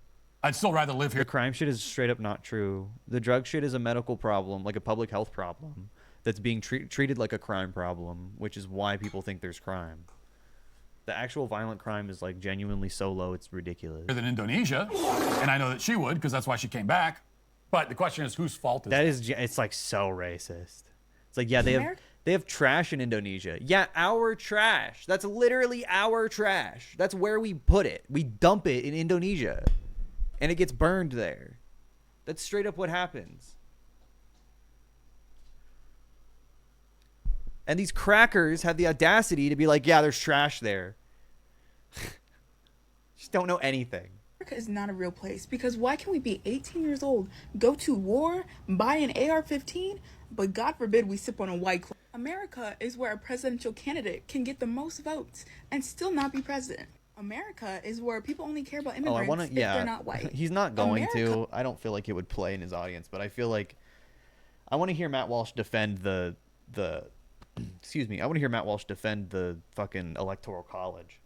I'd still rather live here. The crime shit is straight up not true. The drug shit is a medical problem, like a public health problem, that's being treated like a crime problem, which is why people think there's crime. The actual violent crime is, like, genuinely so low, it's ridiculous. Than Indonesia, and I know that she would, because that's why she came back. But the question is, whose fault is that? It's like so racist. It's like, yeah, they have trash in Indonesia. Yeah, our trash. That's literally our trash. That's where we put it. We dump it in Indonesia, and it gets burned there. That's straight up what happens. And these crackers have the audacity to be like, yeah, there's trash there. Just don't know anything. America is not a real place, because why can we be 18 years old, go to war, buy an AR-15, but God forbid we sip on a White Claw? America is where a presidential candidate can get the most votes and still not be president. America is where people only care about immigrants if they're not white. He's not going to. I don't feel like it would play in his audience, but I feel like I want to hear Matt Walsh defend the excuse me. I want to hear Matt Walsh defend the fucking Electoral College.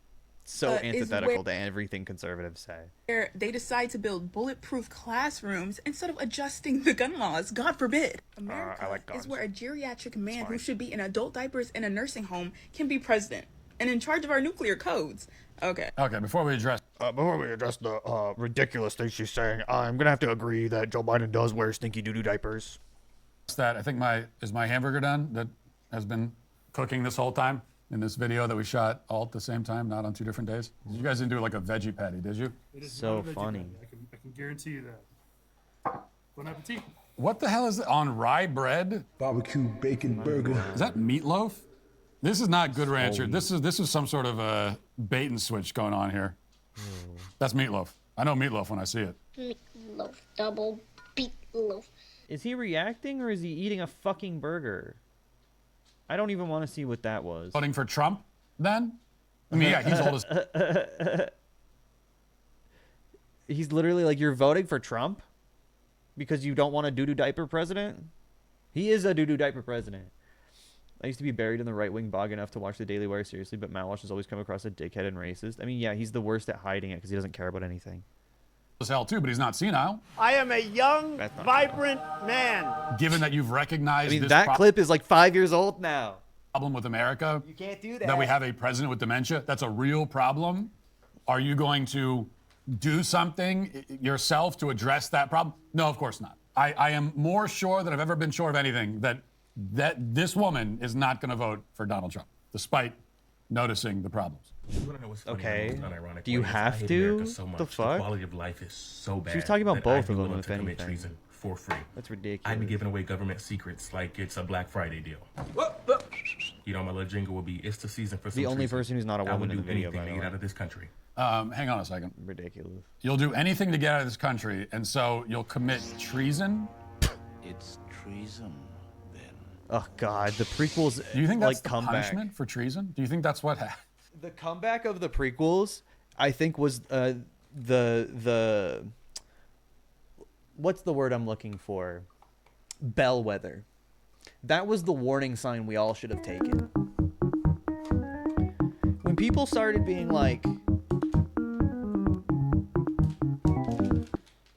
So antithetical to everything conservatives say. They decide to build bulletproof classrooms instead of adjusting the gun laws. God forbid. America is where a geriatric man who should be in adult diapers in a nursing home can be president and in charge of our nuclear codes. Okay. Okay, before we address the ridiculous things she's saying, I'm gonna have to agree that Joe Biden does wear stinky doo-doo diapers. that, I think my hamburger done that has been cooking this whole time? In this video that we shot all at the same time, not on 2 different days. You guys didn't do like a veggie patty, did you? It is so not a veggie funny. patty. I can guarantee you that. Bon appetit. What the hell is it? On rye bread? Barbecue bacon burger. Is that meatloaf? This is not Good Rancher. This is some sort of a bait and switch going on here. That's meatloaf. I know meatloaf when I see it. Meatloaf, double meatloaf. Is he reacting or is he eating a fucking burger? I don't even want to see what that was. Voting for Trump, then? I mean, yeah, he's old as... He's literally like, you're voting for Trump? Because you don't want a doo-doo diaper president? He is a doo-doo diaper president. I used to be buried in the right-wing bog enough to watch the Daily Wire seriously, but Matt Walsh has always come across a dickhead and racist. I mean, yeah, he's the worst at hiding it because he doesn't care about anything. As hell, too, but he's not senile. I am a young, vibrant man. Given that you've recognized I mean, this that clip is like 5 years old now. Problem with America. You can't do that. That we have a president with dementia. That's a real problem. Are you going to do something yourself to address that problem? No, of course not. I am more sure than I've ever been sure of anything that this woman is not going to vote for Donald Trump, despite noticing the problems. Okay. Do you have to? So much. The fuck? The quality of life is so bad. She was talking about that both I'd be of them, willing if to commit anything. treason for free. That's ridiculous. I'd be giving away government secrets like it's a Black Friday deal. You know, my little jingle will be, it's the season for some The only treason. person who's not a I woman would in the do video, anything by to the get way. out of this country. Hang on a second. Ridiculous. You'll do anything to get out of this country, and so you'll commit treason? It's treason. Oh God, the prequels. Do you think that's like the come punishment back. for treason? Do you think that's what The comeback of the prequels, I think, was the what's the word I'm looking for? Bellwether. That was the warning sign we all should have taken. When people started being like,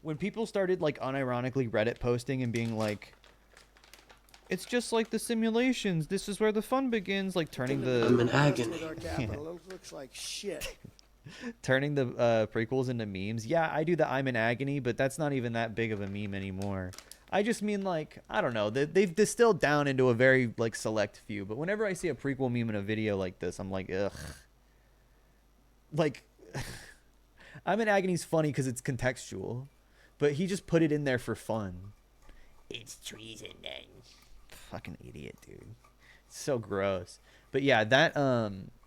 unironically Reddit posting and being like, it's just like the simulations, this is where the fun begins, like turning the I'm in agony. It looks like shit. turning the prequels into memes. Yeah, I do the I'm in agony, but that's not even that big of a meme anymore. I just mean, like, I don't know. They've distilled down into a very, like, select few. But whenever I see a prequel meme in a video like this, I'm like, ugh. Like, I'm in agony's funny because it's contextual. But he just put it in there for fun. It's treason, then. Fucking idiot, dude. It's so gross. But yeah, that,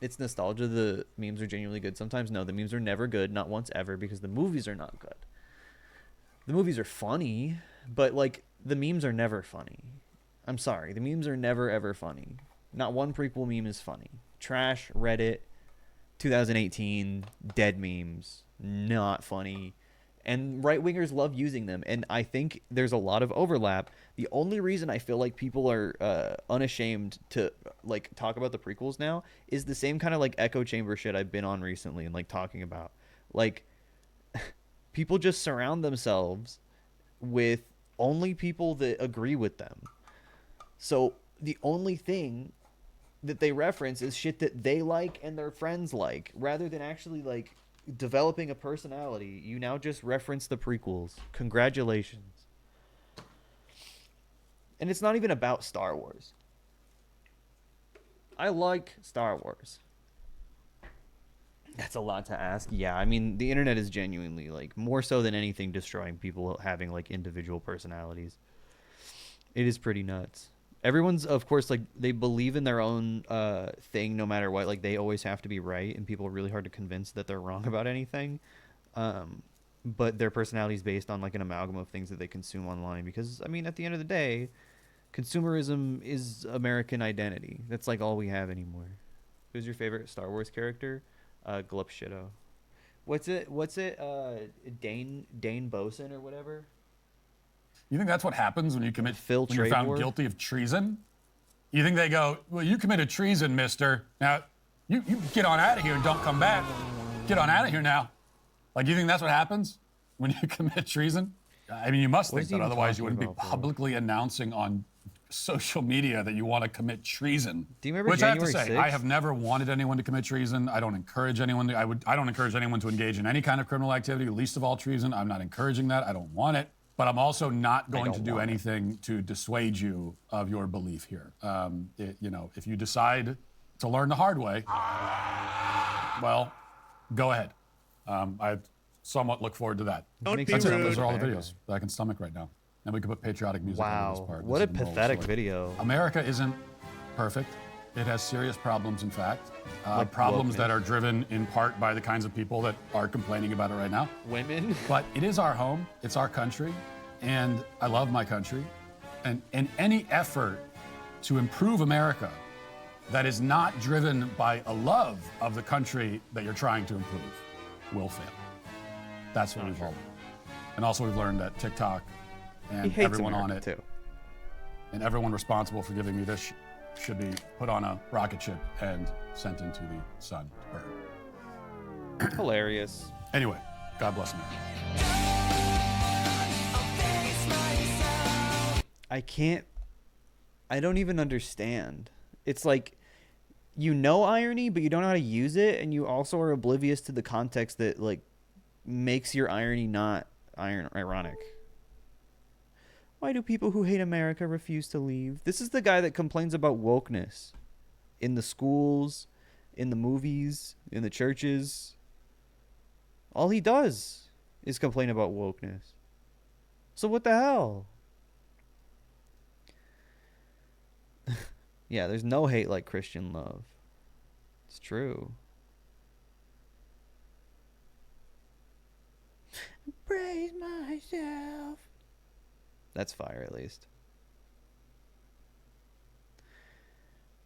it's nostalgia. The memes are genuinely good. Sometimes, no, the memes are never good. Not once ever, because the movies are not good. The movies are funny, but, like, the memes are never funny. I'm sorry. The memes are never, ever funny. Not one prequel meme is funny. Trash, Reddit, 2018, dead memes, not funny. And right-wingers love using them, and I think there's a lot of overlap. The only reason I feel like people are unashamed to, like, talk about the prequels now is the same kind of, like, echo chamber shit I've been on recently and, like, talking about. Like, people just surround themselves with only people that agree with them. So the only thing that they reference is shit that they like and their friends like, rather than actually, like, developing a personality. You now just reference the prequels. Congratulations. And it's not even about Star Wars. I like Star Wars. That's a lot to ask. Yeah, I mean, the internet is genuinely, like, more so than anything, destroying people having, like, individual personalities. It is pretty nuts. Everyone's, of course, like, they believe in their own thing no matter what. Like, they always have to be right, and people are really hard to convince that they're wrong about anything. But their personality is based on, like, an amalgam of things that they consume online. Because, I mean, at the end of the day, consumerism is American identity. That's, like, all we have anymore. Who's your favorite Star Wars character? Glupshido. What's it? Dane Bosun or whatever? You think that's what happens when you commit Phil when you're found Trevor? guilty of treason? You think they go, well, you committed treason, mister. Now, you get on out of here and don't come back. Get on out of here now. Like, you think that's what happens when you commit treason? I mean, you must think that, otherwise you wouldn't be publicly announcing on social media that you want to commit treason. Do you remember Which January I have to say, 6th? I have never wanted anyone to commit treason. I don't encourage anyone to, I don't encourage anyone to engage in any kind of criminal activity, least of all treason. I'm not encouraging that. I don't want it. But I'm also not going to do anything to dissuade you of your belief here. You know, if you decide to learn the hard way, well, go ahead. I somewhat look forward to that. Don't be That's it. rude. Those are all the videos that I can stomach right now. And we can put patriotic music on this part. What This a is the moral pathetic story. video. America isn't perfect. It has serious problems, in fact. Like Problems wokeness. that are driven in part by the kinds of people that are complaining about it right now. Women. But it is our home. It's our country. And I love my country. And any effort to improve America that is not driven by a love of the country that you're trying to improve will fail. That's what we've learned. And also we've learned that TikTok and hates everyone on America, it too. and everyone responsible for giving me this should be put on a rocket ship and sent into the sun to burn. Hilarious. Anyway, God bless America. I don't even understand. It's like, you know irony, but you don't know how to use it, and you also are oblivious to the context that, like, makes your irony not ironic. Why do people who hate America refuse to leave? This is the guy that complains about wokeness in the schools, in the movies, in the churches. All he does is complain about wokeness. So what the hell? Yeah, there's no hate like Christian love. It's true. Praise myself. That's fire, at least.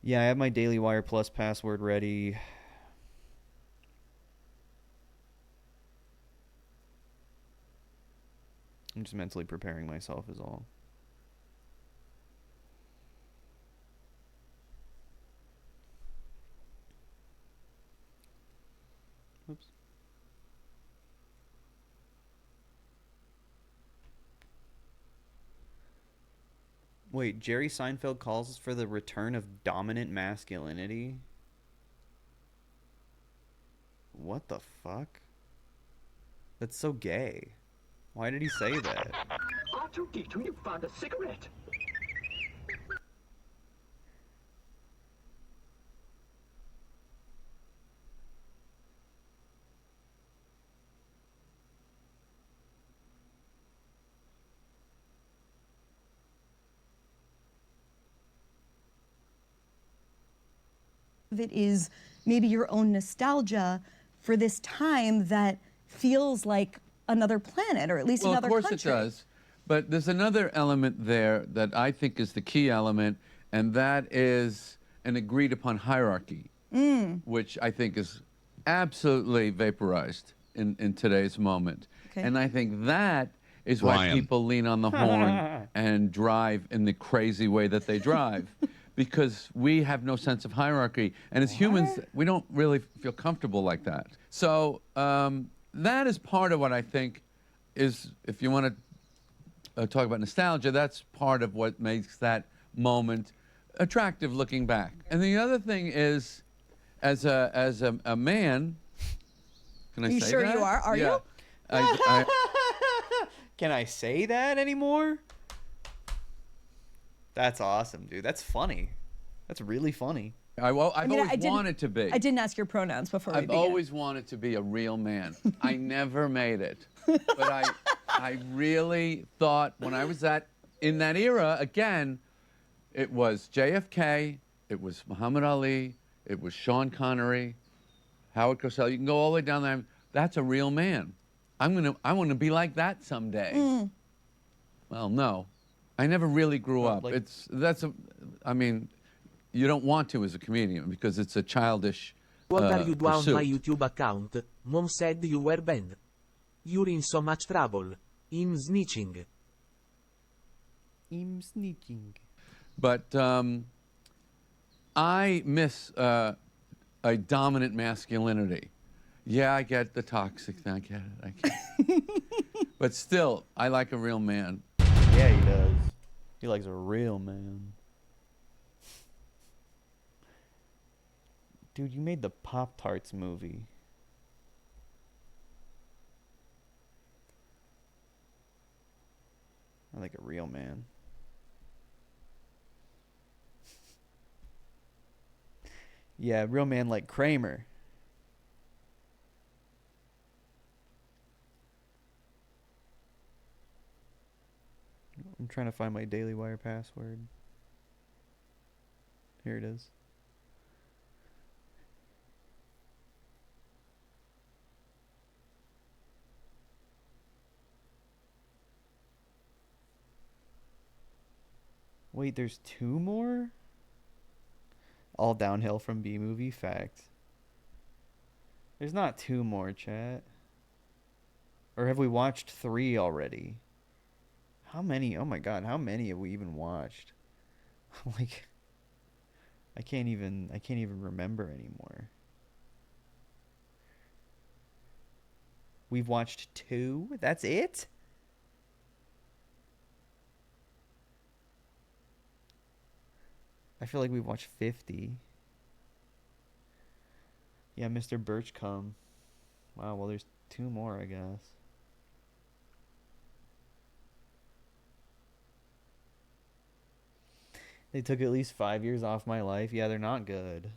Yeah, I have my Daily Wire Plus password ready. I'm just mentally preparing myself is all. Oops. Wait, Jerry Seinfeld calls for the return of dominant masculinity? What the fuck? That's so gay. Why did he say that? R2-D2, you found a cigarette. It is maybe your own nostalgia for this time that feels like another planet, or at least Well, another of course country. it does. But there's another element there that I think is the key element, and that is an agreed upon hierarchy, which I think is absolutely vaporized in today's moment. Okay. And I think that is why Ryan. people lean on the horn and drive in the crazy way that they drive. Because we have no sense of hierarchy. And as humans, we don't really feel comfortable like that. So that is part of what I think is, if you want to talk about nostalgia, that's part of what makes that moment attractive looking back. And the other thing is, as a man, can I say that? You sure you are? Are you? Can I say that anymore? That's awesome, dude. That's funny. That's really funny. I've always wanted to be. I didn't ask your pronouns before we I've began. always wanted to be a real man. I never made it. But I really thought when I was in that era, again, it was JFK, it was Muhammad Ali, it was Sean Connery, Howard Cosell. You can go all the way down there. That's a real man. I want to be like that someday. Well, no. I never really grew up. I mean, you don't want to as a comedian because it's a childish What are you doing on pursuit. my YouTube account? Mom said you were banned. You're in so much trouble. I'm snitching. But I miss a dominant masculinity. Yeah, I get the toxic thing. I get it. But still, I like a real man. Yeah, he does. He likes a real man. Dude, you made the Pop-Tarts movie. I like a real man. Yeah, real man like Kramer. I'm trying to find my Daily Wire password. Here it is. Wait, there's 2 more? All downhill from B-movie? Fact. There's not 2 more, chat. Or have we watched 3 already? How many? Oh my god, how many have we even watched? Like, I can't even remember anymore. We've watched 2? That's it? I feel like we've watched 50. Yeah, Mr. Birchum. Wow, well there's 2 more, I guess. They took at least 5 years off my life. Yeah, they're not good.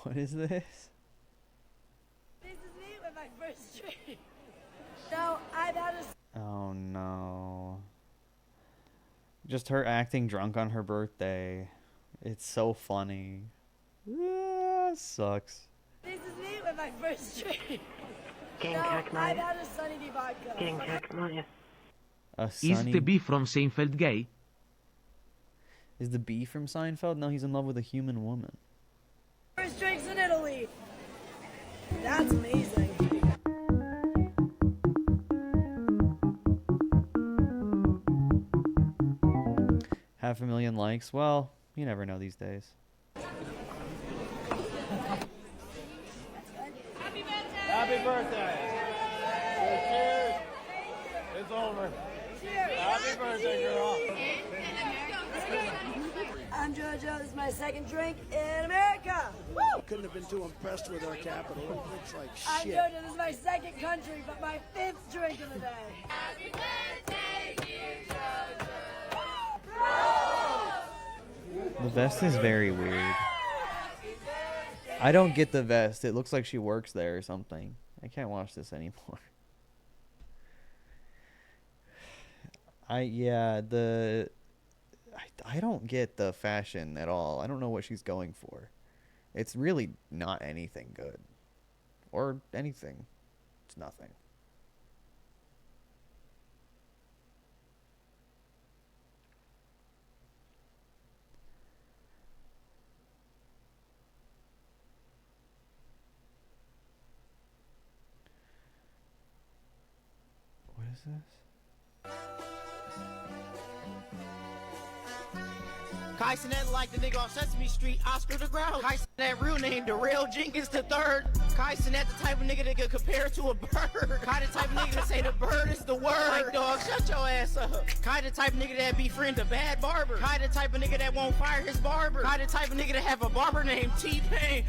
What is this? This is me with my first drink. So I've had a... Oh no. Just her acting drunk on her birthday. It's so funny. Sucks. This is me with my first drink. Getting No, cocked, I've Maya. had a Sunny D vodka. Getting cocked, Maya. Is the bee from Seinfeld gay? Is the bee from Seinfeld? No, he's in love with a human woman. First drinks in Italy. That's amazing. Half a million likes. Well, you never know these days. Happy birthday. Cheers. It's over. Happy birthday, girl. I'm JoJo. This is my second drink in America. Woo! Couldn't have been too impressed with our capital. It looks like I'm shit. JoJo. This is my second country, but my fifth drink of the day. Happy birthday, dear JoJo. The vest is very weird. I don't get the vest. It looks like she works there or something. I can't watch this anymore. I don't get the fashion at all. I don't know what she's going for. It's really not anything good. Or anything. It's nothing. What is this? Kai Cenat like the nigga off Sesame Street, Oscar the Grouch. Kai Cenat real name, Darrell Jenkins the third. Kai Cenat the type of nigga that could compare to a bird. Kai the type of nigga that say the bird is the word. Like dog, shut your ass up. Kai the type of nigga that befriend a bad barber. Kai the type of nigga that won't fire his barber. Kai the type of nigga that have a barber named T-Pain.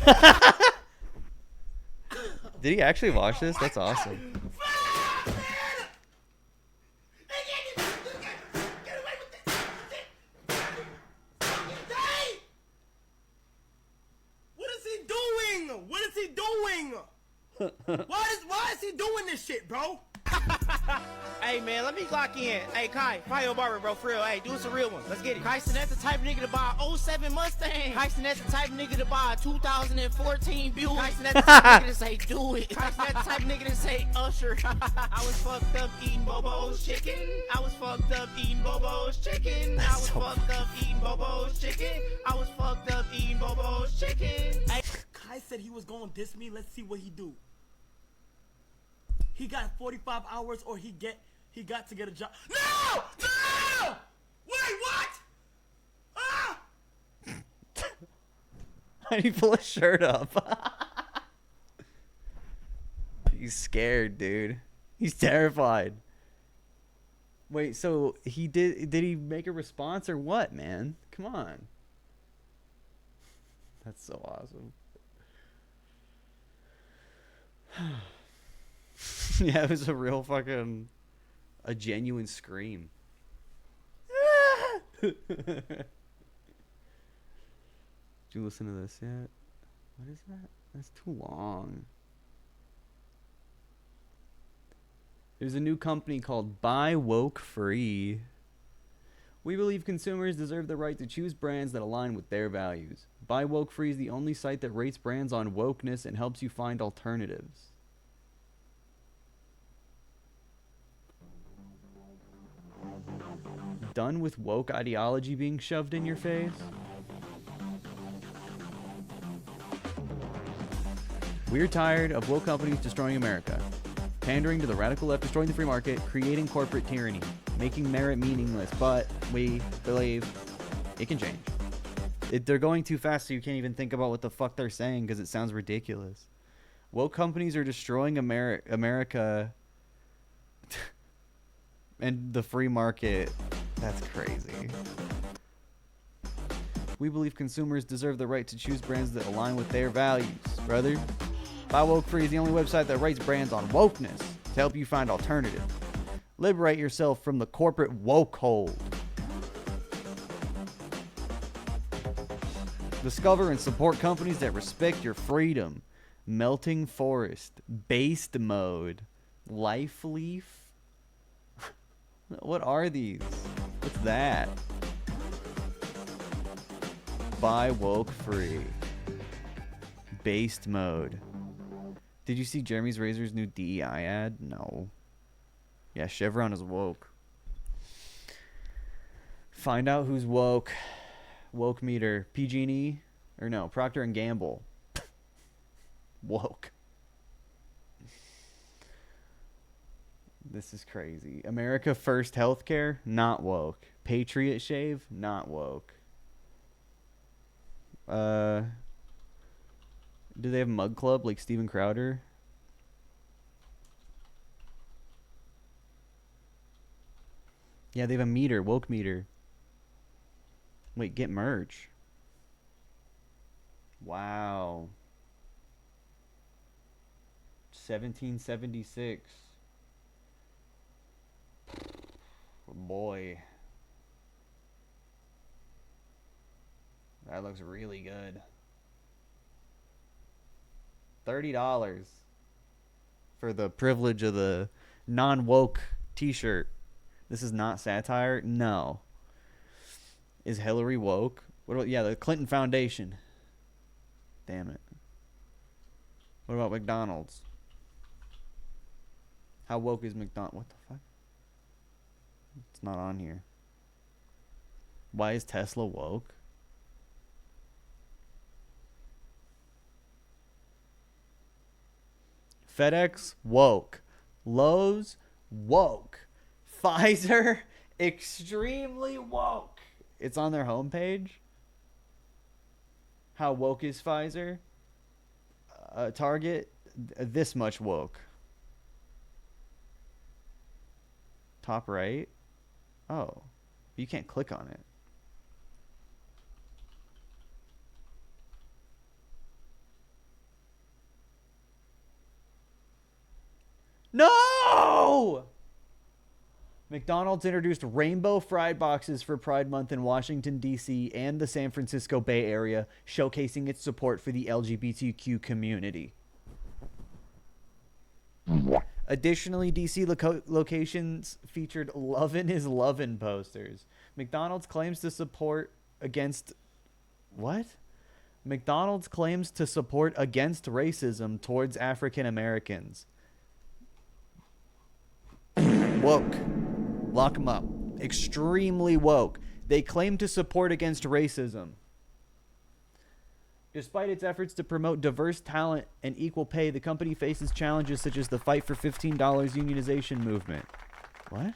Did he actually watch this? That's awesome. What is he doing? Why is he doing this shit, bro? Hey man, let me lock in. Hey Kai, fire your barber, bro, for real. Hey, do us a real one. Let's get it. Kai Cenat the type of nigga to buy a 07 Mustang. Kai Cenat the type of nigga to buy a 2014 Buick. Kai Cenat the type of nigga to say do it. Kai Cenat the type of nigga to say Usher. I was fucked up eating Bobo's chicken. I was fucked up eating Bobo's chicken. I was fucked up eating Bobo's chicken. I was fucked up eating Bobo's chicken. Hey, Kai said he was gonna diss me. Let's see what he do. He got 45 hours or he got to get a job. No! No! Wait, what? Ah! Why did he pull his shirt up? He's scared, dude. He's terrified. Wait, so did he make a response or what, man? Come on. That's so awesome. Yeah, it was a real fucking, a genuine scream. Did you listen to this yet? What is that? That's too long. There's a new company called Buy Woke Free. We believe consumers deserve the right to choose brands that align with their values. Buy Woke Free is the only site that rates brands on wokeness and helps you find alternatives. Done with woke ideology being shoved in your face? We're tired of woke companies destroying America, pandering to the radical left, destroying the free market, creating corporate tyranny, making merit meaningless, but we believe it can change. They're going too fast so you can't even think about what the fuck they're saying because it sounds ridiculous. Woke companies are destroying America and the free market. That's crazy. We believe consumers deserve the right to choose brands that align with their values, brother. Buy Woke Free is the only website that rates brands on wokeness to help you find alternatives. Liberate yourself from the corporate woke hold. Discover and support companies that respect your freedom. Melting Forest, Based Mode, Life Leaf. What are these? What's that? Buy Woke Free. Based Mode. Did you see Jeremy's Razor's new DEI ad? No. Yeah, Chevron is woke. Find out who's woke. Woke meter. PG&E? Or no, Procter & Gamble. Woke. This is crazy. America First Healthcare? Not woke. Patriot Shave? Not woke. Do they have Mug Club like Steven Crowder? Yeah, they have a meter, woke meter. Wait, get merch. Wow. 1776. Boy. That looks really good. $30 for the privilege of the non-woke t-shirt. This is not satire? No. Is Hillary woke? What about, yeah, the Clinton Foundation. Damn it. What about McDonald's? How woke is McDonald's? What the fuck? It's not on here. Why is Tesla woke? FedEx woke. Lowe's woke. Pfizer extremely woke. It's on their homepage. How woke is Pfizer? Target this much woke. Top right. Oh, you can't click on it. No! McDonald's introduced rainbow fried boxes for Pride Month in Washington, D.C. and the San Francisco Bay Area, showcasing its support for the LGBTQ community. Additionally, D.C. locations featured "Lovin' is Lovin' posters. McDonald's claims to support against... What? McDonald's claims to support against racism towards African Americans. Woke. Lock them up. Extremely woke. They claim to support against racism. Despite its efforts to promote diverse talent and equal pay, the company faces challenges such as the fight for $15 unionization movement. What?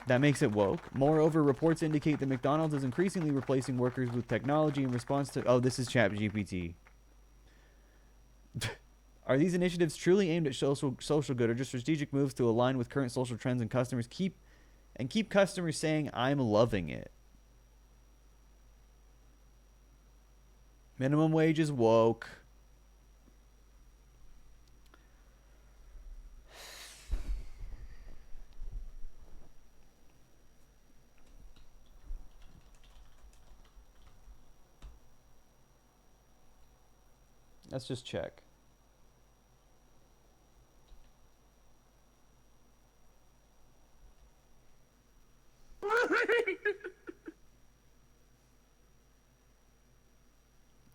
That makes it woke. Moreover, reports indicate that McDonald's is increasingly replacing workers with technology in response to... Oh, this is ChatGPT. Are these initiatives truly aimed at social good or just strategic moves to align with current social trends and customers keep customers saying, "I'm loving it"? Minimum wage is woke. Let's just check.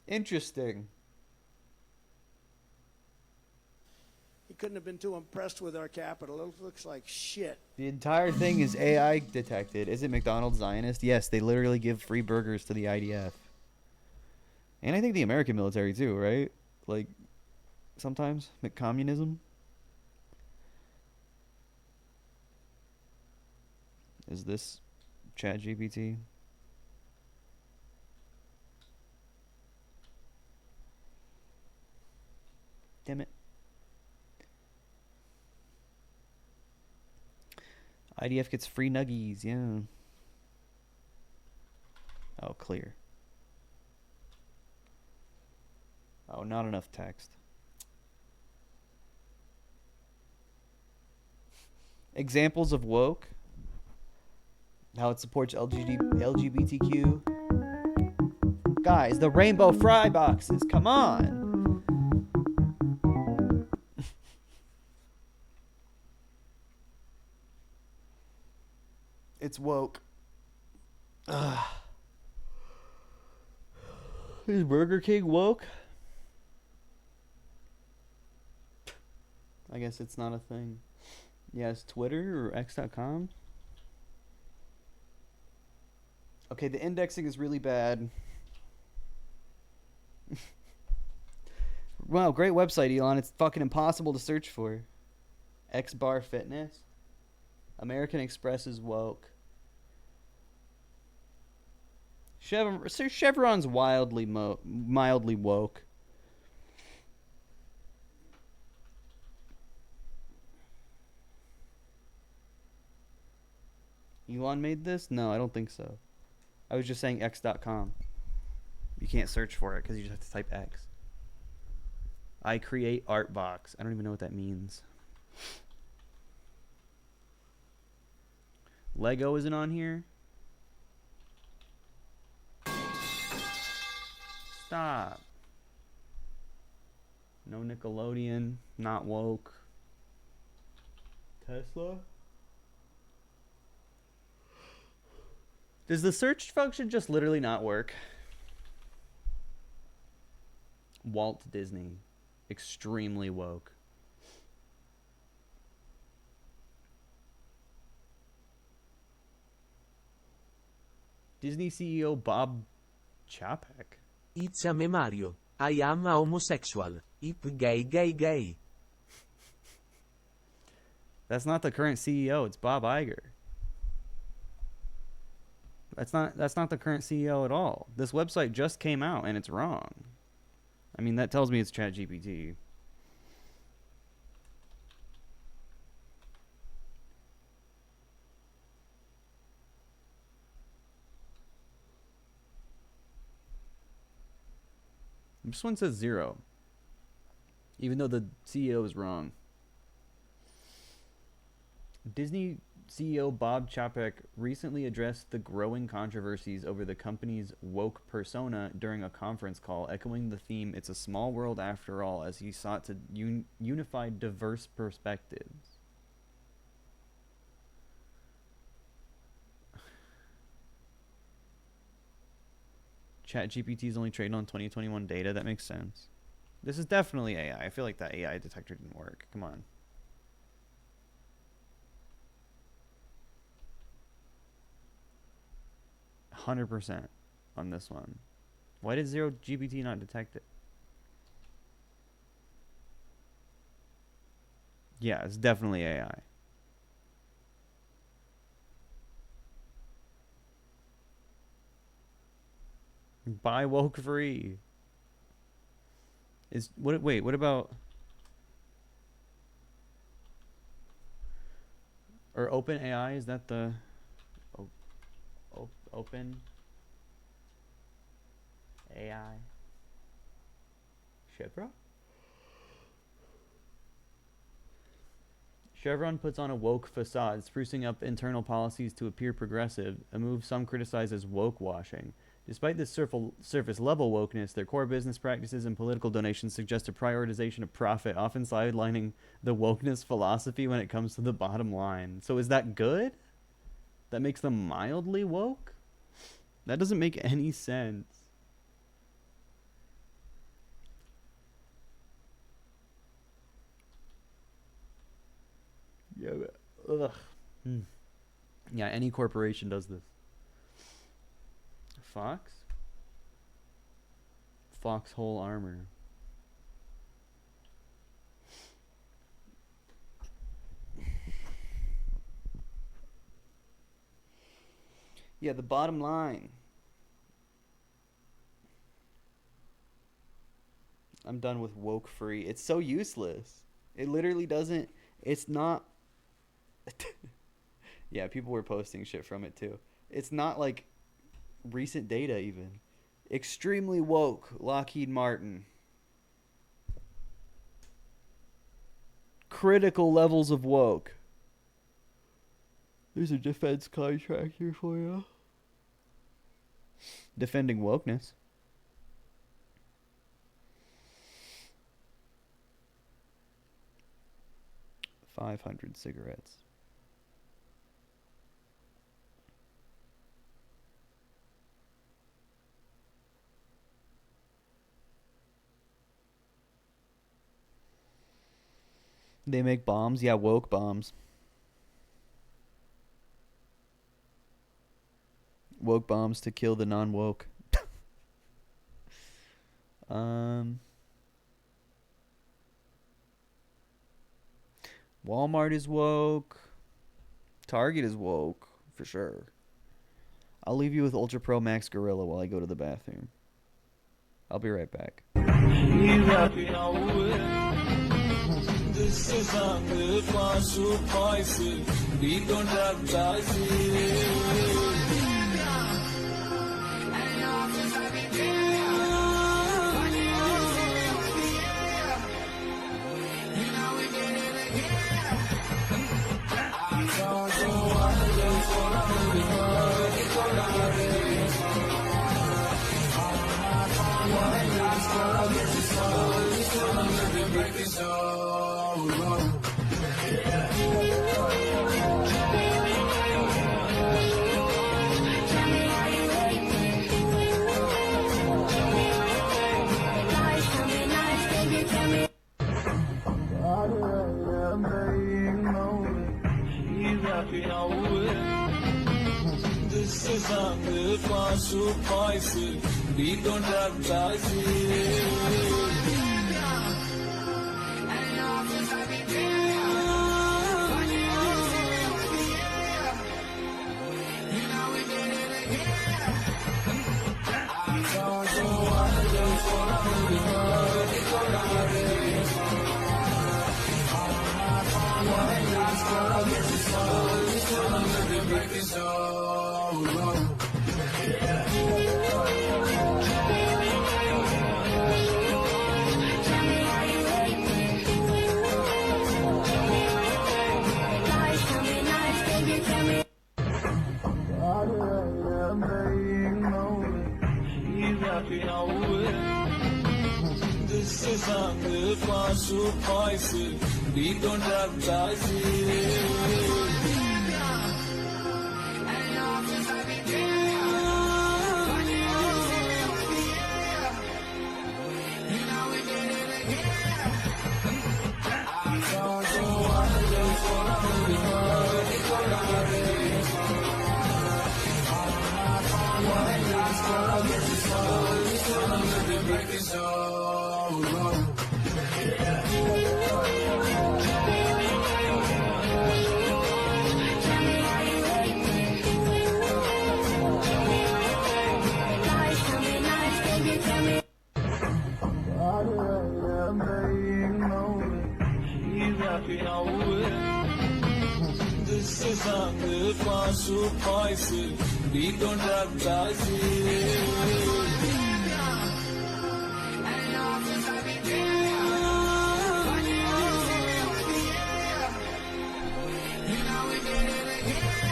Interesting. He couldn't have been too impressed with our capital. It looks like shit. The entire thing is AI detected. Is it McDonald's Zionist? Yes, they literally give free burgers to the IDF. And I think the American military too, right? Like, sometimes. McCommunism. Is this ChatGPT? Damn it. IDF gets free nuggies, yeah. Oh, clear. Oh, not enough text. Examples of woke. How it supports LGBTQ. Guys, the rainbow fry boxes, come on. It's woke. Is Burger King woke? I guess it's not a thing. Yes, Twitter or X.com. Okay, the indexing is really bad. Wow, great website, Elon. It's fucking impossible to search for. X Bar Fitness. American Express is woke. Chevron's mildly woke. Elon made this? No, I don't think so. I was just saying X.com. You can't search for it because you just have to type X. I create art box. I don't even know what that means. Lego isn't on here. Stop. No Nickelodeon. Not woke. Tesla? Does the search function just literally not work? Walt Disney. Extremely woke. Disney CEO Bob Chapek. It's a me Mario. I am a homosexual. Hip gay gay gay. That's not the current CEO, it's Bob Iger. That's not the current CEO at all. This website just came out and it's wrong. I mean, that tells me it's ChatGPT. This one says 0. Even though the CEO is wrong. Disney CEO Bob Chapek recently addressed the growing controversies over the company's woke persona during a conference call, echoing the theme, "It's a small world after all," as he sought to unify diverse perspectives. ChatGPT is only trained on 2021 data. That makes sense. This is definitely AI. I feel like that AI detector didn't work. Come on. %100 on this one. Why did 0GPT not detect it? Yeah, it's definitely AI. Buy woke free. Is what? Wait, what about? Or Open AI? Is that the? Open AI. Chevron puts on a woke facade, sprucing up internal policies to appear progressive, a move some criticize as woke washing. Despite this surface level wokeness, their core business practices and political donations suggest a prioritization of profit, often sidelining the wokeness philosophy when it comes to the bottom line. So is that good? That makes them mildly woke? That doesn't make any sense. Yeah. Ugh. Yeah, any corporation does this. Fox? Foxhole armor. Yeah, the bottom line. I'm done with woke free. It's so useless. It literally doesn't. It's not. Yeah, people were posting shit from it too. It's not like recent data even. Extremely woke, Lockheed Martin. Critical levels of woke. There's a defense contractor for you. Defending wokeness. $500 cigarettes. They make bombs? Yeah, woke bombs. Woke bombs to kill the non-woke. Walmart is woke. Target is woke, for sure. I'll leave you with Ultra Pro Max Gorilla while I go to the bathroom. I'll be right back.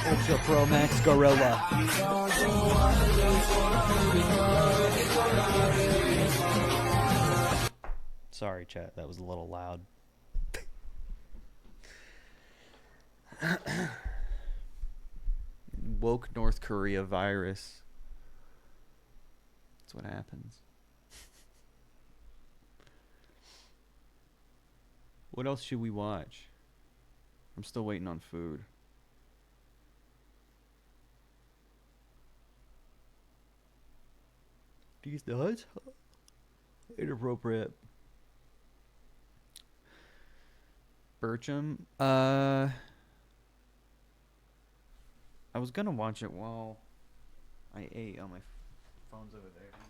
Ultra Pro Max Gorilla. Sorry, chat. That was a little loud. Woke North Korea virus. That's what happens. What else should we watch? I'm still waiting on food. These nuts? Inappropriate. Birchum? I was gonna watch it while I ate on my phone's over there. Hang on.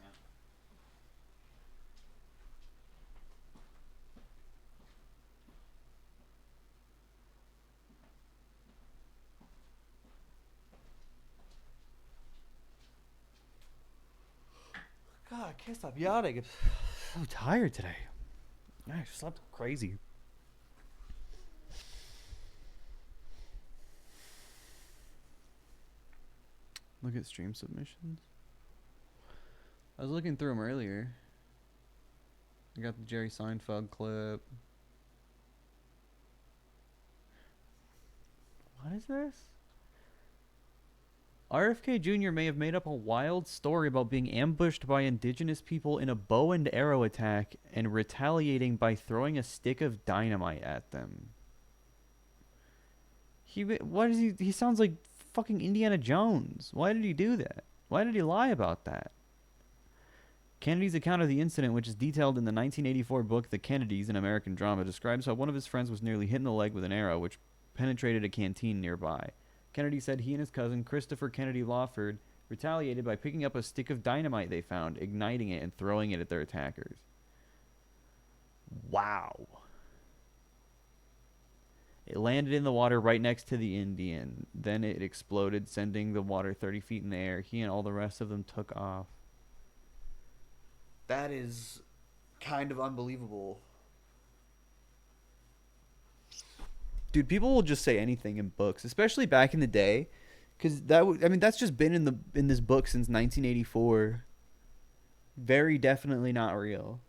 God, I can't stop yawning. I'm so tired today. I slept crazy. Look at stream submissions. I was looking through them earlier. I got the Jerry Seinfeld clip. What is this? RFK Jr. may have made up a wild story about being ambushed by indigenous people in a bow and arrow attack and retaliating by throwing a stick of dynamite at them. Why does he sounds like fucking Indiana Jones. Why did he do that? Why did he lie about that? Kennedy's account of the incident, which is detailed in the 1984 book The Kennedys, an American drama, describes how one of his friends was nearly hit in the leg with an arrow, which penetrated a canteen nearby. Kennedy said he and his cousin, Christopher Kennedy Lawford, retaliated by picking up a stick of dynamite they found, igniting it, and throwing it at their attackers. Wow. It landed in the water right next to the Indian. Then it exploded, sending the water 30 feet in the air. He and all the rest of them took off. That is kind of unbelievable. Dude, people will just say anything in books, especially back in the day, because that's just been in this book since 1984. Very definitely not real.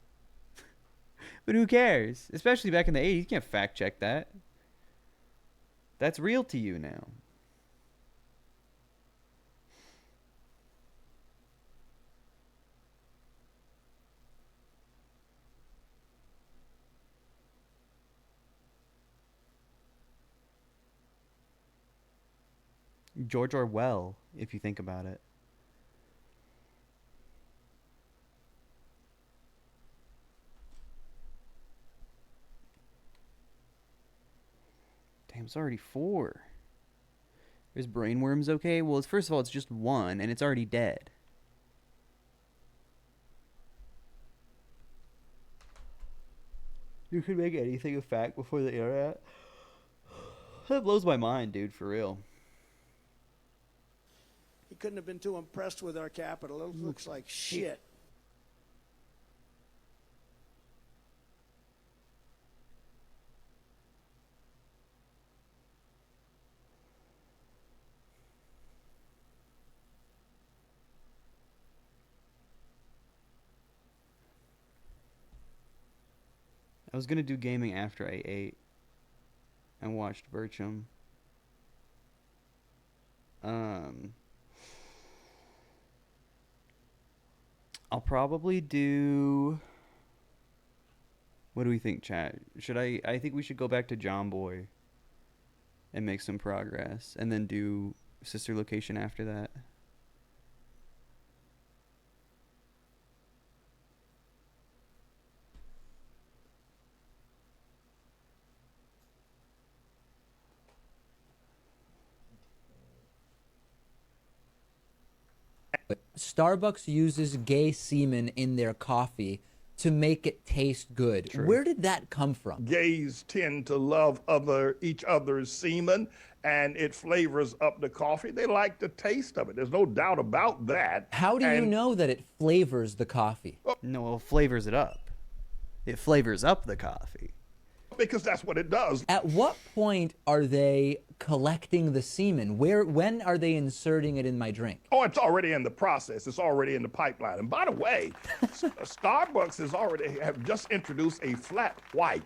But who cares? Especially back in the 80s, you can't fact check that. That's real to you now. George Orwell, if you think about it. Damn, it's already 4. Is brainworms okay? Well, first of all, it's just 1, and it's already dead. You could make anything a fact before the internet? That blows my mind, dude, for real. He couldn't have been too impressed with our capital. It looks like shit. I was going to do gaming after I ate and watched Birchum. I'll probably do... What do we think, chat? I think we should go back to John Boy and make some progress, and then do Sister Location after that. Starbucks uses gay semen in their coffee to make it taste good. True. Where did that come from? Gays tend to love each other's semen, and it flavors up the coffee. They like the taste of it. There's no doubt about that. How do you know that it flavors the coffee? No, well, it flavors it up. It flavors up the coffee. Because that's what it does. At what point are they collecting the semen? When are they inserting it in my drink? Oh, it's already in the process. It's already in the pipeline. And by the way, Starbucks have just introduced a flat white.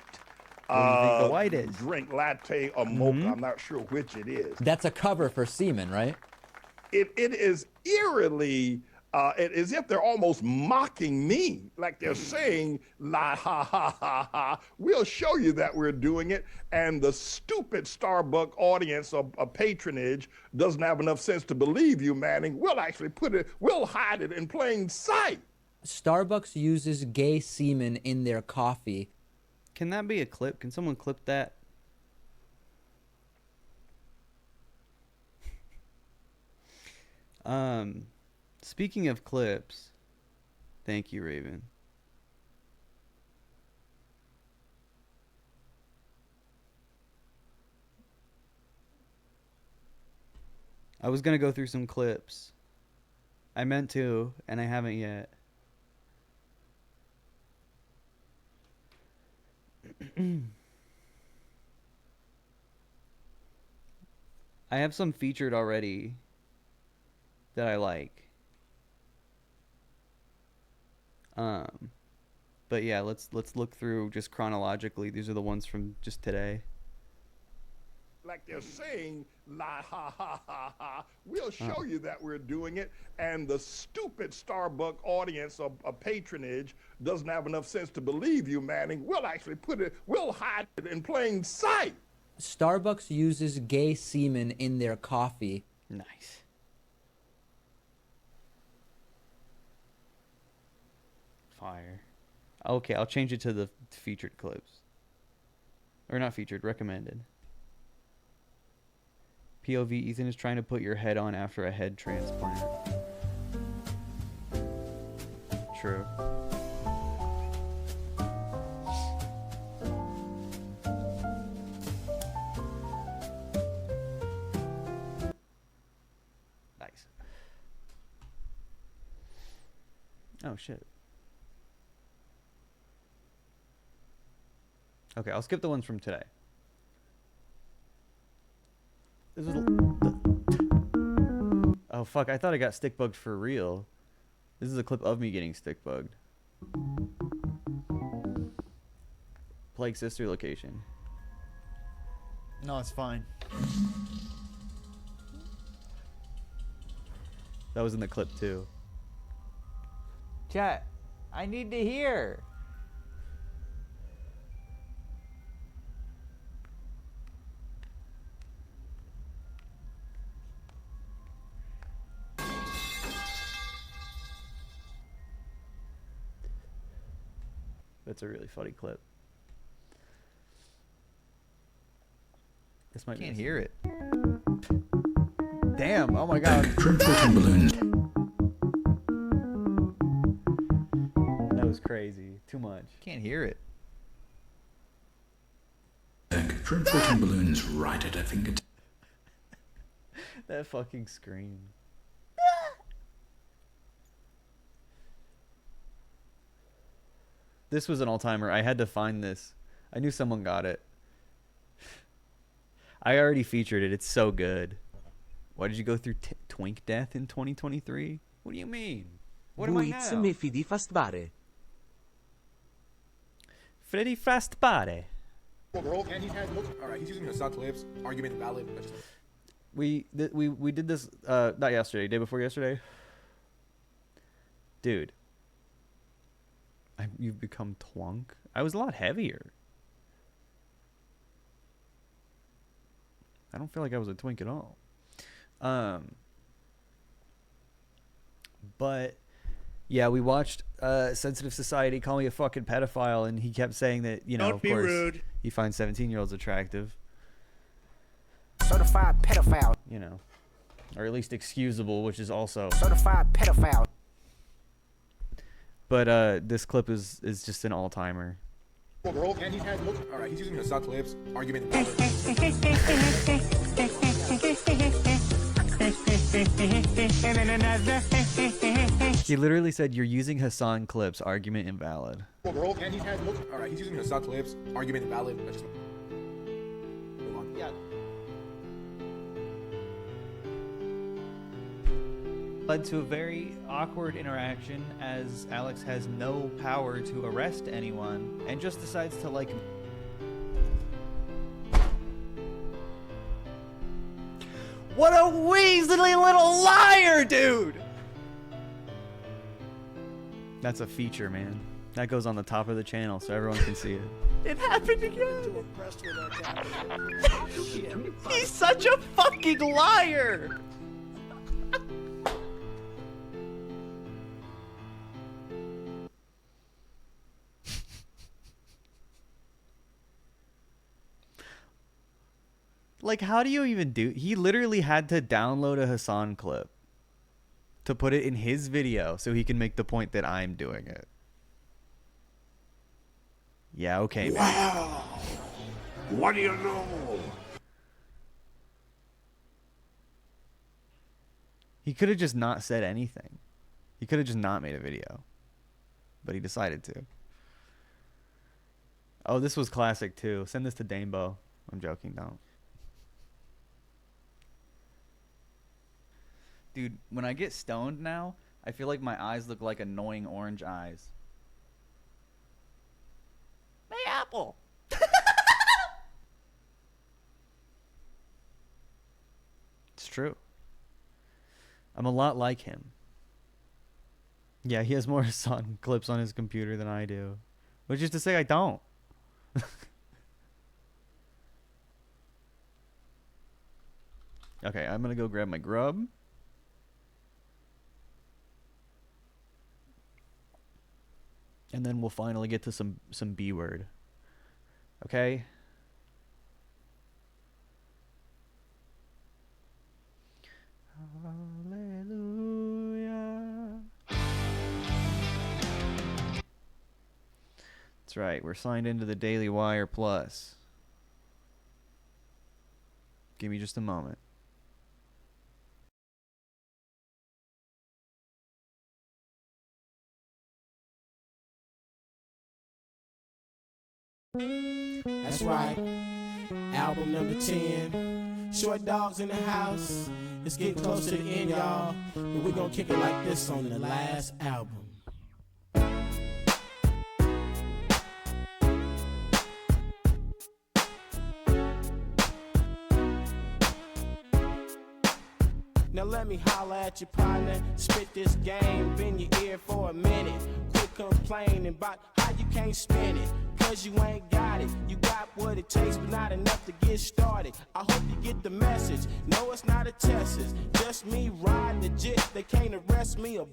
What do you think the white is? Drink, latte or mocha. I'm not sure which it is. That's a cover for semen, right? It is eerily... as if they're almost mocking me, like they're saying, la ha ha ha ha, we'll show you that we're doing it, and the stupid Starbucks audience of patronage doesn't have enough sense to believe you, Manning. We'll actually we'll hide it in plain sight. Starbucks uses gay semen in their coffee. Can that be a clip? Can someone clip that? Speaking of clips, thank you, Raven. I was going to go through some clips. I meant to, and I haven't yet. I have some featured already that I like. But yeah, let's look through just chronologically. These are the ones from just today. Like they're saying, la ha ha ha ha, we'll show you that we're doing it, and the stupid Starbucks audience of patronage doesn't have enough sense to believe you, Manning. We'll actually we'll hide it in plain sight. Starbucks uses gay semen in their coffee. Nice. Fire. Okay, I'll change it to the featured clips. Or not featured, recommended. POV, Ethan is trying to put your head on after a head transplant. True. Nice. Oh, shit. Okay, I'll skip the ones from today. This is oh, fuck. I thought I got stick bugged for real. This is a clip of me getting stick bugged. Plague sister location. No, it's fine. That was in the clip too. Chat, I need to hear. That's a really funny clip. This might can't hear it. Damn! Oh my god! balloons. That was crazy. Too much. Can't hear it. Shrimp floating balloons right at her fingertips. That fucking scream. This was an all-timer. I had to find this. I knew someone got it. I already featured it. It's so good. Why did you go through twink death in 2023? What do you mean? What am I now? me Fidi Fastbare. Freddy Fastbare. And he's had alright, he's using Hassan clips, argument valid. We did this not yesterday, day before yesterday. Dude. You've become twunk. I was a lot heavier. I don't feel like I was a twink at all. But yeah, we watched Sensitive Society call me a fucking pedophile, and he kept saying that, you know, Don't of be course, rude. he finds 17-year-olds attractive. Certified pedophile. You know, or at least excusable, which is also Certified pedophile. But this clip is just an all-timer. And he's had alright, he's using Hassan clips, argument valid. He literally said, "You're using Hassan clips, argument invalid." And he's had alright, he's using Hassan clips, argument valid. Move on. Yeah. Led to a very awkward interaction as Alex has no power to arrest anyone and just decides to like. What a weaselly little liar, dude! That's a feature, man. That goes on the top of the channel so everyone can see it. It happened again! He's such a fucking liar! Like, how do you even do? He literally had to download a Hassan clip to put it in his video so he can make the point that I'm doing it. Yeah, okay, man. Wow. What do you know? He could have just not said anything. He could have just not made a video. But he decided to. Oh, this was classic too. Send this to Damebo. I'm joking, don't. Dude, when I get stoned now, I feel like my eyes look like annoying orange eyes. Hey, Apple! It's true. I'm a lot like him. Yeah, he has more Hassan clips on his computer than I do. Which is to say I don't. Okay, I'm gonna go grab my grub. And then we'll finally get to some B word. Okay? Hallelujah. That's right, we're signed into the Daily Wire Plus. Give me just a moment. That's right. Album number 10. Short dogs in the house. It's getting close to the end, y'all. And we're gonna kick it like this on the last album. Now let me holler at your partner, spit this game, bend your ear for a minute. Quit complaining about how you can't spin it, cause you ain't got it. You got what it takes, but not enough to get started. I hope you get the message. No, it's not a test, it's just me riding legit. They can't arrest me or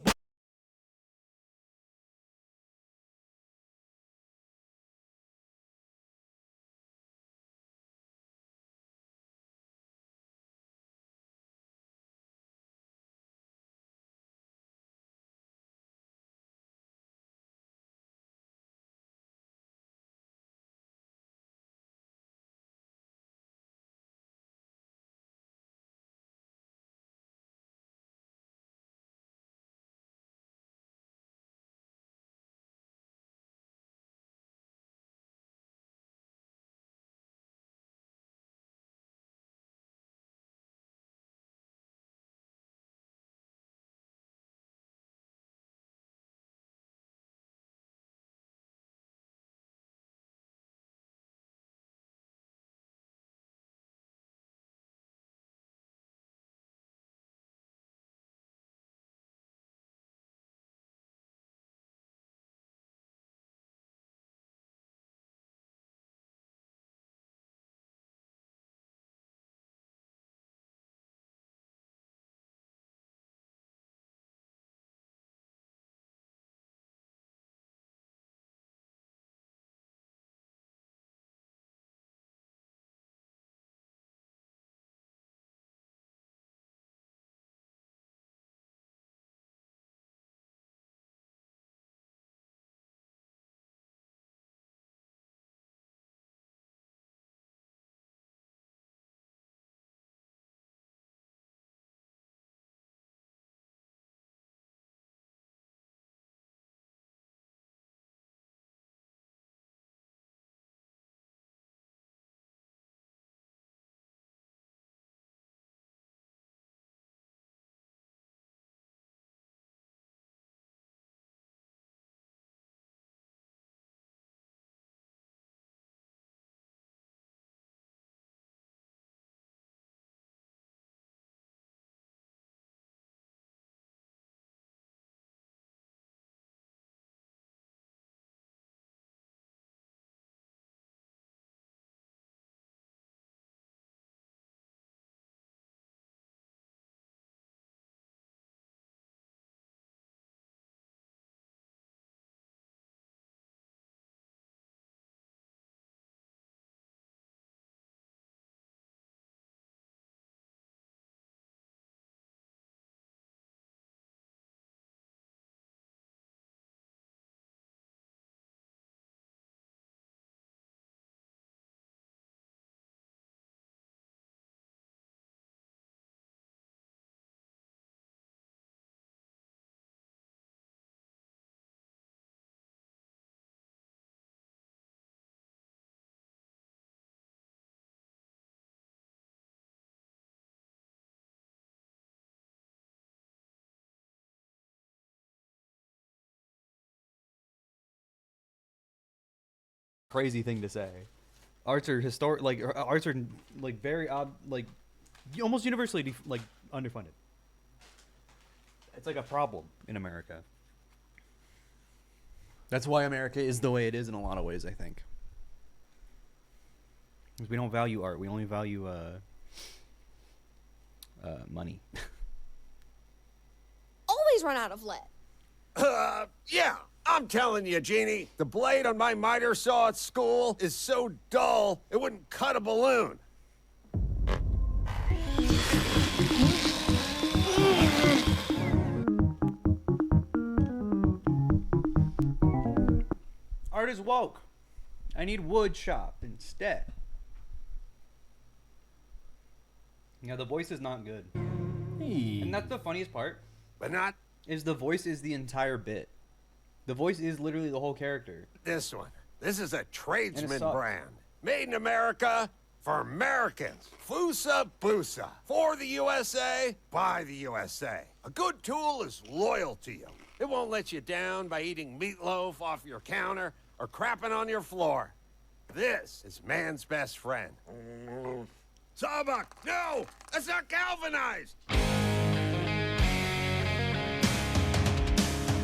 Crazy thing to say. Arts are very odd, like almost universally underfunded. It's like a problem in America. That's why America is the way it is in a lot of ways, I think. Because we don't value art. We only value money. Always run out of lead. Yeah, I'm telling you, Jeannie, the blade on my miter saw at school is so dull, it wouldn't cut a balloon. Art is woke. I need wood shop instead. Yeah, the voice is not good. Hey. And that's the funniest part. But not... Is the voice is the entire bit. The voice is literally the whole character. This one. This is a tradesman sucks. brand. Made in America for Americans. Fusa Busa. For the USA, by the USA. A good tool is loyal to you. It won't let you down by eating meatloaf off your counter or crapping on your floor. This is man's best friend. Sawbuck, no! That's not galvanized!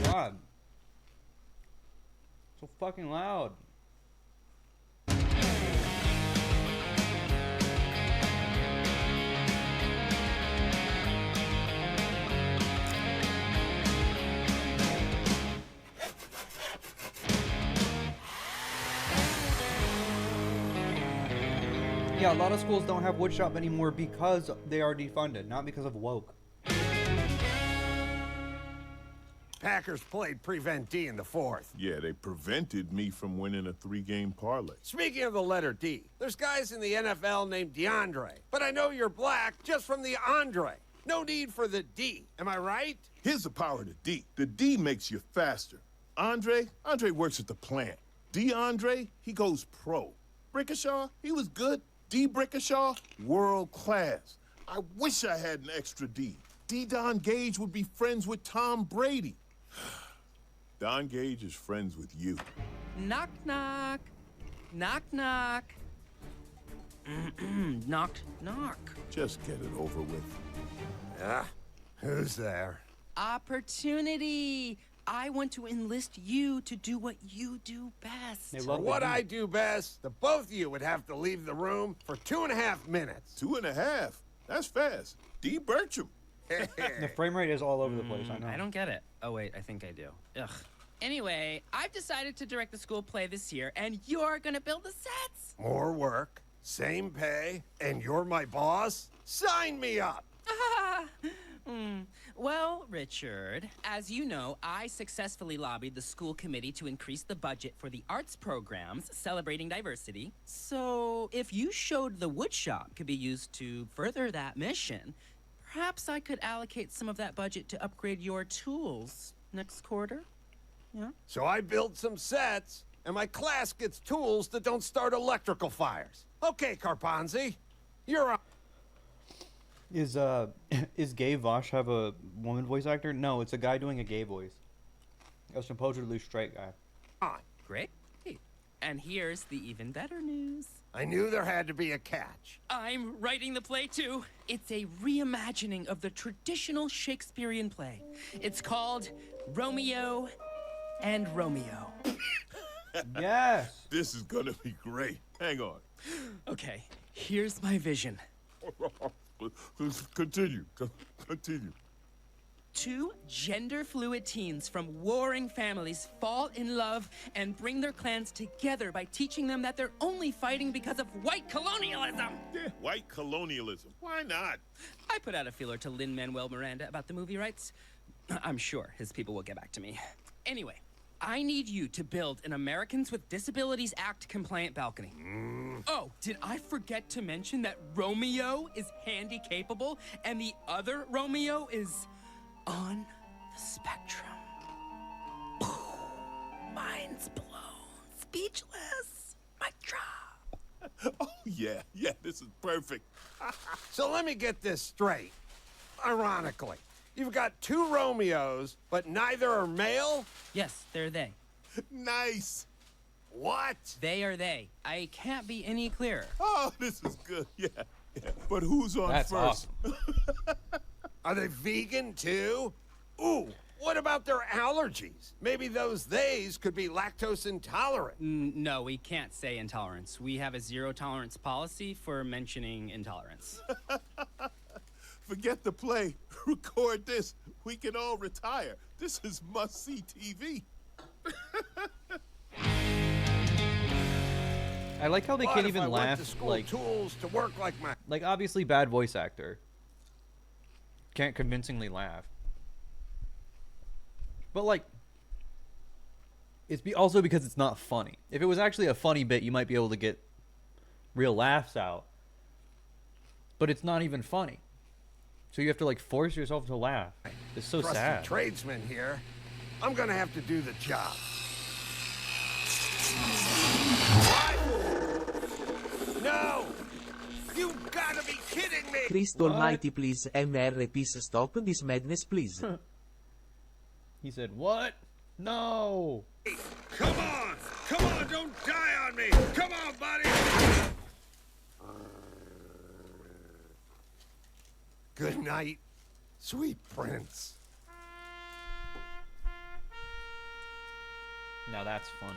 God. So fucking loud. Yeah, a lot of schools don't have woodshop anymore because they are defunded, not because of woke. Packers played Prevent D in the fourth. Yeah, they prevented me from winning a 3-game parlay. Speaking of the letter D, there's guys in the NFL named DeAndre. But I know you're black just from the Andre. No need for the D. Am I right? Here's the power of the D. The D makes you faster. Andre works at the plant. DeAndre, he goes pro. Brickashaw, he was good. D. Brickashaw, world class. I wish I had an extra D. D. Don Gage would be friends with Tom Brady. Don Gage is friends with you. Knock, knock. Knock, knock. Knock, knock. Just get it over with. Yeah? Who's there? Opportunity. I want to enlist you to do what you do best. For what I do best, the both of you would have to leave the room for 2.5 minutes. 2.5? That's fast. D. Birchum. The frame rate is all over the place, I know. I don't get it. Oh, wait, I think I do. Ugh. Anyway, I've decided to direct the school play this year, and you're gonna build the sets. More work, same pay, and you're my boss? Sign me up! Well, Richard, as you know, I successfully lobbied the school committee to increase the budget for the arts programs celebrating diversity. So, if you showed the woodshop could be used to further that mission, perhaps I could allocate some of that budget to upgrade your tools next quarter? Yeah? So I build some sets, and my class gets tools that don't start electrical fires. Okay, Carponzi, you're up. Is Gay Vosh have a woman voice actor? No, it's a guy doing a gay voice. A supposedly straight guy. Great. And here's the even better news. I knew there had to be a catch. I'm writing the play too. It's a reimagining of the traditional Shakespearean play. It's called Romeo and Romeo. Yes. This is gonna be great. Hang on. Okay, here's my vision. Continue. 2 gender-fluid teens from warring families fall in love and bring their clans together by teaching them that they're only fighting because of white colonialism. Yeah, white colonialism. Why not? I put out a feeler to Lin-Manuel Miranda about the movie rights. I'm sure his people will get back to me. Anyway, I need you to build an Americans with Disabilities Act compliant balcony. Oh, did I forget to mention that Romeo is handy capable and the other Romeo is on the spectrum? Mind's blown. Speechless. Mic drop. Oh, yeah, this is perfect. So let me get this straight. Ironically, you've got 2 Romeos, but neither are male? Yes, they're they. Nice. What? They are they. I can't be any clearer. Oh, this is good. Yeah. But who's on That's first? awesome. Are they vegan too? Ooh, what about their allergies? Maybe those theys could be lactose intolerant. No, we can't say intolerance. We have a zero tolerance policy for mentioning intolerance. Forget the play. Record this. We can all retire. This is must-see TV. I like how they What can't if even I went laugh. to school Like, tools to work like my... like obviously bad voice actor. Can't convincingly laugh. But like, also because it's not funny. If it was actually a funny bit, you might be able to get real laughs out. But it's not even funny. So you have to like force yourself to laugh. It's so Trusty sad. tradesman here. I'm gonna have to do the job. What? No! You gotta be kidding me! Christ almighty, please, MR, peace, stop this madness, please. He said, what? No! Come on! Come on, don't die on me! Come on, buddy! Good night, sweet prince. Now that's funny.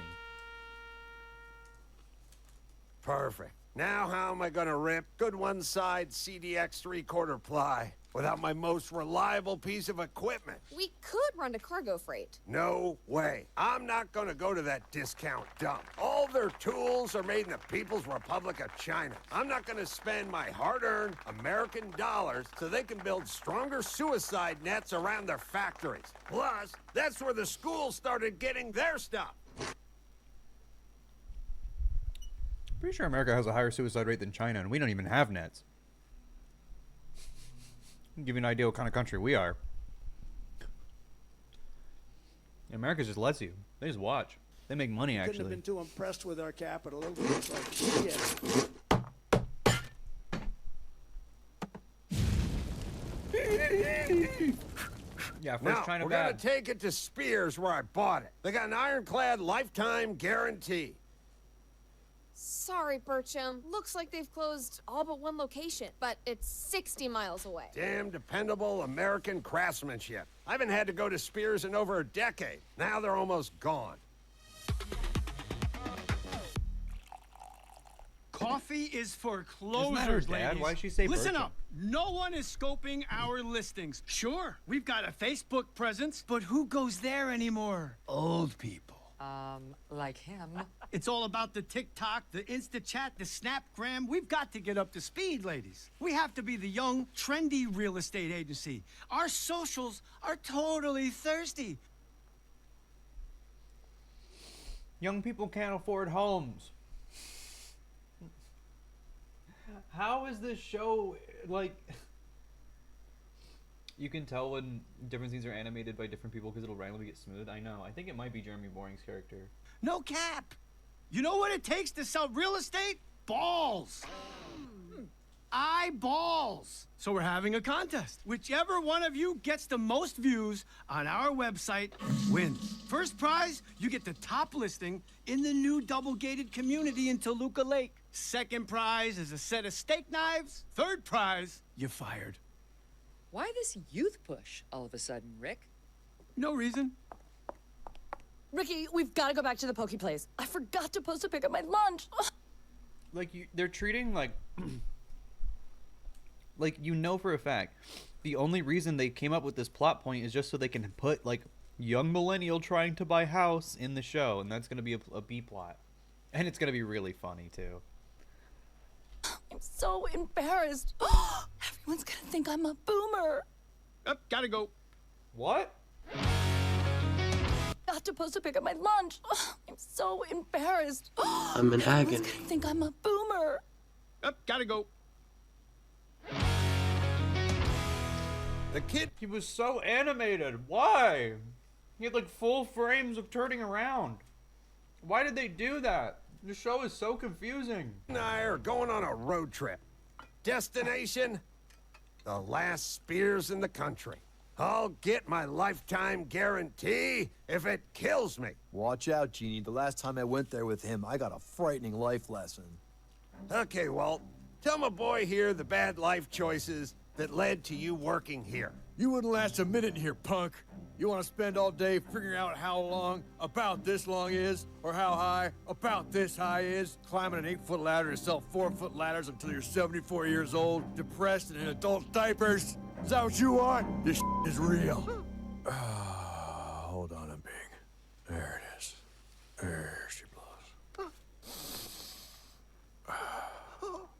Perfect. Now how am I gonna rip good one-side CDX 3/4 ply without my most reliable piece of equipment? We could run to cargo freight. No way. I'm not gonna go to that discount dump. All their tools are made in the People's Republic of China. I'm not gonna spend my hard-earned American dollars so they can build stronger suicide nets around their factories. Plus, that's where the schools started getting their stuff. Pretty sure America has a higher suicide rate than China, and we don't even have nets. Give you an idea what kind of country we are. America just lets you. They just watch. They make money, Couldn't have actually. been too impressed with our capital. It looks like shit. Yeah, first Now, China we're bad. gonna take it to Spears where I bought it. They got an ironclad lifetime guarantee. Sorry, Birchum. Looks like they've closed all but one location, but it's 60 miles away. Damn dependable American craftsmanship. I haven't had to go to Spears in over a decade. Now they're almost gone. Coffee is for Isn't that her closers, dad? ladies. Why'd she say Listen Birchum? up. No one is scoping our listings. Sure, we've got a Facebook presence, but who goes there anymore? Old people. Like him. It's all about the TikTok, the InstaChat, the Snapgram. We've got to get up to speed, ladies. We have to be the young, trendy real estate agency. Our socials are totally thirsty. Young people can't afford homes. How is this show, like... You can tell when different scenes are animated by different people because it'll randomly get smooth. I know. I think it might be Jeremy Boring's character. No cap. You know what it takes to sell real estate? Balls. Eyeballs. So we're having a contest. Whichever one of you gets the most views on our website wins. First prize, you get the top listing in the new double-gated community in Toluca Lake. Second prize is a set of steak knives. Third prize, you're fired. Why this youth push all of a sudden, Rick? No reason. Ricky, we've got to go back to the Poke Place. I forgot to post a pic of my lunch. Like, they're treating, like... like, you know for a fact, the only reason they came up with this plot point is just so they can put, like, young millennial trying to buy house in the show, and that's going to be a B plot. And it's going to be really funny, too. I'm so embarrassed. Everyone's going to think I'm a boomer. Up, gotta go. What? Got to post a pic of my lunch. I'm so embarrassed. I'm in Everyone's agony. going to think I'm a boomer. Up, gotta go. The kid... He was so animated. Why? He had, like, full frames of turning around. Why did they do that? The show is so confusing. and I are going on a road trip. Destination? The last Spears in the country. I'll get my lifetime guarantee if it kills me. Watch out, Jeannie. The last time I went there with him, I got a frightening life lesson. Okay, Walt. Tell my boy here the bad life choices that led to you working here? You wouldn't last a minute in here, punk. You want to spend all day figuring out how long about this long is, or how high about this high is, climbing an 8-foot ladder to sell 4-foot ladders until you're 74 years old, depressed and in adult diapers? Is that what you want? This is real. Hold on, I'm being. There it is. There she blows.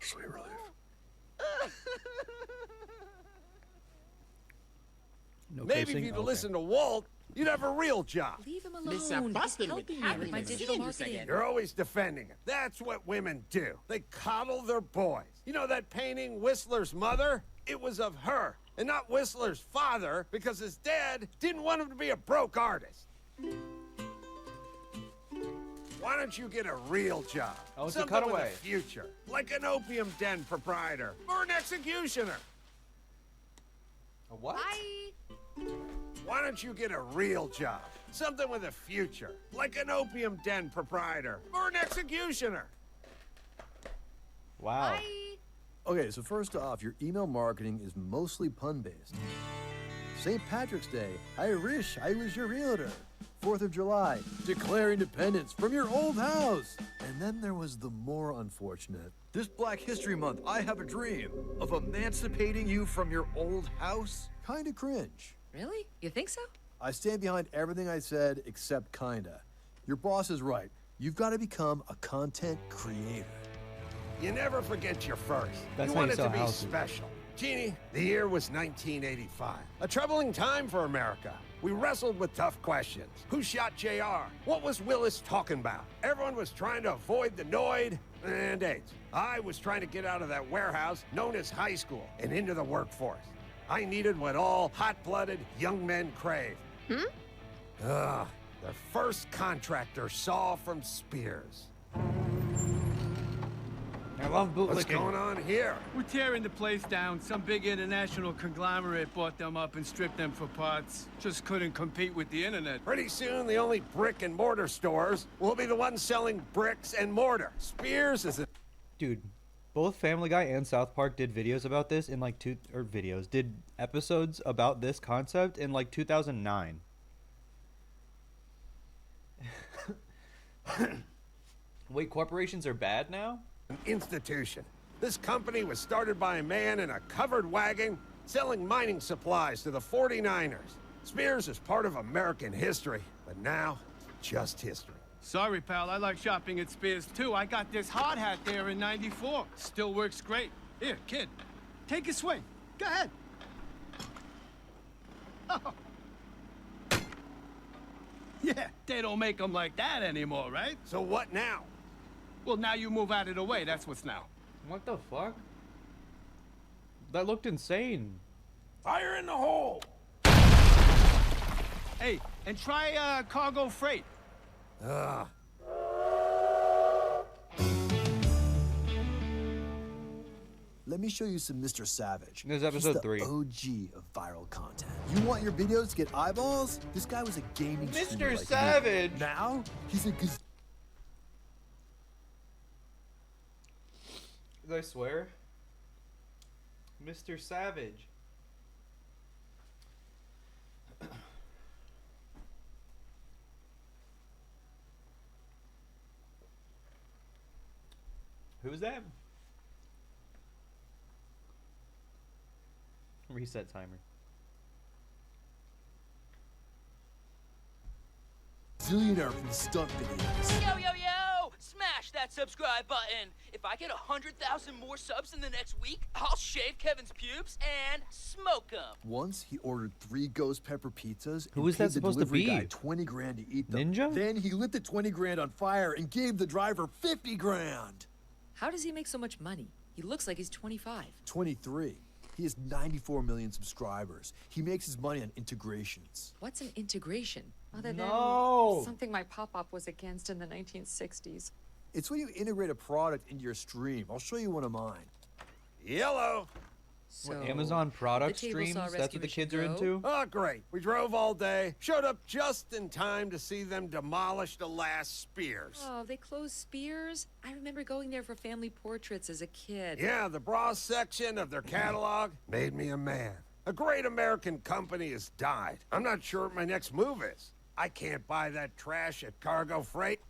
Sweet relief. No Maybe if you'd listen to Walt, you'd have a real job. Leave him alone. He's helping me with my digital marketing. You're always defending him. That's what women do. They coddle their boys. You know that painting, Whistler's mother? It was of her, and not Whistler's father, because his dad didn't want him to be a broke artist. Why don't you get a real job? Oh, it's a Something with cutaway. a future, like an opium den proprietor or an executioner. A what? Bye. Why don't you get a real job? Something with a future, like an opium den proprietor or an executioner. Wow. Bye. Okay, so first off, your email marketing is mostly pun-based. St. Patrick's Day, I wish I was your realtor. 4th of July, declare independence from your old house. And then there was the more unfortunate. This Black History Month, I have a dream of emancipating you from your old house. Kinda cringe. Really? You think so? I stand behind everything I said except kinda. Your boss is right. You've got to become a content creator. You never forget your first. That's you how want you it to sell be houses. special. Jeannie, the year was 1985. A troubling time for America. We wrestled with tough questions. Who shot JR? What was Willis talking about? Everyone was trying to avoid the Noid and AIDS. I was trying to get out of that warehouse known as high school and into the workforce. I needed what all hot-blooded young men crave. Their first contractor saw from Spears. I love bootlicking. What's going on here? We're tearing the place down. Some big international conglomerate bought them up and stripped them for parts. Just couldn't compete with the internet. Pretty soon, the only brick and mortar stores will be the ones selling bricks and mortar. Spears is a... Dude, both Family Guy and South Park did videos about this in like did episodes about this concept in like 2009. Wait, corporations are bad now? An institution. This company was started by a man in a covered wagon selling mining supplies to the 49ers. Spears is part of American history, but now, just history. Sorry, pal. I like shopping at Spears, too. I got this hard hat there in '94. Still works great. Here, kid. Take a swing. Go ahead. Oh. Yeah, they don't make them like that anymore, right? So what now? Well, now you move out of the way. That's what's now. What the fuck? That looked insane. Fire in the hole! Hey, and try cargo freight. Let me show you some Mr. Savage. This is He's episode the 3. OG of viral content. You want your videos to get eyeballs? This guy was a gaming streamer Mr. like Savage! me. Now, he's a I swear. Mr. Savage. Who's that? Reset timer. zillionaire from stunt videos. Yo, yo, yo! Smash that subscribe button! If I get 100,000 more subs in the next week, I'll shave Kevin's pubes and smoke them. Once he ordered 3 ghost pepper pizzas Who and was that paid the supposed to delivery be? guy 20 grand to eat them. Ninja? Then he lit the 20 grand on fire and gave the driver 50 grand. How does he make so much money? He looks like he's 25. 23. He has 94 million subscribers. He makes his money on integrations. What's an integration? Other than No. something my pop-up was against in the 1960s. It's when you integrate a product into your stream. I'll show you one of mine. Yellow. So, Amazon product the table saw streams? That's rescue what the mission kids are go? into? Oh, great. We drove all day, showed up just in time to see them demolish the last Spears. Oh, they closed Spears? I remember going there for family portraits as a kid. Yeah, the bra section of their catalog made me a man. A great American company has died. I'm not sure what my next move is. I can't buy that trash at Cargo Freight.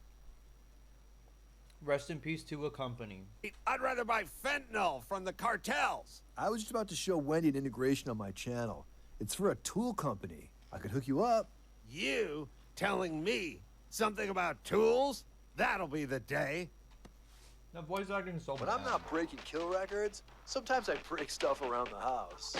Rest in peace to a company. I'd rather buy fentanyl from the cartels. I was just about to show Wendy an integration on my channel. It's for a tool company. I could hook you up. You telling me something about tools? That'll be the day. That voice acting so When bad. I'm not breaking kill records, sometimes I break stuff around the house.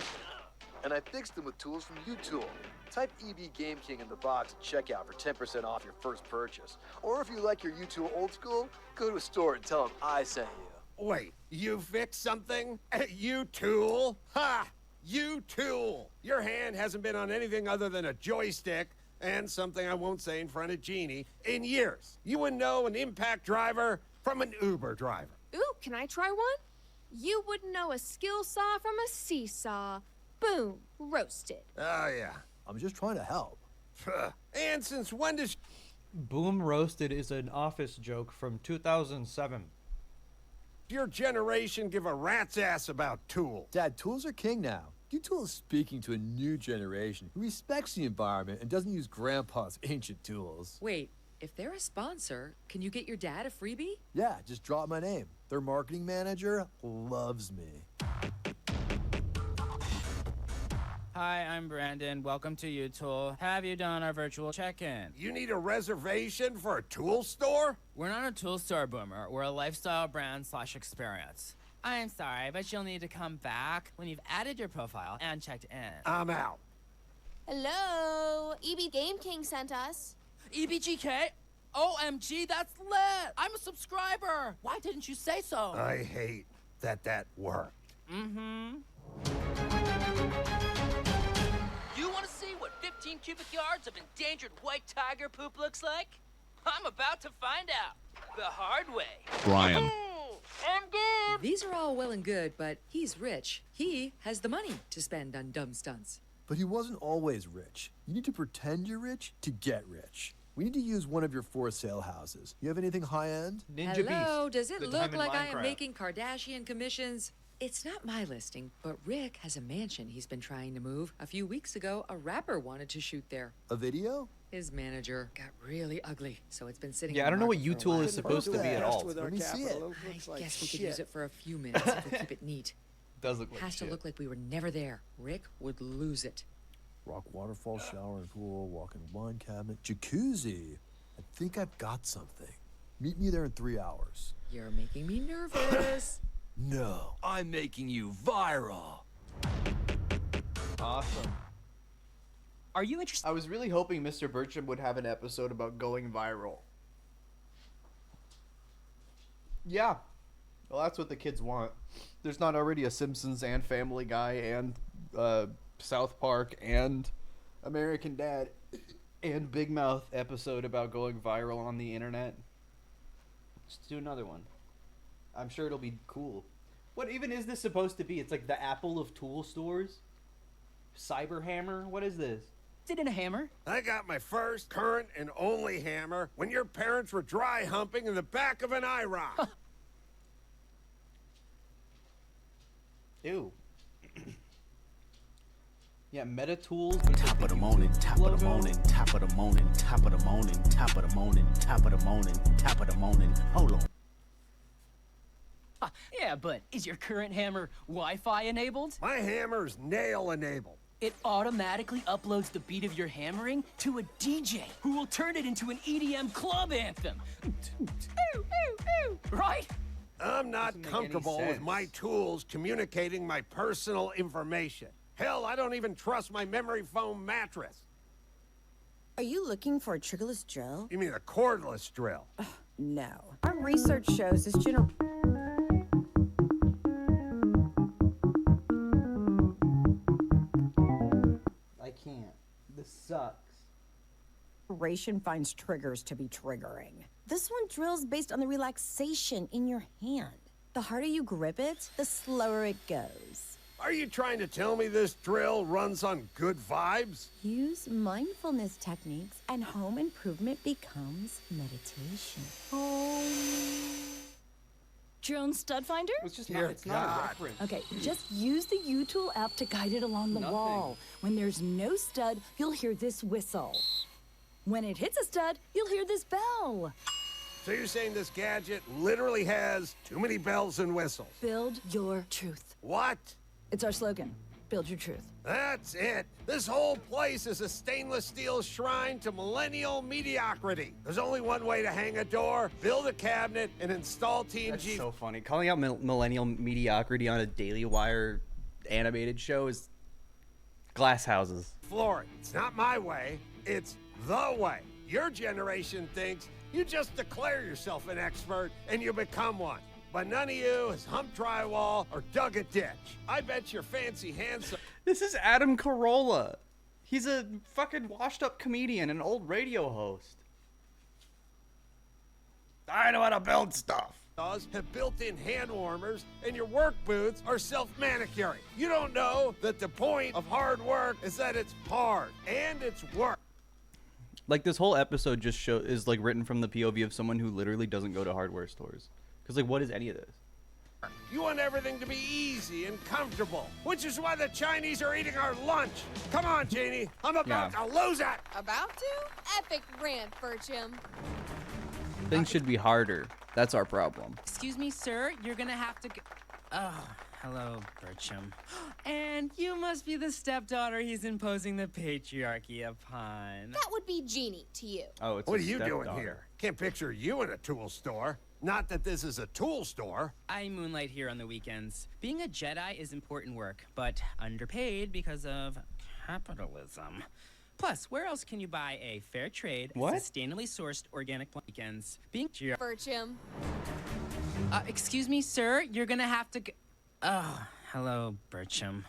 And I fixed them with tools from U-Tool. Type EB Game King in the box at checkout for 10% off your first purchase. Or if you like your U-Tool old school, go to a store and tell them I sent you. Wait, you fixed something at U-Tool? Ha! U-Tool! Your hand hasn't been on anything other than a joystick and something I won't say in front of Jeannie in years. You wouldn't know an impact driver from an Uber driver. Ooh, can I try one? You wouldn't know a skill saw from a seesaw. Boom, roasted. Oh, yeah. I'm just trying to help. And since when does... Boom roasted is an office joke from 2007. your generation give a rat's ass about tools? Dad, tools are king now. U-Tool is speaking to a new generation who respects the environment and doesn't use Grandpa's ancient tools. Wait, if they're a sponsor, can you get your dad a freebie? Yeah, just drop my name. Their marketing manager loves me. Hi, I'm Brandon. Welcome to U-Tool. Have you done our virtual check-in? You need a reservation for a tool store? We're not a tool store, Boomer. We're a lifestyle brand / experience. I'm sorry, but you'll need to come back when you've added your profile and checked in. I'm out. Hello? EB Game King sent us. EBGK? OMG, that's lit! I'm a subscriber! Why didn't you say so? I hate that worked. Mm-hmm. You want to see what 15 cubic yards of endangered white tiger poop looks like? I'm about to find out. The hard way. Brian. I'm good. These are all well and good, but he's rich. He has the money to spend on dumb stunts. But he wasn't always rich. You need to pretend you're rich to get rich. We need to use one of your for sale houses. You have anything high-end? Hello, does it The look Diamond like I am Minecraft. making Kardashian commissions? It's not my listing, but Rick has a mansion he's been trying to move. A few weeks ago, a rapper wanted to shoot there. A video? His manager got really ugly, so it's been sitting Yeah, in I the don't know what market for a U-Tool while. is supposed to be at all. With our Let me see capital, it. it looks I like guess we shit. could use it for a few minutes if we keep it neat. Does look like Has to shit. look like we were never there. Rick would lose it. Rock waterfall, shower and pool, walk-in wine cabinet, jacuzzi. I think I've got something. Meet me there in 3 hours. You're making me nervous. No, I'm making you viral. Awesome. Are you interested? I was really hoping Mr. Birchum would have an episode about going viral. Yeah. Well, that's what the kids want. There's not already a Simpsons and Family Guy and South Park and American Dad and Big Mouth episode about going viral on the internet. Let's do another one. I'm sure it'll be cool. What even is this supposed to be? It's like the Apple of tool stores? Cyber Hammer? What is this? Sit in a hammer? I got my first, current, and only hammer when your parents were dry humping in the back of an IROC. Ew. Yeah, Meta Tools. Top of the morning, top of the morning, top of the morning, top of the morning, top of the morning, top of the morning, top of the morning. Hold on. Yeah, but is your current hammer Wi-Fi enabled? My hammer's nail enabled. It automatically uploads the beat of your hammering to a DJ who will turn it into an EDM club anthem. Right? I'm not Doesn't make comfortable any with my sense. tools communicating my personal information. Hell, I don't even trust my memory foam mattress. Are you looking for a triggerless drill? You mean a cordless drill? No. Our research shows this I can't. This sucks. generation finds triggers to be triggering. This one drills based on the relaxation in your hand. The harder you grip it, the slower it goes. Are you trying to tell me this drill runs on good vibes? Use mindfulness techniques and home improvement becomes meditation. Drone stud finder? It's just not, it's not a reference. Okay, just use the U-Tool app to guide it along the wall. When there's no stud, you'll hear this whistle. When it hits a stud, you'll hear this bell. So you're saying this gadget literally has too many bells and whistles? Build your truth. What? It's our slogan. Build your truth. That's it. This whole place is a stainless steel shrine to millennial mediocrity. There's only one way to hang a door, build a cabinet, and install TNG. That's so funny. Calling out millennial mediocrity on a Daily Wire animated show is glass houses. Flooring. It's not my way. It's the way. Your generation thinks you just declare yourself an expert and you become one. But none of you has humped drywall or dug a ditch. I bet your fancy hands. This is Adam Carolla. He's a fucking washed up comedian, an old radio host. I know how to build stuff. Have built-in hand warmers, and your work boots are self-manicuring. You don't know that the point of hard work is that it's hard and it's work. Like, this whole episode just is like written from the POV of someone who literally doesn't go to hardware stores. Because, like, what is any of this? You want everything to be easy and comfortable, which is why the Chinese are eating our lunch. Come on, Janie. I'm about to lose it. About to? Epic rant, Birchum. Things should be harder. That's our problem. Excuse me, sir. You're gonna have to. Oh, hello, Birchum. And you must be the stepdaughter he's imposing the patriarchy upon. That would be Jeannie to you. Oh, it's what are you doing here? Can't picture you in a tool store. Not that this is a tool store. I moonlight here on the weekends. Being a Jedi is important work, but underpaid because of capitalism. Plus, where else can you buy a fair trade, sustainably sourced organic weekends? Being Birchum. Excuse me, sir. You're gonna have to. Oh, hello, Birchum.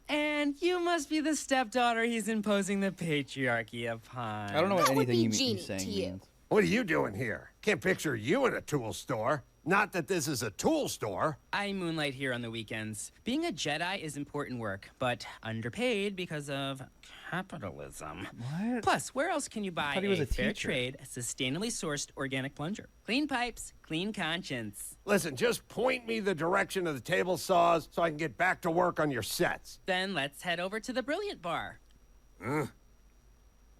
And you must be the stepdaughter he's imposing the patriarchy upon. I don't know what anything you're saying means. What are you doing here? Can't picture you in a tool store. Not that this is a tool store. I moonlight here on the weekends. Being a Jedi is important work, but underpaid because of capitalism. What? Plus, where else can you buy thought he was a fair teacher. trade, sustainably sourced organic plunger? Clean pipes, clean conscience. Listen, just point me the direction of the table saws so I can get back to work on your sets. Then let's head over to the Brilliant Bar.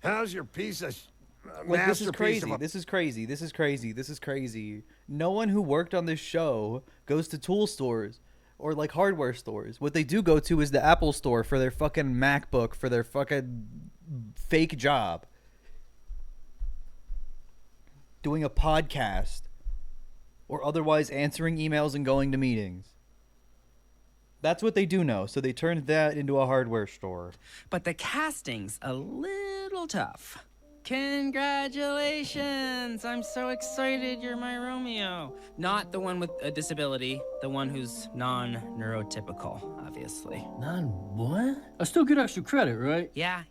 How's your piece of Like, this is masterpiece crazy. of a- This is crazy. This is crazy. This is crazy. No one who worked on this show goes to tool stores or like hardware stores. What they do go to is the Apple store for their fucking MacBook, for their fucking fake job. Doing a podcast or otherwise answering emails and going to meetings. That's what they do know. So they turned that into a hardware store. But the casting's a little tough. Congratulations! I'm so excited you're my Romeo. Not the one with a disability, the one who's non-neurotypical, obviously. What? I still get extra credit, right? Yeah.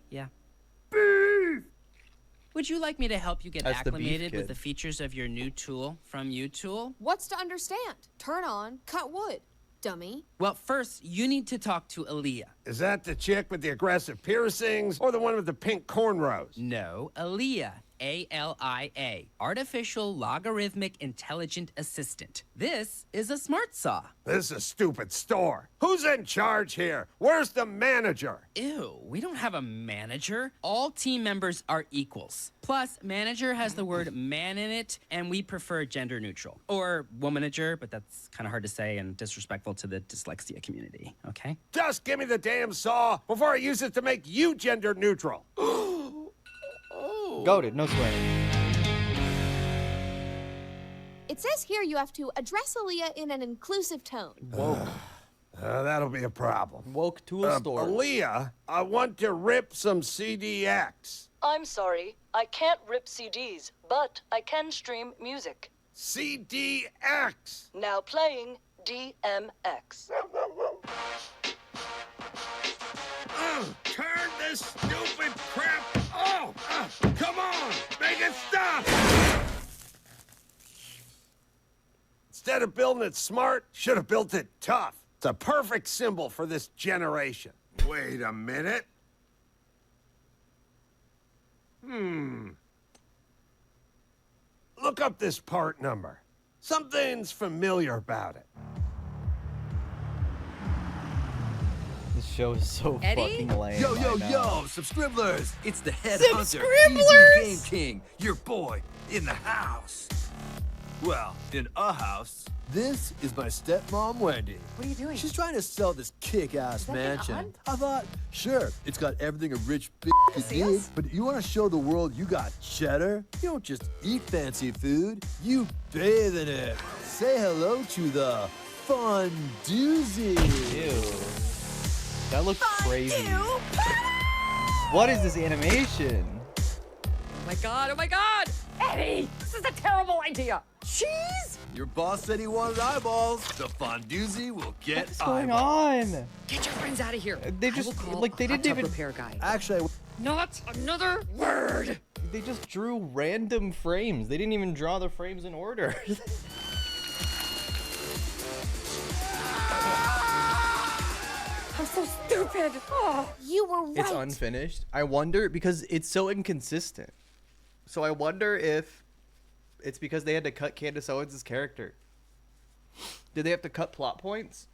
Would you like me to help you get That's the beef acclimated with kid. the features of your new tool from U-Tool? What's to understand? Turn on, cut wood. Dummy. Well, first, you need to talk to Aaliyah. Is that the chick with the aggressive piercings or the one with the pink cornrows? No, Aaliyah. A-L-I-A. Artificial Logarithmic Intelligent Assistant. This is a smart saw. This is a stupid store. Who's in charge here? Where's the manager? Ew, we don't have a manager. All team members are equals. Plus, manager has the word man in it, and we prefer gender neutral. Or womanager, but that's kind of hard to say and disrespectful to the dyslexia community, okay? Just give me the damn saw before I use it to make you gender neutral. Goated, no swearing. It says here you have to address Aaliyah in an inclusive tone. Woke. That'll be a problem. Woke tool store. Aaliyah, I want to rip some CDX. I'm sorry, I can't rip CDs, but I can stream music. CDX! Now playing DMX. Turn this stupid crap off! Come on, make it stop! Instead of building it smart, should have built it tough. It's a perfect symbol for this generation. Wait a minute. Look up this part number. Something's familiar about it. This show is so fucking lame. Yo, yo, I know. yo, Subscribblers! It's the head hunter, Subscribblers! Easy Game King, your boy, in the house. Well, in a house. This is my stepmom, Wendy. What are you doing? She's trying to sell this kick-ass that mansion. an aunt? I thought, sure, it's got everything a rich bitch could See need, us? but you want to show the world you got cheddar? You don't just eat fancy food, you bathe in it. Say hello to the Fondoozy. Ew. That looks crazy. What is this animation? Oh my god, oh my god! Eddie, this is a terrible idea. Cheese? Your boss said he wanted eyeballs. The Fondoozy will get What's going eyeballs. on? Get your friends out of here. They just like they didn't even repair guy. Actually, Not another word. they just drew random frames. They didn't even draw the frames in order. I'm so stupid. Oh. You were right. It's unfinished. I wonder because it's so inconsistent. So I wonder if it's because they had to cut Candace Owens' character. Did they have to cut plot points?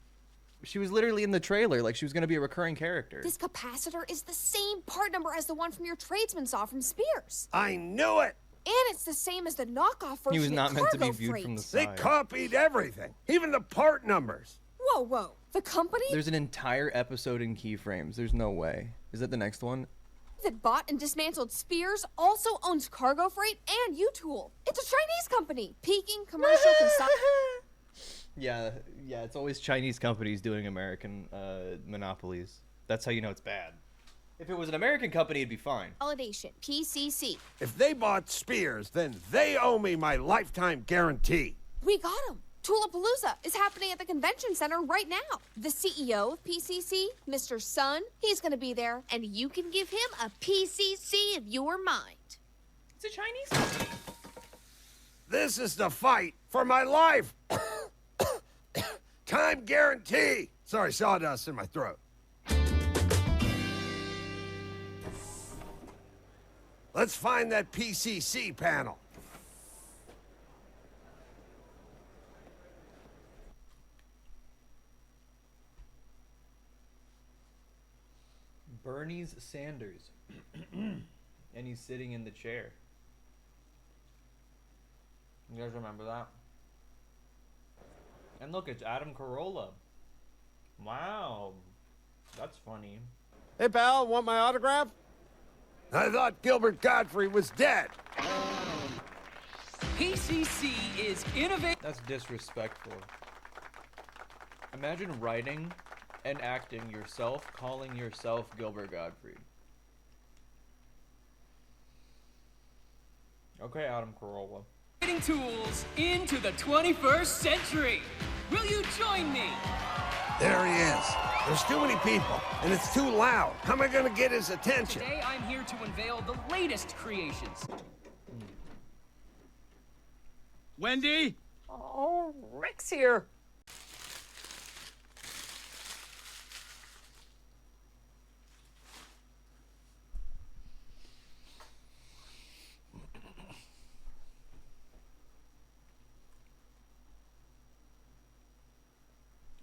She was literally in the trailer, like she was going to be a recurring character. This capacitor is the same part number as the one from your tradesman saw from Spears. I knew it! And it's the same as the knockoff version He was not of meant to be Cargo viewed Freight. from the They side. copied everything, even the part numbers. Whoa, whoa. The company There's an entire episode in keyframes. There's no way. Is that the next one? that bought and dismantled Spears also owns Cargo Freight and U-Tool. It's a Chinese company. Peaking commercial consumption. Yeah, it's always Chinese companies doing American monopolies. That's how you know it's bad. If it was an American company, it'd be fine. Validation. PCC. If they bought Spears, then they owe me my lifetime guarantee. We got him. Tulapalooza is happening at the convention center right now. The CEO of PCC, Mr. Sun, he's going to be there, and you can give him a PCC of your mind. It's a Chinese company. This is the fight for my life. Time guarantee. Sorry, sawdust in my throat. Let's find that PCC panel. Bernie Sanders. And he's sitting in the chair. You guys remember that? And look, it's Adam Carolla. Wow. That's funny. Hey, pal, want my autograph? I thought Gilbert Godfrey was dead. PCC is innovative. That's disrespectful. Imagine writing and acting yourself, calling yourself Gilbert Gottfried. Okay, Adam Carolla. Tools into the 21st century. Will you join me? There he is. There's too many people, and it's too loud. How am I going to get his attention? Today I'm here to unveil the latest creations. Wendy? Oh, Rick's here.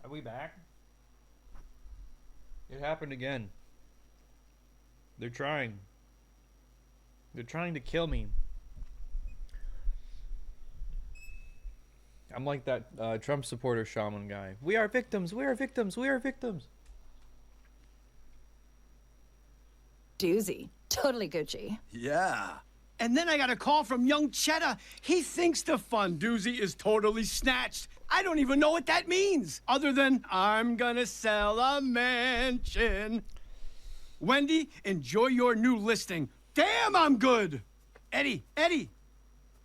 Are we back? It happened again. They're trying. They're trying to kill me. I'm like that Trump supporter shaman guy. We are victims. We are victims. We are victims. Doozy. Totally Gucci. Yeah. And then I got a call from young Cheddar. He thinks the Fondoozy is totally snatched. I don't even know what that means, other than I'm gonna sell a mansion. Wendy, enjoy your new listing. Damn, I'm good. Eddie,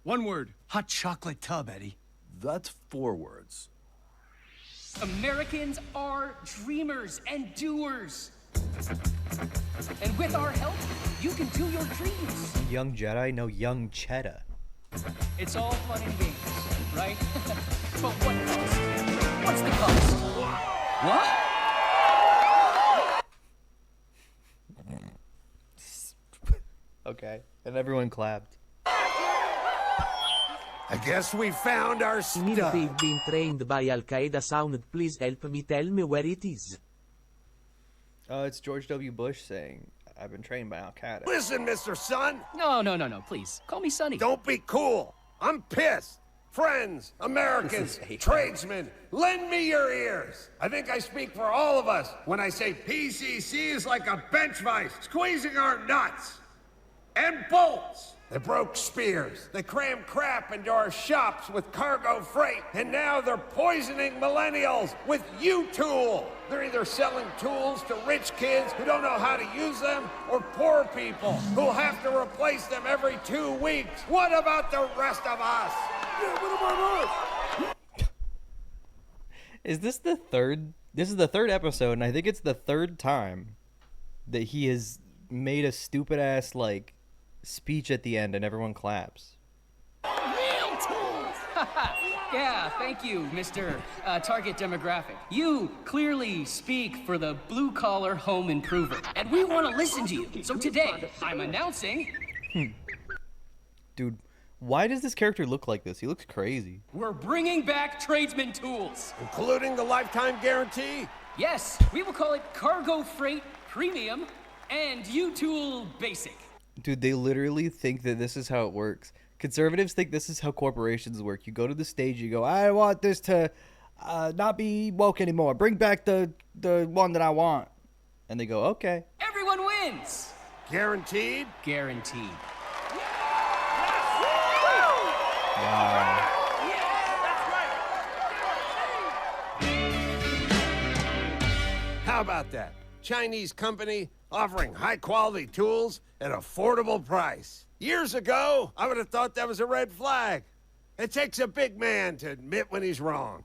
one word. Hot chocolate tub, Eddie. That's 4 words. Americans are dreamers and doers. And with our help, you can do your dreams. Young Jedi, no young Cheddar. It's all fun and games, right? But what cost? What's the cost? What? Okay. And everyone clapped. I guess we found our Mir stuff. we've been trained by Al Qaeda sound. Please help me tell me where it is. It's George W. Bush saying, I've been trained by Al Qaeda. Listen, Mr. Sun. No, please. Call me Sonny. Don't be cool. I'm pissed. Friends, Americans, tradesmen, lend me your ears. I think I speak for all of us when I say PCC is like a bench vice, squeezing our nuts and bolts. They broke spears. They crammed crap into our shops with cargo freight. And now they're poisoning millennials with U-Tool. They're either selling tools to rich kids who don't know how to use them, or poor people who'll have to replace them every 2 weeks. What about the rest of us? Yeah, what about us? Is this the third? This is the third episode, and I think it's the third time that he has made a stupid ass, like, speech at the end and everyone claps. Real tools! Yeah, thank you, Mr. Target Demographic. You clearly speak for the blue-collar home improver, and we want to listen to you. So today, I'm announcing... Dude, why does this character look like this? He looks crazy. We're bringing back tradesman tools. Including the lifetime guarantee? Yes, we will call it Cargo Freight Premium and U-Tool Basic. Dude, they literally think that this is how it works. Conservatives think this is how corporations work. You go to the stage, you go, I want this to not be woke anymore. Bring back the one that I want. And they go, okay. Everyone wins. Guaranteed? Guaranteed. Wow. How about that? Chinese company offering high-quality tools at affordable price. Years ago, I would have thought that was a red flag. It takes a big man to admit when he's wrong.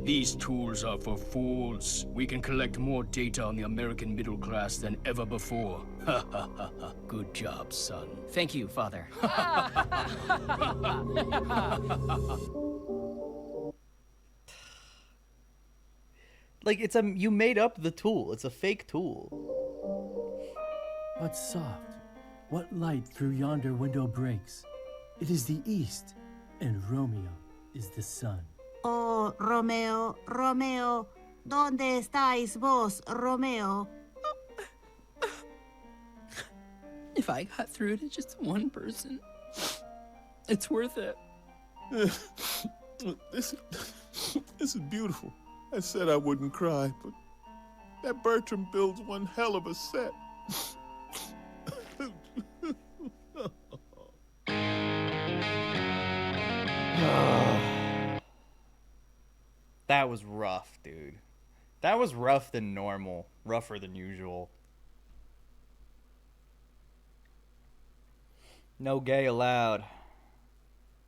These tools are for fools. We can collect more data on the American middle class than ever before. Ha ha ha ha. Good job, son. Thank you, Father. Like, it's a, you made up the tool. It's a fake tool. What's soft? What light through yonder window breaks? It is the east, and Romeo is the sun. Oh, Romeo, Romeo, ¿dónde estáis vos, Romeo? If I got through to just one person, it's worth it. This is beautiful. I said I wouldn't cry, but that Birchum builds one hell of a set. That was rough, dude. That was rough than normal. Rougher than usual. No gay allowed.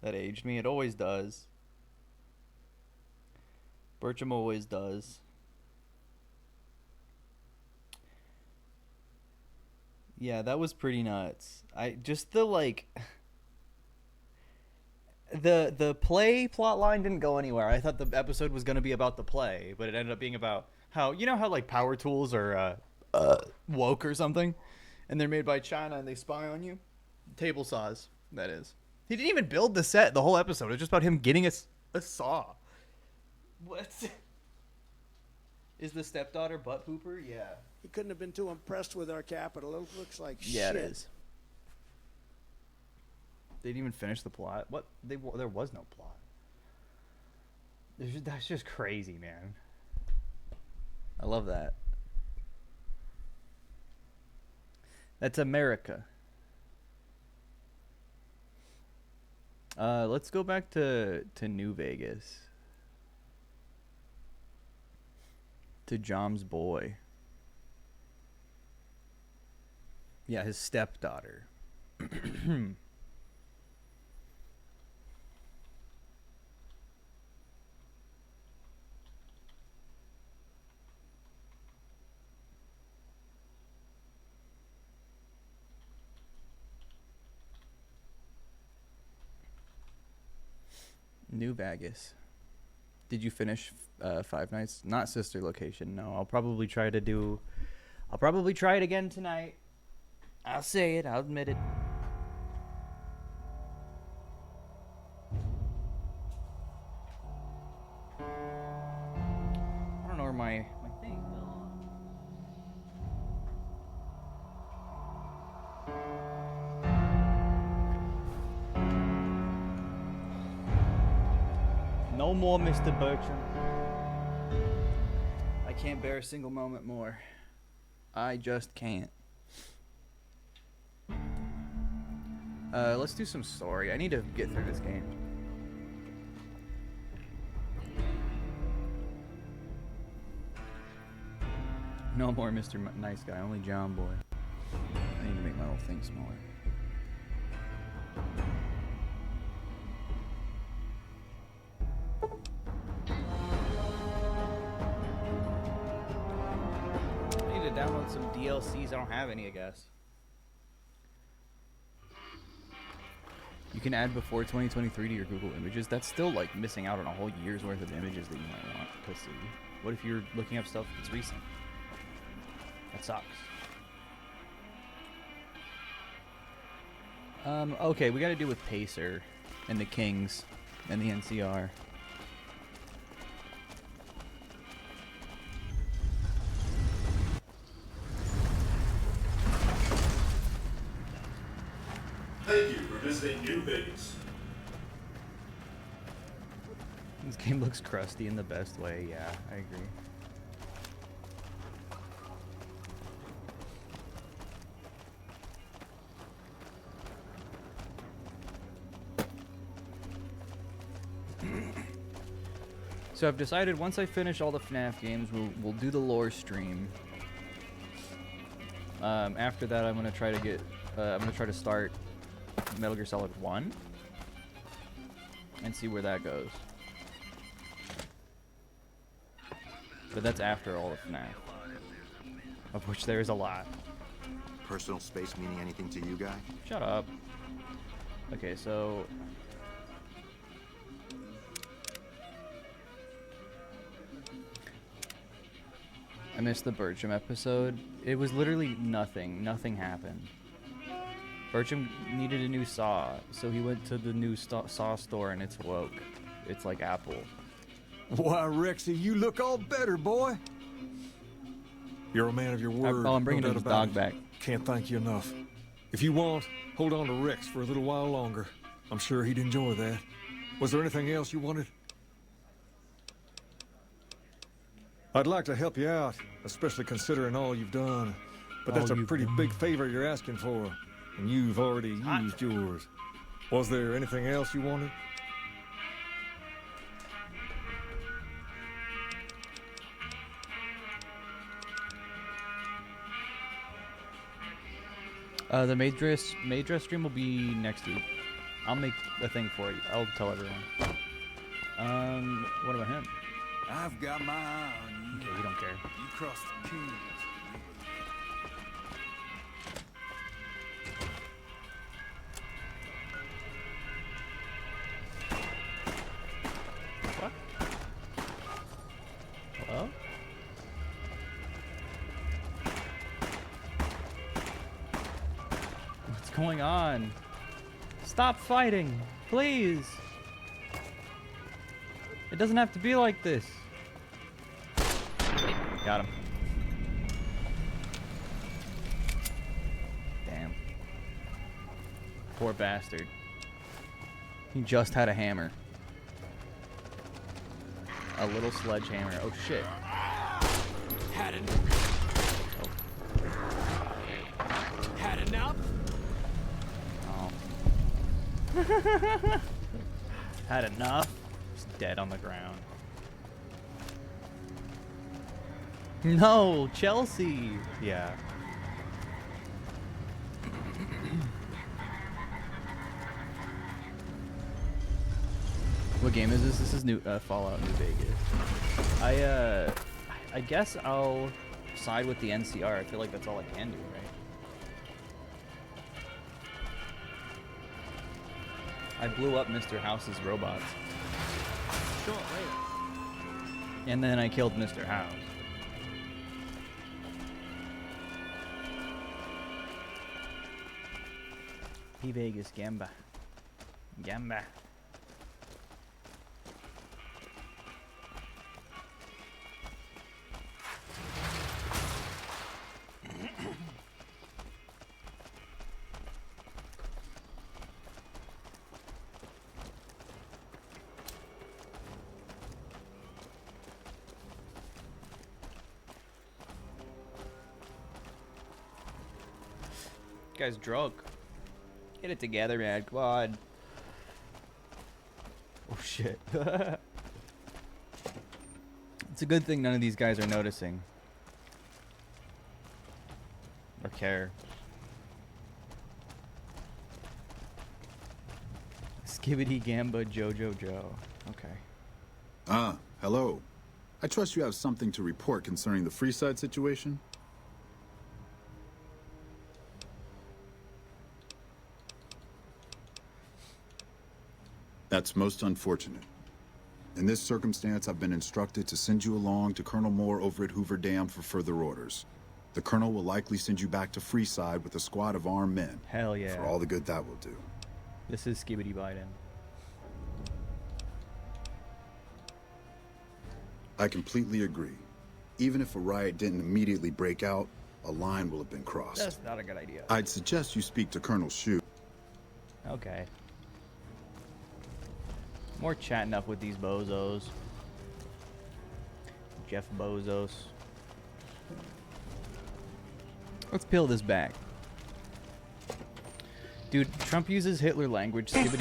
That aged me. It always does. Birchum always does. Yeah, that was pretty nuts. The play plot line didn't go anywhere. I thought the episode was going to be about the play, but it ended up being about how, you know how like power tools are woke or something, and they're made by China and they spy on you? Table saws, that is. He didn't even build the set the whole episode. It was just about him getting a saw. What? Is the stepdaughter butt pooper? Yeah. He couldn't have been too impressed with our capital. It looks like shit. Yeah, it is. They didn't even finish the plot. What? There was no plot. That's just crazy, man. I love that. That's America. Let's go back to New Vegas. To Jom's boy. Yeah, his stepdaughter. New Vegas. Did you finish Five Nights? Not Sister Location. No, I'll probably try it again tonight. I'll say it. I'll admit it. I don't know where my thing fell. No more Mr. Birchum. I can't bear a single moment more. I just can't. Let's do some story. I need to get through this game. No more Mr. Nice Guy, only John Boy. I need to make my little thing smaller. I need to download some DLCs. I don't have any, I guess. You can add before 2023 to your Google Images. That's still like missing out on a whole year's worth of images that you might want to see. What if you're looking up stuff that's recent? That sucks. Okay, we gotta do with Pacer and the Kings and the NCR. Thank you for visiting New Vegas. This game looks crusty in the best way. Yeah, I agree. So I've decided once I finish all the FNAF games, we'll do the lore stream. After that, I'm gonna try to start Metal Gear Solid 1 and see where that goes. But that's after all of FNAF, of which there is a lot. Personal space meaning anything to you, guy? Shut up. Okay, so I missed the Birchum episode. It was literally nothing. Nothing happened. Birchum needed a new saw, so he went to the new saw store and it's woke. It's like Apple. Why, Rexy, you look all better, boy. You're a man of your word. I'm bringing no his doubt dog about back. it. Can't thank you enough. If you want, hold on to Rex for a little while longer. I'm sure he'd enjoy that. Was there anything else you wanted? I'd like to help you out, especially considering all you've done. But that's a pretty big favor you're asking for, and you've already used yours. Was there anything else you wanted? The maid dress stream will be next week. I'll make a thing for you. I'll tell everyone. What about him? I've got my eye on you. Okay, you don't care. You crossed the Kings. What? Hello? What's going on? Stop fighting, please. It doesn't have to be like this. Got him. Damn. Poor bastard. He just had a hammer. A little sledgehammer. Oh shit. Had it. Had enough? Oh. Had enough? Just dead on the ground. No, Chelsea. Yeah. What game is this? This is new Fallout New Vegas. I guess I'll side with the NCR. I feel like that's all I can do, right? I blew up Mr. House's robots. And then I killed Mr. House. P. Vegas Gamba. Gamba. Guy's drunk. Get it together, man. Come on. Oh shit. It's a good thing none of these guys are noticing. Or care. Skibbity Gamba Jojo Joe. Okay. Ah, hello. I trust you have something to report concerning the Freeside situation? That's most unfortunate. In this circumstance, I've been instructed to send you along to Colonel Moore over at Hoover Dam for further orders. The Colonel will likely send you back to Freeside with a squad of armed men. Hell yeah. For all the good that will do. This is Skibbity Biden. I completely agree. Even if a riot didn't immediately break out, a line will have been crossed. That's not a good idea. I'd suggest you speak to Colonel Shue. Okay. More chatting up with these bozos. Jeff Bezos. Let's peel this back. Dude, Trump uses Hitler language. Skibbity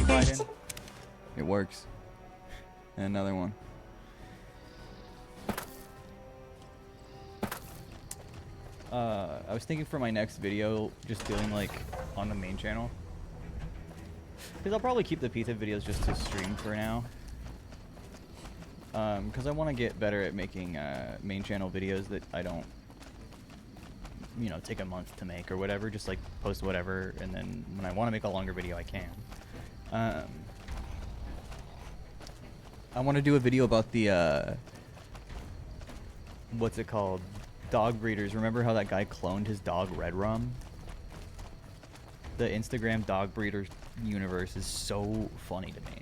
Biden. It works. And another one. I was thinking for my next video, just doing like on the main channel. Because I'll probably keep the pizza videos just to stream for now. Because I want to get better at making main channel videos that I don't, you know, take a month to make or whatever. Just like post whatever, and then when I want to make a longer video, I can. I want to do a video about the what's it called? Dog breeders. Remember how that guy cloned his dog Red Rum? The Instagram dog breeder universe is so funny to me.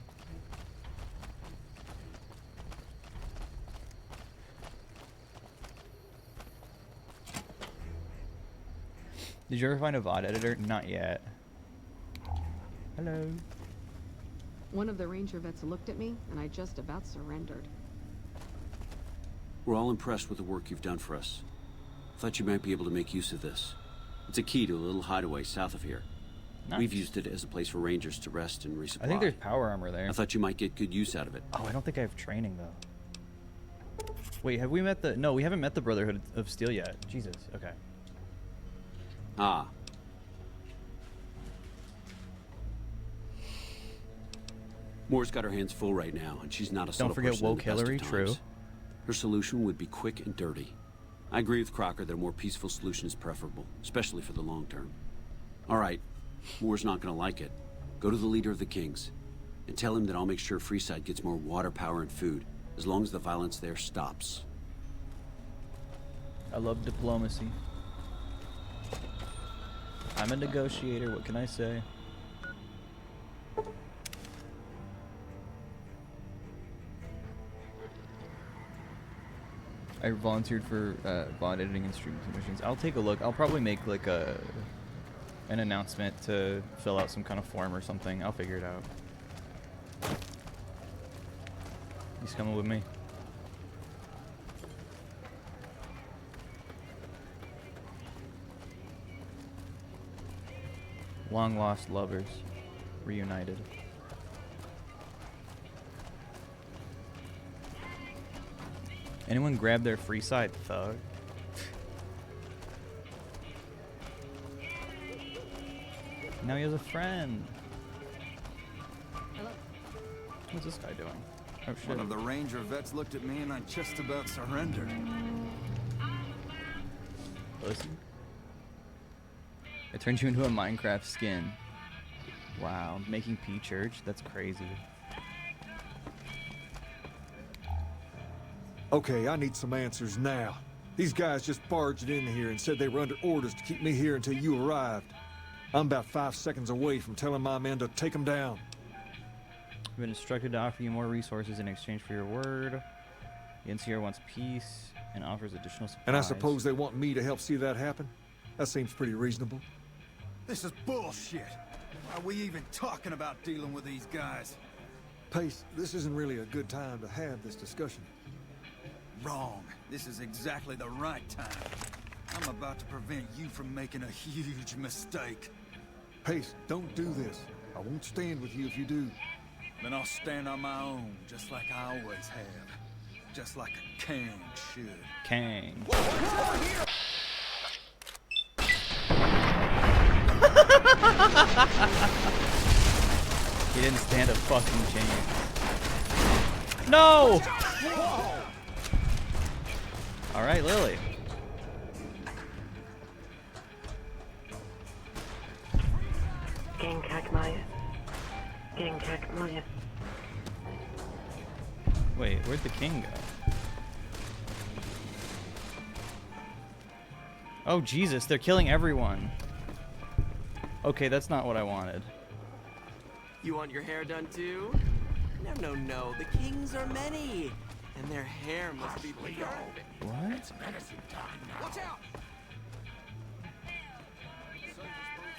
Did you ever find a VOD editor? Not yet. Hello. One of the ranger vets looked at me, and I just about surrendered. We're all impressed with the work you've done for us. Thought you might be able to make use of this. It's a key to a little hideaway south of here. Nice. We've used it as a place for rangers to rest and resupply. I think there's power armor there. I thought you might get good use out of it. Oh, I don't think I have training though. Wait, have we met the... No, we haven't met the Brotherhood of Steel yet. Jesus, okay. Ah. Moore's got her hands full right now, and she's not a Don't forget woke Hillary, true. Her solution would be quick and dirty. I agree with Crocker that a more peaceful solution is preferable, especially for the long term. All right, Moore's not going to like it. Go to the leader of the Kings and tell him that I'll make sure Freeside gets more water, power, and food, as long as the violence there stops. I love diplomacy. I'm a negotiator, what can I say? I volunteered for bond editing and streaming submissions. I'll take a look. I'll probably make like an announcement to fill out some kind of form or something. I'll figure it out. He's coming with me. Long lost lovers reunited. Anyone grab their Freeside thug? Now he has a friend. Hello. What's this guy doing? Oh shit. One of the ranger vets looked at me and I just about surrendered. Listen. It turns you into a Minecraft skin. Wow, making P Church? That's crazy. Okay, I need some answers now. These guys just barged in here and said they were under orders to keep me here until you arrived. I'm about 5 seconds away from telling my men to take them down. I've been instructed to offer you more resources in exchange for your word. The NCR wants peace and offers additional supplies. And I suppose they want me to help see that happen? That seems pretty reasonable. This is bullshit. Why are we even talking about dealing with these guys? Pace, this isn't really a good time to have this discussion. Wrong. This is exactly the right time. I'm about to prevent you from making a huge mistake. Pace, don't do this. I won't stand with you if you do. Then I'll stand on my own, just like I always have. Just like a king should. Kang. He didn't stand a fucking chance. No! Alright, Lily. Wait, where'd the king go? Oh, Jesus, they're killing everyone. Okay, that's not what I wanted. You want your hair done too? No, no, no. The kings are many. And their hair must be perfect. What? It's medicine time now. Watch out!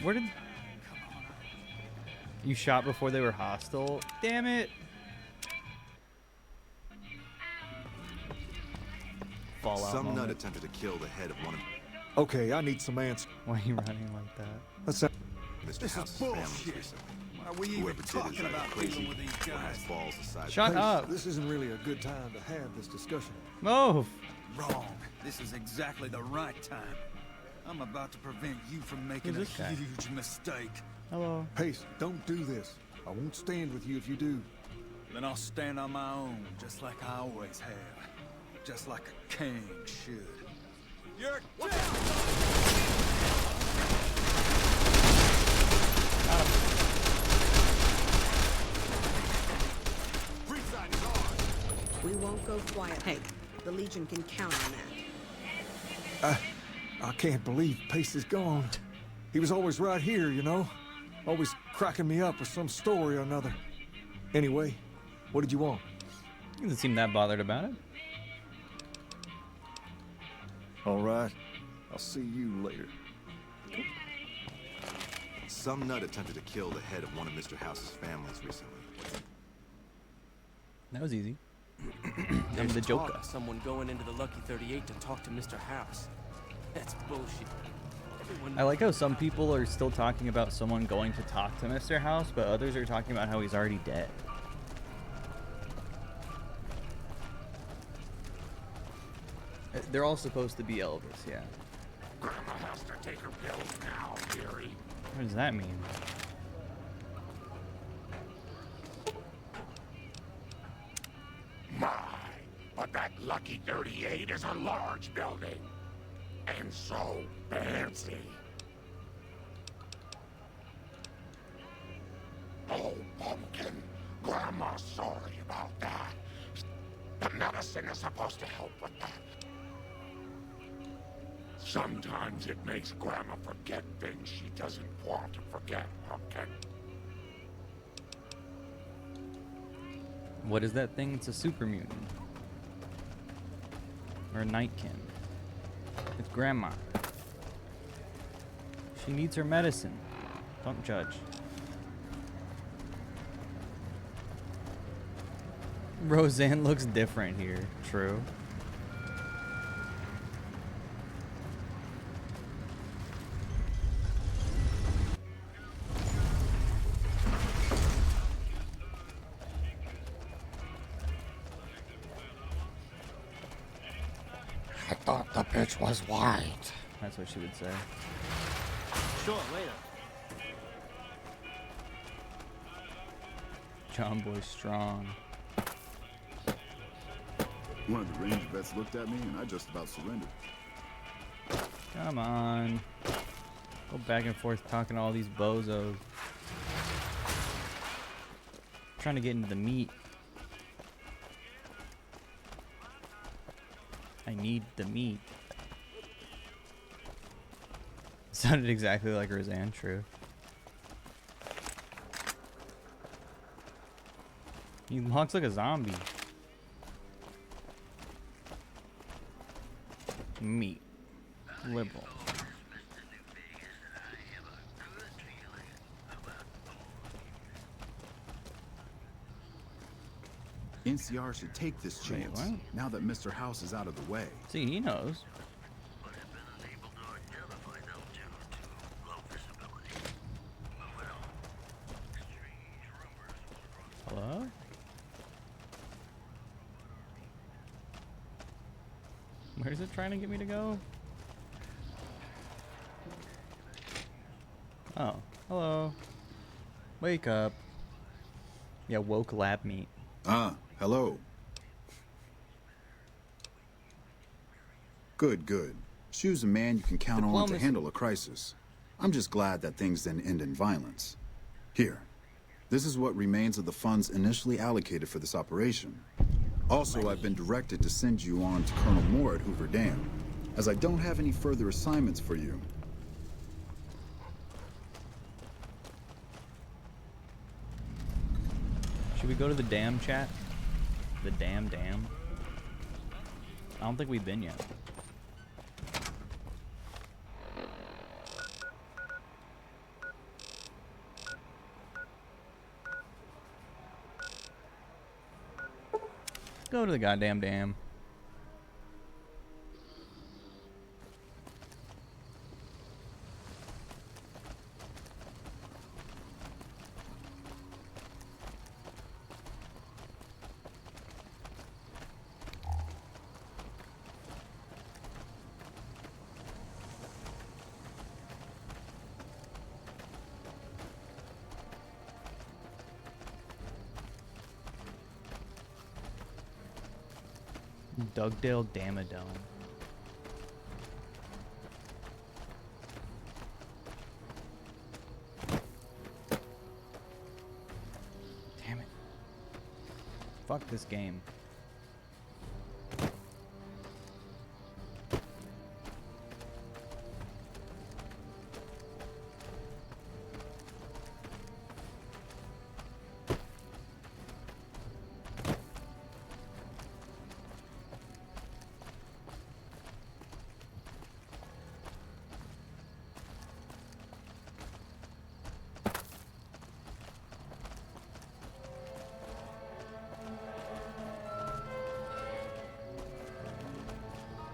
Where did... You shot before they were hostile? Damn it! Fallout Some moment. nut attempted to kill the head of one of... Okay, I need some answers. Why are you running like that? Let's Mr. This House's is family bullshit. recently. Why are we Whoever even did is talking either about crazy dealing with these or has guys? balls the size Shut of up. This isn't really a good time to have this discussion. Move! Wrong. This is exactly the right time. I'm about to prevent you from making a Who's this guy? huge mistake. Hello. Pace, don't do this. I won't stand with you if you do. Then I'll stand on my own, just like I always have. Just like a king should. You're We won't go quiet. Hey, the Legion can count on that. I can't believe Pace is gone. He was always right here, you know? Always cracking me up with some story or another. Anyway, what did you want? He doesn't seem that bothered about it. All right. I'll see you later. Some nut attempted to kill the head of one of Mr. House's families recently. That was easy. I'm There's the talk Joker. of someone going into the Lucky 38 to talk to Mr. House. That's bullshit. Everyone... I like how some people are still talking about someone going to talk to Mr. House, but others are talking about how he's already dead. They're all supposed to be Elvis, yeah. Grandma has to take her pills now, dearie. What does that mean? My, but that Lucky 38 is a large building. And so fancy. Oh, Pumpkin. Grandma's sorry about that. The medicine is supposed to help with that. Sometimes it makes Grandma forget things she doesn't want to forget, Pumpkin. What is that thing? It's a super mutant. Or a nightkin. It's Grandma. She needs her medicine. Don't judge. Roseanne looks different here. True. I thought the bitch was white. That's what she would say. Sure, later. John Boy Strong. One of the Ranger vets looked at me and I just about surrendered. Come on. Go back and forth talking to all these bozos. trying to get into the meat. I need the meat. Sounded exactly like Roseanne, true. He looks like a zombie. Meat. Liberal. NCR should take this chance, now that Mr. House is out of the way. See, he knows. Hello? Where's it trying to get me to go? Oh, hello. Wake up. Yeah, woke lab meat. Ah, hello. Good, good. Shu's a man you can count on to handle a crisis. I'm just glad that things didn't end in violence. Here, this is what remains of the funds initially allocated for this operation. Also, I've been directed to send you on to Colonel Moore at Hoover Dam, as I don't have any further assignments for you. Should we go to the dam, chat? The dam. I don't think we've been yet. Go to the goddamn dam. Dugdale Damodome. Damn it. Fuck this game.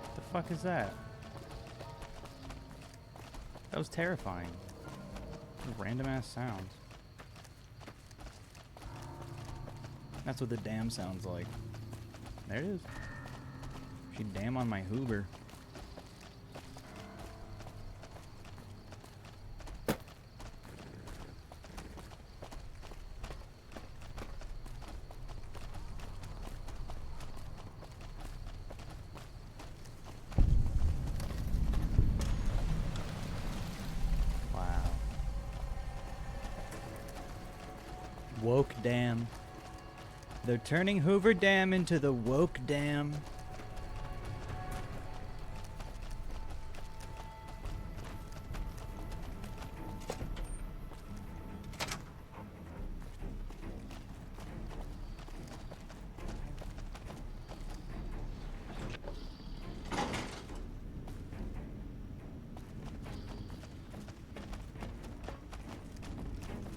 What the fuck is that? That was terrifying. Random ass sounds. That's what the dam sounds like. There it is. She dam on my Hoover. Woke Dam. They're turning Hoover Dam into the Woke Dam.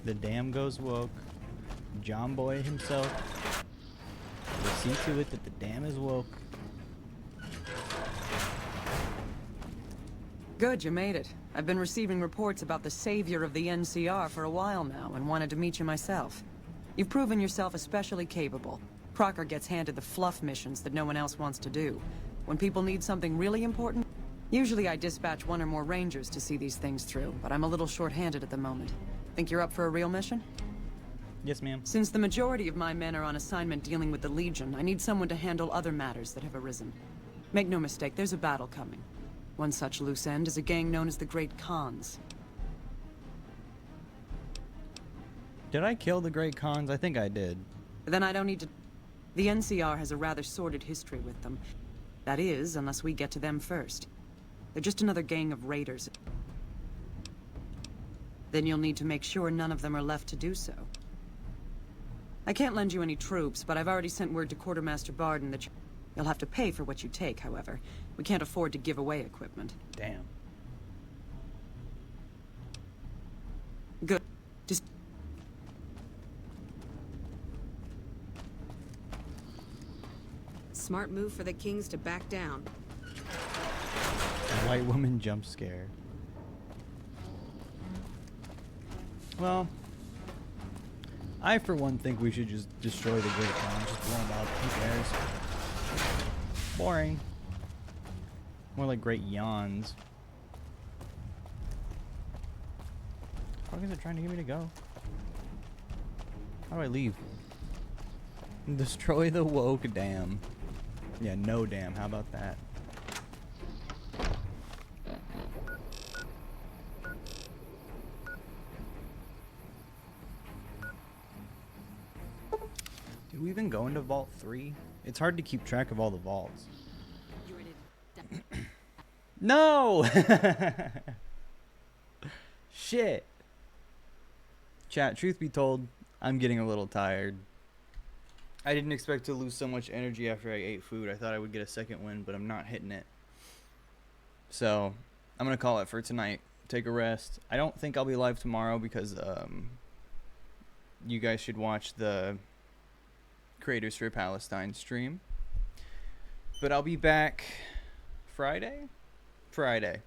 The dam goes woke. John Boy himself will see to it that the dam is woke. Good, you made it. I've been receiving reports about the savior of the NCR for a while now and wanted to meet you myself. You've proven yourself especially capable. Crocker gets handed the fluff missions that no one else wants to do. When people need something really important, usually I dispatch one or more rangers to see these things through, but I'm a little short-handed at the moment. Think you're up for a real mission? Yes, ma'am. Since the majority of my men are on assignment dealing with the Legion, I need someone to handle other matters that have arisen. Make no mistake, there's a battle coming. One such loose end is a gang known as the Great Khans. Did I kill the Great Khans? I think I did. Then I don't need to... The NCR has a rather sordid history with them. That is, unless we get to them first. They're just another gang of raiders. Then you'll need to make sure none of them are left to do so. I can't lend you any troops, but I've already sent word to Quartermaster Barden that you'll have to pay for what you take, however. We can't afford to give away equipment. Damn. Good. Just... Smart move for the Kings to back down. A white woman jump scare. Well, I for one think we should just destroy the Great Khan. Just blow them up. Who cares? Boring. More like great yawns. How is it trying to get me to go? How do I leave? Destroy the woke dam. Yeah, no dam. How about that? Did we even go into Vault 3? It's hard to keep track of all the vaults. No! Shit. Chat, truth be told, I'm getting a little tired. I didn't expect to lose so much energy after I ate food. I thought I would get a second win, but I'm not hitting it. So, I'm going to call it for tonight. Take a rest. I don't think I'll be live tomorrow because you guys should watch the Creators for Palestine stream. But I'll be back Friday? Friday.